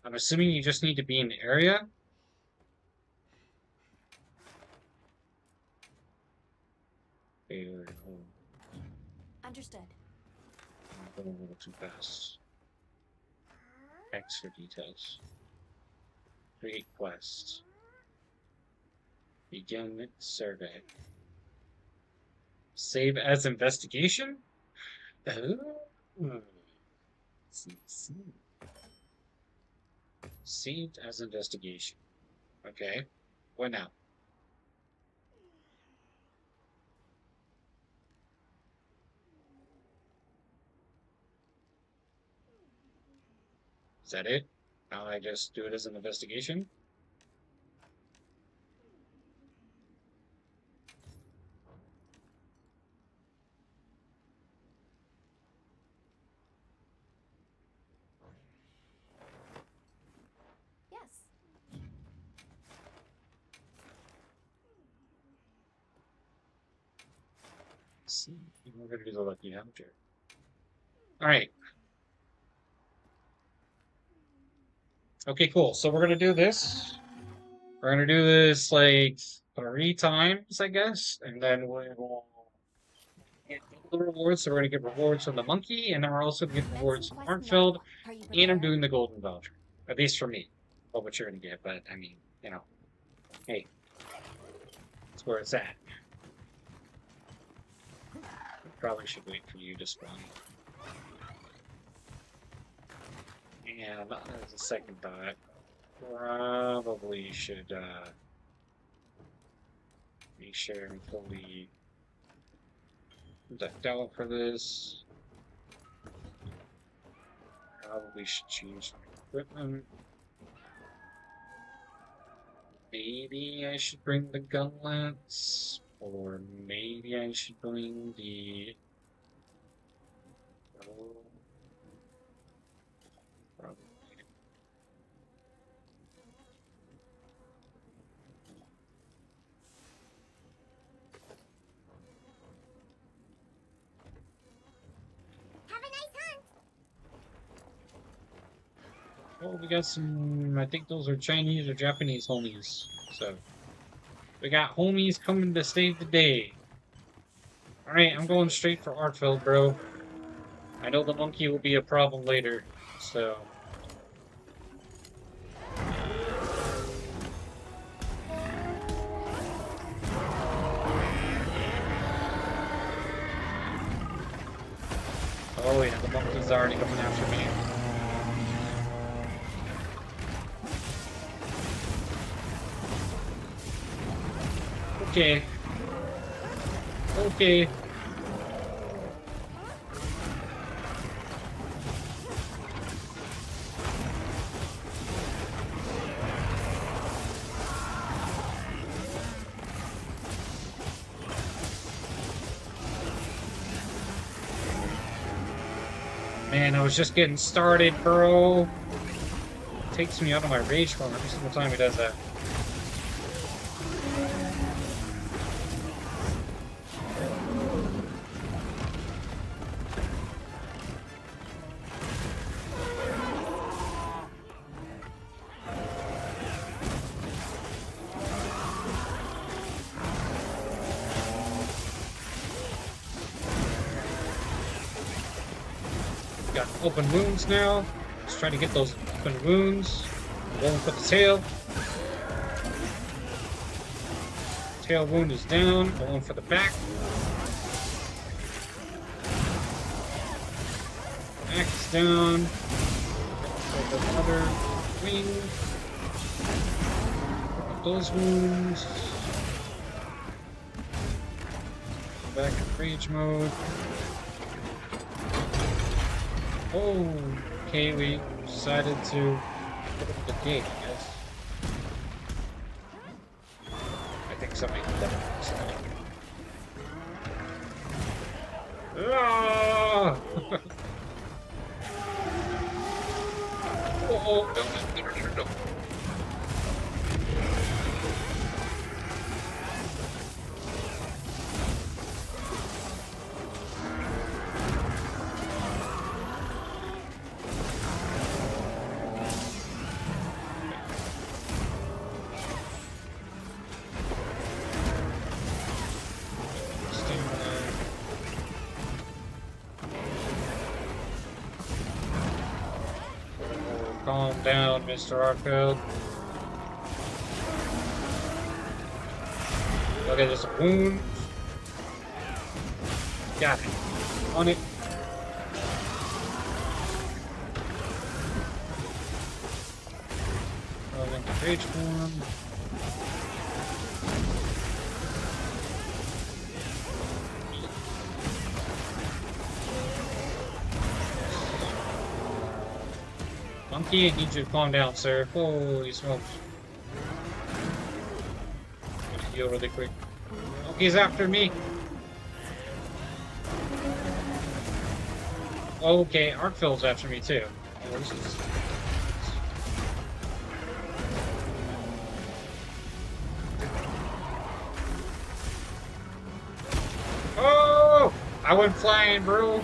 I'm assuming you just need to be in the area. Understood. I'm going a little too fast. Thanks for details. Create quest. Begin survey. Save as investigation? Oh. See. Saved as investigation. Okay. What now? Is that it? Now I just do it as an investigation? Yes. See, we're gonna do the lucky hunter. Alright. Okay, cool. So we're gonna do this. We're gonna do this like 3 times, I guess, and then we will get the rewards. So we're gonna get rewards from the monkey, and then we're also gonna get rewards from Artfeld, and I'm doing the golden voucher. At least for me. Well, what you're gonna get, but I mean, you know, hey, that's where it's at. Probably should wait for you to spawn. And as a second thought, probably should make sure I'm fully decked out for this. Probably should change my equipment. Maybe I should bring the gauntlets, or maybe I should bring the. Probably. Have a nice hunt. Oh, we got some. I think those are Chinese or Japanese homies. So we got homies coming to save the day. All right, I'm going straight for Artfeld, bro. I know the monkey will be a problem later, so. Oh yeah, the monkey's already coming after me. Okay. Okay. Man, I was just getting started, bro. Takes me out of my rage form every single time he does that. Got open wounds now. Let's try to get those open wounds. Going for the tail. Tail wound is down. Going for the back. Back is down. For another wing. Pick up those wounds. Back in rage mode. Oh, okay, we decided to put up the gate, I guess. I think somebody did that. Ah! Oh, no. Calm down, Mr. Arkfield. Okay, there's a wound. Got it. On it. Throw into rage form. Monkey, I need you to calm down, sir. Holy smokes. I'm gonna heal really quick. Monkey's after me. Okay, Arkfield's after me too. Oh, this is... Oh! I went flying, bro.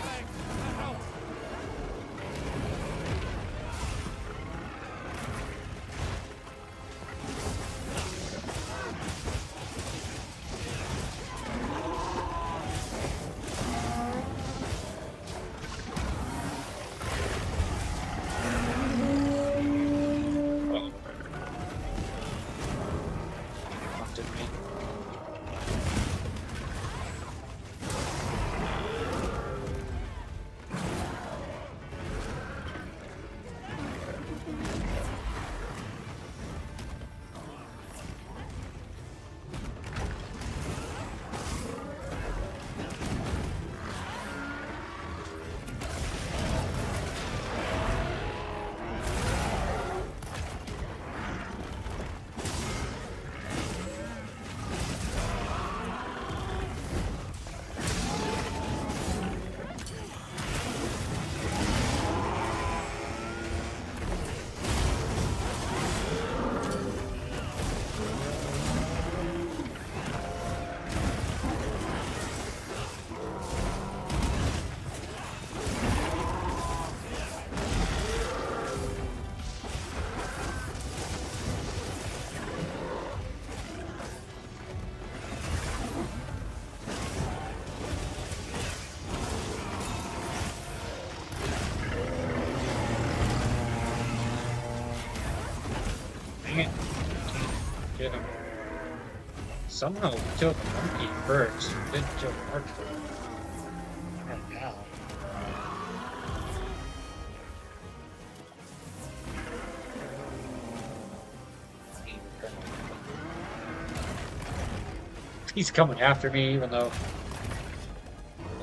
Get him. Somehow we killed the monkey first. We didn't kill the Arkfield. Oh, now. He's coming after me, even though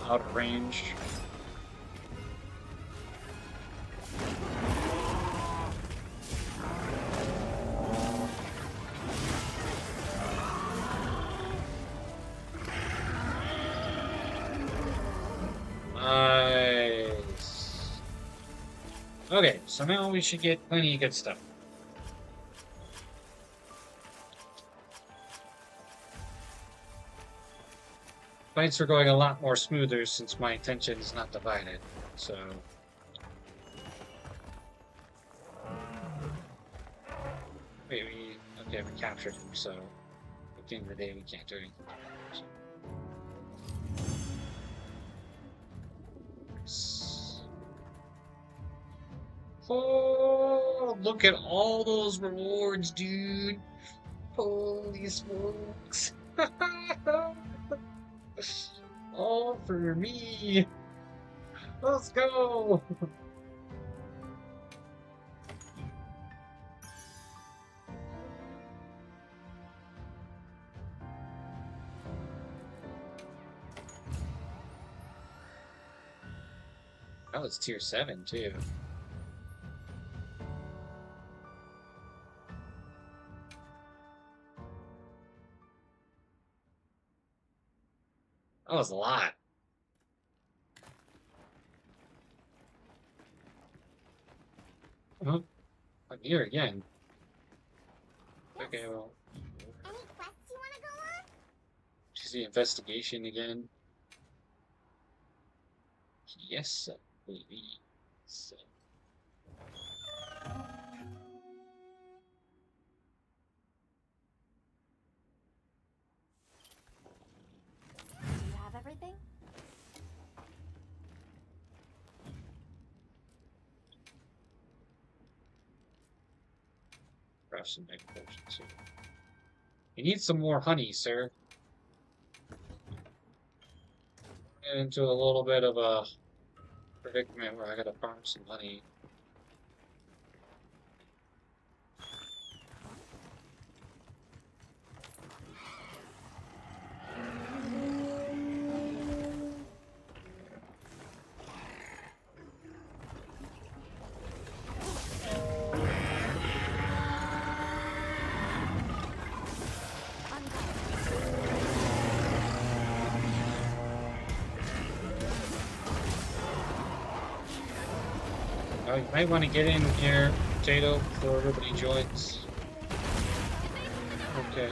I'm out of range. Nice. Okay, so now we should get plenty of good stuff. Fights are going a lot more smoother since my attention is not divided, so... Wait, okay, we captured him, so... At the end of the day, we can't do anything. Oh, look at all those rewards, dude. Holy smokes. All for me. Let's go. That was tier 7 too. That was a lot. I'm here again. Okay, well. Any quests you want to go on? She's the investigation again. Yes, please. Do you have everything? have some mega potions here. You need some more honey, sir. Get into a little bit of a predicament where I gotta farm some honey. You might want to get in here, Potato, before everybody joins. Okay.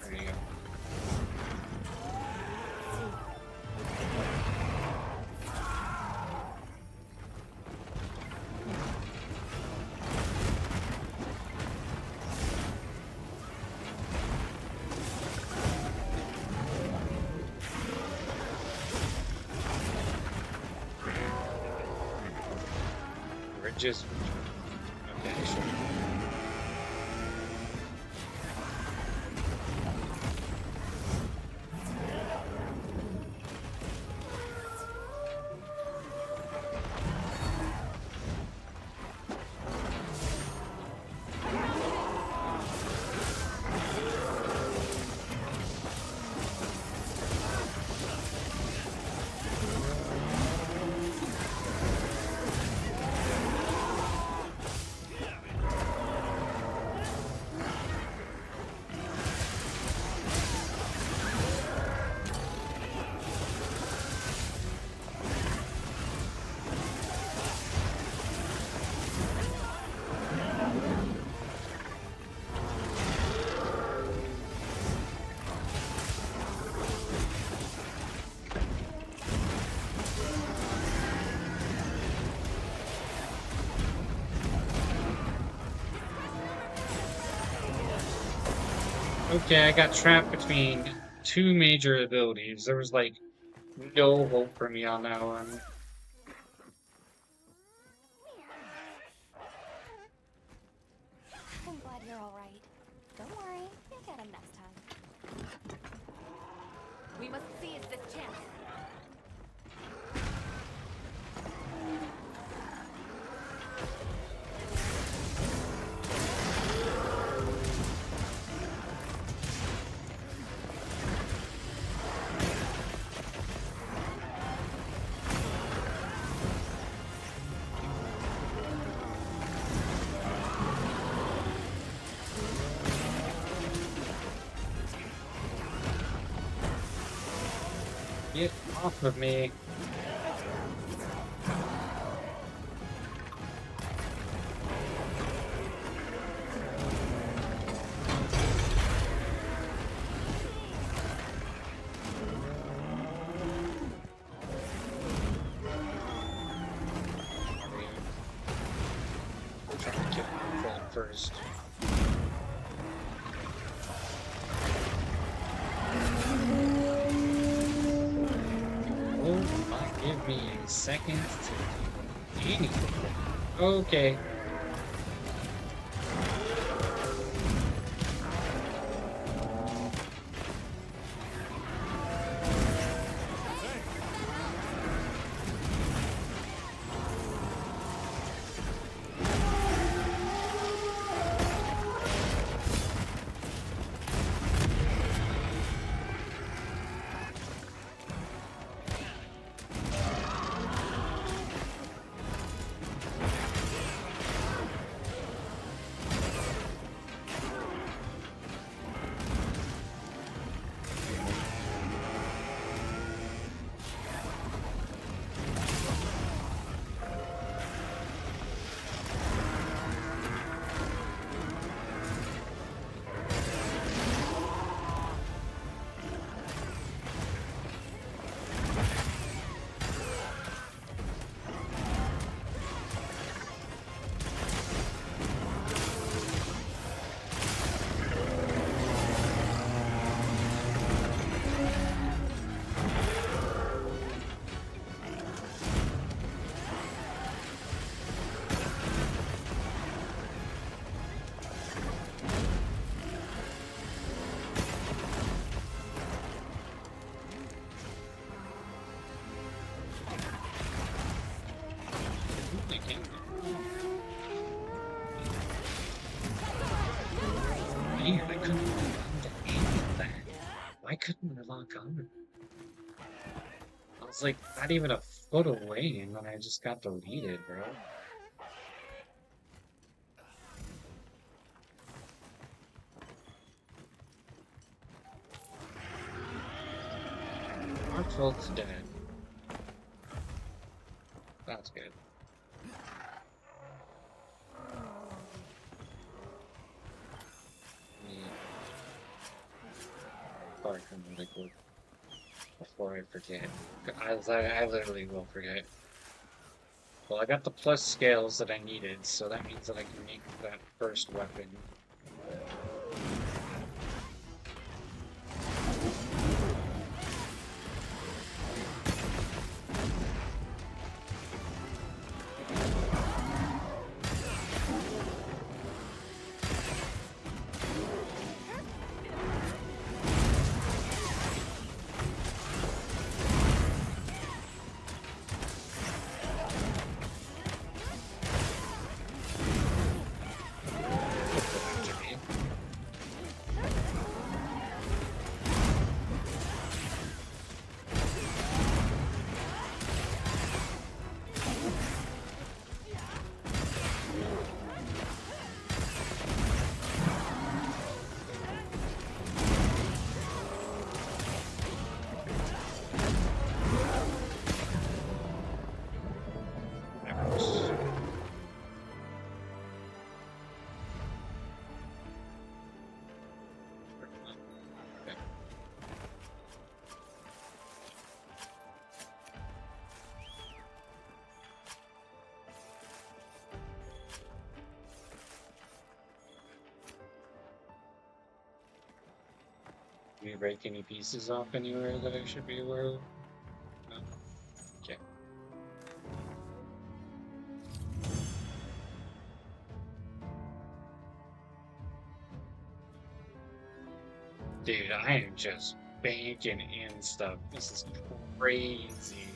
There you go. Just okay, sure. Okay, I got trapped between two major abilities. There was like no hope for me on that one. I'm glad you're alright. Don't worry, you'll get him next time. We must seize this chance. Get off of me. I'm trying to get control first. Give me a second to do anything. Okay. couldn't lock on? I was like not even a foot away, and then I just got deleted, bro. Artfeld's dead. That's good. Park really quick before I forget. I literally will forget. Well, I got the plus scales that I needed, so that means that I can make that first weapon. Did we break any pieces off anywhere that I should be aware of? No? Okay. Dude, I am just banking in stuff. This is crazy.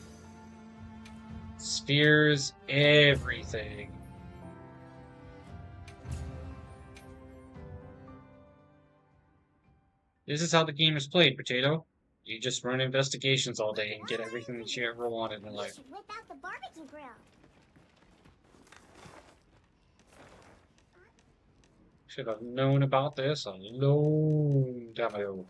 Spheres, everything. This is how the game is played, Potato. You just run investigations all day and get everything that you ever wanted in life. should whip out the barbecue grill. Should have known about this a long time ago.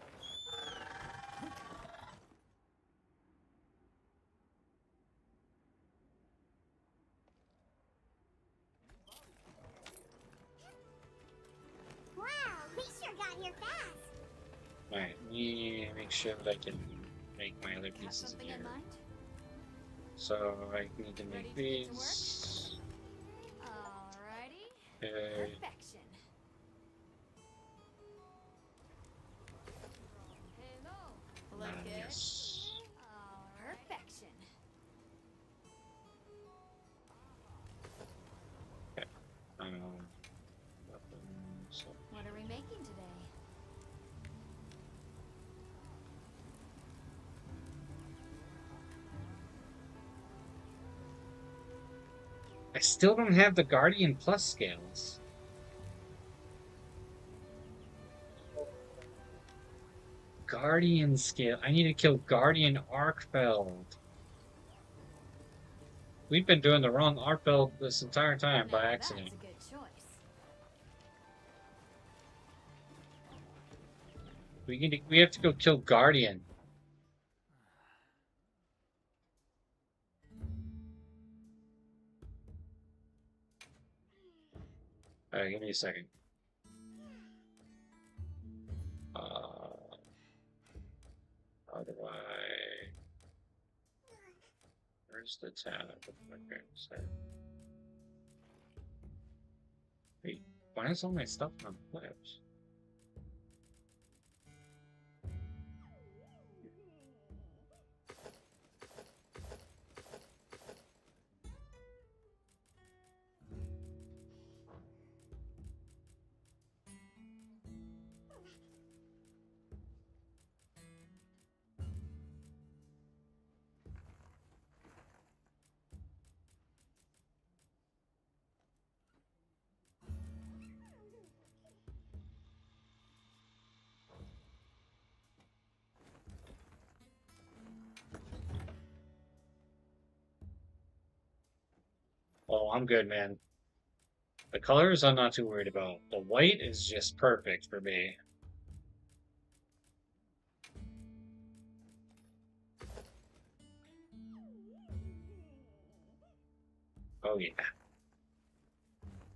Wow, we sure got here fast. Alright, let me make sure that I can make my other pieces in here. So I need to make these. Alrighty. Okay. Perfection. Hello. Look good. Yes. Perfection. Okay. Weapons. What are we making today? I still don't have the Guardian Plus scales. Guardian scale. I need to kill Guardian Arkfeld. We've been doing the wrong Arkfeld this entire time by accident. That's a good choice. We have to go kill Guardian. Alright, give me a second. How do I... Where's the tab? Okay, wait, why is all my stuff on flips? Oh, I'm good, man. The colors I'm not too worried about. The white is just perfect for me. Oh yeah.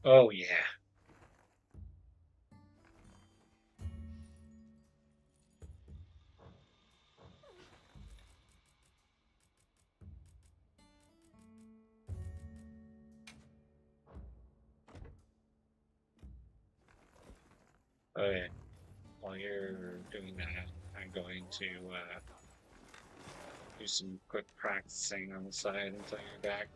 Oh yeah. Okay. While you're doing that, I'm going to do some quick practicing on the side until you're back.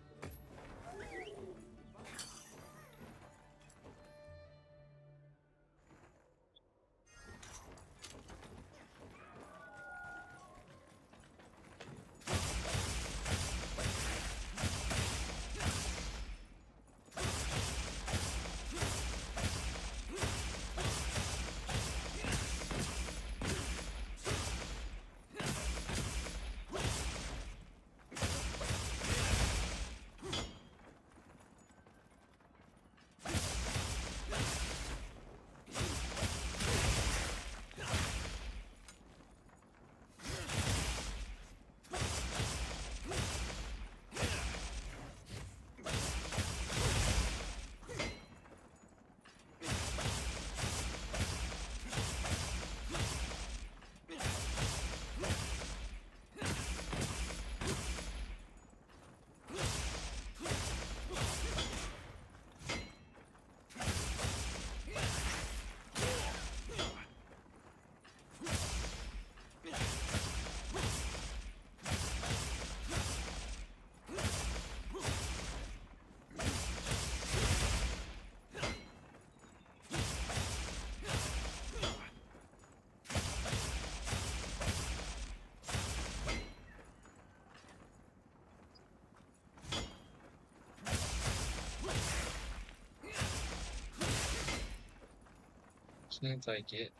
Can't I get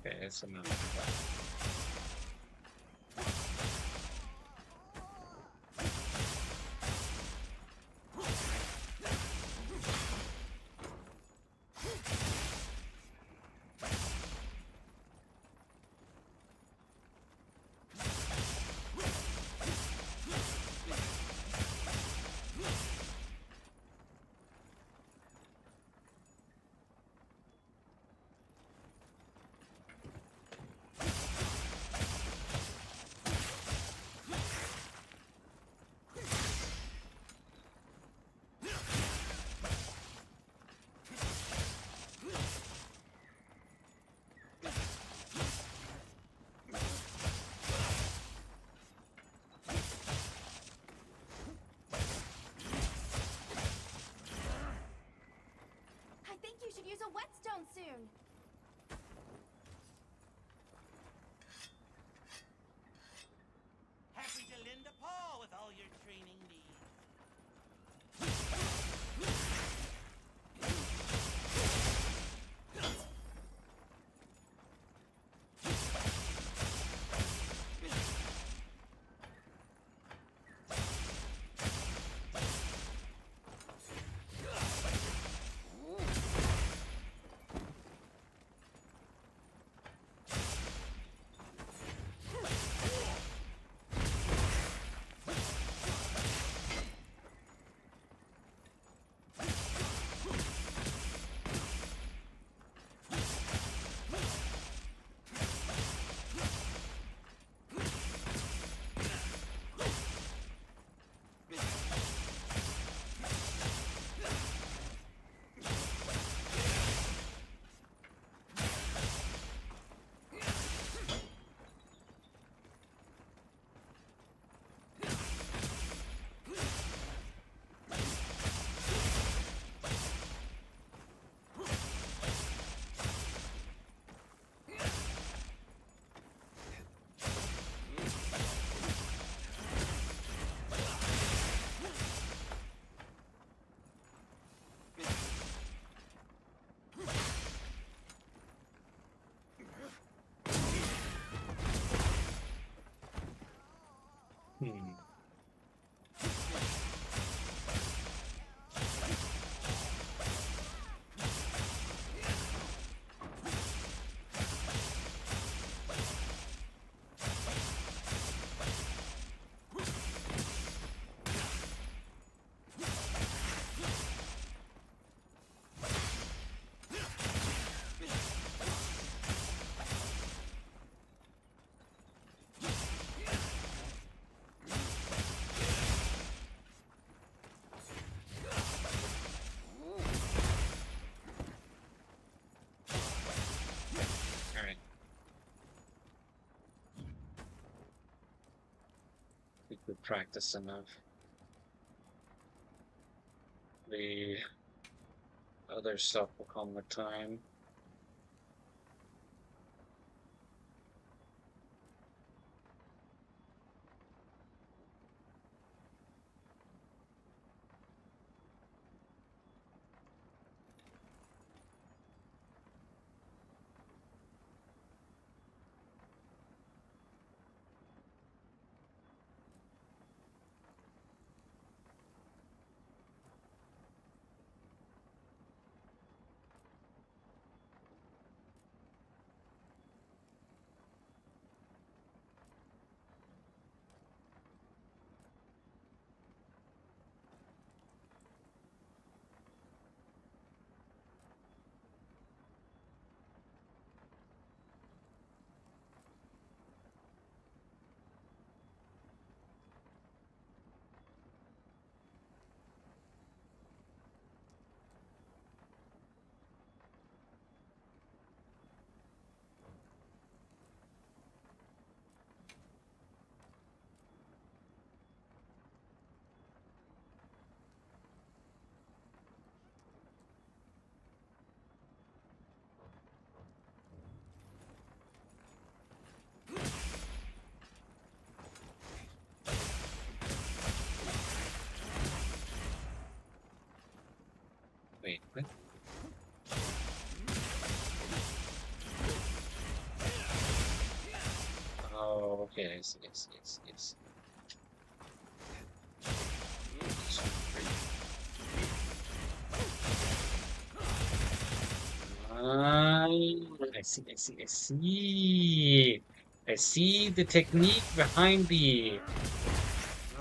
okay, it's enough. I think you should use a whetstone soon. Happy to lend a paw with all your training needs. Alright. I think we practice enough. The other stuff will come with time. Wait, what? Oh, okay, I see, I see, I see, I see. I see, I see, I see. I see the technique behind the...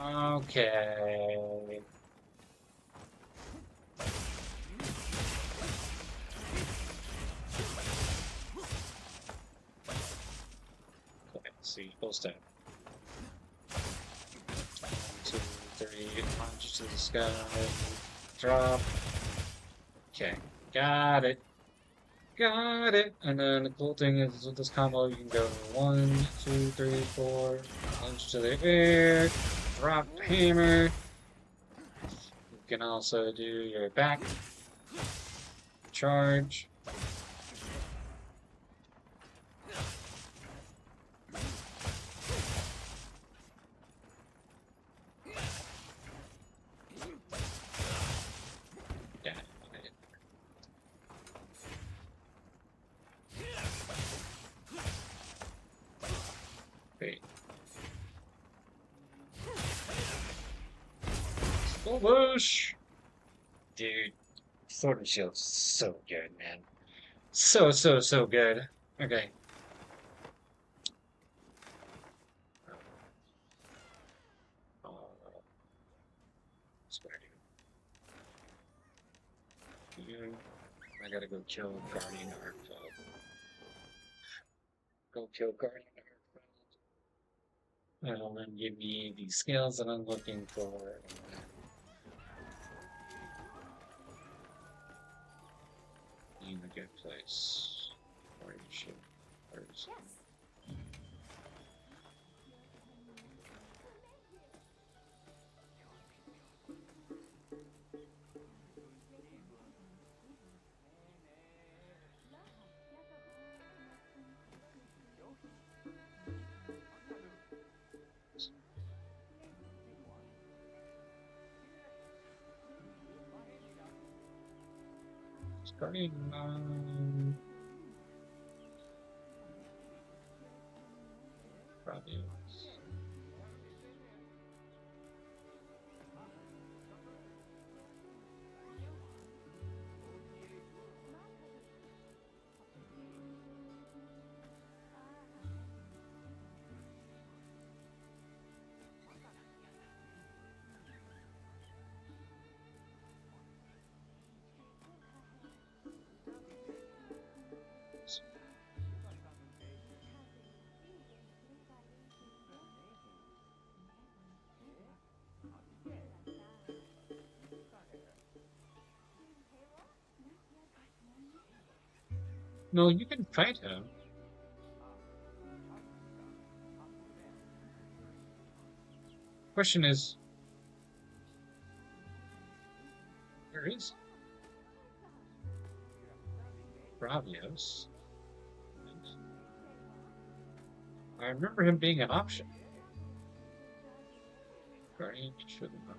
Okay. Okay, so you're supposed to... 1, 2, 3, launch to the sky, drop. Okay, got it. Got it! And then the cool thing is with this combo, you can go 1, 2, 3, 4, launch to the air, drop hammer. You can also do your back charge. Wait. Full bush! Dude, Sword and Shield's so good, man. So good. Okay. I gotta go kill Guardian Heartfelt. Go kill Guardian Heartfelt. That'll then give me the skills that I'm looking for. In a good place. Where you should. Where's... Starting probably No, you can fight him. Question is, where is Bravios? I remember him being an option. Guardian shouldn't have.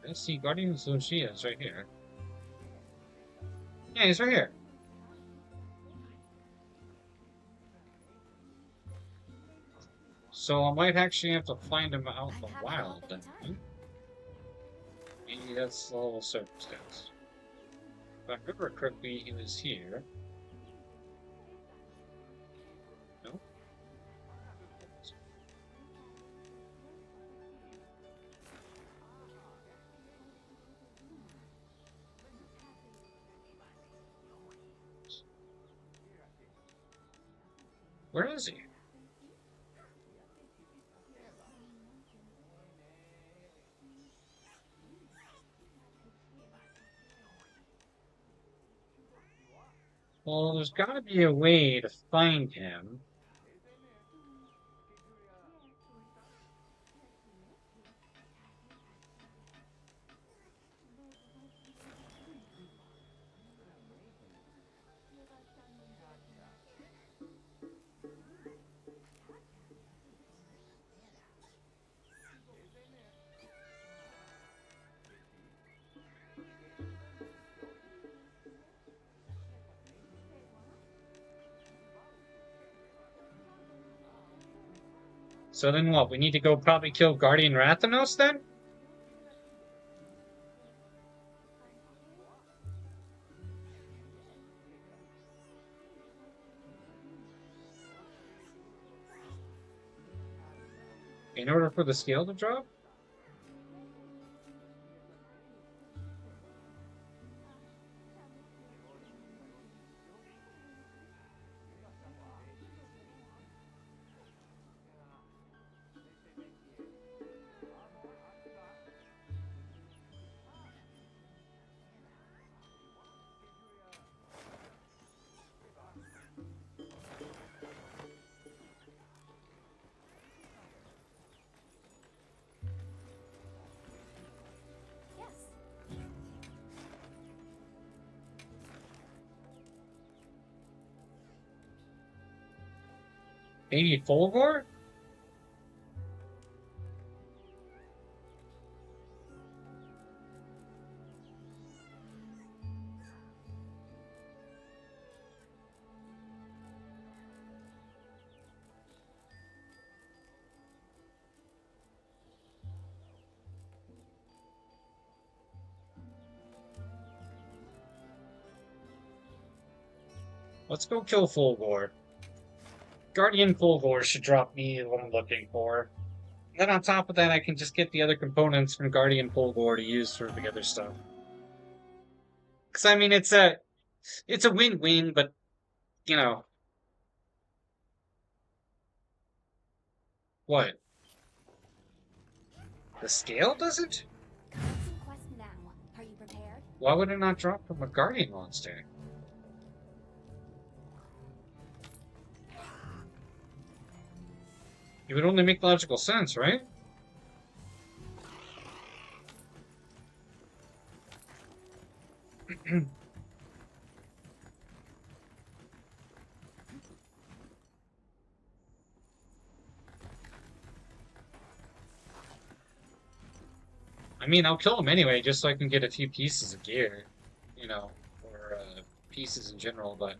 Let's see, Guardian of Lucia is right here. Yeah, he's right here. So I might actually have to find him out in the wild then. Maybe that's the whole circumstance. If I remember correctly, he was here. No? Where is he? Well, there's gotta be a way to find him. So then what? We need to go probably kill Guardian Rathanos then? In order for the scale to drop? They need Fulgor? Let's go kill Fulgor. Guardian Fulgor should drop me what I'm looking for. And then on top of that, I can just get the other components from Guardian Fulgor to use for the other stuff. Because, I mean, it's a win-win, but, you know. What? The scale doesn't? Quest now. Are you prepared? Why would it not drop from a Guardian monster? It would only make logical sense, right? I mean, I'll kill him anyway, just so I can get a few pieces of gear, you know, or pieces in general, but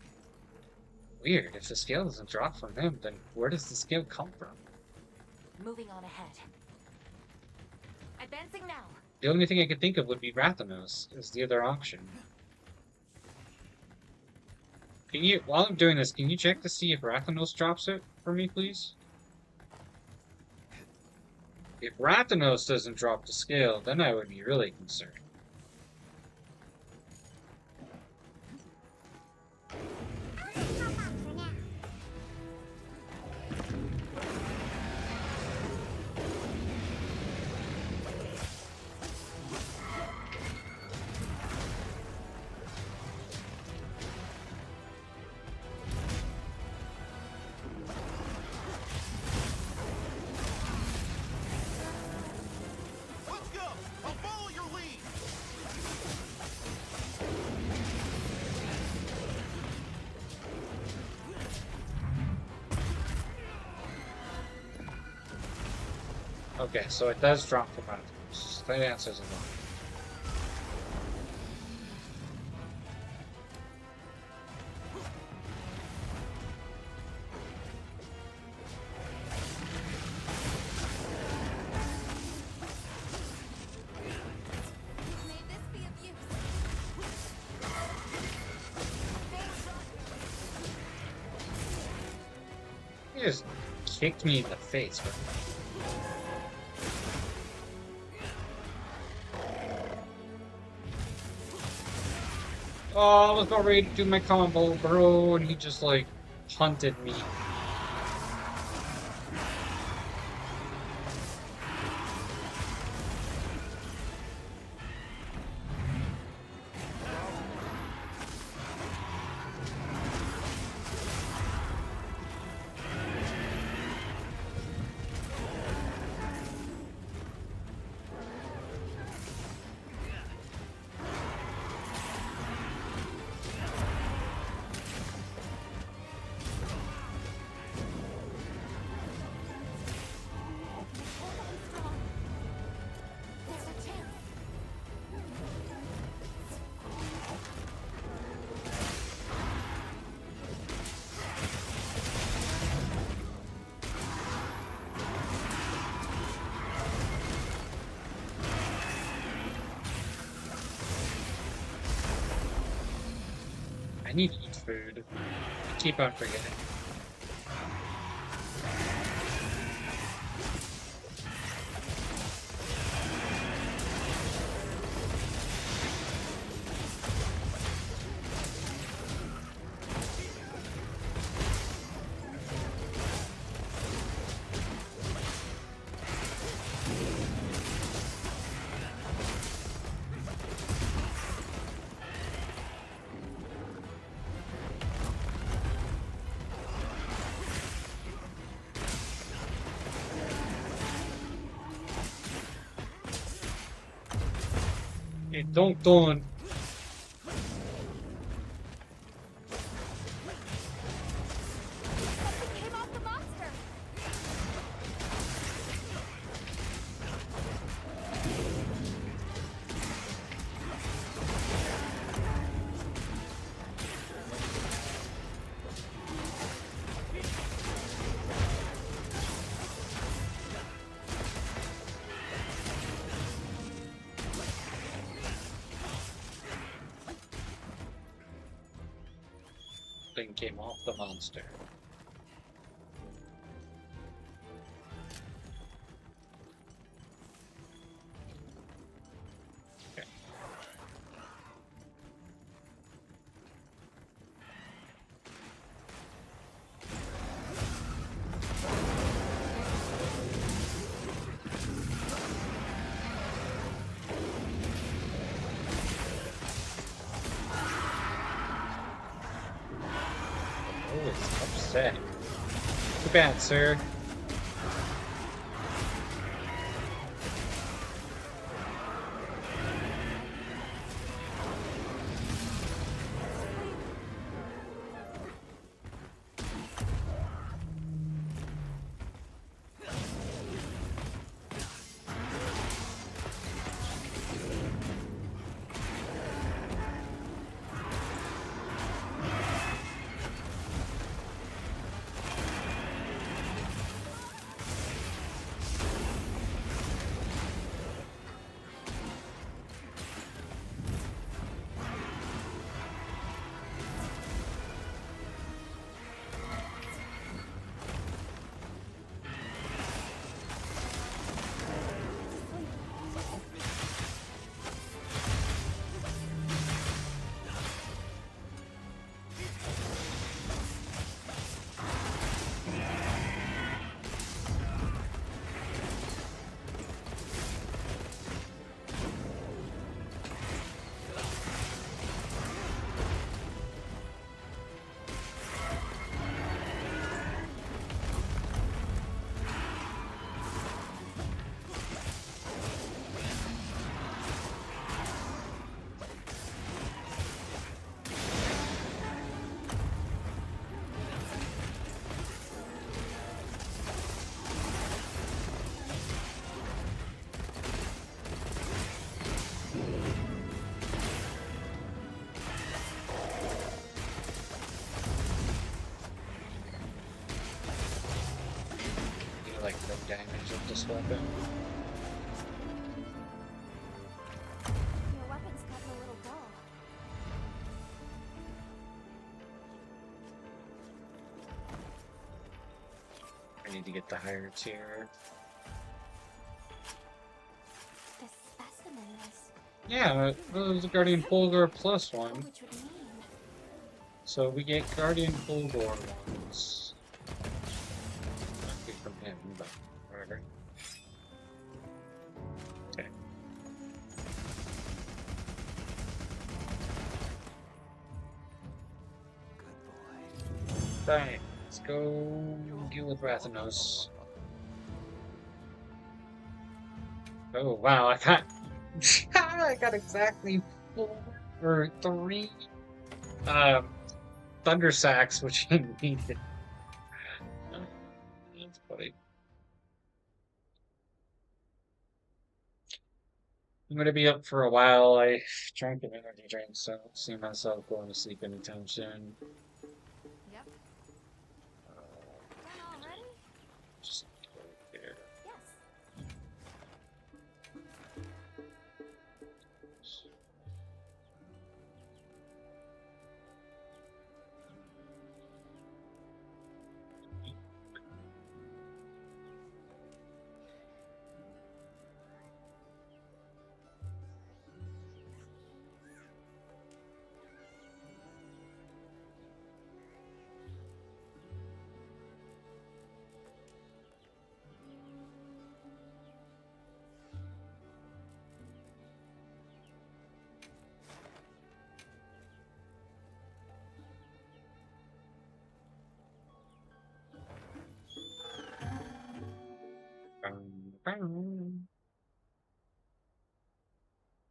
weird. If the scale doesn't drop from him, then where does the scale come from? Moving on ahead. Advancing now. The only thing I could think of would be Rathanos as the other option. Can you, while I'm doing this, can you check to see if Rathanos drops it for me, please? If Rathanos doesn't drop to scale, then I would be really concerned. Let's go! I'll follow your lead! Okay, so it does drop to Rathanos. That answers a lot. He just kicked me in the face. Oh, I was about ready to do my combo, bro, and he just like hunted me. I need to eat food. I keep on forgetting. Hey, don't. Thing came off the monster. Okay. Oh, it's upset. Too bad, sir. this weapon. Your weapon's gotten a little dull. I need to get the higher tier. The specimen is. Yeah, it was the Guardian Fulgor plus one. Which would mean. So we get Guardian Fulgor ones. Not good from him, but whatever. Okay. Right, let's go deal with Rathanos. Oh wow, I got I got exactly 4 or 3 Thunder Sacks, which I needed. That's funny. I'm gonna be up for a while. I drank an energy drink, so I don't see myself going to sleep anytime soon. Yep. Done already? Just go there. Yes.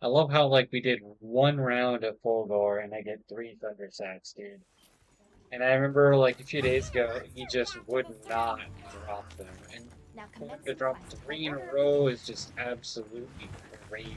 I love how like we did 1 round of Fulgor and I get 3 Thunder Sacks, dude. And I remember like a few days ago he just would not drop them. And for him to drop 3 in a row is just absolutely crazy.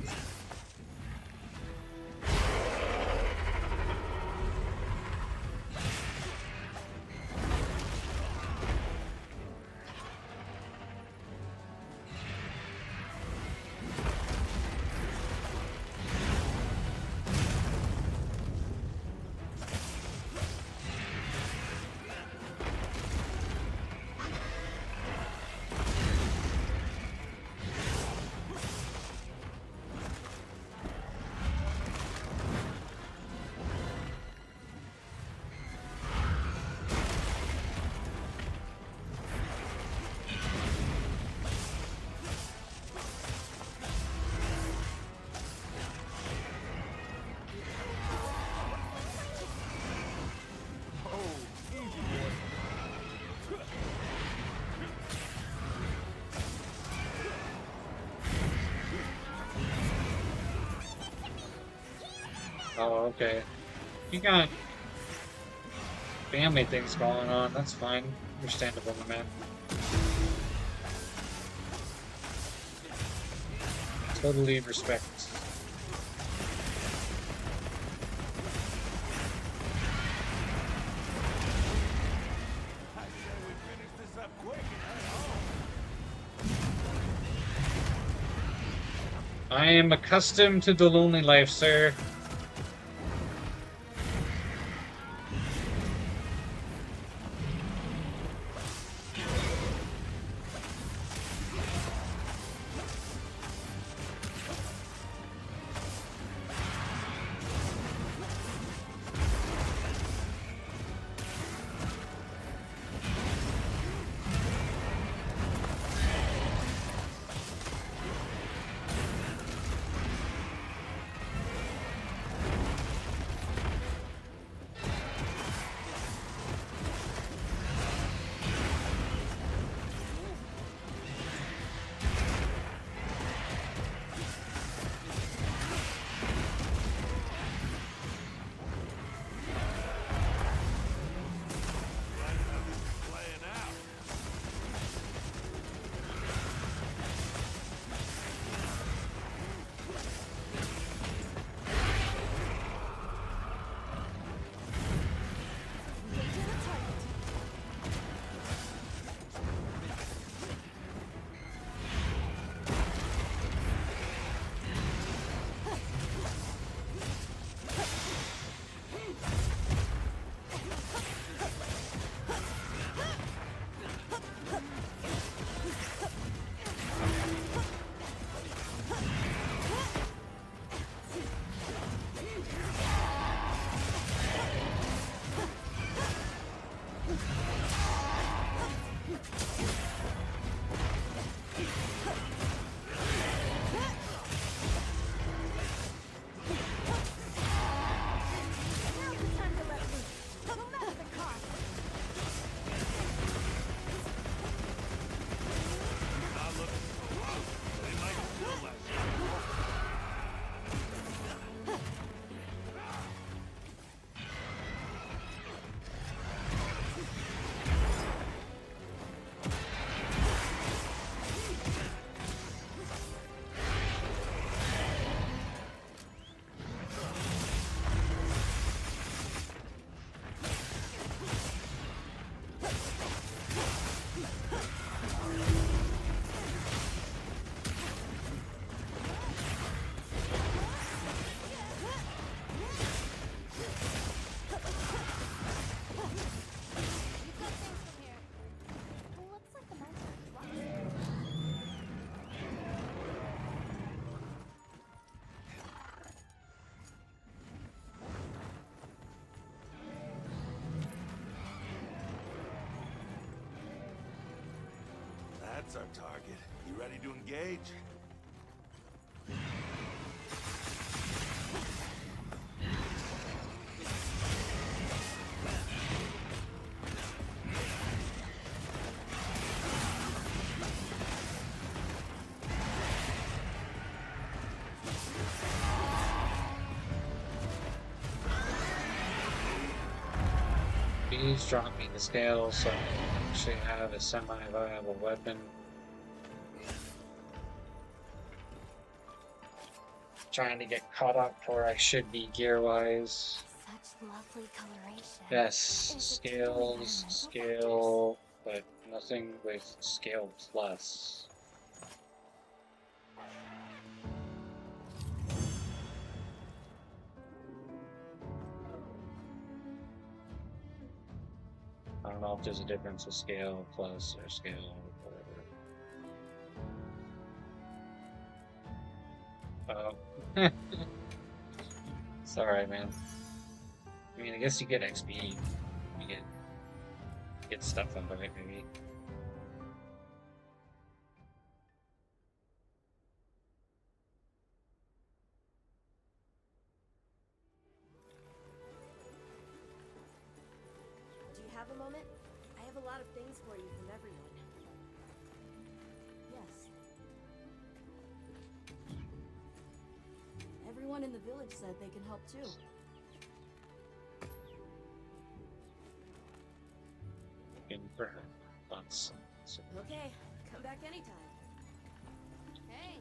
Oh, okay. You got family things going on, that's fine. Understandable, my man. Totally respect. I am accustomed to the lonely life, sir. That's our target. You ready to engage? Please drop me the scale so I actually have a semi-viable weapon. Trying to get caught up where I should be gear-wise. Such lovely coloration. Yes, scales, scale, but nothing with scale plus. I don't know if there's a difference with scale plus or scale whatever. Oh. It's alright, man. I mean, I guess you get XP. You get stuff out of it, maybe. Do you have a moment? I have a lot of things for you from everyone. Yes. Everyone in the village said they can help too. In perhaps. Okay, come back anytime. Hey,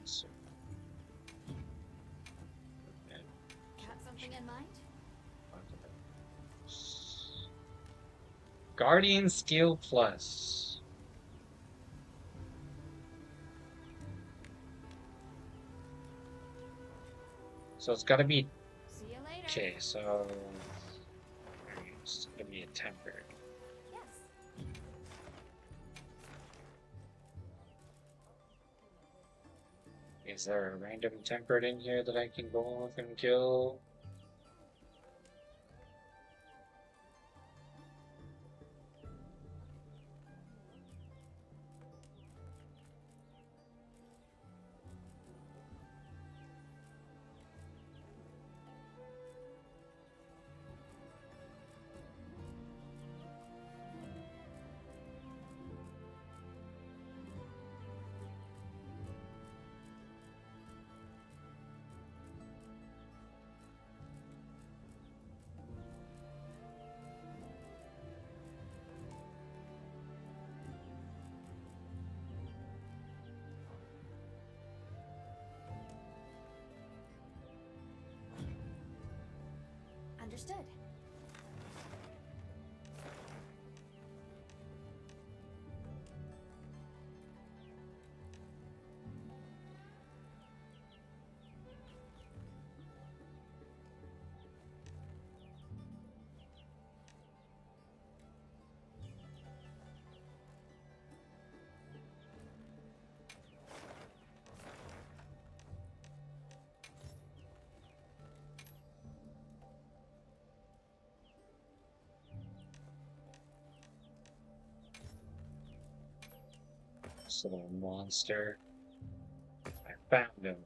Got something in mind? Guardian skill plus. So it's gotta be. See you later. Okay, so it's gonna be a tempered. Yes. Is there a random tempered in here that I can go off and kill? Understood. This little monster. I found him.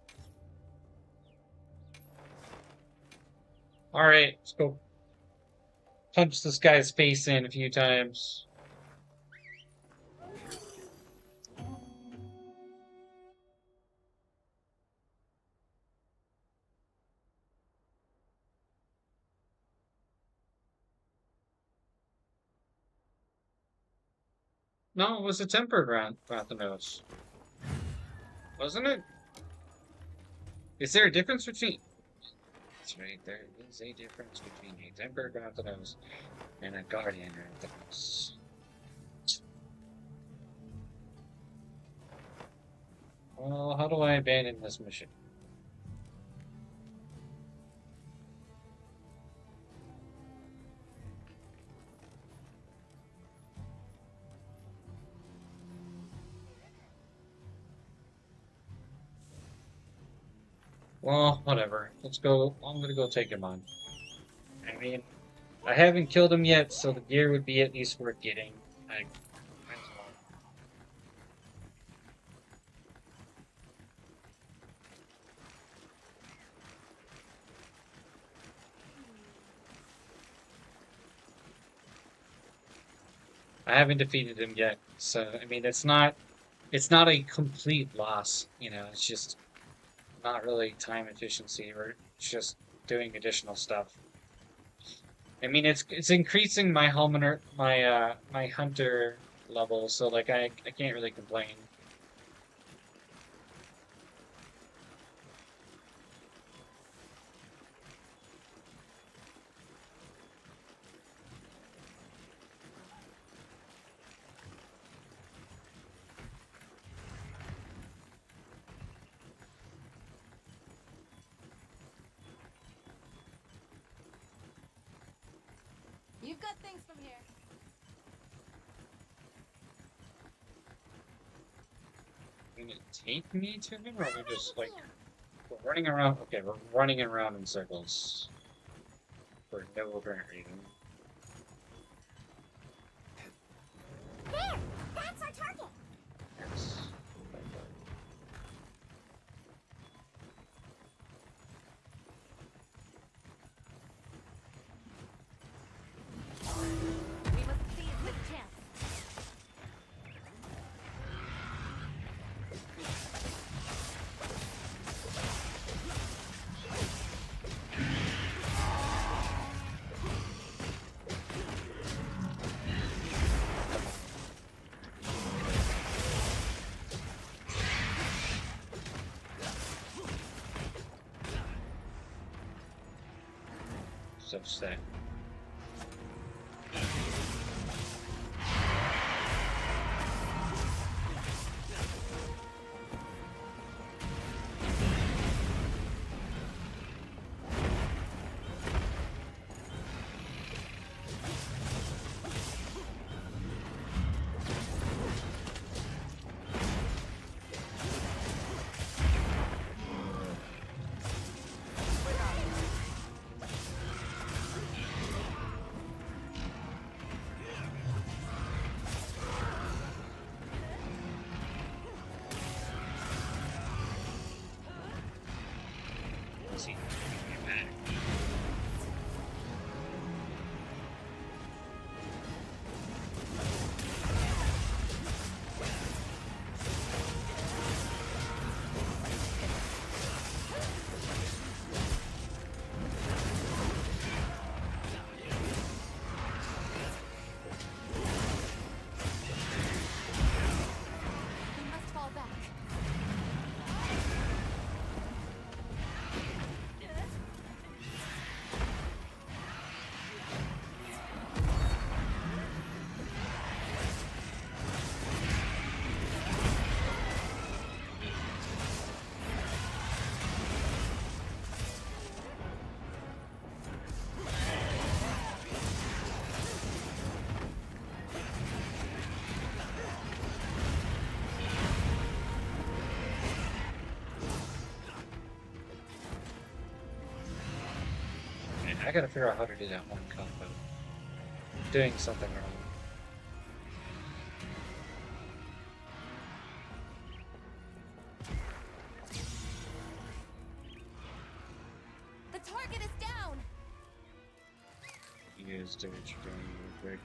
Alright, let's go punch this guy's face in a few times. No, it was a tempered Rathanos. Wasn't it? Is there a difference between... That's right, there is a difference between a tempered Rathanos and a Guardian Rathanos. Well, how do I abandon this mission? Well, whatever. Let's go. I'm gonna go take him on. I mean, I haven't killed him yet, so the gear would be at least worth getting. I haven't defeated him yet, so I mean it's not a complete loss, you know, it's just not really time efficiency, we're just doing additional stuff. I mean it's increasing my Hulminer, my hunter level, so like I can't really complain. You've got things from here. Can it take me to him, or are we just like we're running around? Okay, we're running around in circles for no apparent reason. There! That's our target! Yes. We must seize this chance. So sad. Let's see. We must fall back. I gotta figure out how to do that one combo. I'm doing something wrong. The target is down. You guys do what you're doing real quick.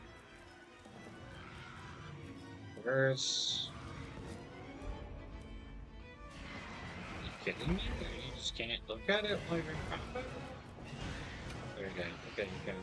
Reverse. Are you kidding me? You just can't look at it while you're in combat? There you go. Okay, you can.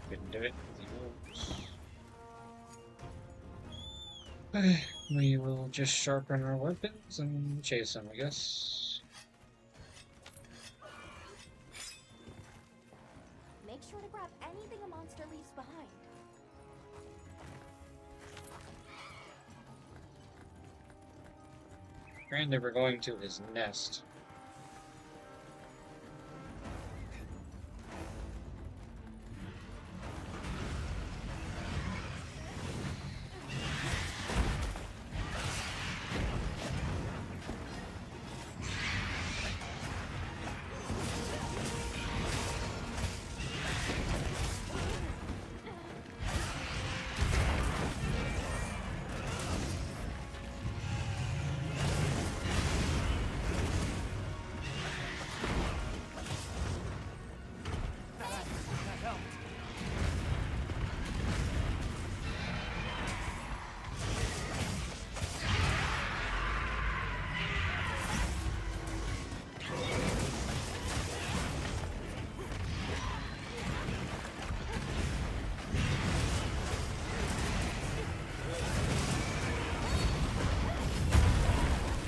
Couldn't do it. Okay, we will just sharpen our weapons and chase them, I guess. make sure to grab anything a monster leaves behind. Granted, we're going to his nest.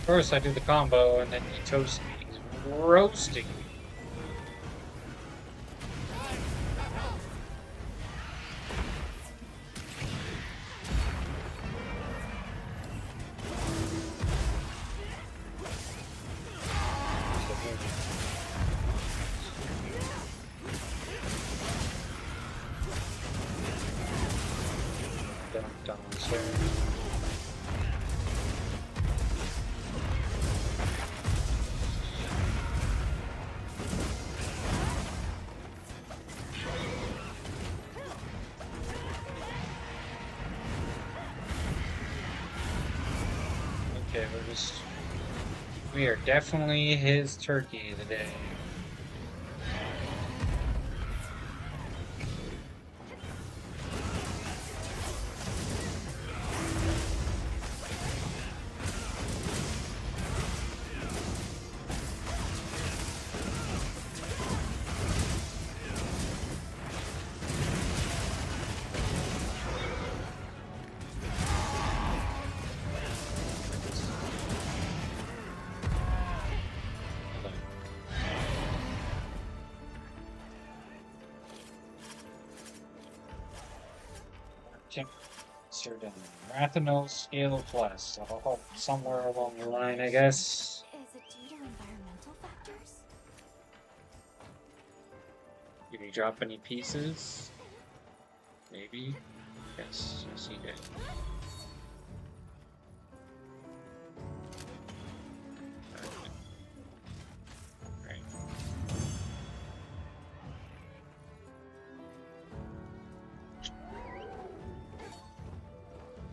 First I do the combo and then he toasts me. He's roasting me. Downstairs. Okay, we are definitely his turkey today. Certain Rathanos Scale Plus. So somewhere along the line, I guess. Is it due to environmental factors? Did he drop any pieces? Maybe? Yes, yes he did.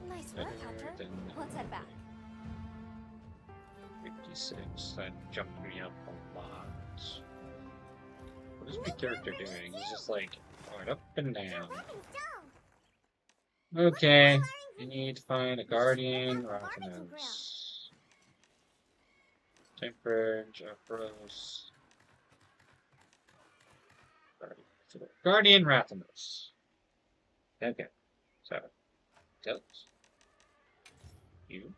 Nice work, Hunter. Let's head back. 56. That jumped me up a lot. What is my character doing? He's just like going up and down. Okay. You need to find a guardian, Rathanos. Temper, Jeffros. Guardian Rathanos. Okay. So, tell us. You,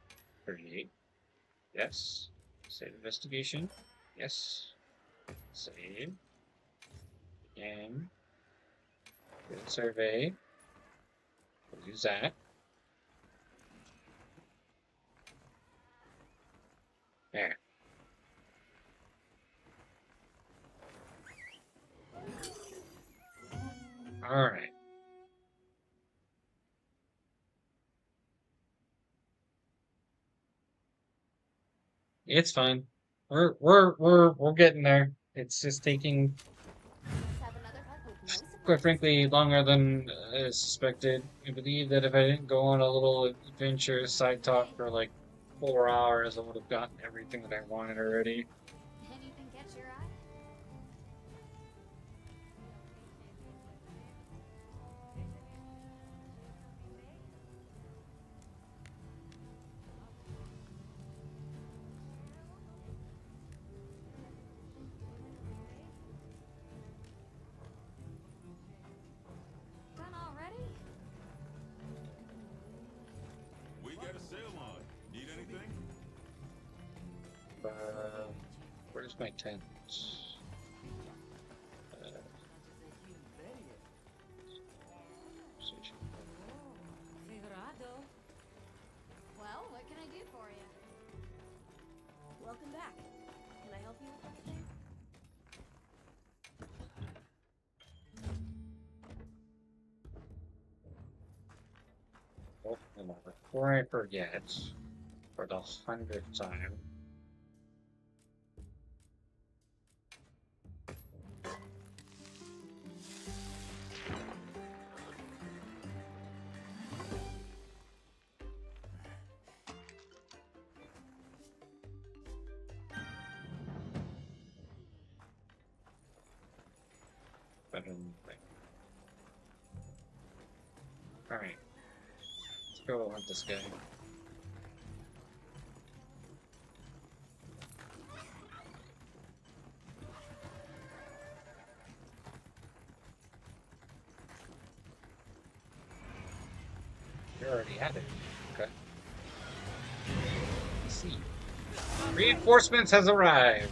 38. Yes. Save investigation. Yes. Save. Again. Good survey. We'll use that. There. Alright. It's fine. We're getting there. It's just taking, quite frankly, longer than suspected. I believe that if I didn't go on a little adventure side talk for like 4 hours, I would have gotten everything that I wanted already. Anything catch your eye? Done already? We got a sale on. Need anything? Where's my tent? Oh, hold on. Before I forget, for the 100th time. Alright. Let's go hunt this guy. You already had it. Okay. Let's see. Reinforcements has arrived.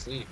See.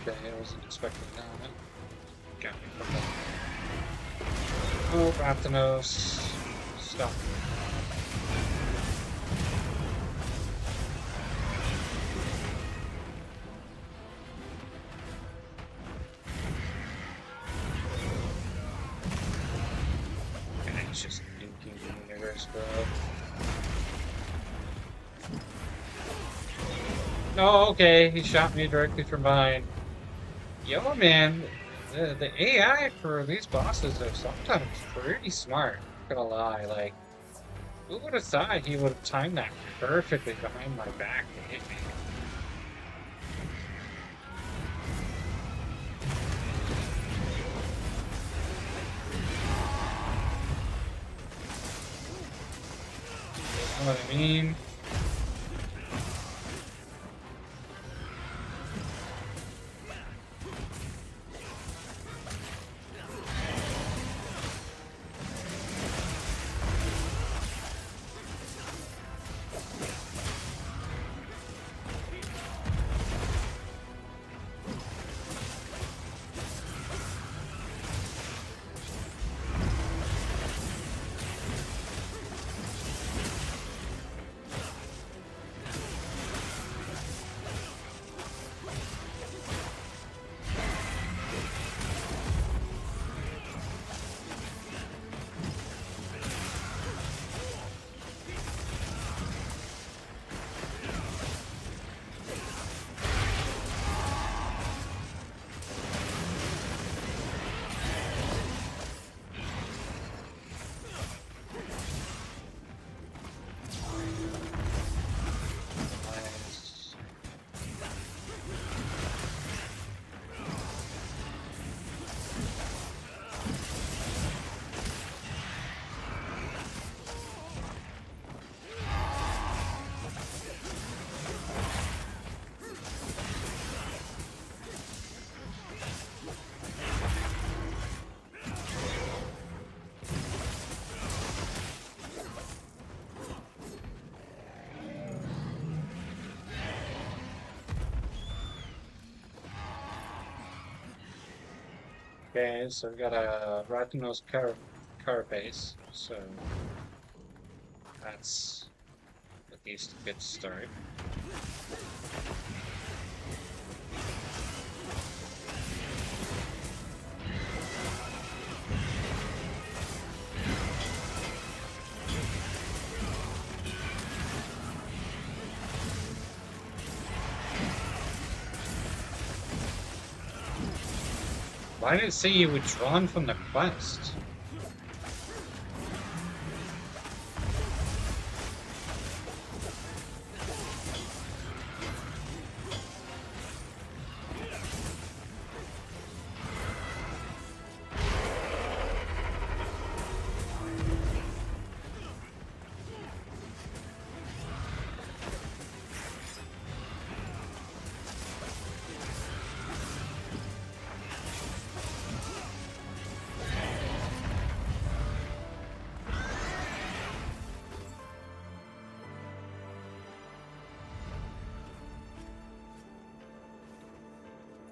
Okay, I wasn't expecting that. Got me from that. Oh, Raphanos. Stop. And it's just nuking the universe, bro. No, okay, he shot me directly from behind. Yo, man, the AI for these bosses are sometimes pretty smart. Not gonna lie, like, who would have thought he would have timed that perfectly behind my back to hit me? You know what I mean? Okay, so we got a Rathanos Carapace, so that's at least a good start. Why did it say you withdrawn from the quest?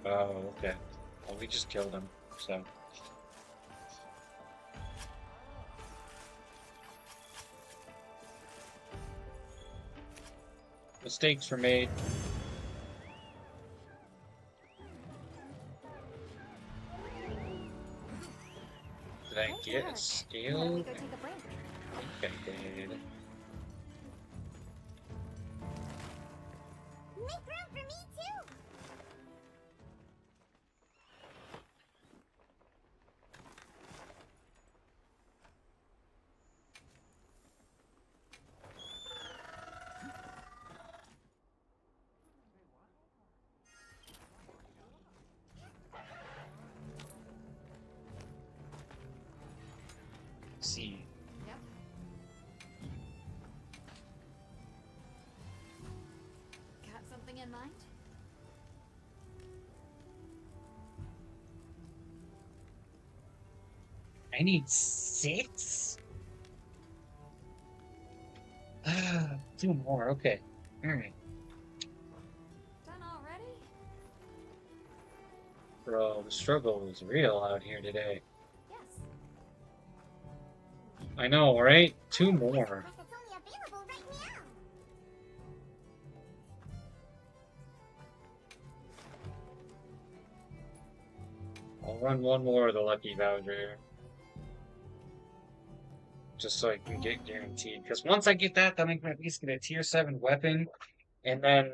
Oh, okay. Well, we just killed him, so. Mistakes were made. Did I get a scale? I think I did. Make room for me too. See. Yep. Got something in mind? I need 6? 2 more, okay. Alright. Done already? Bro, the struggle is real out here today. Yes. I know, right? 2 more. That's only available right now. I'll run 1 more of the Lucky Voucher. Just so I can get guaranteed. Because once I get that, then I can at least get a tier 7 weapon. And then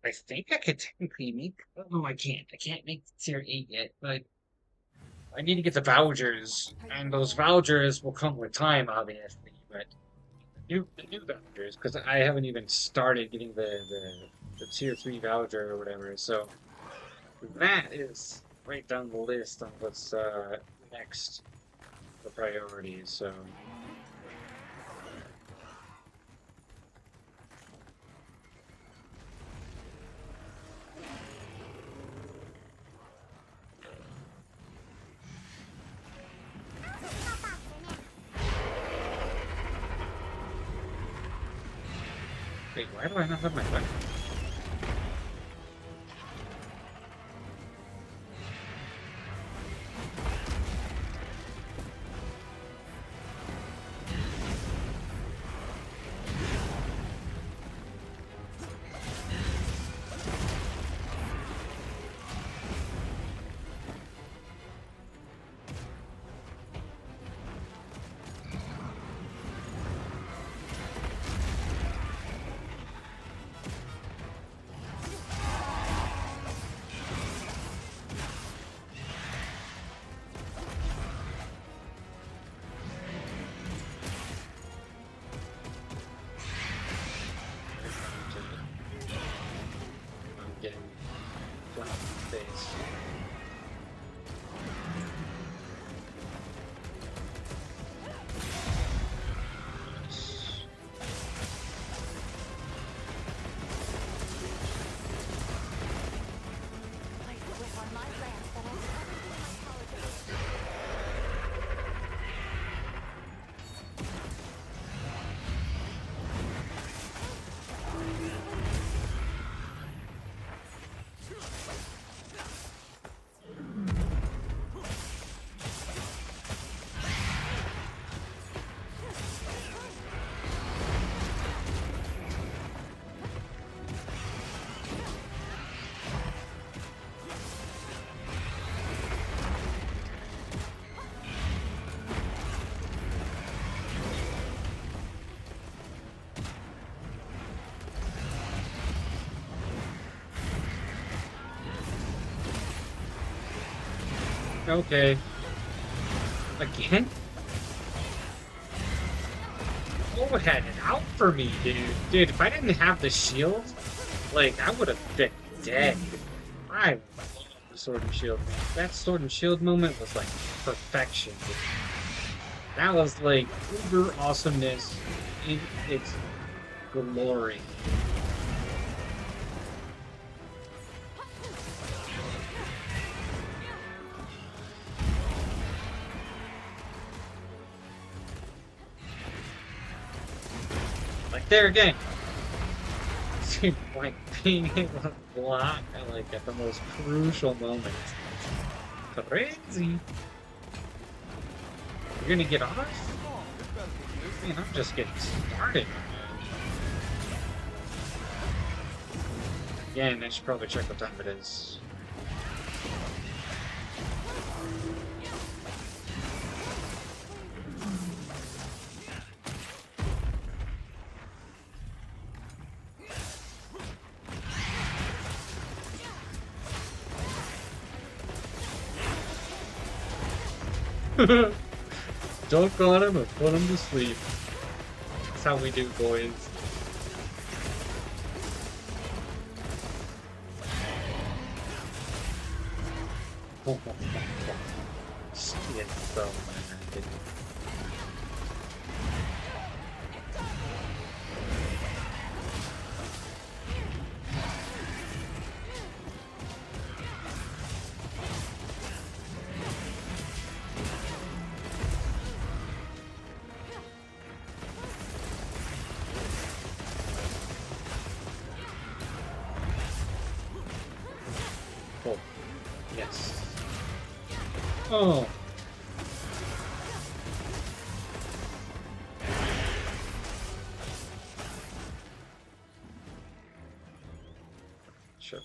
I think I could technically make. Oh, no, I can't. I can't make tier 8 yet. But I need to get the vouchers. And those vouchers will come with time, obviously. But the new vouchers, because I haven't even started getting the tier 3 voucher or whatever. So that is right down the list on what's next. The priorities, so. Wait, why do I not have my weapon? okay. Again? Oh, it had it out for me, dude. Dude, if I didn't have the shield, like, I would have been dead. I love the Sword and Shield. That Sword and Shield moment was like perfection, dude. That was like uber awesomeness in its glory. Like there again. See, like being able to block at the most crucial moments. Crazy. You're gonna get off? Man, I'm just getting started. Again, I should probably check what time it is. Dunk on him and put him to sleep. That's how we do, boys. Shit, so mad. Oh, yes. Oh. Sure.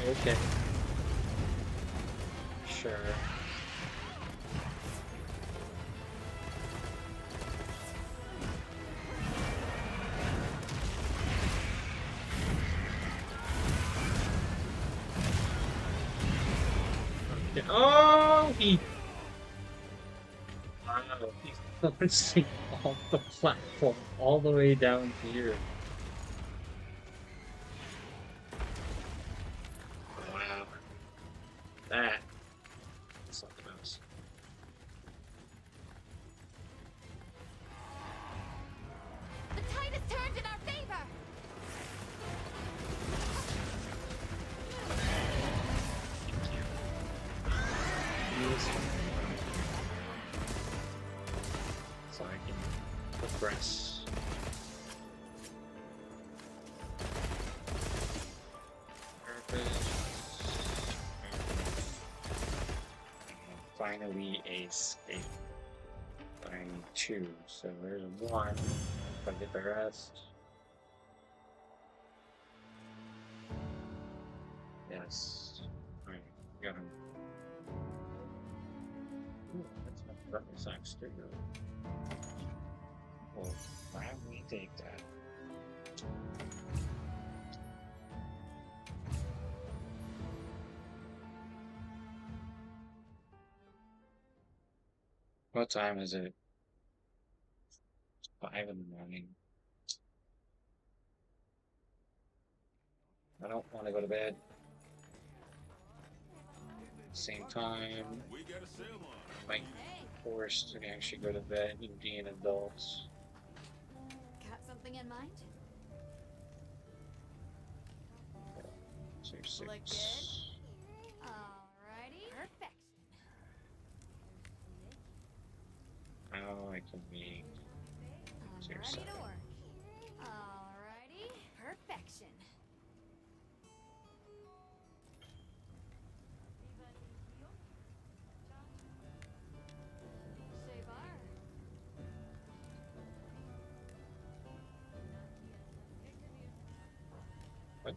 Okay. Sure. Oh, he. Wow, he's bouncing off the platform all the way down here. Wow. That is something else. The tide has turned in our favor. So I can progress. Finally a escape. I need 2, so there's 1. If I get the rest. Yes. Alright, got him. Ooh, that's not perfect socks too. Well, why don't we take that? What time is it? 5 in the morning. I don't want to go to bed. Same time. We got a sale on. Like forced to actually go to bed and be an adult. Got something in mind? So Look good. 6. Alrighty. Perfection. Now I can make I'm ready 7. to work. Alrighty. Perfection. Say bar. What?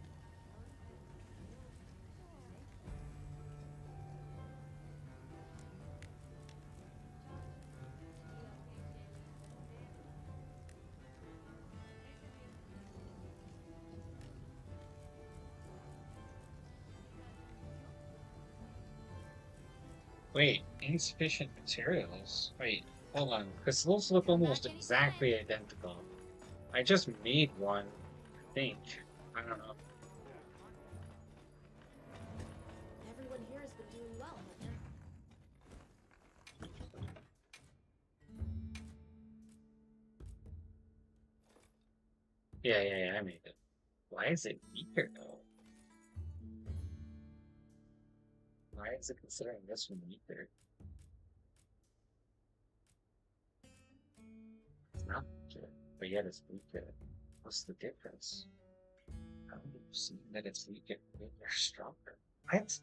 Wait, insufficient materials? Wait, hold on, because those look almost exactly identical. I just made one, I think. I don't know. Everyone here has been doing well, haven't Yeah, I made it. Why is it weaker though? Why is it considering this one weaker? It's not weaker, but yet it's weaker. What's the difference? How do you see that it's weaker when you're stronger? What?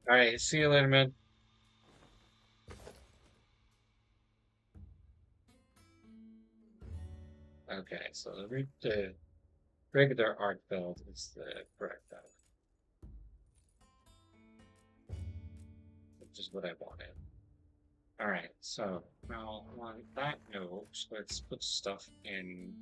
Alright, see you later, man. Okay, so the regular art build is the correct build. Which is what I wanted. Alright, so now on that note, let's put stuff in.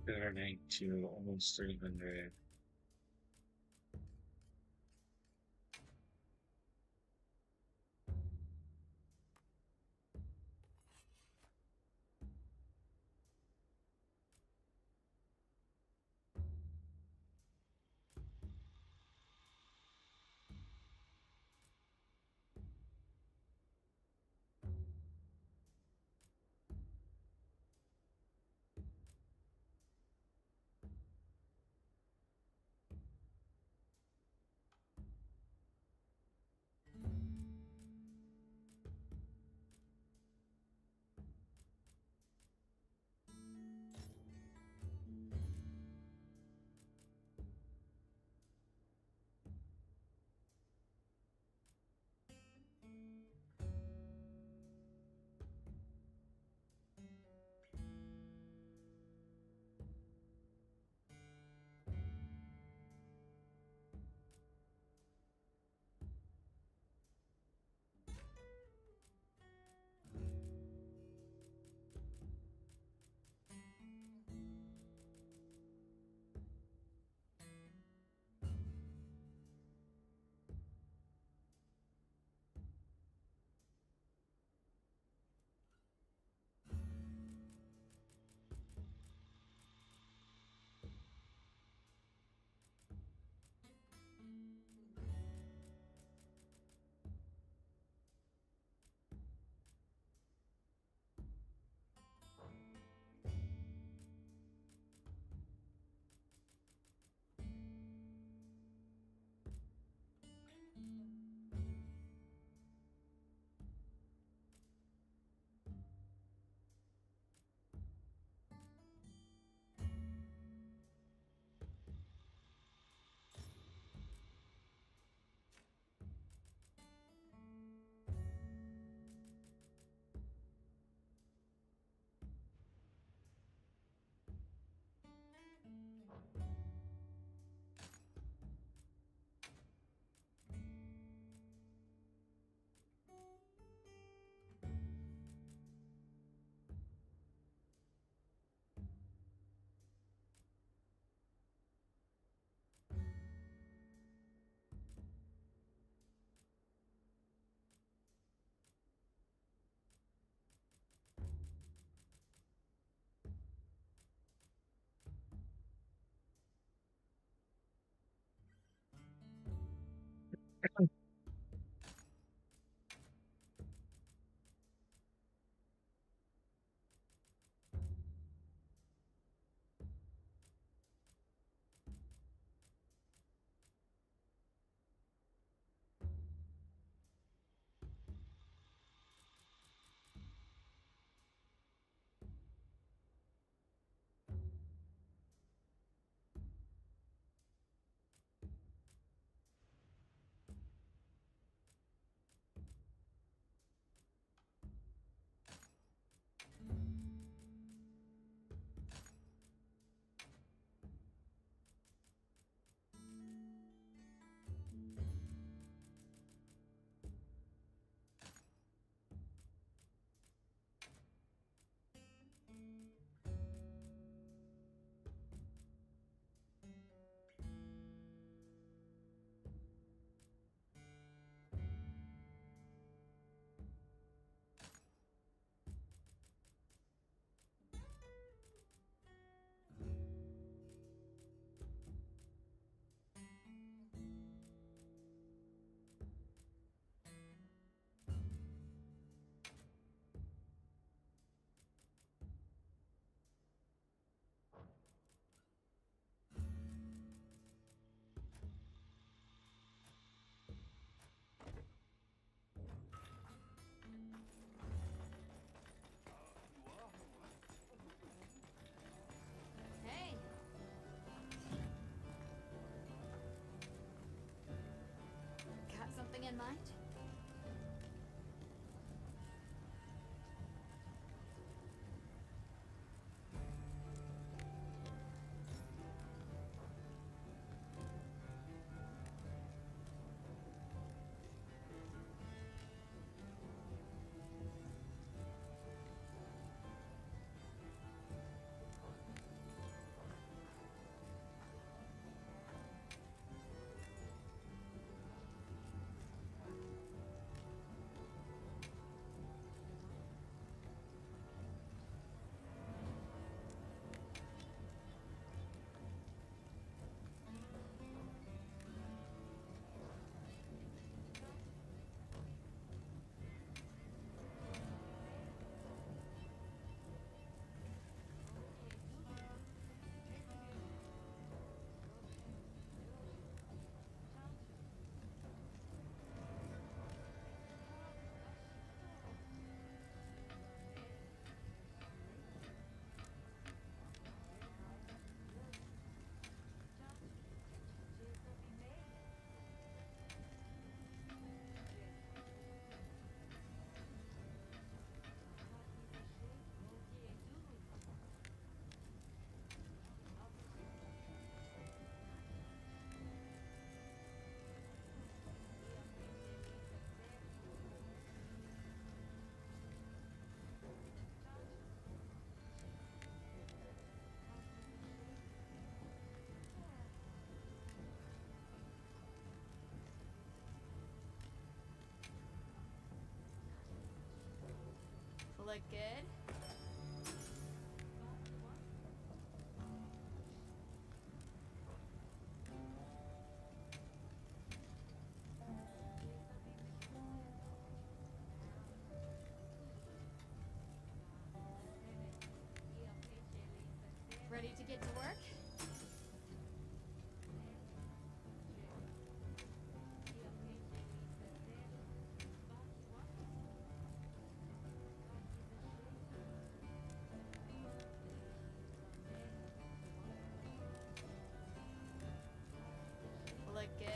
292, almost 300. Hey! Got something in mind? Look good? Ready to get to work? Look good?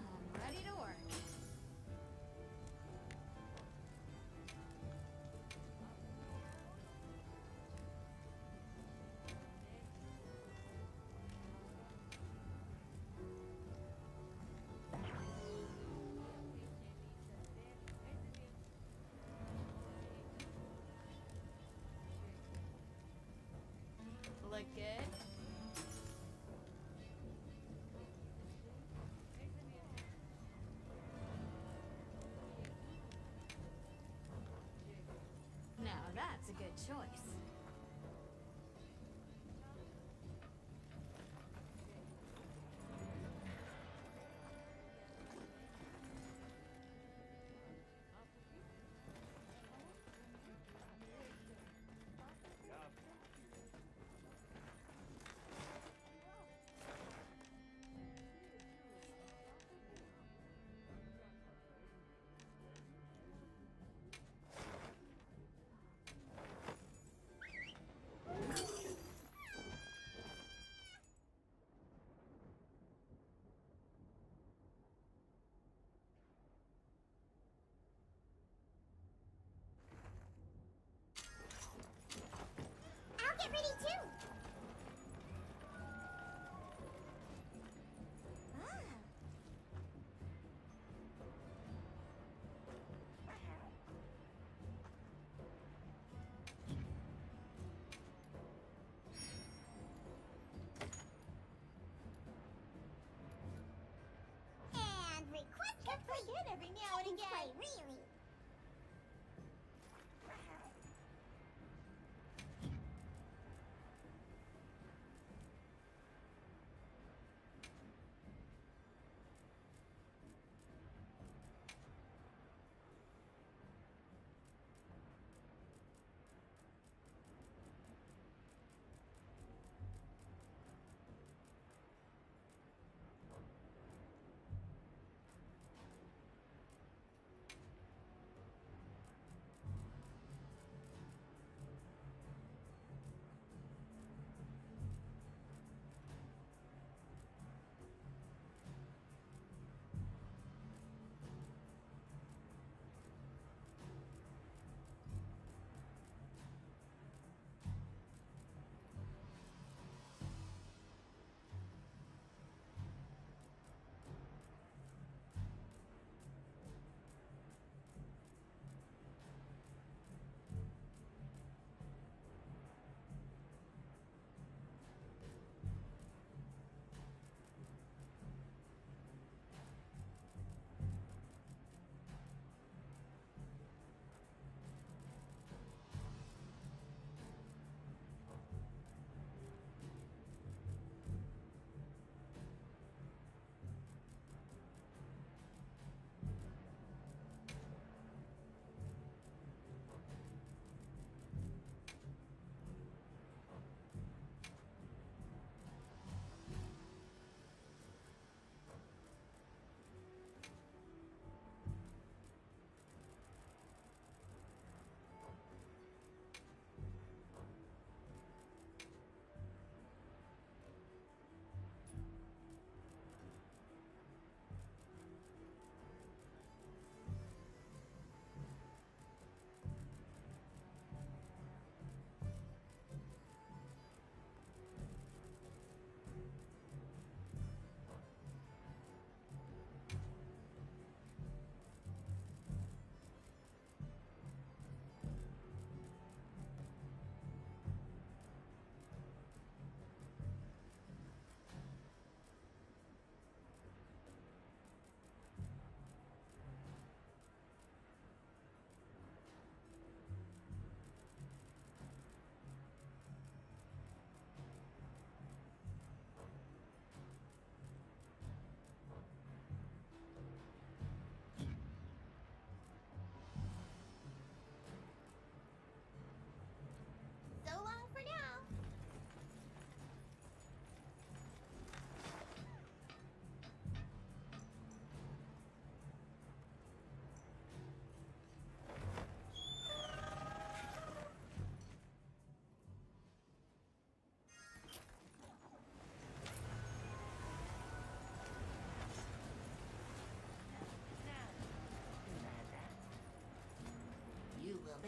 I'm ready to work. Look good? Now that's a good choice.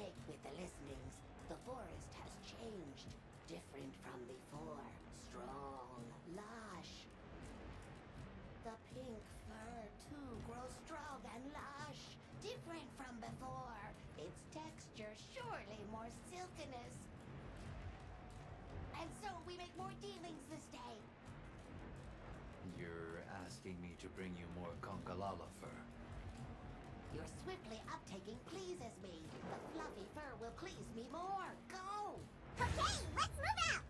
mistake with the listenings. The forest has changed. Different from before. Strong, lush. The pink fur, too, grows strong and lush. Different from before. Its texture surely more silkiness. And so we make more dealings this day. You're asking me to bring you more Conkalala fur. Your swiftly uptaking pleases me. The fluffy fur will please me more. Go! Okay, let's move out!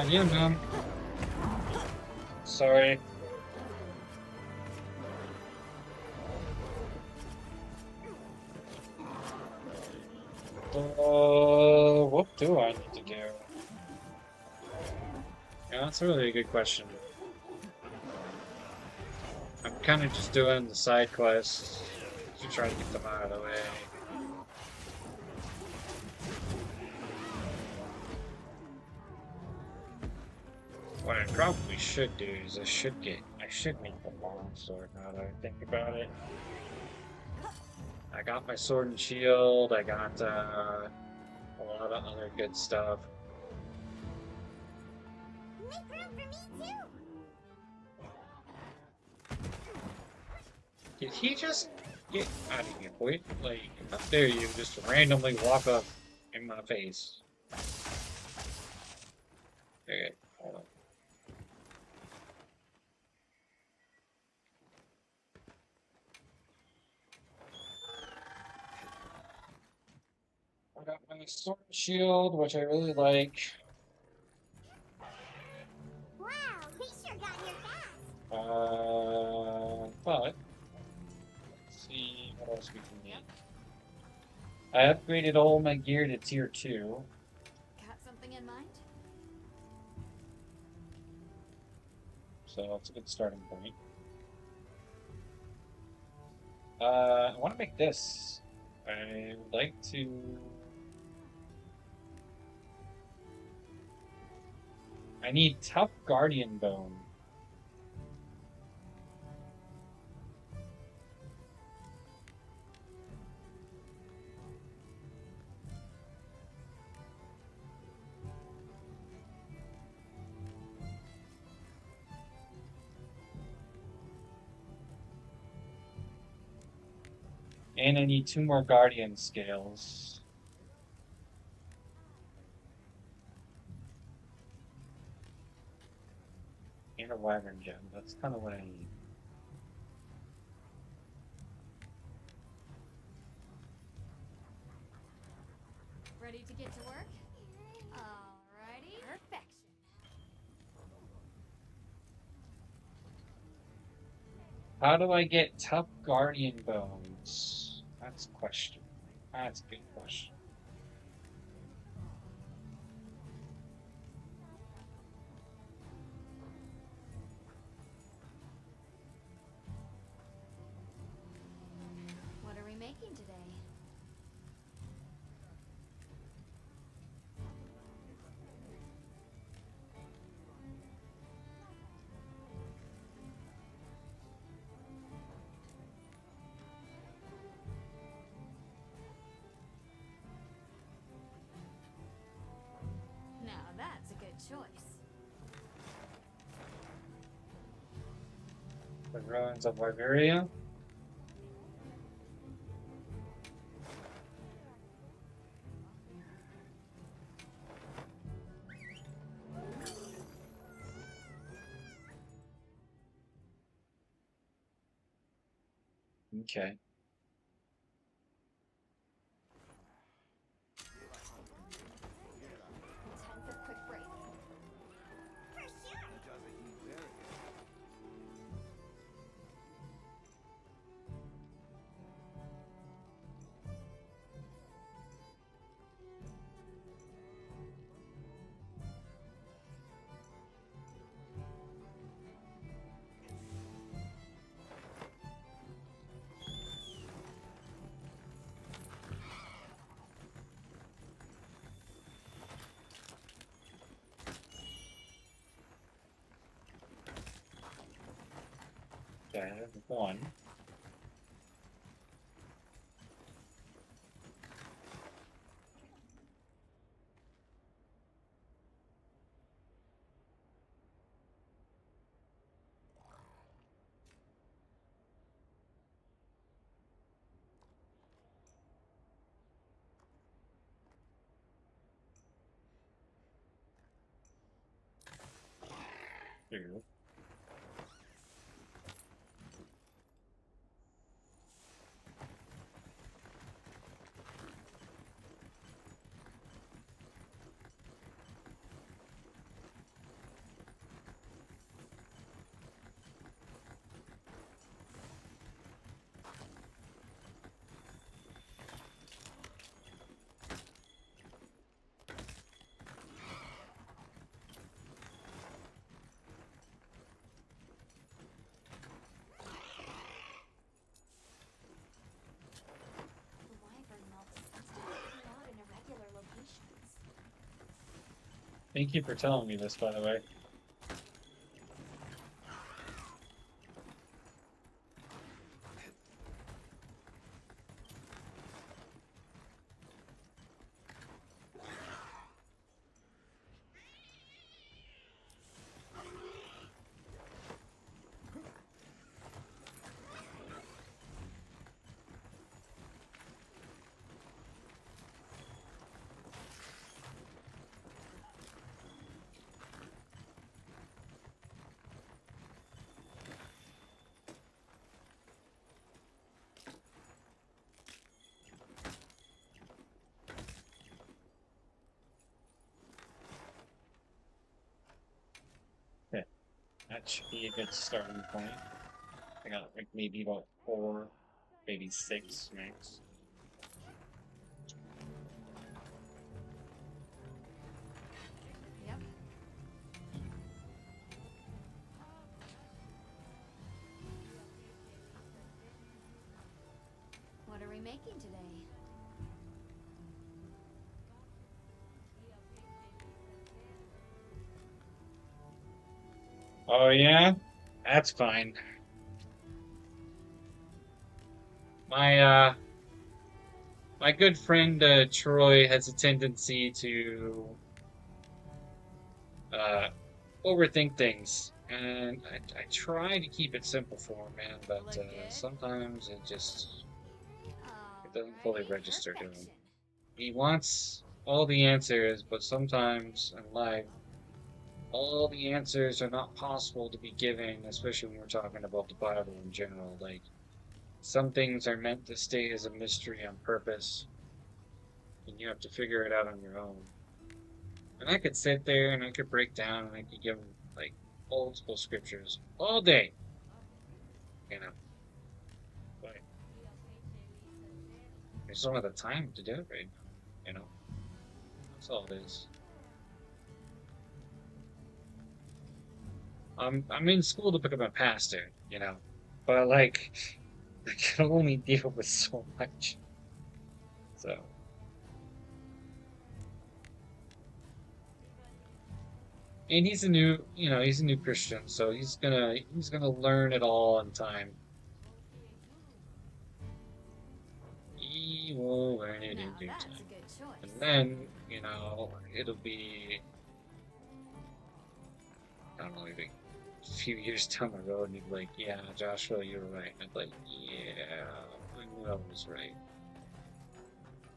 Yeah, man. Sorry. What do I need to do? Yeah, that's a really good question. I'm kind of just doing the side quests to try to get them out of the way. What I probably should do is I should make the long sword now that I think about it. I got my sword and shield, I got a lot of other good stuff. Make room for me too. Did he just get out of here, boy? Like, how dare you just randomly walk up in my face? Okay, hold on. I got my sword and shield, which I really like. Wow, we sure got here fast. But let's see what else we can get. I upgraded all my gear to tier 2. Got something in mind? So that's a good starting point. I want to make this. I would like to... I need tough guardian bone. And I need 2 more guardian scales. And a wyvern gem. That's kind of what I need. Ready to get to work? Alrighty. Perfection. How do I get tough guardian bones? That's a question. That's a good question. What are we making today? Now that's a good choice. The ruins of Wyveria. Okay. Time for a quick break. For sure. Okay, I have 1. Two. Thank you for telling me this, by the way. That should be a good starting point. I got like maybe about 4, maybe 6 max. Yep. What are we making today? Oh yeah? That's fine. My good friend Troy has a tendency to overthink things, and I try to keep it simple for him, man, but sometimes it doesn't fully register to him. He wants all the answers, but sometimes in life, all the answers are not possible to be given, especially when we're talking about the Bible in general. Like, some things are meant to stay as a mystery on purpose, and you have to figure it out on your own. And I could sit there and I could break down and I could give them, like, old school scriptures all day, you know. But I just don't have the time to do it right now, you know. That's all it is. I'm in school to become a pastor, you know, but like, I can only deal with so much. So. And he's a new, you know, he's a new Christian, so he's gonna learn it all in time. He will learn it in due time. And then, you know, it'll be, I don't know, maybe a few years down the road, and he'd be like, yeah, Joshua, you were right. And I'd be like, yeah, I knew I was right.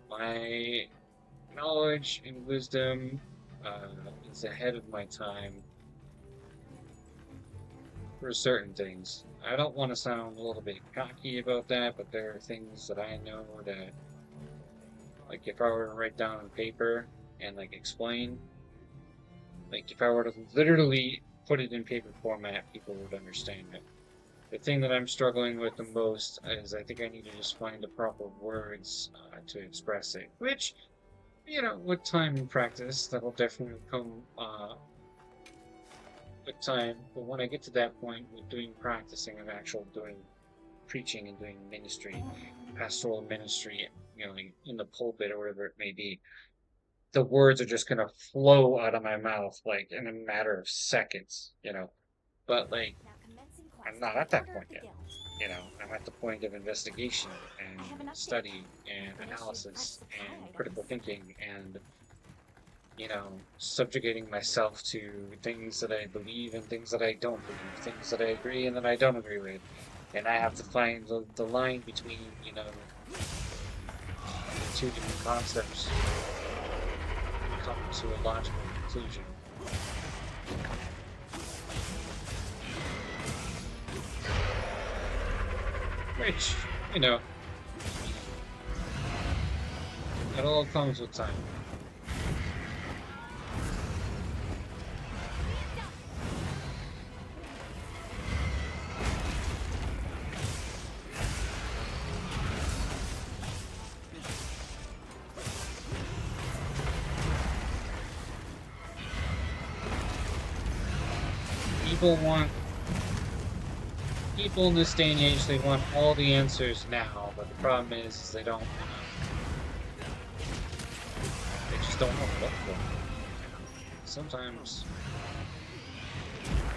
My knowledge and wisdom is ahead of my time for certain things. I don't want to sound a little bit cocky about that, but there are things that I know that, like, if I were to write down on paper and, like, explain, like, if I were to literally put it in paper format, people would understand it. The thing that I'm struggling with the most is I think I need to just find the proper words to express it, which, you know, with time and practice, that'll definitely come with time. But when I get to that point with doing practicing of actual doing preaching and doing ministry, pastoral ministry, you know, like in the pulpit or whatever it may be, the words are just gonna flow out of my mouth like in a matter of seconds, you know. But like, I'm not at that point yet. You know, I'm at the point of investigation and study and analysis and critical thinking and, you know, subjugating myself to things that I believe and things that I don't believe, things that I agree and that I don't agree with. And I have to find the line between, you know, the two different concepts and come to a logical conclusion. Which, you know, it all comes with time. People in this day and age, they want all the answers now, but the problem is they don't, they just don't know what to look for. sometimes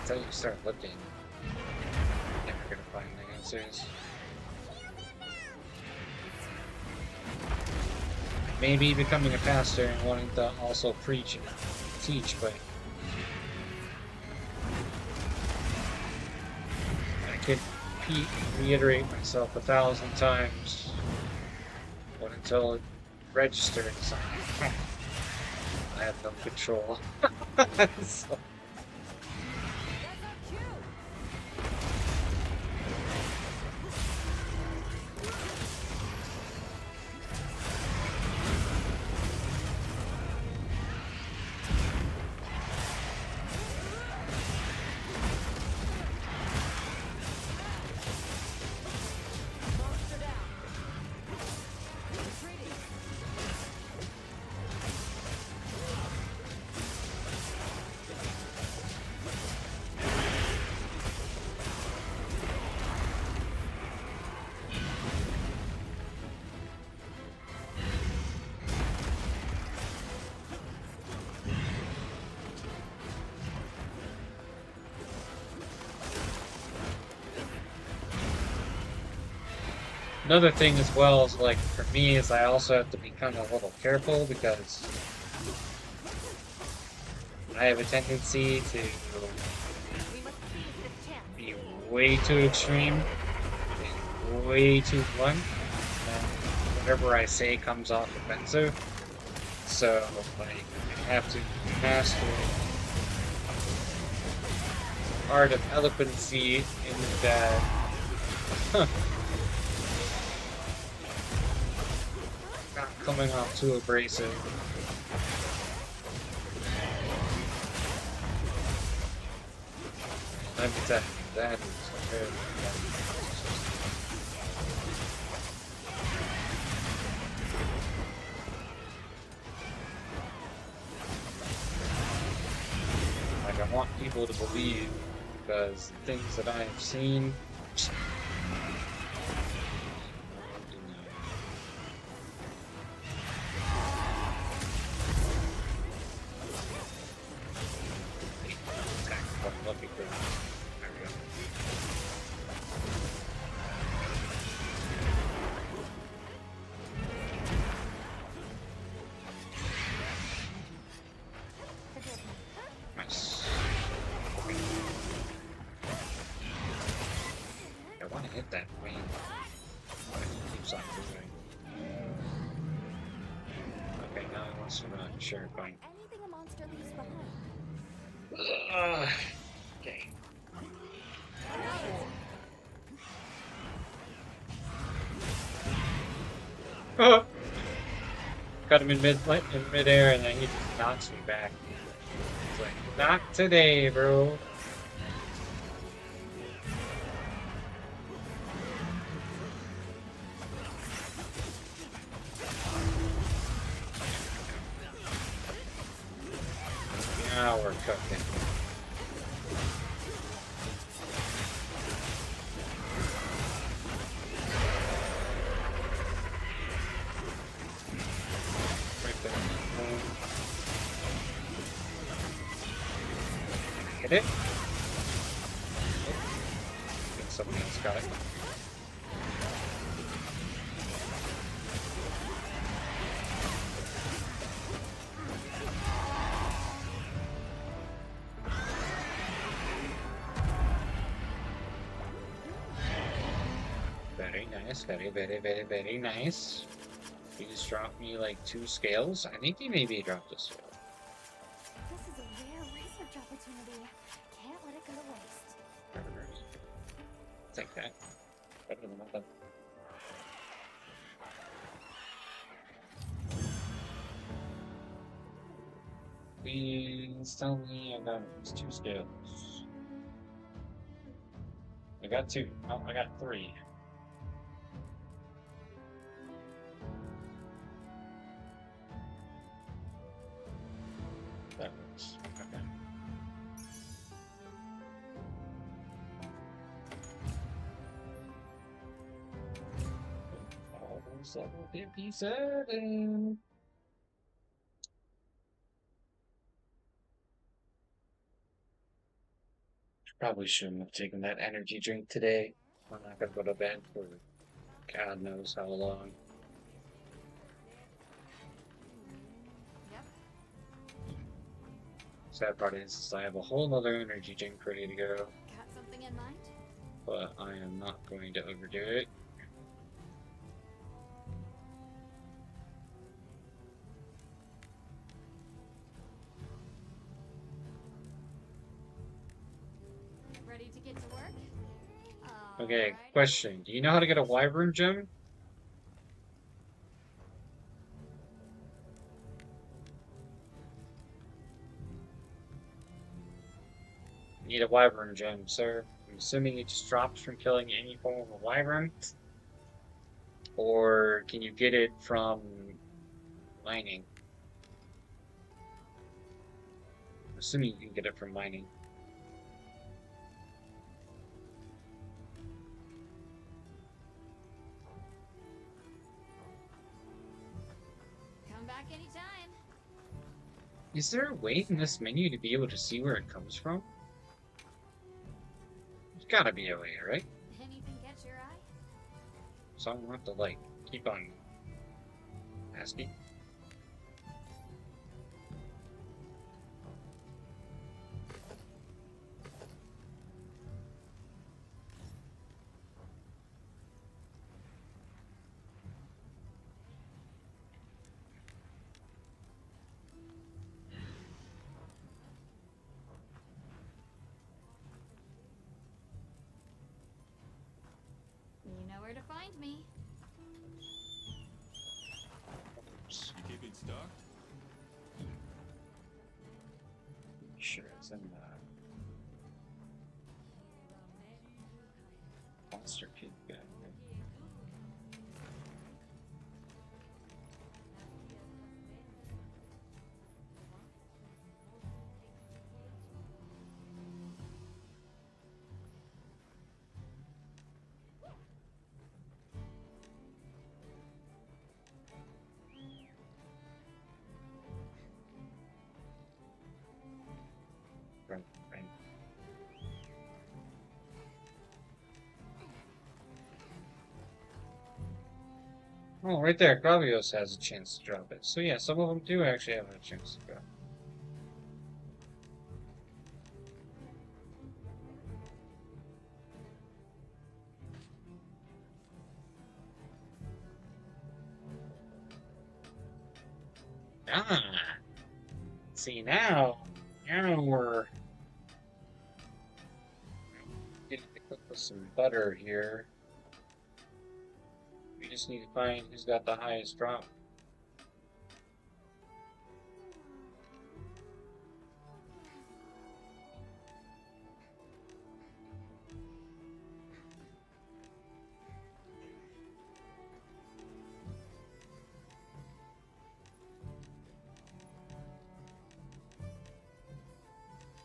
until you start looking, you're never gonna find the answers. Maybe becoming a pastor and wanting to also preach and teach, but I could reiterate myself 1,000 times, but until it registers, I have no control. So. Another thing as well is, like, for me, is I also have to be kind of a little careful because I have a tendency to be way too extreme and way too blunt. And whatever I say comes off offensive. So, like, I have to master the art of eloquency in that. Not coming off too abrasive. Let me tell you, that is very like, I want people to believe, because things that I have seen. Sure, fine. Anything a monster leaves behind. Okay. Cut him in midair, and then he just knocks me back. It's like, not today, bro. Now we're cooking. Right there. Hit it. I think somebody else got it. Very nice, very nice. He just dropped me like 2 scales. I think he maybe dropped a scale. This is a rare research opportunity. Can't let it go to waste. Take that. Better than nothing. Please tell me I got 2 scales. I got 2. Oh, I got 3. That works. Okay. Almost level 57. Probably shouldn't have taken that energy drink today. I'm not gonna go to bed for God knows how long. Sad part is I have a whole other energy drink ready to go, Got something in mind? but I am not going to overdo it. Ready to get to work? Okay, question. Do you know how to get a wyvern gem? Need a wyvern gem, sir. I'm assuming it just drops from killing any form of a wyvern. Or can you get it from mining? I'm assuming you can get it from mining. Come back anytime. Is there a way in this menu to be able to see where it comes from? There's gotta be a way, right? Anything catch your eye? So I'm gonna have to, like, keep on asking. You know where to find me. You keep it stocked? Sure, it's in the monster kid guy. Right. Oh, right there, Gravios has a chance to drop it. So yeah, some of them do actually have a chance to drop. Ah, see now we're getting to cook with some butter here. We just need to find who's got the highest drop.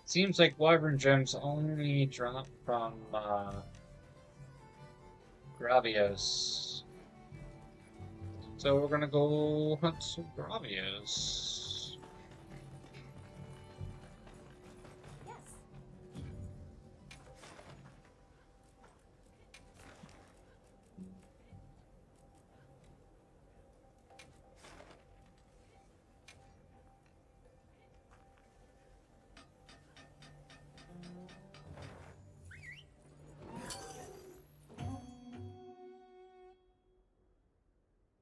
Seems like wyvern gems only drop from Gravios. So we're gonna go hunt some Gravios.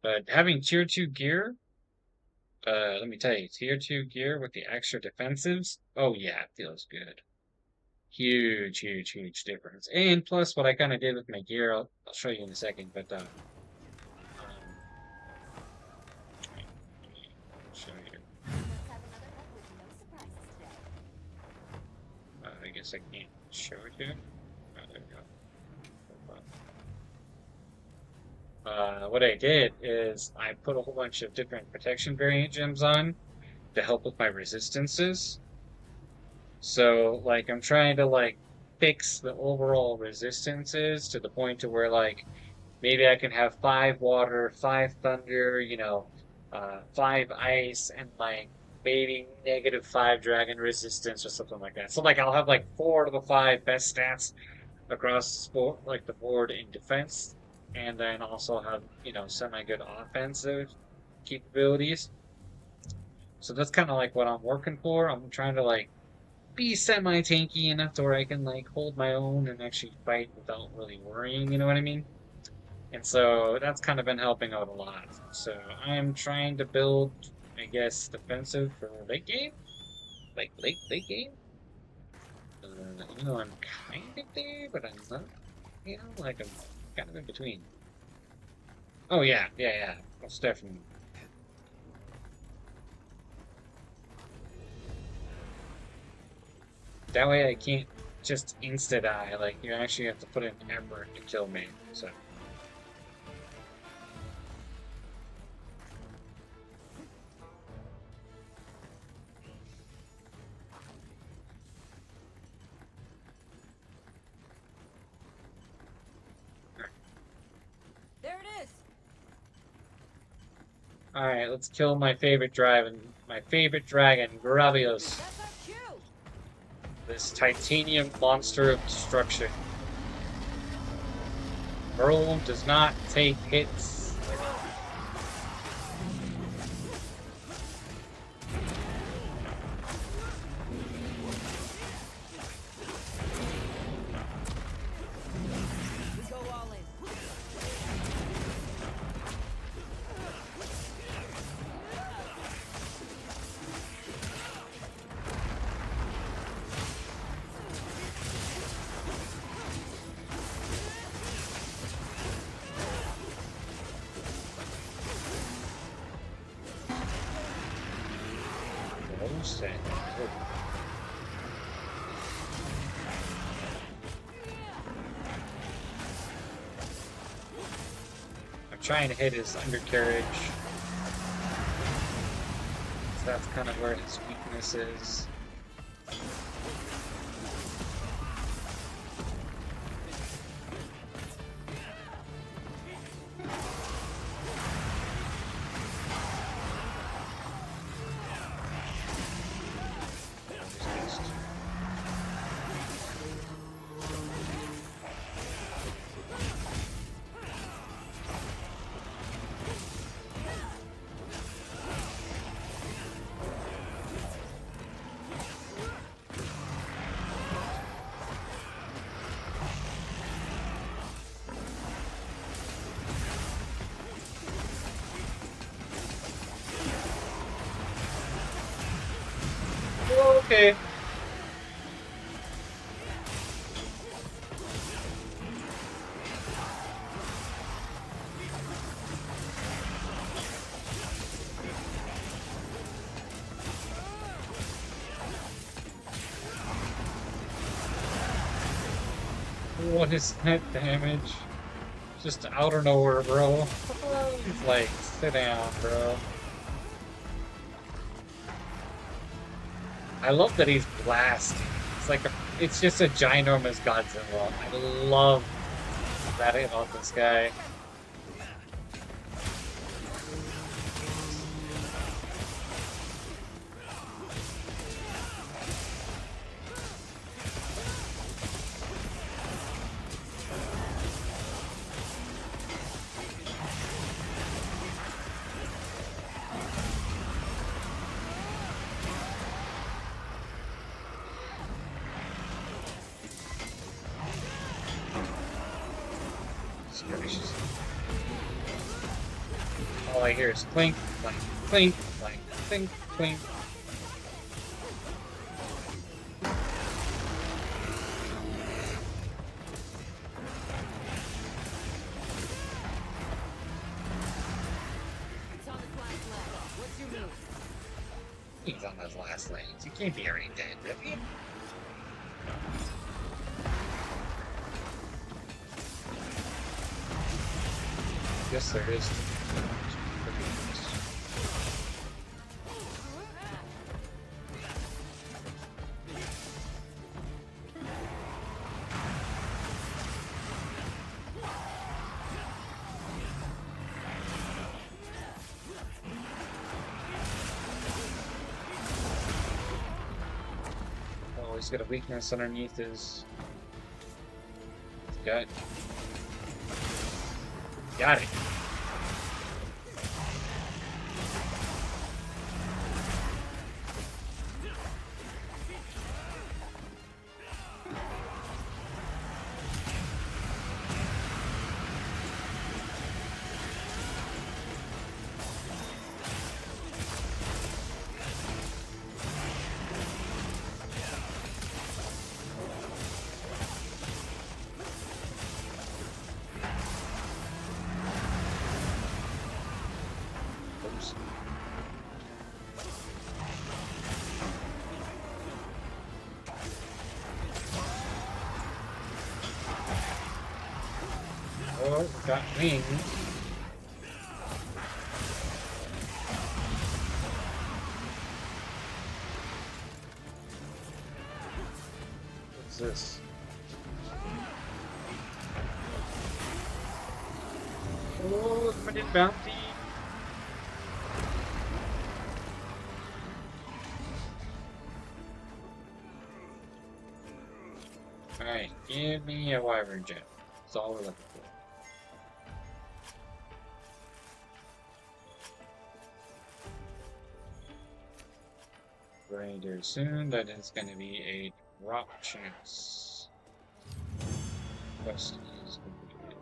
But having tier 2 gear, let me tell you, tier 2 gear with the extra defensives, oh yeah, it feels good. Huge, huge, huge difference. And plus, what I kind of did with my gear, I'll show you in a second, but show you. I guess I can't show it here. Oh, there we go. What I did is I put a whole bunch of different protection variant gems on to help with my resistances. So, like, I'm trying to, like, fix the overall resistances to the point to where, like, maybe I can have 5 water, 5 thunder, you know, 5 ice, and, like, maybe -5 dragon resistance or something like that. So like I'll have like 4 out of the 5 best stats across like the board in defense, and then also have, you know, semi-good offensive capabilities. So that's kind of like what I'm working for. I'm trying to like be semi-tanky enough to where I can like hold my own and actually fight without really worrying, you know what I mean? And so that's kind of been helping out a lot. So I'm trying to build, I guess, defensive for late game? Like late game? You know, I'm kind of there, but I'm not. You know, like I'm kind of in between. Oh yeah. Most definitely. That way I can't just insta-die, like you actually have to put in effort to kill me, so. There it is. Alright, let's kill my favorite dragon, Gravios. This titanium monster of destruction. Merle does not take hits. I'm trying to hit his undercarriage. So that's kind of where his weakness is. Okay. What is that damage? Just out of nowhere, bro. He's like, sit down, bro. I love that he's blasting. It's like it's just a ginormous Godzilla. I love that about this guy. All I hear is clink, clink, clink, clink, clink, clink. He's on those last lanes. You can't be already dead, really. Yes, there is. he's got a weakness underneath his gut. Got it. Oh, got wings. What's this? Oh, limited bounty. Alright, give me a wyvern jet. That's all we're looking for. Very, very soon, that is going to be a drop chance. Quest is completed.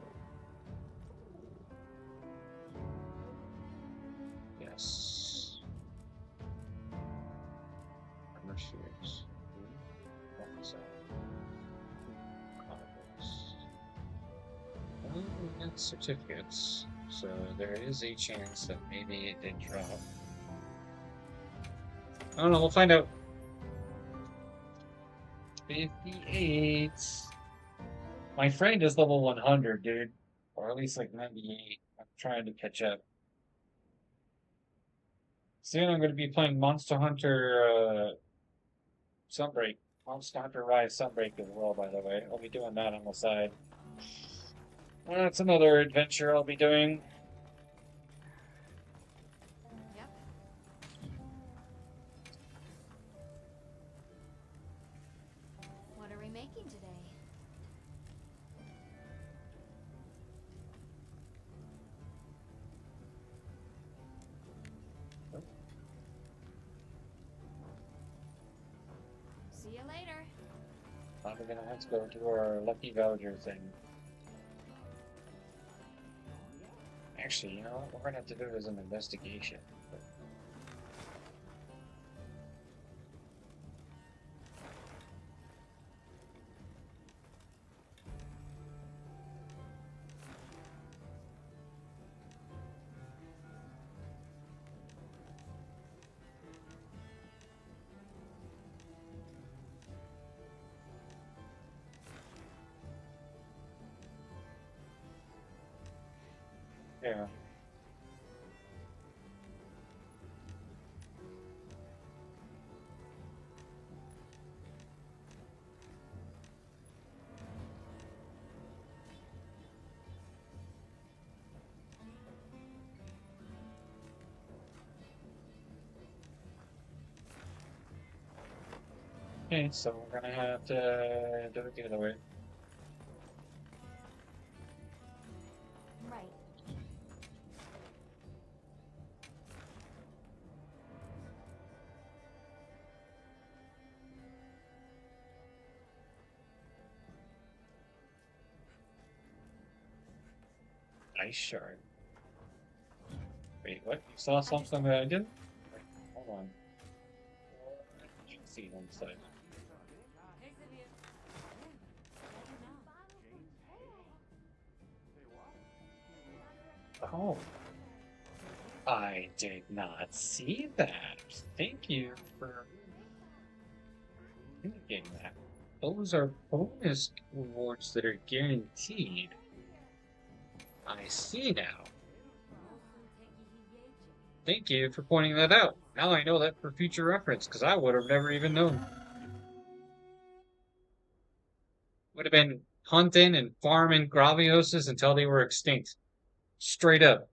Yes. Armor spheres. Well, we got certificates, so there is a chance that maybe it did drop. I don't know, we'll find out. 58. My friend is level 100, dude. Or at least like 98. I'm trying to catch up. Soon I'm going to be playing Monster Hunter Sunbreak. Monster Hunter Rise Sunbreak as well, by the way. I'll be doing that on the side. That's another adventure I'll be doing. What are we making today? See you later. We're gonna have to go do our Lucky Voucher thing. Actually, you know what? We're gonna have to do it as an investigation. Yeah. Okay, so we're gonna have to do it the other way. Right. Ice shard. Wait, what? You saw something that I didn't? Wait, hold on. You can see one side. Oh. I did not see that. Thank you for indicating that. Those are bonus rewards that are guaranteed. I see now. Thank you for pointing that out. Now I know that for future reference, because I would have never even known. Would have been hunting and farming Gravioses until they were extinct. Straight up.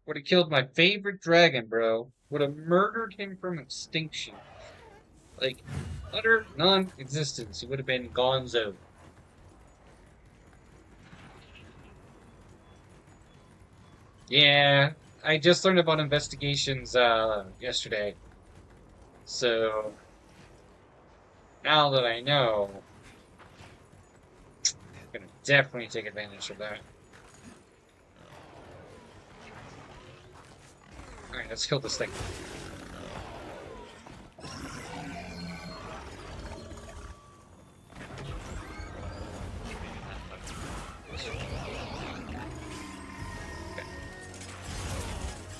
Would have killed my favorite dragon, bro. Would have murdered him from extinction. Like, utter non-existence. He would have been gonzo. Yeah, I just learned about investigations yesterday. So now that I know, I'm gonna definitely take advantage of that. Alright, let's kill this thing.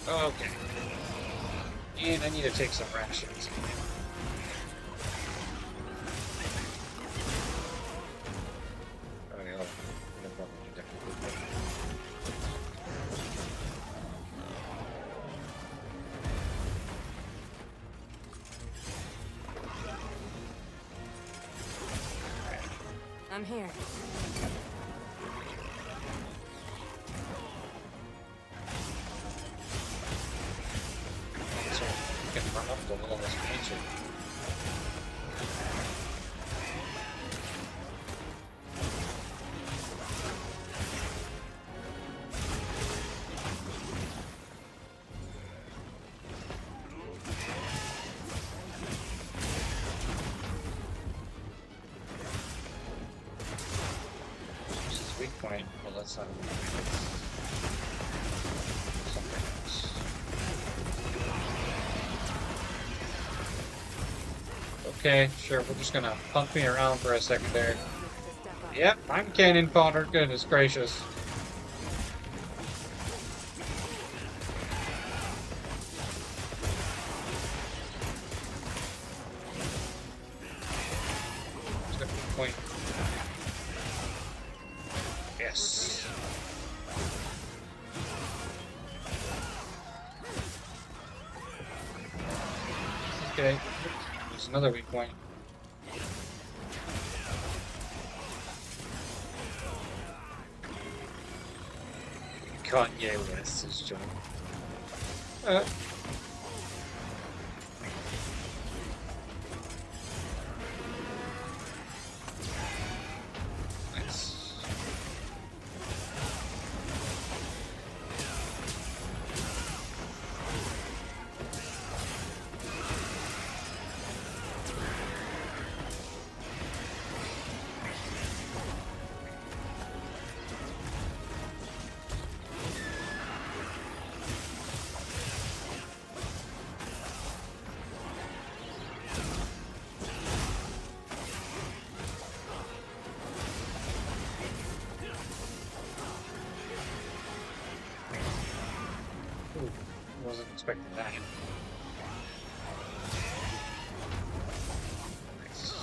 Okay. And I need to take some rations. Okay, hold on. No problem. I'm here. So we can run up the wall as we need to. This is weak point. Well, that's not a weak point. It's something else. Okay, sure, we're just gonna pump me around for a second there. Yep, I'm cannon fodder, goodness gracious. Just got a point. Yes. Okay. There's another weak point. Kanye West is joining. Nice. Ooh, wasn't expecting that. Nice.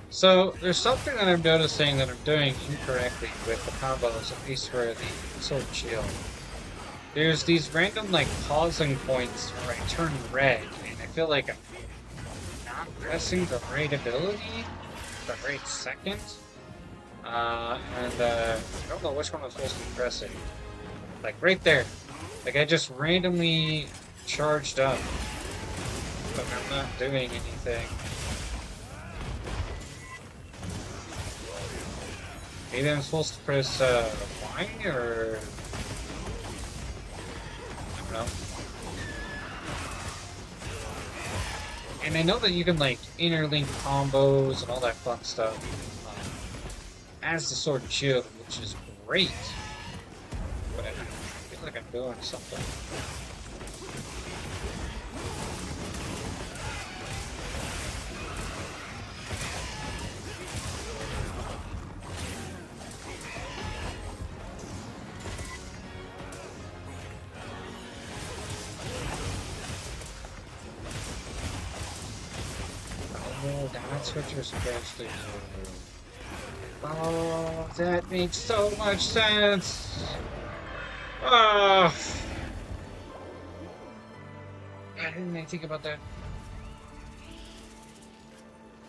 So, there's something that I'm noticing that I'm doing incorrectly with the combos, at least for the Sword and Shield. There's these random, like, pausing points where I turn red, and I feel like I'm not pressing the right ability, the right second. I don't know which one I'm supposed to be pressing. Like, right there. Like, I just randomly charged up, but I'm not doing anything. Maybe I'm supposed to press Y, or I don't know. And I know that you can like interlink combos and all that fun stuff as the Sword and Shield, which is great. But I feel like I'm doing something. Oh, that's what you're supposed to do. Oh, that makes so much sense. Oh. Why didn't I think about that?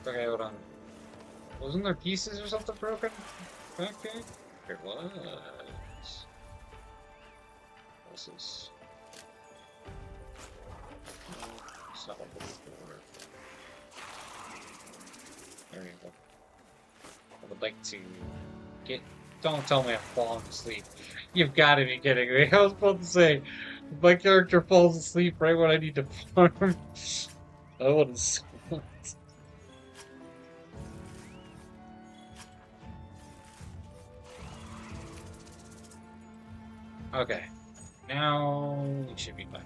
Okay, hold on. Wasn't there pieces or something broken? Okay. There was. What's this? It's not what this door. There you go. I would like to get. Don't tell me I'm falling asleep. You've got to be kidding me. I was about to say, my character falls asleep right when I need to farm. I would have. Okay, now we should be fine.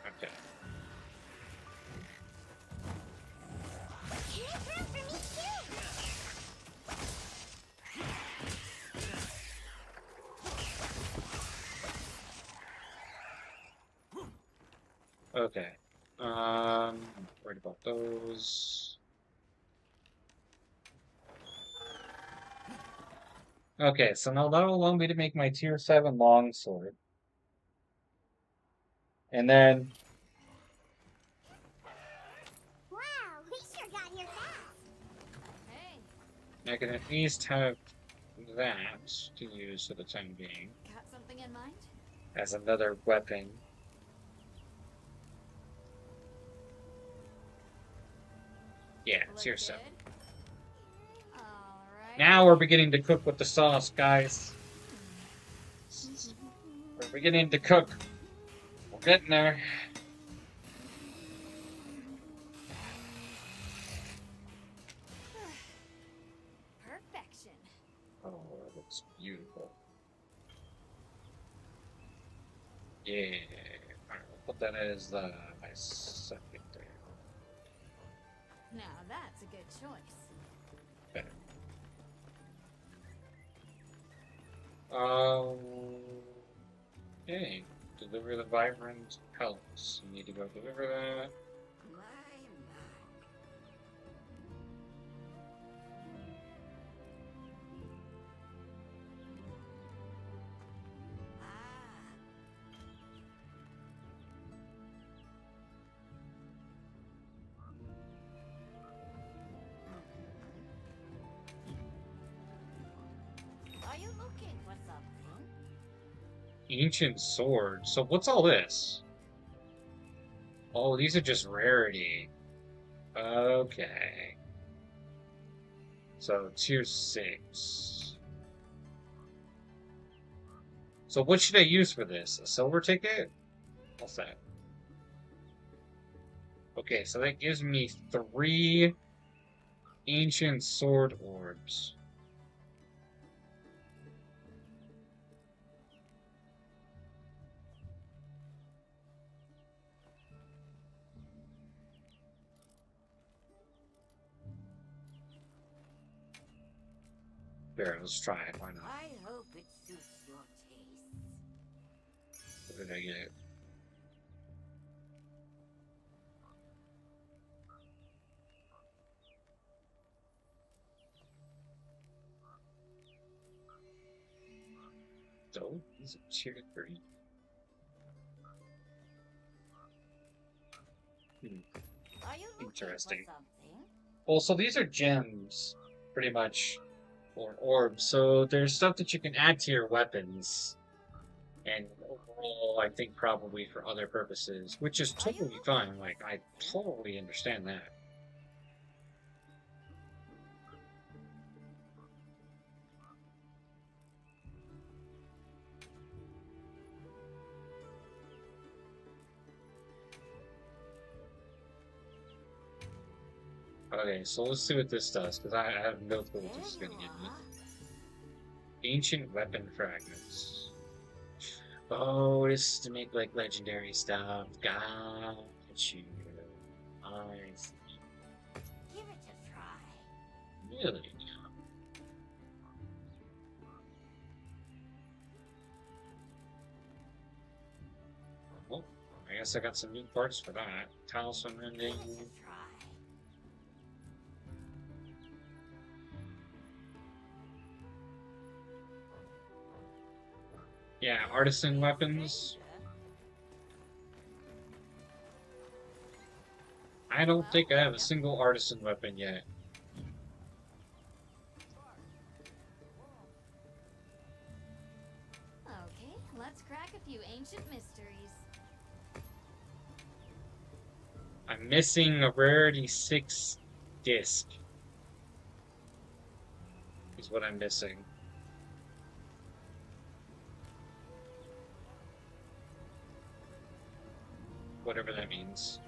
Okay. Okay. Worried about those. Okay, so now that'll allow me to make my tier 7 longsword. And then Wow, we sure got here fast. Hey, I can at least have that to use for the time being got something in mind? as another weapon. Yeah, tier 7. Now we're beginning to cook with the sauce, guys. We're beginning to cook. We're getting there. Perfection. Oh, that looks beautiful. Yeah. Alright, we'll put that as my second there. Now that's a good choice. Better. Okay. Deliver the vibrant pellets. You need to go deliver that. Are you looking for something? Ancient sword. So what's all this? Oh, these are just rarity. Okay. So tier 6. So what should I use for this? A silver ticket? What's that? Okay, so that gives me 3 ancient sword orbs. There, let's try it. Why not? I hope it suits your taste. What did I get? So, these are tier 3. Are you looking Interesting. for something? Well, so these are gems, pretty much, or orbs. So there's stuff that you can add to your weapons, and overall, I think probably for other purposes, which is totally fine. Like, I totally understand that. Okay, so let's see what this does, because I have no clue what this is going to give me. Ancient weapon fragments. Oh, this is to make, like, legendary stuff. Got you. I see. Give it a try. Really? Well, I guess I got some new parts for that. Talisman ending. Yeah, artisan weapons. I don't think I have a single artisan weapon yet. Okay, let's crack a few ancient mysteries. I'm missing a rarity 6 disc. Is what I'm missing. Whatever that means.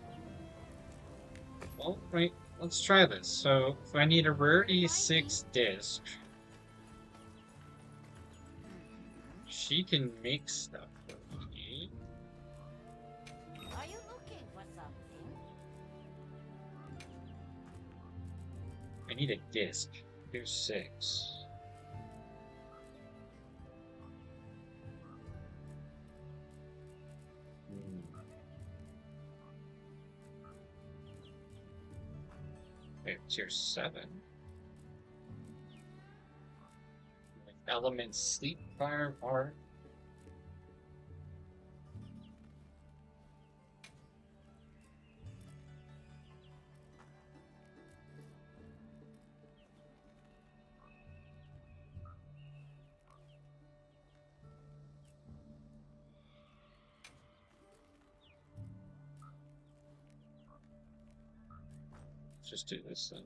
Well, wait, let's try this. So, if I need a rarity 6 disc, she can make stuff for me. Are you looking for something? I need a disc. Here's 6. Wait, tier 7. Element sleep, fire, art. Let's just do this then.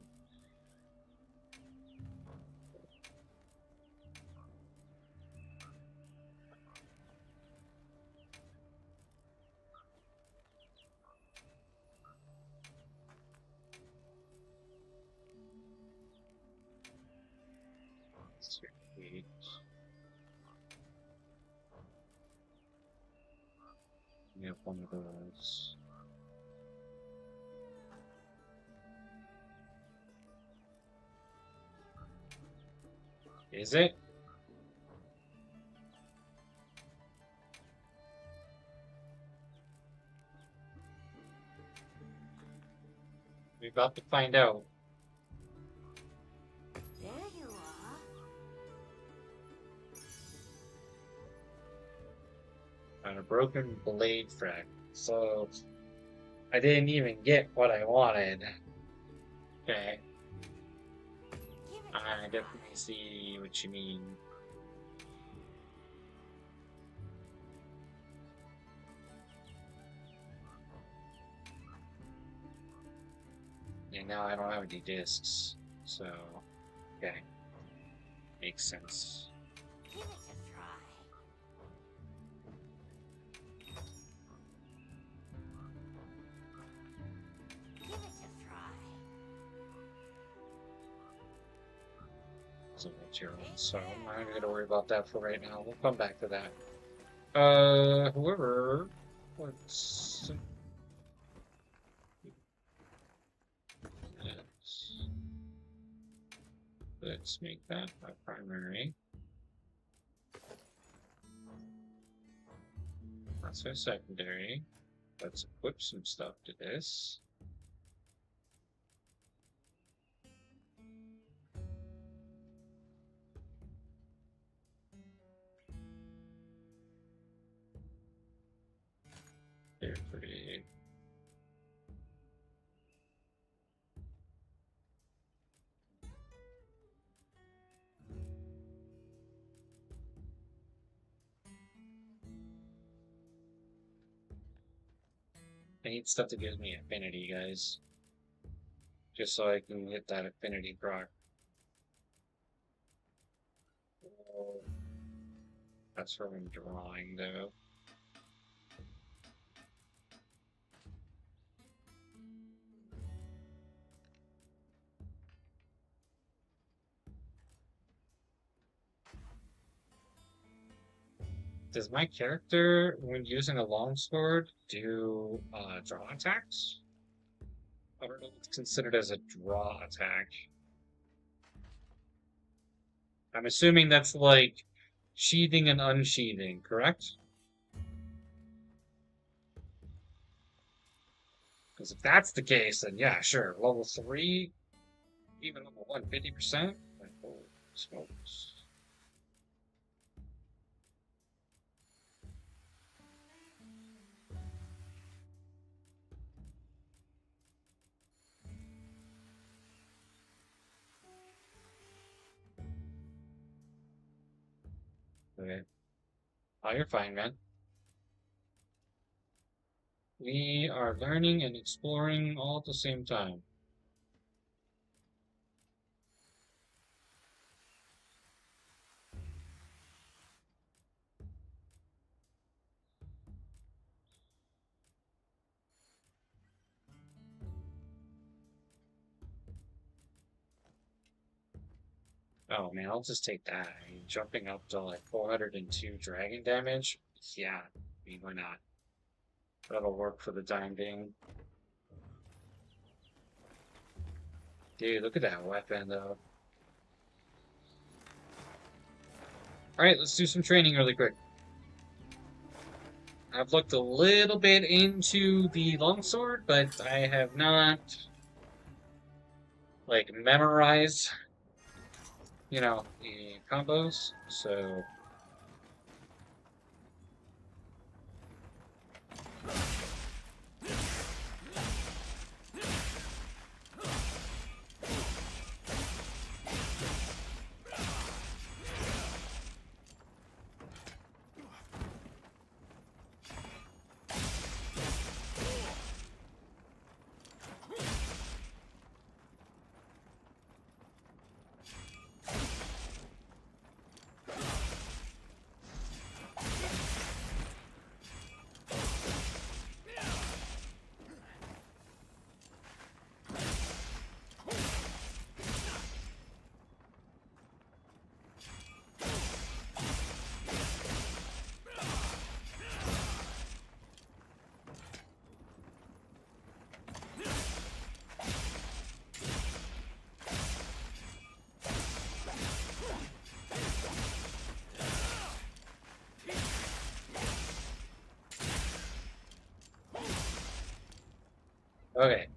Eight. We have one of those. Is it? We're about to find out. There you are. On a broken blade fragment. So I didn't even get what I wanted. Okay. I definitely see what you mean. And now I don't have any discs, so okay, makes sense. Give it a try. Give it a try. So material, so I'm not gonna worry about that for right now. We'll come back to that. However, let's make that my primary. That's our secondary. Let's equip some stuff to this. They're pretty. I need stuff that gives me affinity, guys. Just so I can get that affinity proc. That's from drawing, though. Does my character, when using a longsword, do draw attacks? I don't know what's considered as a draw attack. I'm assuming that's like sheathing and unsheathing, correct? Because if that's the case, then yeah, sure. Level 3, even level 1, 50%? Like, holy smokes. Okay. Oh, you're fine, man. We are learning and exploring all at the same time. Oh man, I'll just take that. I mean, jumping up to like 402 dragon damage? Yeah, I mean, why not? That'll work for the time being. Dude, look at that weapon though. Alright, let's do some training really quick. I've looked a little bit into the longsword, but I have not, like, memorized, you know, the combos, so... Okay.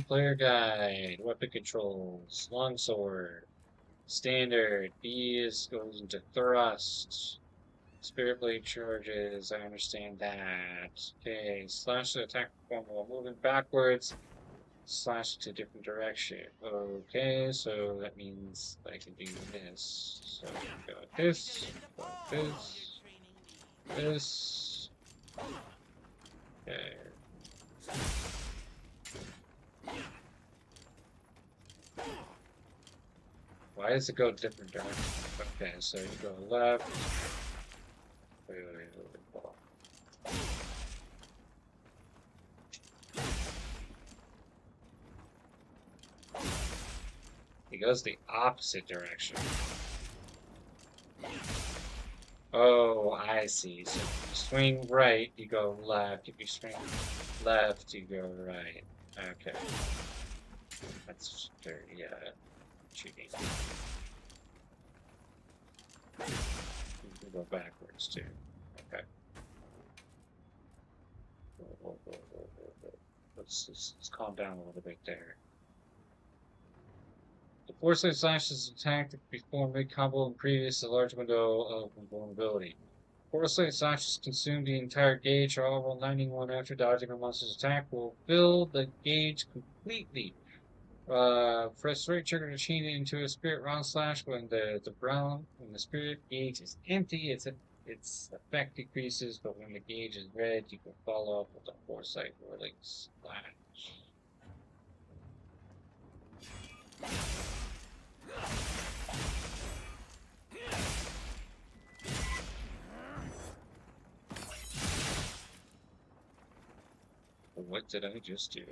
Player guide, weapon controls, longsword, standard, goes into thrust, spirit blade charges, I understand that. Okay, slash the attack perform while moving backwards, slash to different direction. Okay, so that means I can do this. So go like this, go like this, this. Okay. Why does it go different directions? Okay, so you go left. Wait. He goes the opposite direction. Oh, I see. So if you swing right, you go left. If you swing left, you go right. Okay. That's very, cheating. You can go backwards, too. Okay. Whoa. Let's calm down a little bit there. The Foresight Slash is attacked before mid-combo and previous a large window of invulnerability. Foresight Slash consumed the entire gauge, however, while landing one after dodging a monster's attack will fill the gauge completely. Press right trigger to chain it into a spirit round slash when the spirit gauge is empty, its effect decreases, but when the gauge is red, you can follow up with a Foresight Whirling Slash. What did I just do?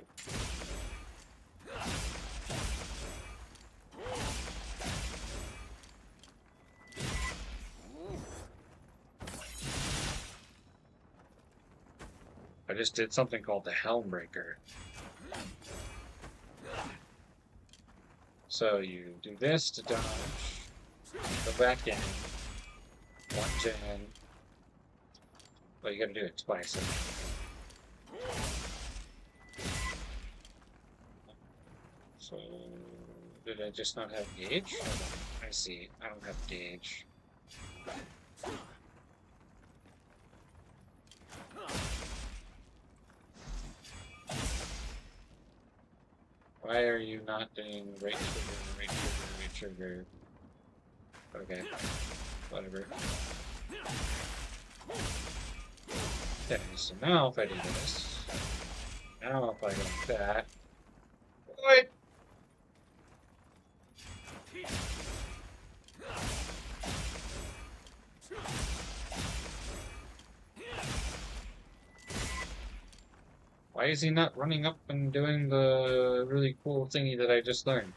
I just did something called the Helmbreaker. So you do this to dodge, go back in, lunge in. Well, you gotta do it twice. So, did I just not have gauge? Hold on. I see. I don't have gauge. Why are you not doing right trigger? Okay. Whatever. Okay, so now if I do this, now if I go like that, what? Why is he not running up and doing the really cool thingy that I just learned?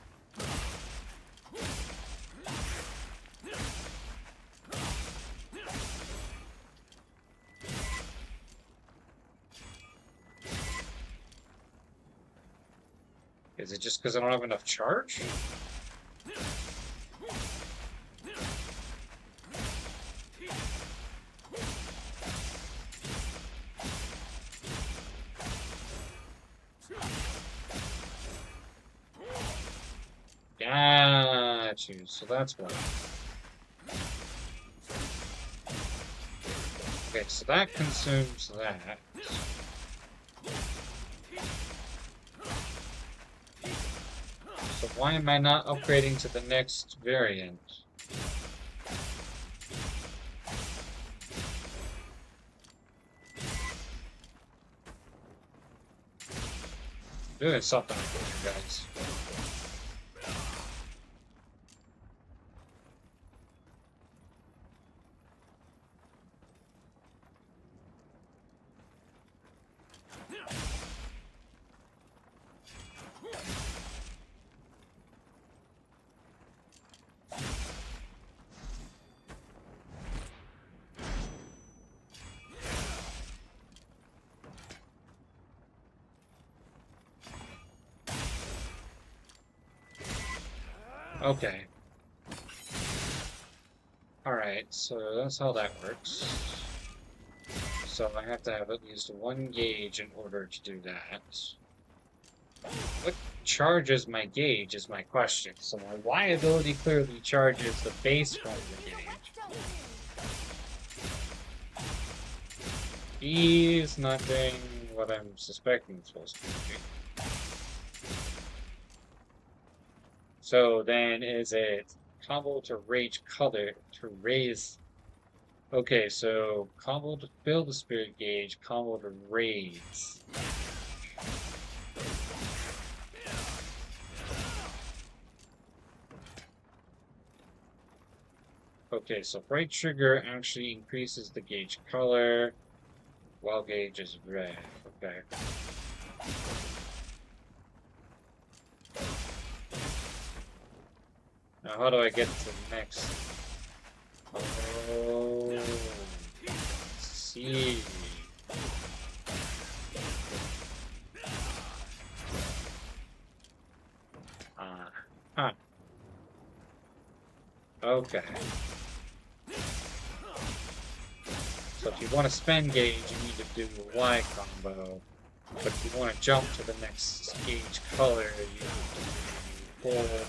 Is it just because I don't have enough charge? Got you. So that's why. Okay, so that consumes that. So why am I not upgrading to the next variant? Doing something here, guys. Okay. Alright, so that's how that works. So I have to have at least one gauge in order to do that. What charges my gauge is my question. So my Y ability clearly charges the base from the gauge. E is not doing what I'm suspecting it's supposed to be. So then is it combo to rage color to raise? Okay, so combo to fill the spirit gauge, combo to raise. Okay, so bright trigger actually increases the gauge color, while gauge is red. Okay. Now, how do I get to the next? Oh, let's see. Huh. Okay. So if you want to spend gauge, you need to do a Y combo. But if you want to jump to the next gauge color, you need to do full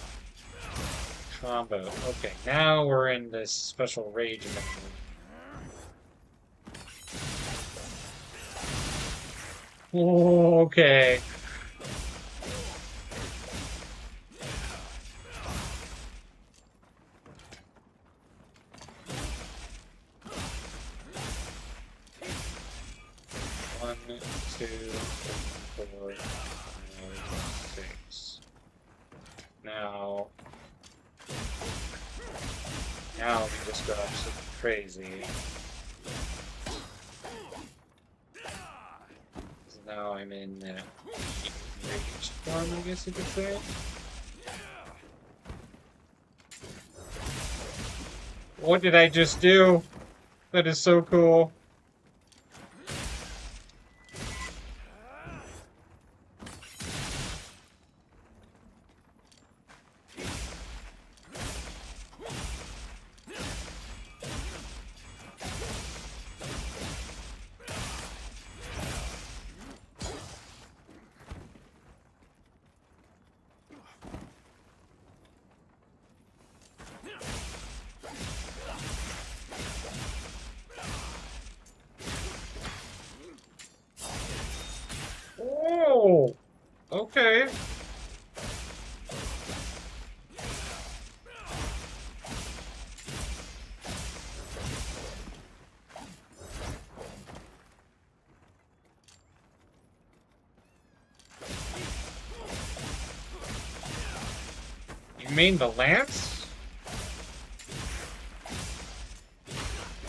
combo. Okay, now we're in this special rage mode. Oh, okay. One, two, three, 4, 5, 6. Now we just go absolutely crazy. So now I'm in that rage form, I guess you could say. What did I just do? That is so cool. Okay. You mean the lance?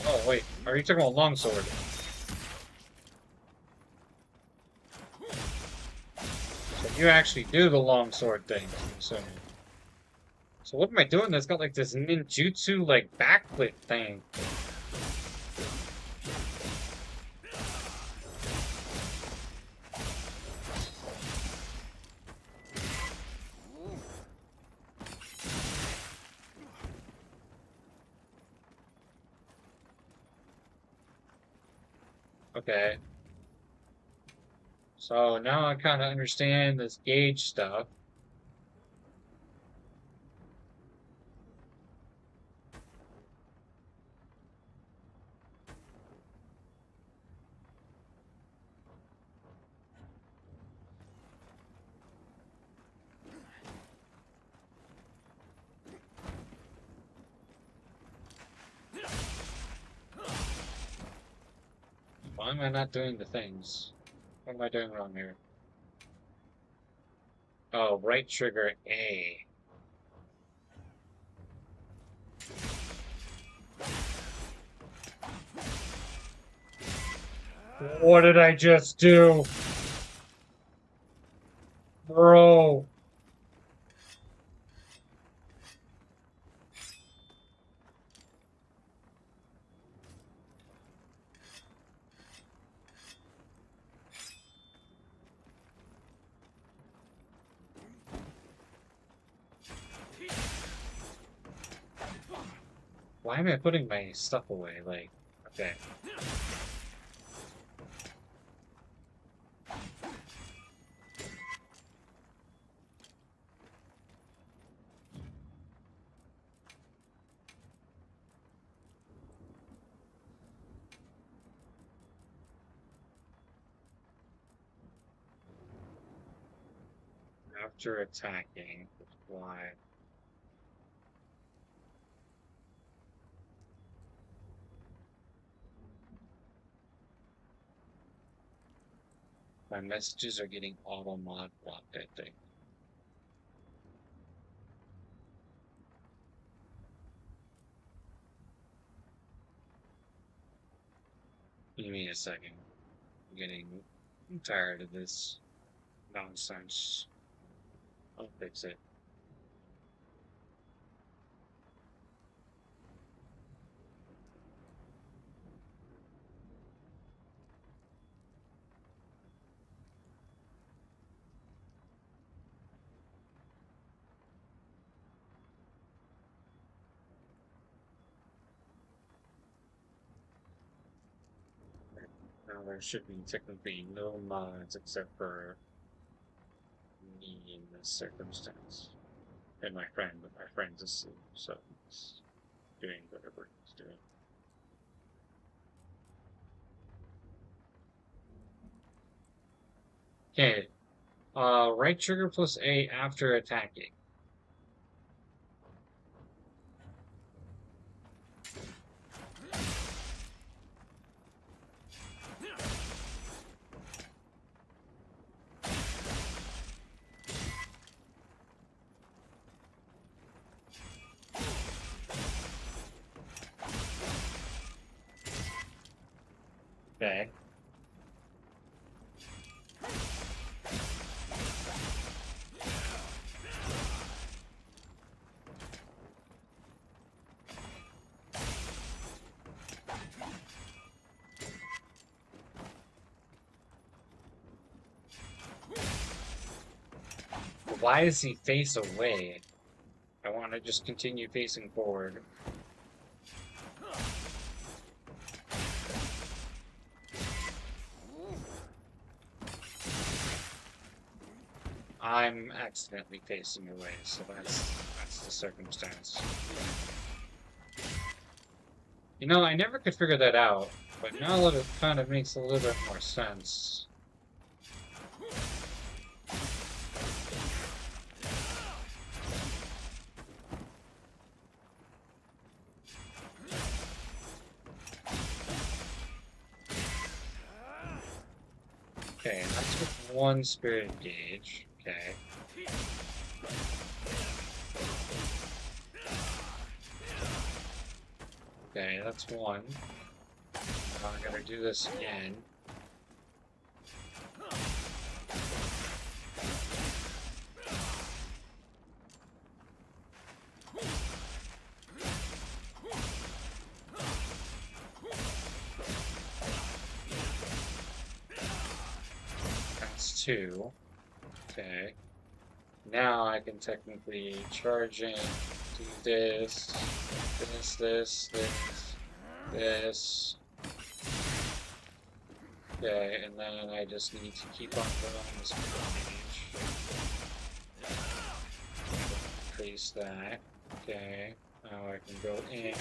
Oh wait, are you talking about longsword? So you actually do the longsword thing, I'm assuming. So what am I doing that's got like this ninjutsu like backflip thing? Okay. So now I kind of understand this gauge stuff. Why am I not doing the things? What am I doing wrong here? Oh, right trigger A. What did I just do? Bro. Why am I putting my stuff away? Like, okay. After attacking, why? My messages are getting auto mod blocked, I think. Give me a second. I'm getting tired of this nonsense. I'll fix it. Now there should be technically no mods except for me in this circumstance. And my friend, but my friend's asleep, so he's doing whatever he's doing. Okay. Right trigger plus A after attacking. Okay. Why does he face away? I want to just continue facing forward. I'm accidentally facing away, so that's the circumstance. You know, I never could figure that out, but now that it kind of makes a little bit more sense. Okay, that's with one spirit gauge. Okay. Okay, that's one. Now I'm gonna do this again. That's two. Okay. Now I can technically charge in, do this, this. Okay, and then I just need to keep on going this page. Increase that. Okay, now I can go in.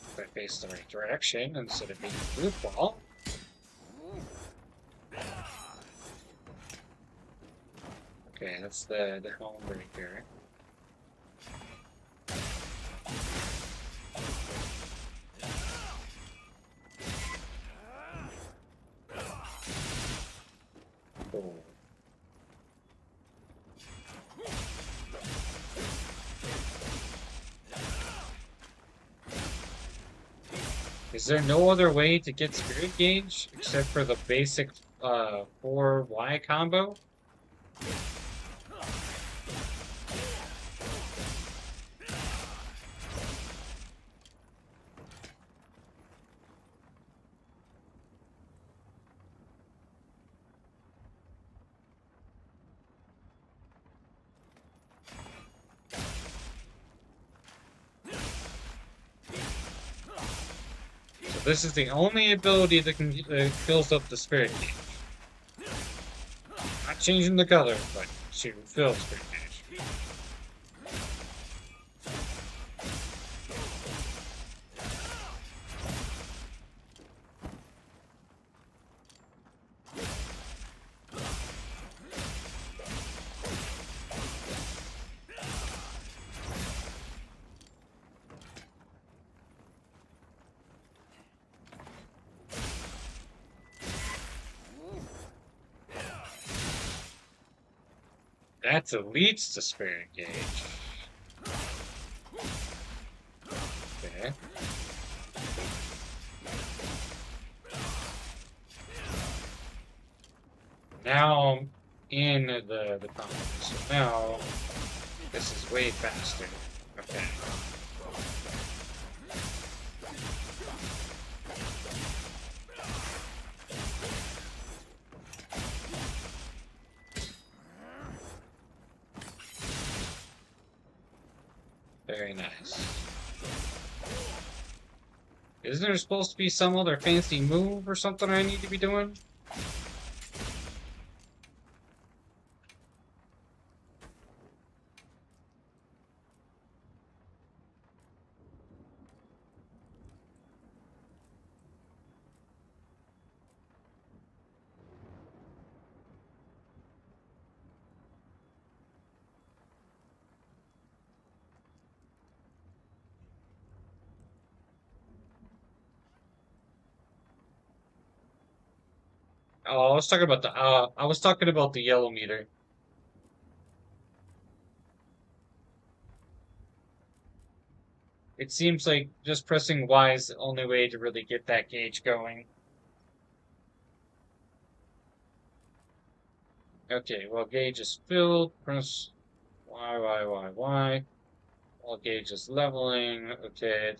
If I face the right direction instead of being a blue ball. Okay, that's the home breaker. Cool. Is there no other way to get Spirit Gauge except for the basic 4Y combo? This is the only ability that can fills up the spirit gauge. Not changing the color, but to fill the spirit gauge. That deletes the spirit gauge. Okay. Now I'm in the combo. So now this is way faster. Okay. Very nice. Isn't there supposed to be some other fancy move or something I need to be doing? Oh, I was talking about the yellow meter. It seems like just pressing Y is the only way to really get that gauge going. Okay, well, gauge is filled. Press Y. All gauge is leveling. Okay,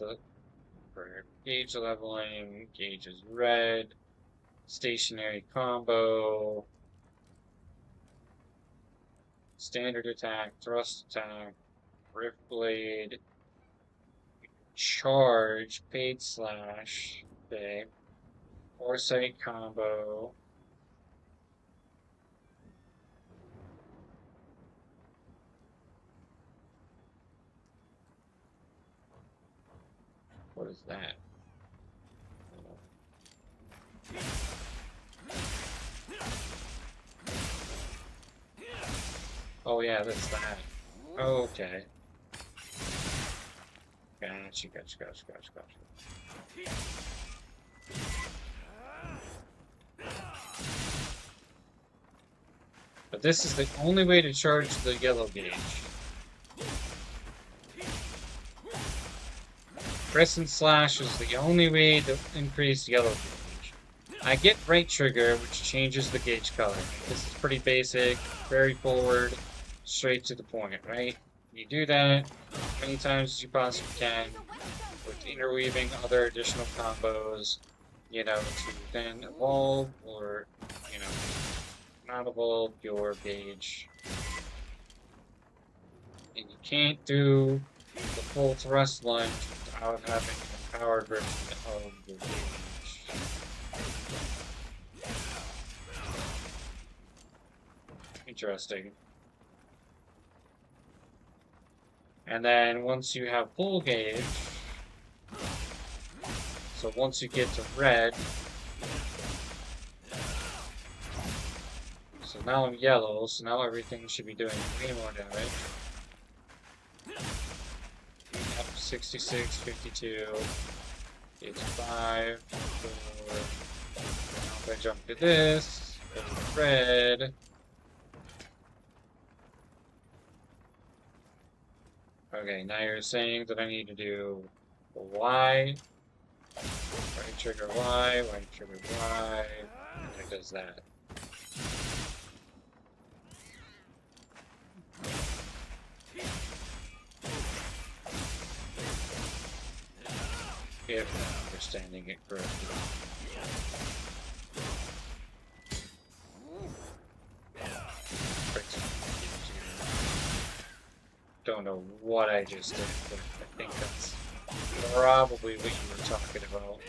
for gauge leveling, gauge is red. Stationary combo. Standard attack, thrust attack, rift blade. Charge, paid slash. Okay. Foresight combo. What is that? Oh yeah, that's that. Okay. Gotcha. But this is the only way to charge the yellow gauge. Press and slash is the only way to increase yellow gauge. I get right trigger, which changes the gauge color. This is pretty basic, very forward, straight to the point, right? You do that as many times as you possibly can, with interweaving other additional combos, you know, to then evolve or, you know, not evolve your gauge. And you can't do the full thrust lunge without having a powered version of the gauge. Interesting. And then once you have full gauge, so once you get to red, so now I'm yellow, so now everything should be doing way more damage. Up 66, 52, 85, 4. Now if I jump to this, go to red. Okay, now you're saying that I need to do Y, right trigger Y, right trigger Y, and it does that. If I'm understanding it correctly. Don't know what I just did, but I think that's probably what you were talking about.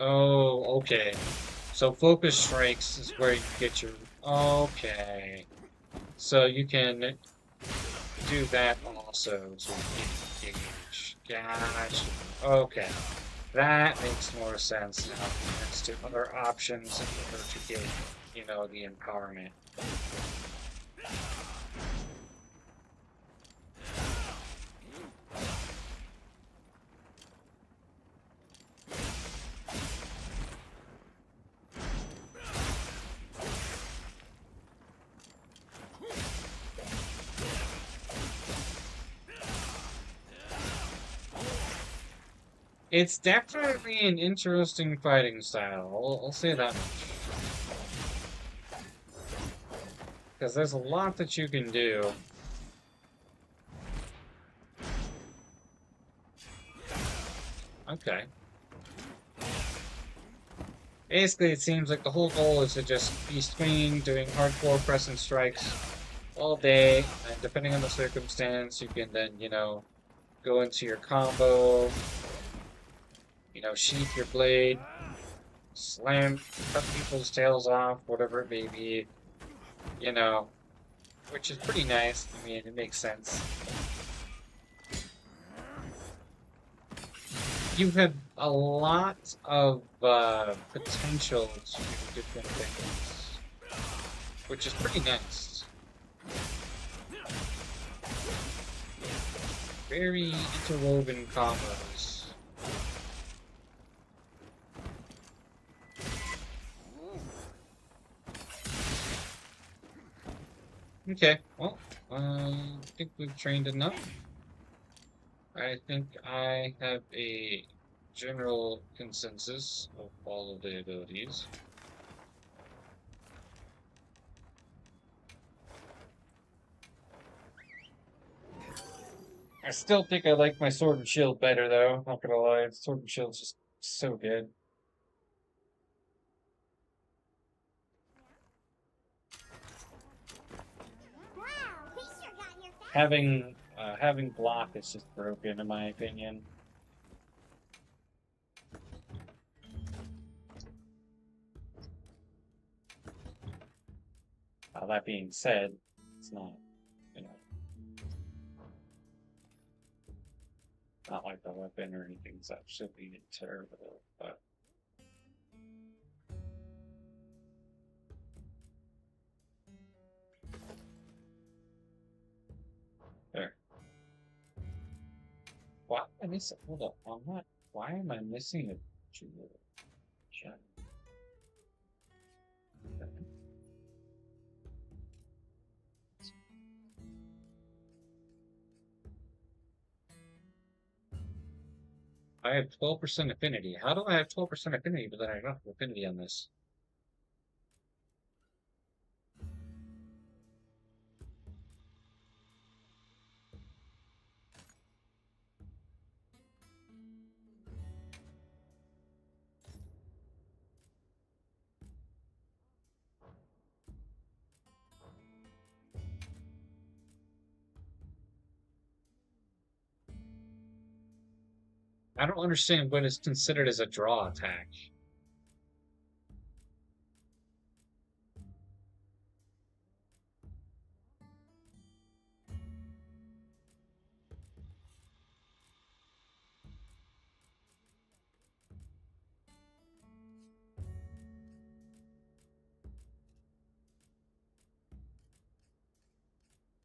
Oh, okay. So focus strikes is where you get your... Okay. So you can do that also to engage. Gotcha. Okay. That makes more sense now as to other options in order to get, you know, the empowerment. It's definitely an interesting fighting style, I'll say that much. Because there's a lot that you can do. Okay. Basically, it seems like the whole goal is to just be swinging, doing hardcore press and strikes all day, and depending on the circumstance, you can then, you know, go into your combo, you know, sheath your blade, slam, cut people's tails off, whatever it may be, you know, which is pretty nice. I mean, it makes sense. You have a lot of potential to do different things, which is pretty nice. Very interwoven combos. Okay, well, I think we've trained enough. I think I have a general consensus of all of the abilities. I still think I like my sword and shield better, though. Not gonna lie, sword and shield's just so good. Having block is just broken, in my opinion. That being said, it's not, you know, not like the weapon or anything's absolutely terrible, but. There. What? I miss it. Hold up. I'm not. Why am I missing a jewel? Shut. I have 12% affinity. How do I have 12% affinity, but then I don't have affinity on this? I don't understand what is considered as a draw attack.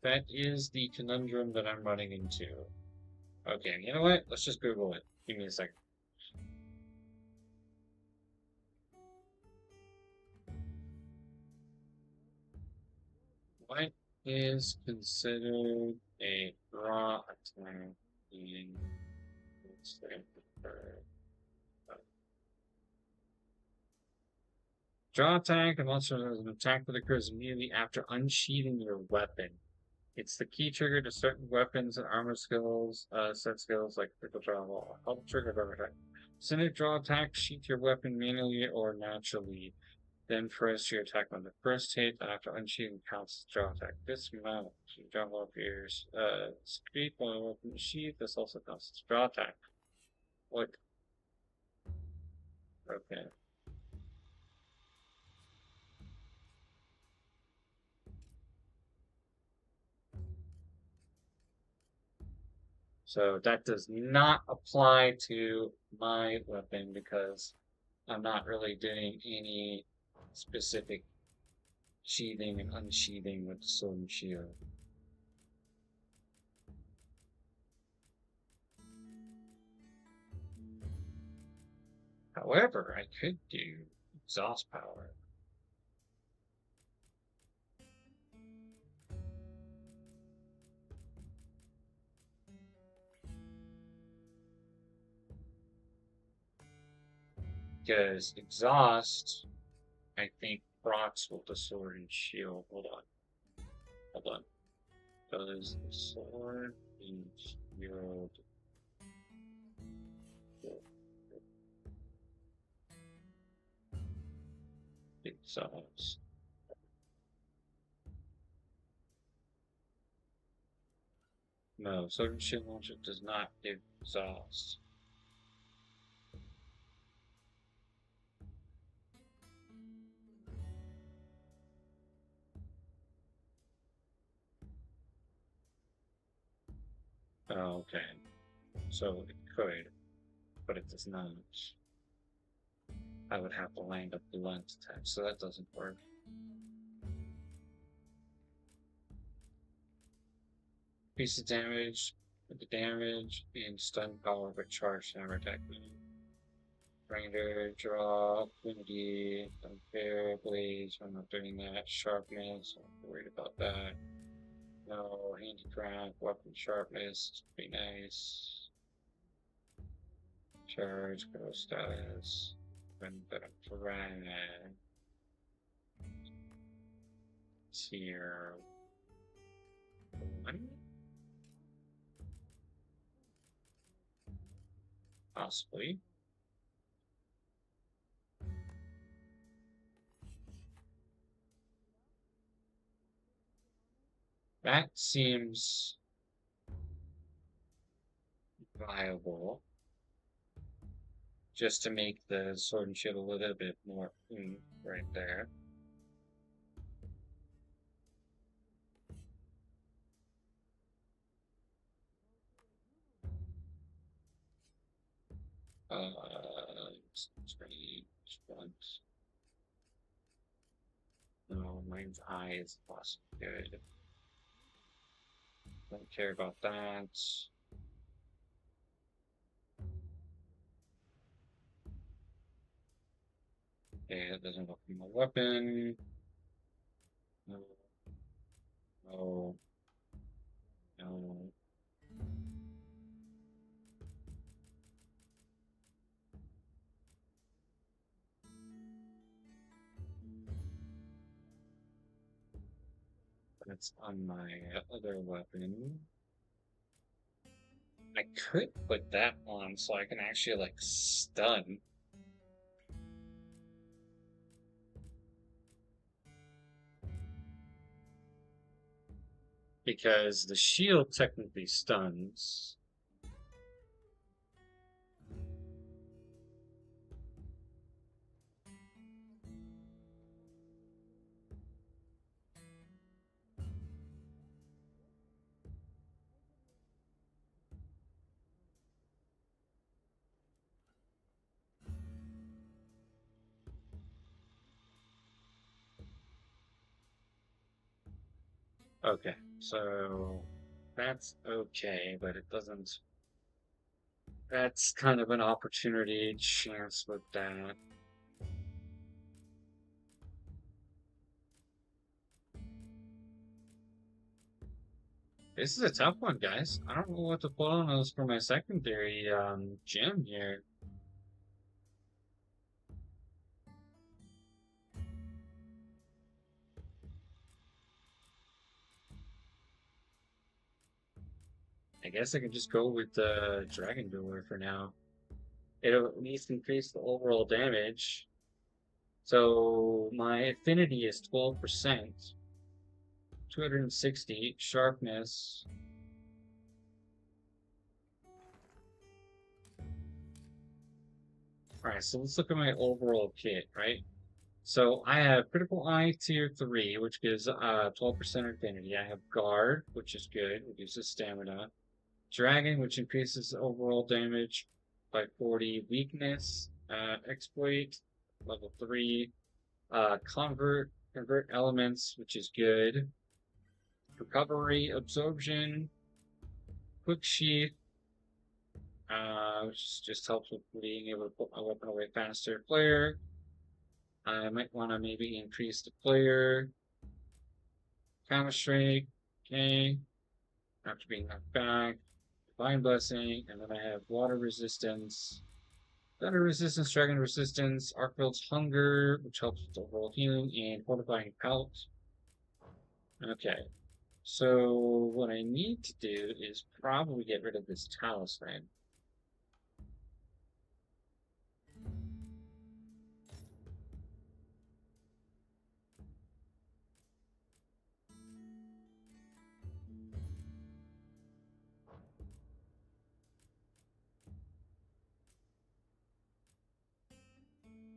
That is the conundrum that I'm running into. Okay, you know what? Let's just Google it. Give me a second. What is considered a draw attack in draw attack, a monster has an attack that occurs immediately after unsheathing your weapon. It's the key trigger to certain weapons and armor skills, set skills like critical draw will help trigger every attack. Send a draw attack, sheath your weapon manually or naturally. Then press your attack on the first hit after unsheathing counts as draw attack. This amount draw appears speed while weapon sheath. This also counts as draw attack. What? Okay. So that does not apply to my weapon because I'm not really doing any specific sheathing and unsheathing with the sword and shield. However, I could do exhaust power. Because exhaust, I think, procs with the sword and shield. Hold on. Does the sword and shield exhaust? No, sword and shield launcher does not give exhaust. Oh, okay. So it could, but it does not. I would have to land a blunt attack, so that doesn't work. Piece of damage, with the damage, and stun power, but charge never attack me. Grinder, draw, affinity, unfair, blaze, I'm not doing that. Sharpness, I'm not worried about that. No, handicraft, weapon sharpness, be nice. Charge, go status, when better terrain. Tier 1? Possibly. That seems viable. Just to make the sword and shield a little bit more right there. No, mine's high is plus good. Don't care about that. Okay, that doesn't look like my weapon. No. No. No. That's on my other weapon. I could put that on so I can actually, like, stun. Because the shield technically stuns. Okay, so that's okay, but it doesn't. That's kind of an opportunity chance with that. This is a tough one, guys. I don't know what to put on those for my secondary gym here. I guess I can just go with the Dragon Dueler for now. It'll at least increase the overall damage. So my affinity is 12%. 260 sharpness. Alright, so let's look at my overall kit, right? So I have Critical Eye Tier 3, which gives 12% affinity. I have Guard, which is good, reduces stamina. Dragon, which increases overall damage by 40. Weakness, Exploit, level 3. Convert elements, which is good. Recovery, Absorption, Quick Sheath, which just helps with being able to put my weapon away faster. Player, I might want to maybe increase the player. Counter Strike, okay. After being knocked back. Divine Blessing, and then I have Water Resistance, Thunder Resistance, Dragon Resistance, Arcfield's Hunger, which helps with overall healing, and Fortifying Pelt. Okay, so what I need to do is probably get rid of this Talisman.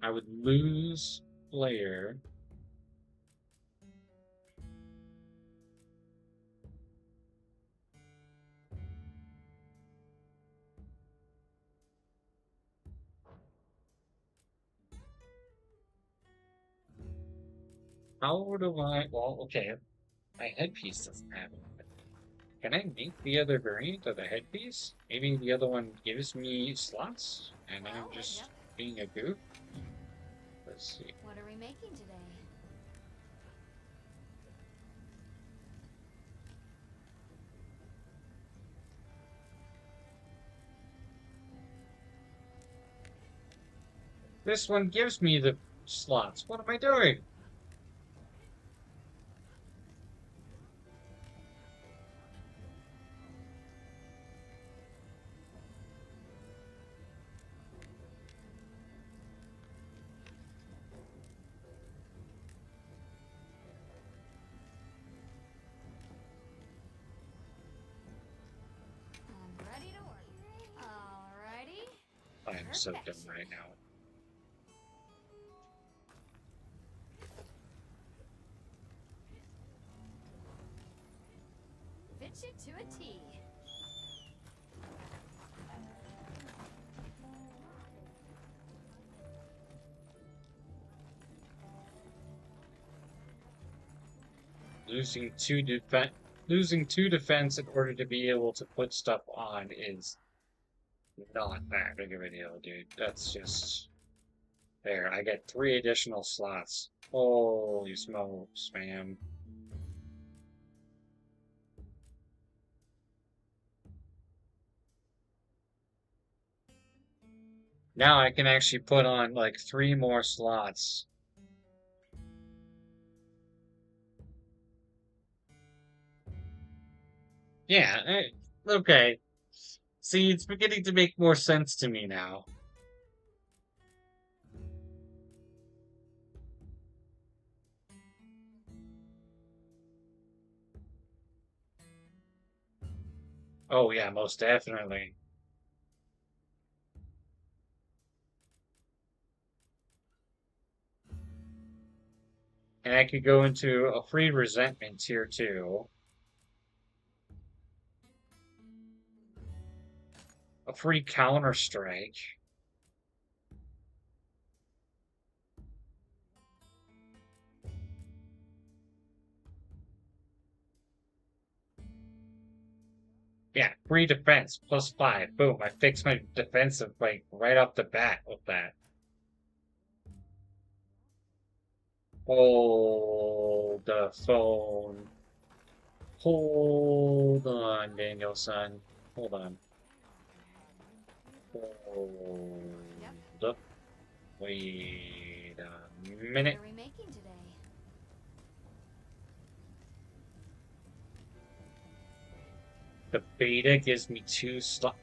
I would lose player. How do I, well, okay, my headpiece doesn't have it. Can I make the other variant of the headpiece? Maybe the other one gives me slots, and I'm just being a goof? Let's see. What are we making today? This one gives me the slots. What am I doing? I'm ready to work. Alrighty. I am so dumb right now. Fit you to a T. Losing two defense in order to be able to put stuff on is not that big of a deal, dude. That's just there. I get 3 additional slots. Holy smokes, man. Now I can actually put on like 3 more slots. Yeah, okay. See, it's beginning to make more sense to me now. Oh yeah, most definitely. And I could go into a free resentment tier 2. A free Counter-Strike. Yeah, free defense, +5. Boom, I fixed my defensive, like, right off the bat with that. Hold the phone. Hold on, Daniel-san. Hold on. Hold up. Wait a minute. What are we making today? The beta gives me 2 slots.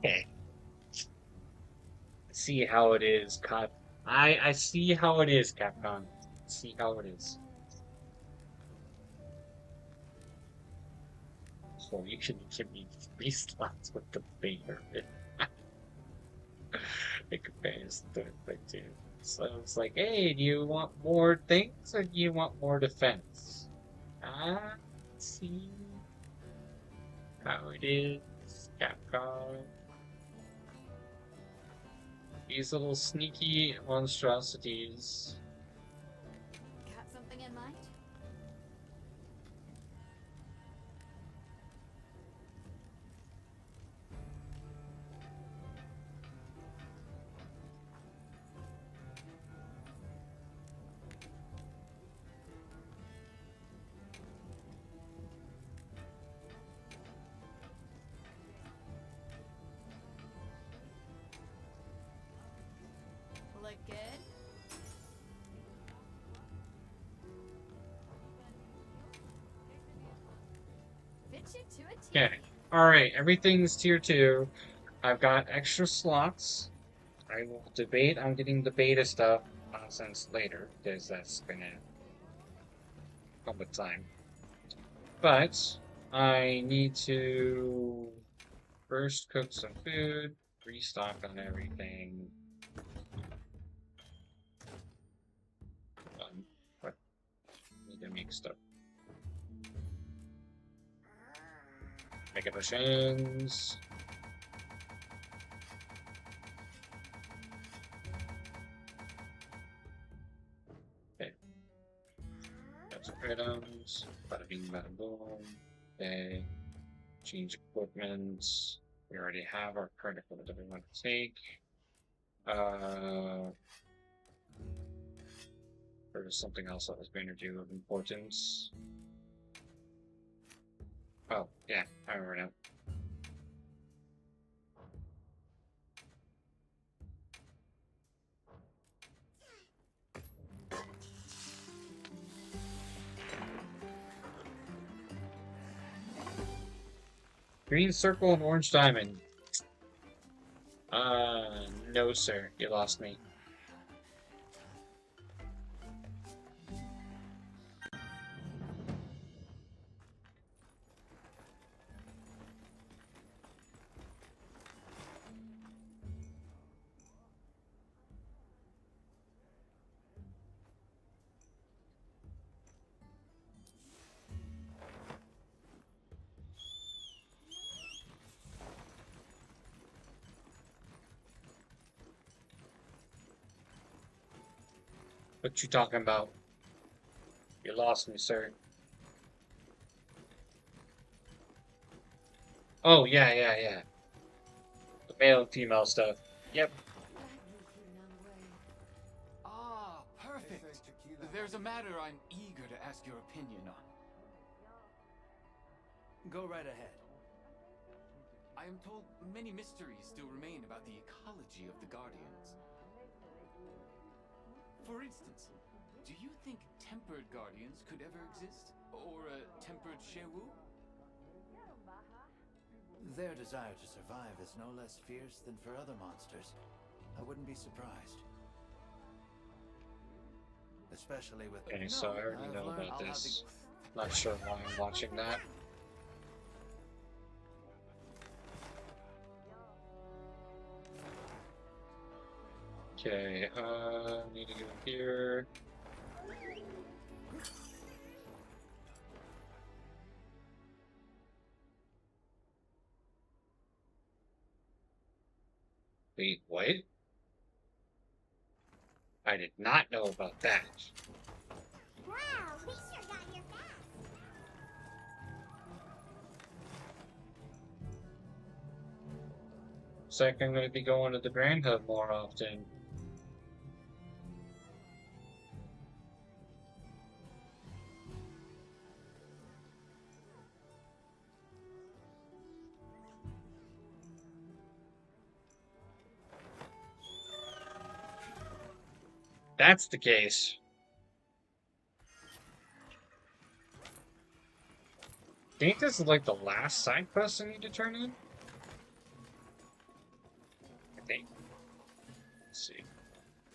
Okay. See how it is, Cap. I see how it is, Capcom. See how it is. So you can give me 3 slots with the beta. It compares to it, but dude. So it's like, hey, do you want more things or do you want more defense? Ah, see how it is, Capcom. These little sneaky monstrosities. Got something in mind? Look good? Fit you to a T. Okay. Alright, everything's tier 2. I've got extra slots. I will debate on getting the beta stuff nonsense later, because that's gonna come with time. But I need to first cook some food, restock on everything. What? Need to make stuff. Mega potions. Okay. Got some items. Bada bing, bada boom. Okay. Change equipment. We already have our current equipment that we want to take. There's something else I was going to do of importance. Oh, yeah, I remember now. Green circle and orange diamond. No sir, you lost me. What you talking about? You lost me, sir. Oh, yeah. The male and female stuff. Yep. matter I'm eager to ask your opinion on. Go right ahead. I am told many mysteries still remain about the ecology of the Guardians. For instance, do you think tempered Guardians could ever exist? Or a tempered Shewu? Their desire to survive is no less fierce than for other monsters. I wouldn't be surprised. Especially with... Okay, so I already know about this. Not sure why I'm watching that. Okay, need to go here. Wait, what? I did not know about that. Wow, we sure got here fast. Looks like I'm going to be going to the Grand Hub more often. That's the case. I think this is like the last side quest I need to turn in. I think. Let's see.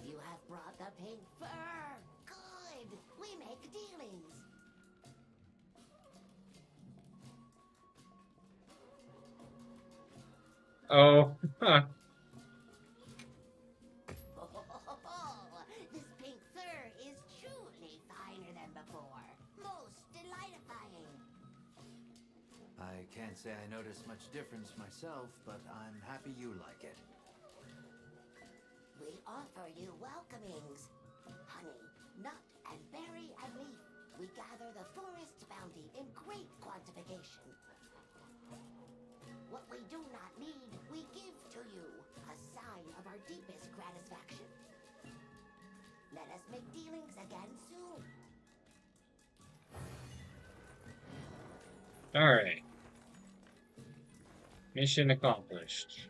You have brought the pink fur. Good. We make dealings. Oh, huh. This pink fur is truly finer than before. Most delightfying. I can't say I noticed much difference myself, but I'm happy you like it. We offer you welcomings. Honey, nut, and berry and leaf. We gather the forest's bounty in great quantification. What we do not need, we give to you. A sign of our deepest gratification. Let us make dealings again soon. Alright. Mission accomplished.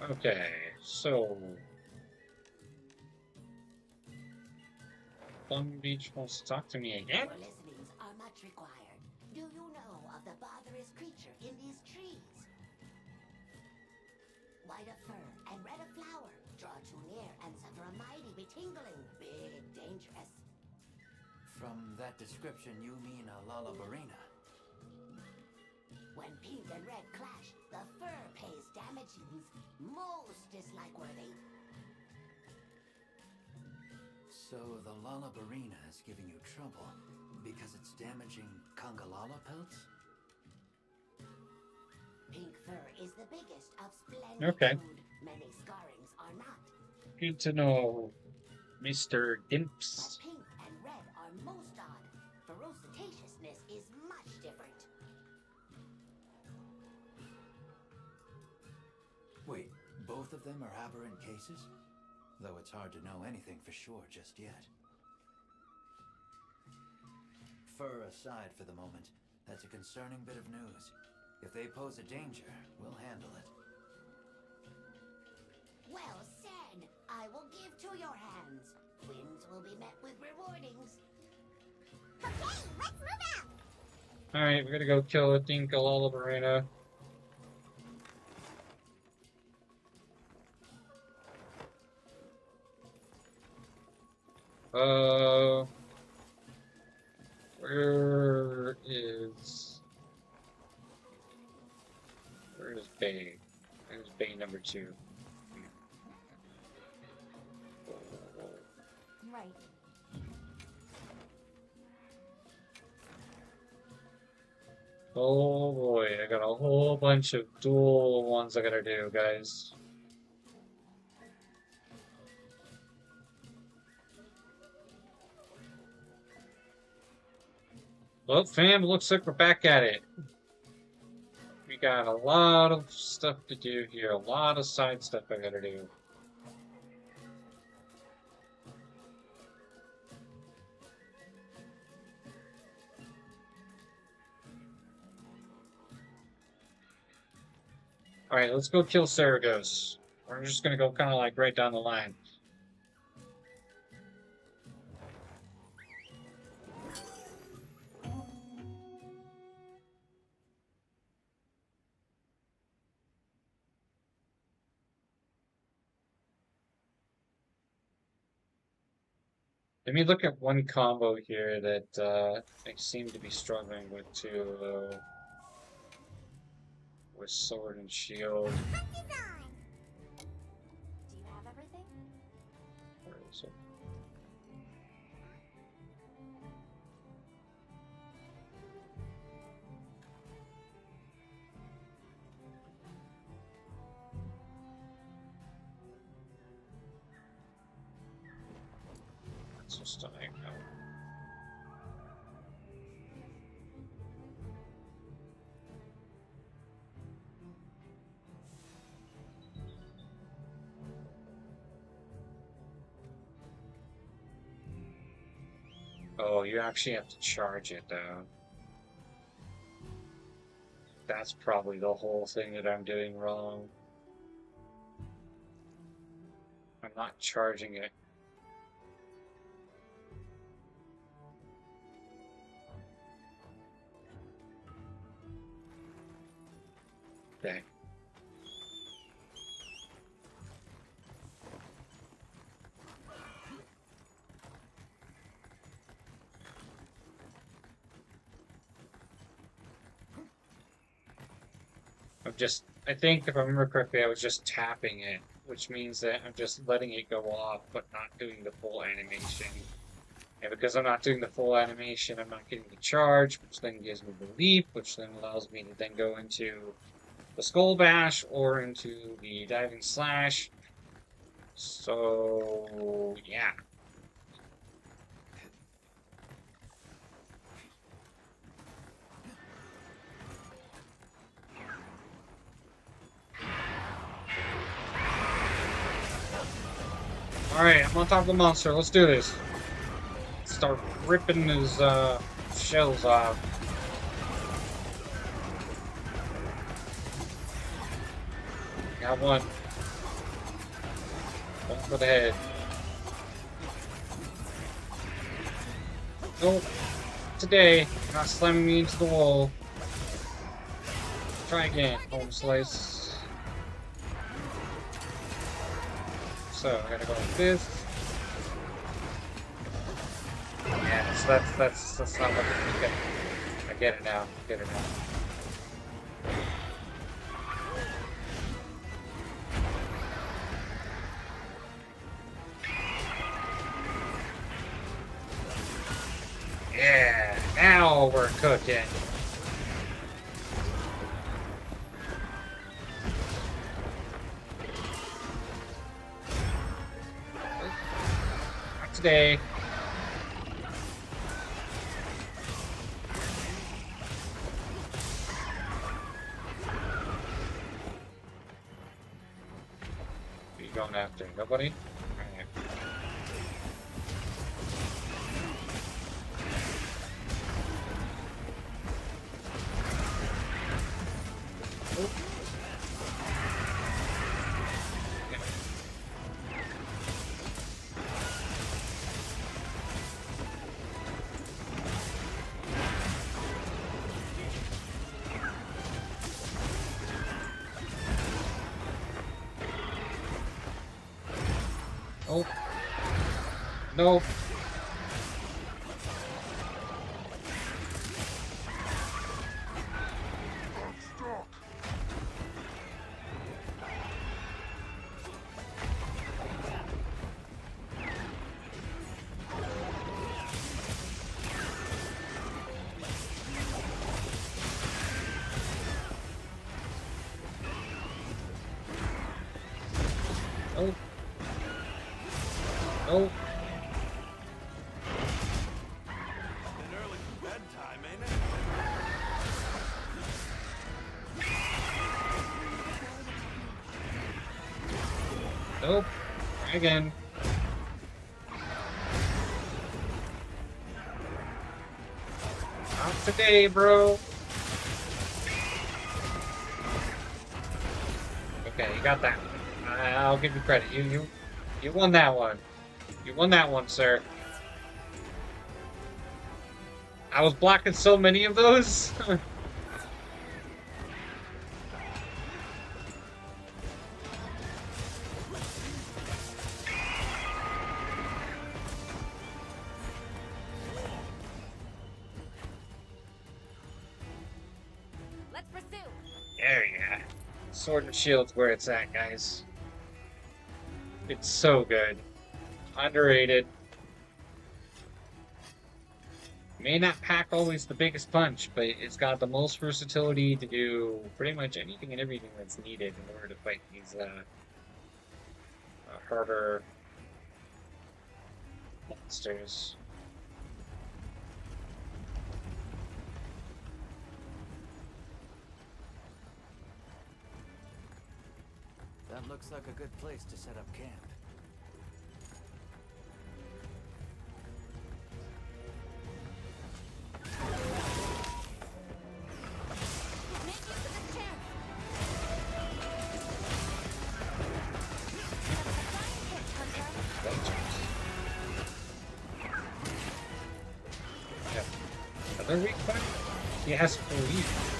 Okay, so Plum Beach wants to talk to me again? Your listenings are much required. Do you know of the botherous creature in these trees? White of fur and red of flower. Draw too near and suffer a mighty betingling. Big, dangerous. From that description, you mean a Lalabarina. When pink and red clash, the fur pays damagings most dislike-worthy. So the Lalabarina is giving you trouble because it's damaging Kangalala pelts? Pink fur is the biggest of splendid Okay. food. Many scarrings are not. Good to know, Mr. Dimps. Pink and red are most odd. Ferocitousness is much different. Wait, both of them are aberrant cases? Though it's hard to know anything for sure just yet. Fur aside for the moment, that's a concerning bit of news. If they pose a danger, we'll handle it. Well said. I will give to your hands. Wins will be met with rewardings. Okay, let's move out. Alright, we're gonna go kill a Dinka Lalabarina. Where is Bay? There's Bay number 2. Right. Oh boy, I got a whole bunch of dual ones I gotta do, guys. Well, fam, looks like we're back at it. We We got a lot of stuff to do here, a lot of side stuff I gotta do. Alright, let's go kill Sarados. We're just gonna go kind of like right down the line. Let me look at one combo here that I seem to be struggling with too, though. With sword and shield. Do you have everything? Where is it? That's just stunning. No. Oh, you actually have to charge it, though. That's probably the whole thing that I'm doing wrong. I'm not charging it. Okay. I think if I remember correctly, I was just tapping it, which means that I'm just letting it go off, but not doing the full animation. And because I'm not doing the full animation, I'm not getting the charge, which then gives me the leap, which then allows me to then go into the Skull Bash or into the Diving Slash. So, yeah. Alright, I'm on top of the monster. Let's do this. Start ripping his shells off. Got one. One for the head. Nope. Today, you're not slamming me into the wall. Try again. Home slice. So I gotta go like this. Yeah, so that's not what I get. I get it now. Get it now. Yeah, now we're cooking. Not today. Who are you going after? Nobody? Alright. Oh. No. Oh. Oh. Been early for bedtime, ain't it? again. Not today, bro. Okay, you got that one. I'll give you credit. You won that one. You won that one, sir. I was blocking so many of those. Let's pursue. There you go. Sword and Shield's where it's at, guys. It's so good. Underrated. May not pack always the biggest punch, but it's got the most versatility to do pretty much anything and everything that's needed in order to fight these harder monsters. That looks like a good place to set up camp. Another weak point? He has to leave.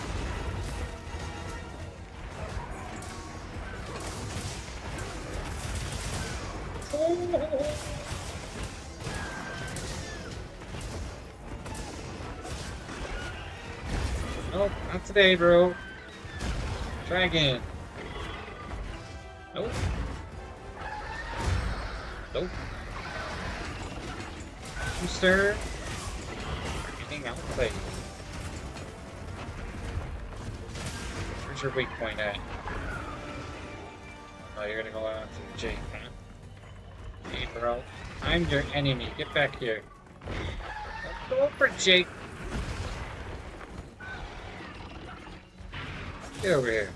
Nope, not today, bro. Try again. Nope. Nope. Booster. Getting outplayed. Where's your weak point at? Oh, you're gonna go out to Jake, huh? Hey, bro. I'm your enemy. Get back here. Go for Jake. Get over here.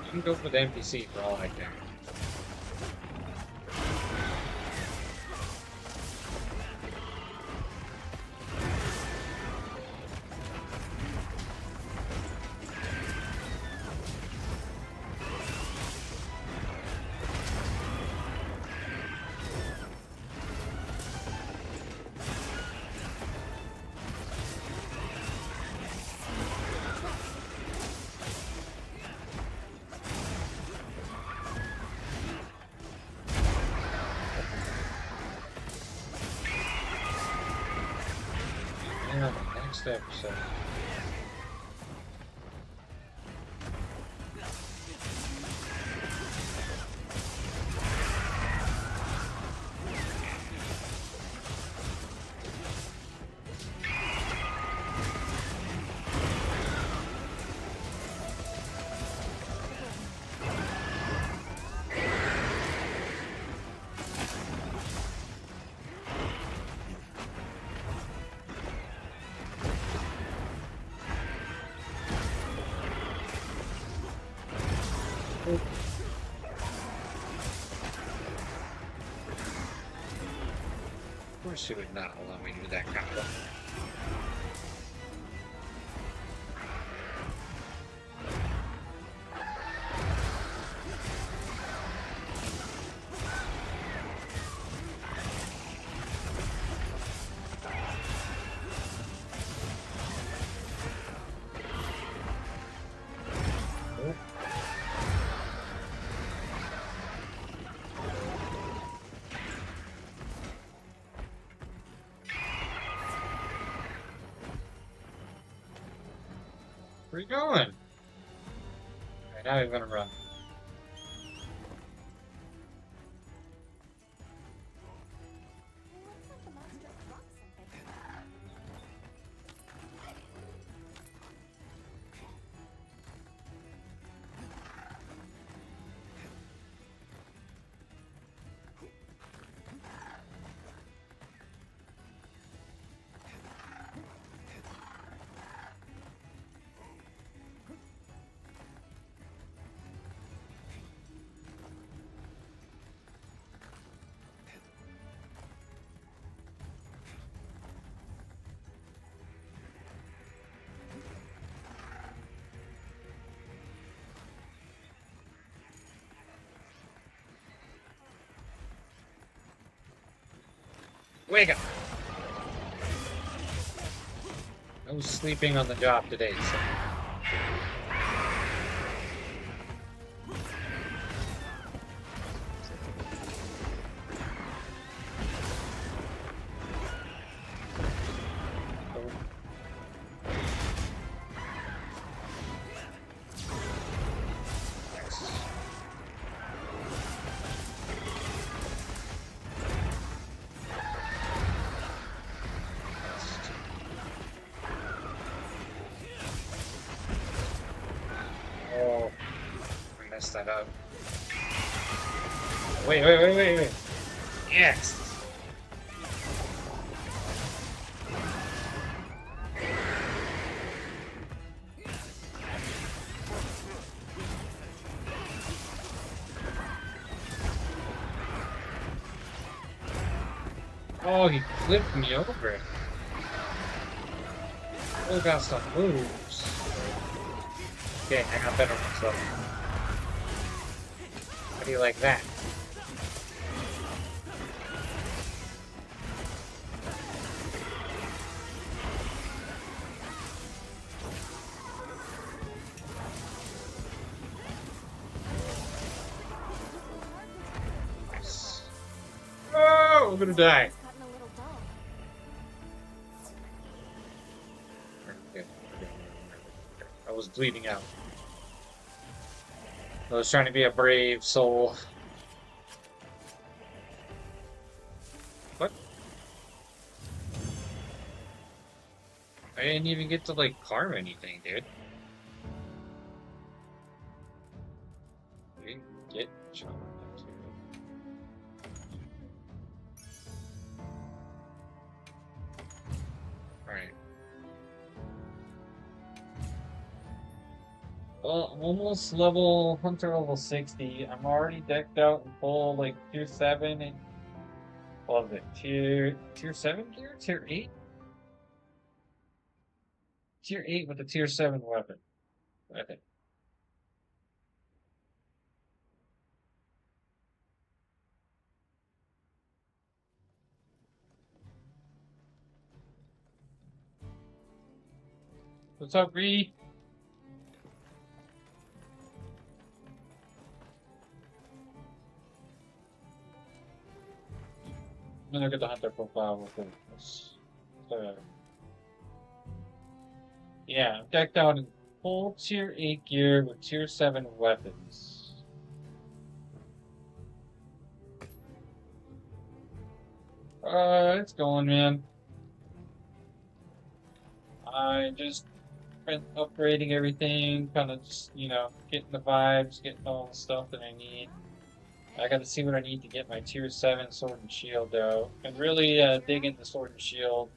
You can go for the NPC for all I care. Yeah, next episode. Of course she would not allow me to do that combo. Where you going? Alright, now you're gonna run. Wake up! No sleeping on the job today, so. Oh, I messed that up. Wait. Yes! Oh, he flipped me over. Oh, got some moves. Okay, I got better ones though. How do you like that? Nice. Oh, I'm gonna die. Okay. I was bleeding out. I was trying to be a brave soul. What? I didn't even get to, like, carve anything, dude. I didn't get shot. Alright. Well, I'm almost Hunter level 60. I'm already decked out in full, like, tier 7 and... What was it? Tier 7 gear? Tier 8? Tier 8 with a tier 7 weapon, I think. What's up, Greedy? I'm gonna look at the hunter profile with this. Yeah, I'm decked out in full tier 8 gear with tier 7 weapons. It's going, man. I just been upgrading everything, kind of just, you know, getting the vibes, getting all the stuff that I need. I gotta see what I need to get my tier 7 sword and shield though. And really dig into sword and shield.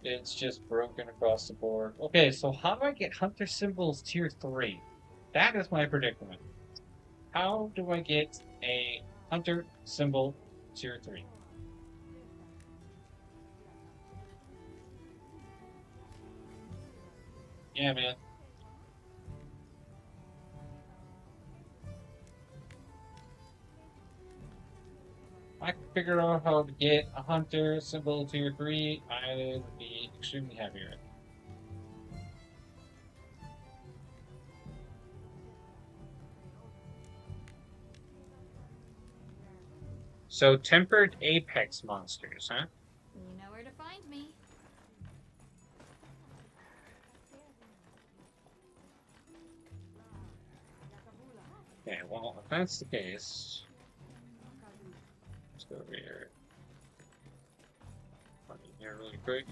It's just broken across the board. Okay, so how do I get hunter symbols tier 3? That is my predicament. How do I get a hunter symbol tier 3? Yeah, man. I could figure out how to get a hunter symbol tier 3, I would be extremely happy right now. So, tempered apex monsters, huh? You know where to find me. Okay, well, if that's the case, let's go over here. Put in here really quick.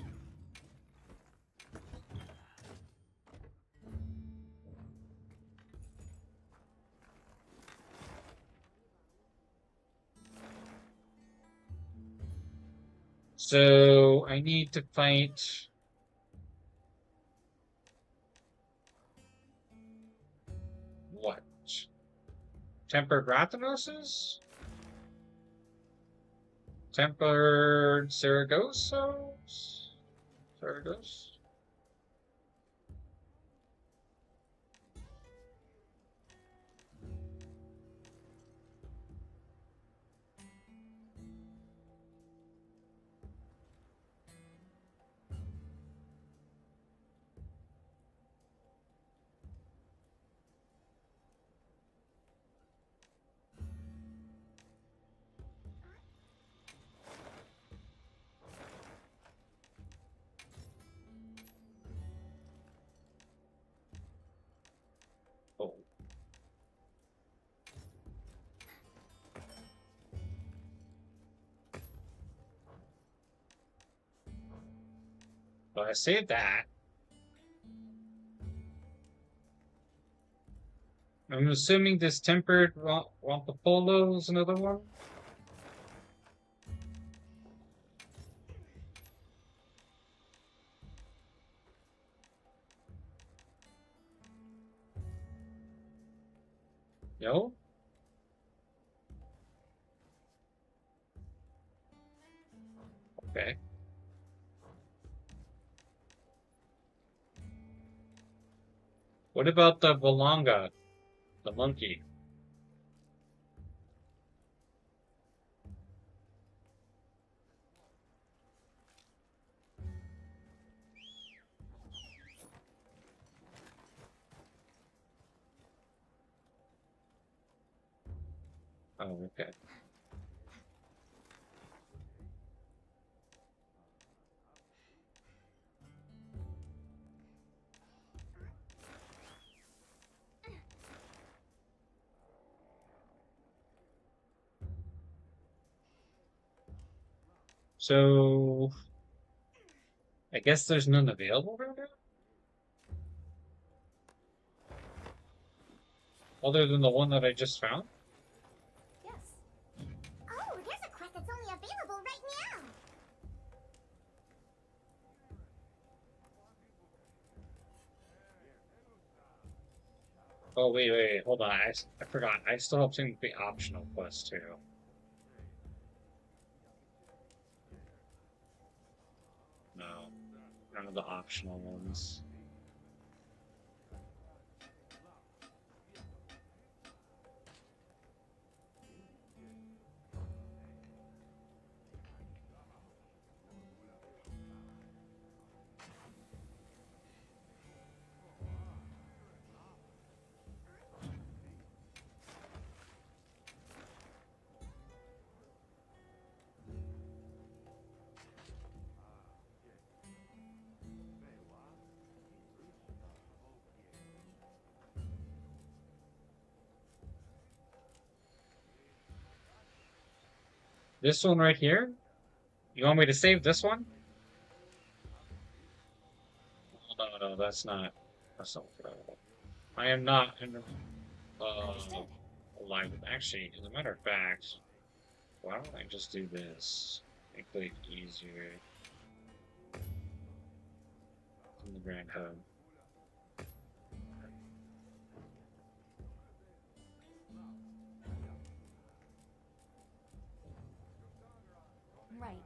So I need to fight what? Tempered Rathanoses? Tempered Saragosos? Saragos? but I saved that. I'm assuming this tempered Rompopolo is another one. No? Okay. What about the Valanga? The monkey? Oh, okay. So, I guess there's none available right now? Other than the one that I just found? Yes. Oh, there's a quest that's only available right now. Oh, wait, hold on. I forgot. I still have some the optional quests too. No, none of the optional ones. This one right here? You want me to save this one? No, that's not incredible. I am not alive. Actually, as a matter of fact, why don't I just do this? Make it easier. In the Grand Hub. Right.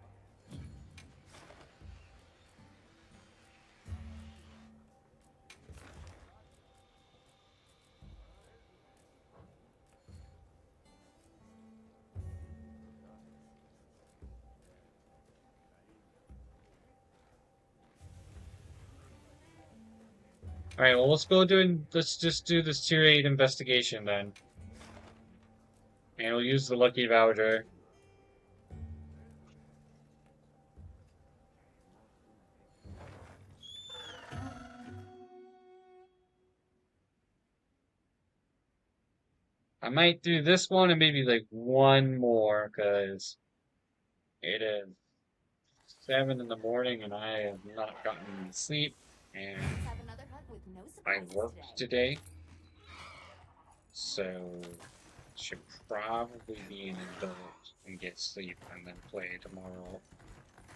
Alright, well let's just do this tier 8 investigation then. And we'll use the lucky voucher. I might do this one and maybe like one more, because it is 7 in the morning and I have not gotten any sleep, and I worked today, so should probably be an adult and get sleep and then play tomorrow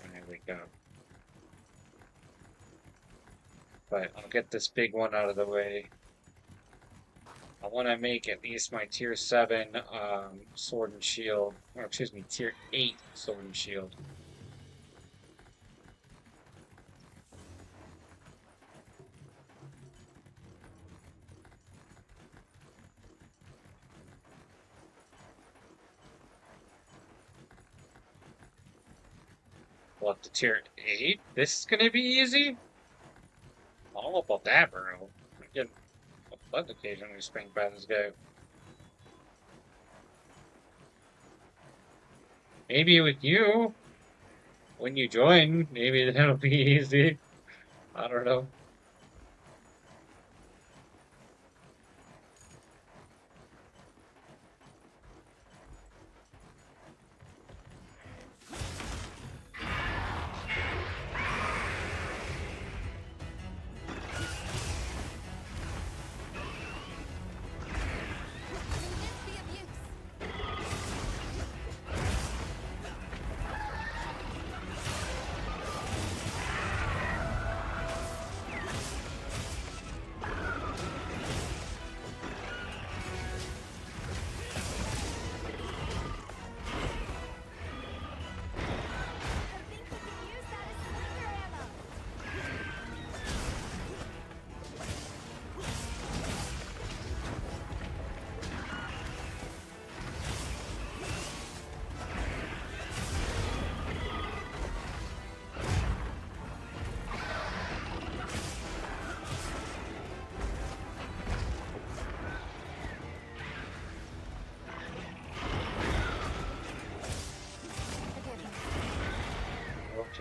when I wake up. But I'll get this big one out of the way. I want to make at least my tier 7 sword and shield, or excuse me, tier 8 sword and shield. Well, up to tier 8? This is gonna be easy? I don't know about that, bro. I get a blood occasionally spanked by this guy. Maybe with you, when you join, maybe that'll be easy. I don't know.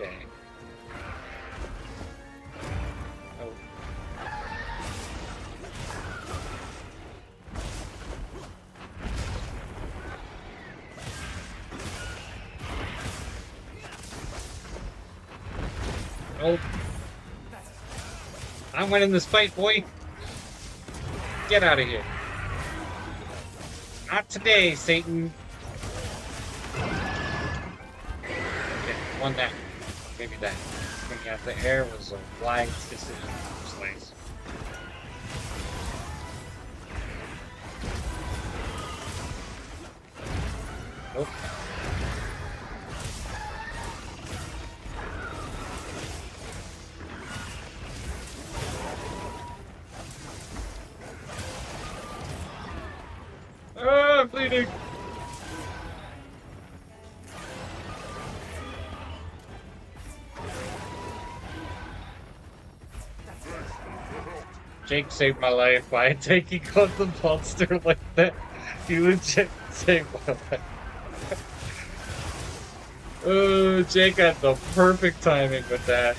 Okay. Oh. Oh. I'm winning this fight, boy. Get out of here. Not today, Satan. Okay, won that. Maybe that. Coming out the air was a wise decision. Slice. Nope. Ah, I'm bleeding. Jake saved my life by taking on the monster like that. He legit saved my life. Oh, Jake had the perfect timing with that.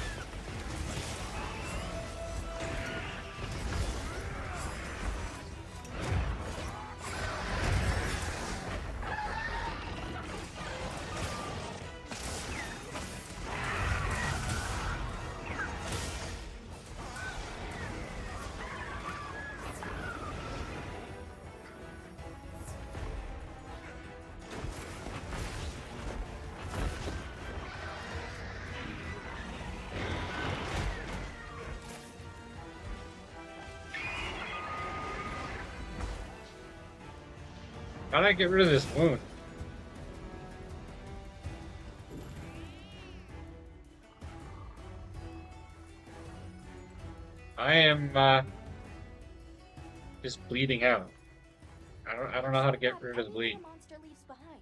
How did I get rid of this wound? I am just bleeding out. I don't know how to get rid of the bleed. Monster leaves behind.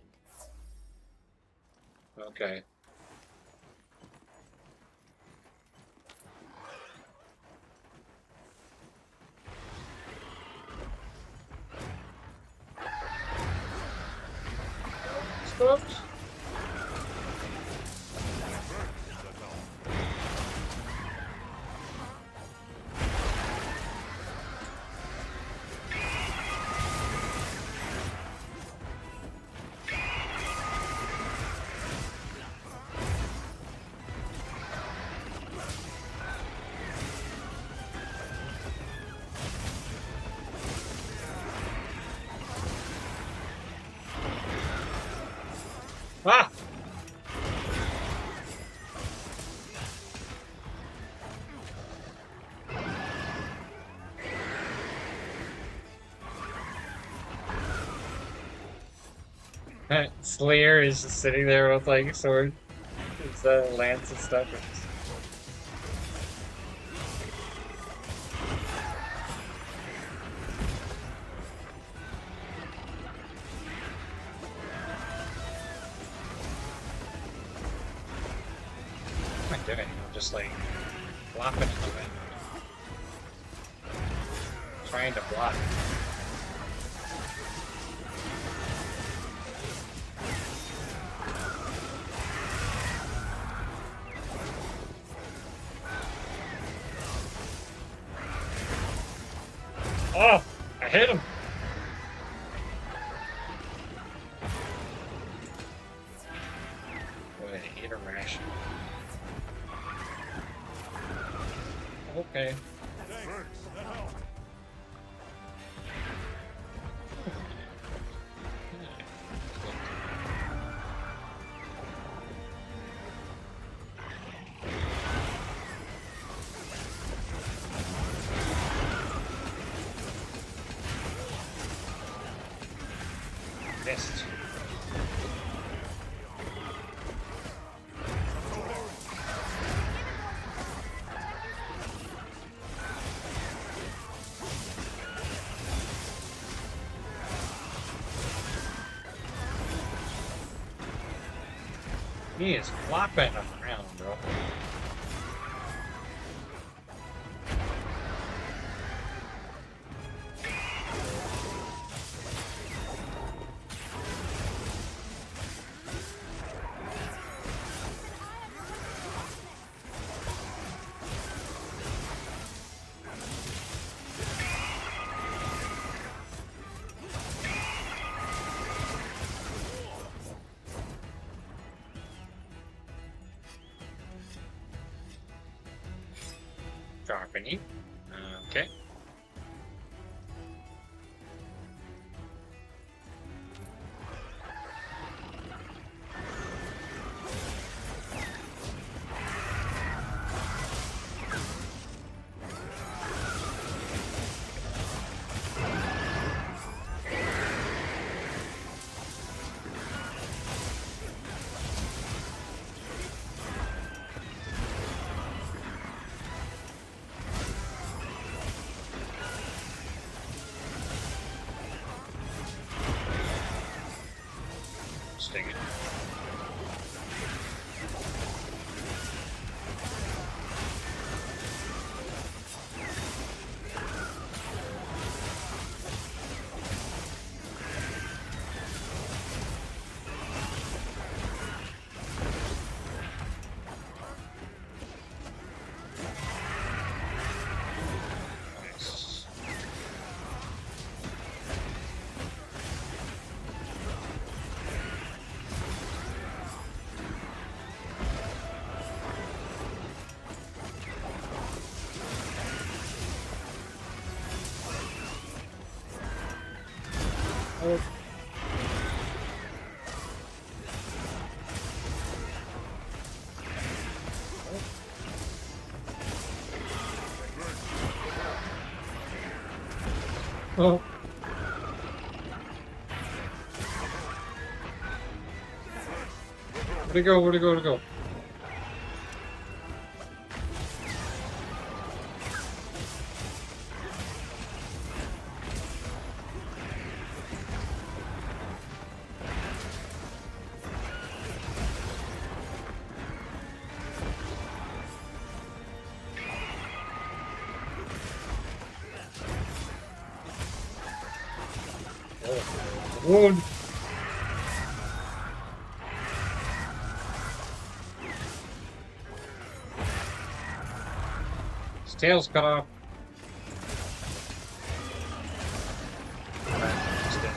Okay. Oops. Ah! Slayer is just sitting there with like a sword, his lance and stuff. What am I doing? I'm just like flopping into it. Trying to block. Oh! I hit him! Boy, I ate a ration. Okay. Missed. He is flopping around, bro. happening. Okay. Sting it. Nice. Oh. Oh. Where'd it go? Where'd it go? Where'd it go? Wound. His tail's cut off. He's dead.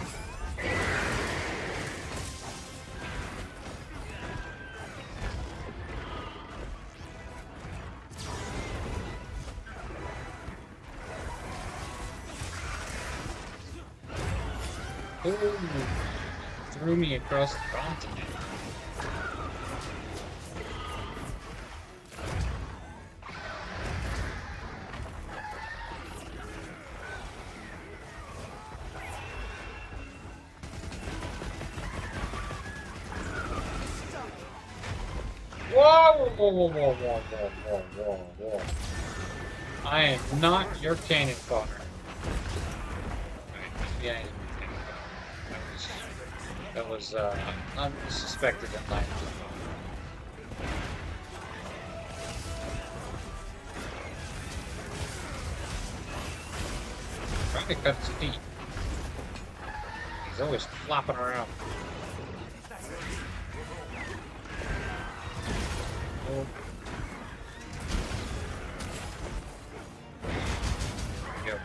Ooh, threw me across the continent. Whoa, whoa, whoa, whoa, whoa, whoa, whoa, whoa, whoa. I am not your cannon fodder. Yeah. That was unsuspected in life. Trying to cut his feet. He's always flopping around. Oh. There we go.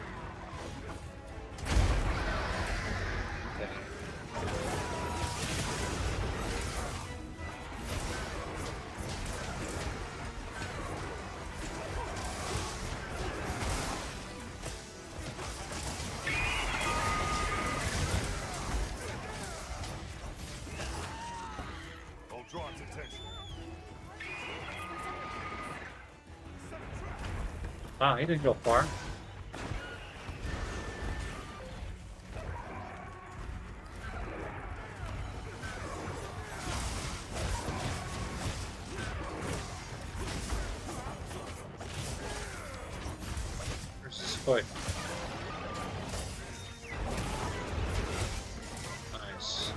Wow, he didn't go far. Where's his foot? Nice.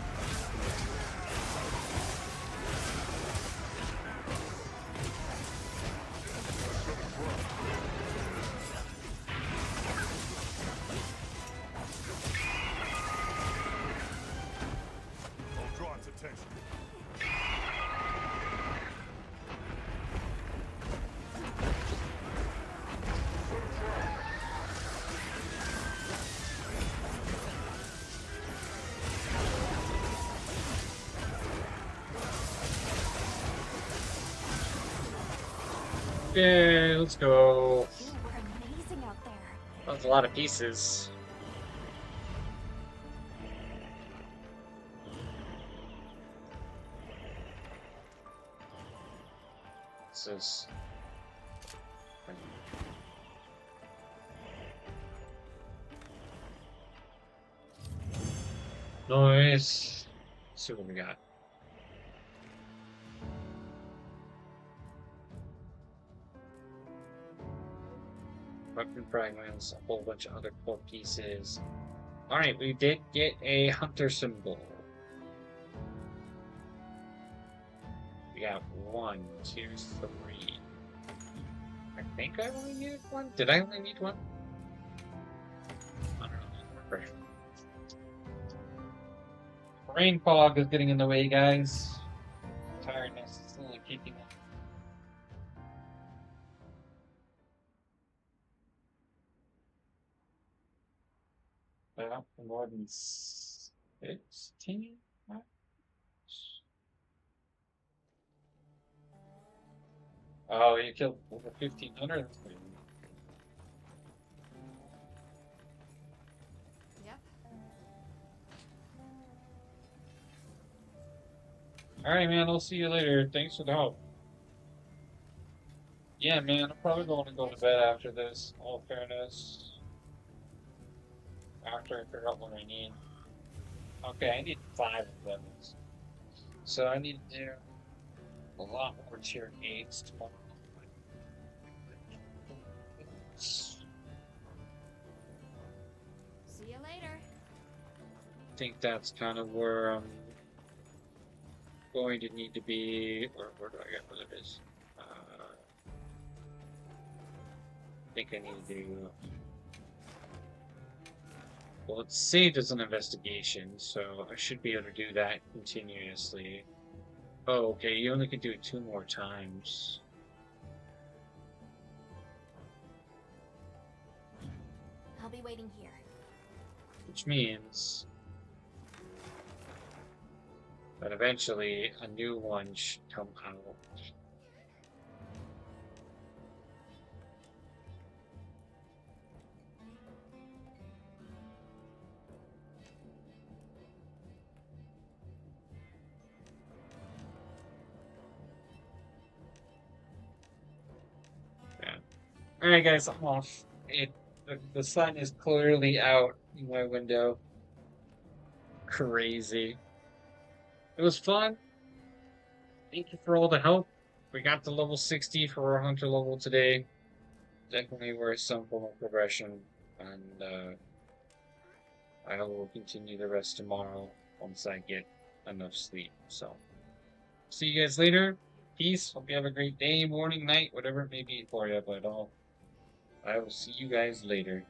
Okay, let's go. You were That's a lot of pieces. This is... Nice. Let's see what we got. Weapon fragments, a whole bunch of other core pieces. Alright, we did get a hunter symbol. We got 1, 2, 3. I think I only needed 1. Did I only need 1? I don't know. Brain fog is getting in the way, guys. Tiredness is slowly keeping up. Well, more than 16 hours? Oh, you killed over 1,500? That's pretty good. Yep. Alright, man, I'll see you later. Thanks for the help. Yeah, man, I'm probably going to go to bed after this, all fairness. After I figure out what I need. Okay, I need 5 of them. So I need to do a lot more tier 8s tomorrow. See you later. I think that's kind of where I'm going to need to be, or where do I get what it is? I think I need to do... Well, it's saved as an investigation, so I should be able to do that continuously. Oh, okay, you only can do it 2 more times. I'll be waiting here. Which means that eventually a new one should come out. Alright guys, I'm off. The sun is clearly out in my window. Crazy. It was fun. Thank you for all the help. We got to level 60 for our hunter level today. Definitely worth some form of progression. And I will continue the rest tomorrow once I get enough sleep. So, see you guys later. Peace. Hope you have a great day, morning, night, whatever it may be for you. But I will see you guys later.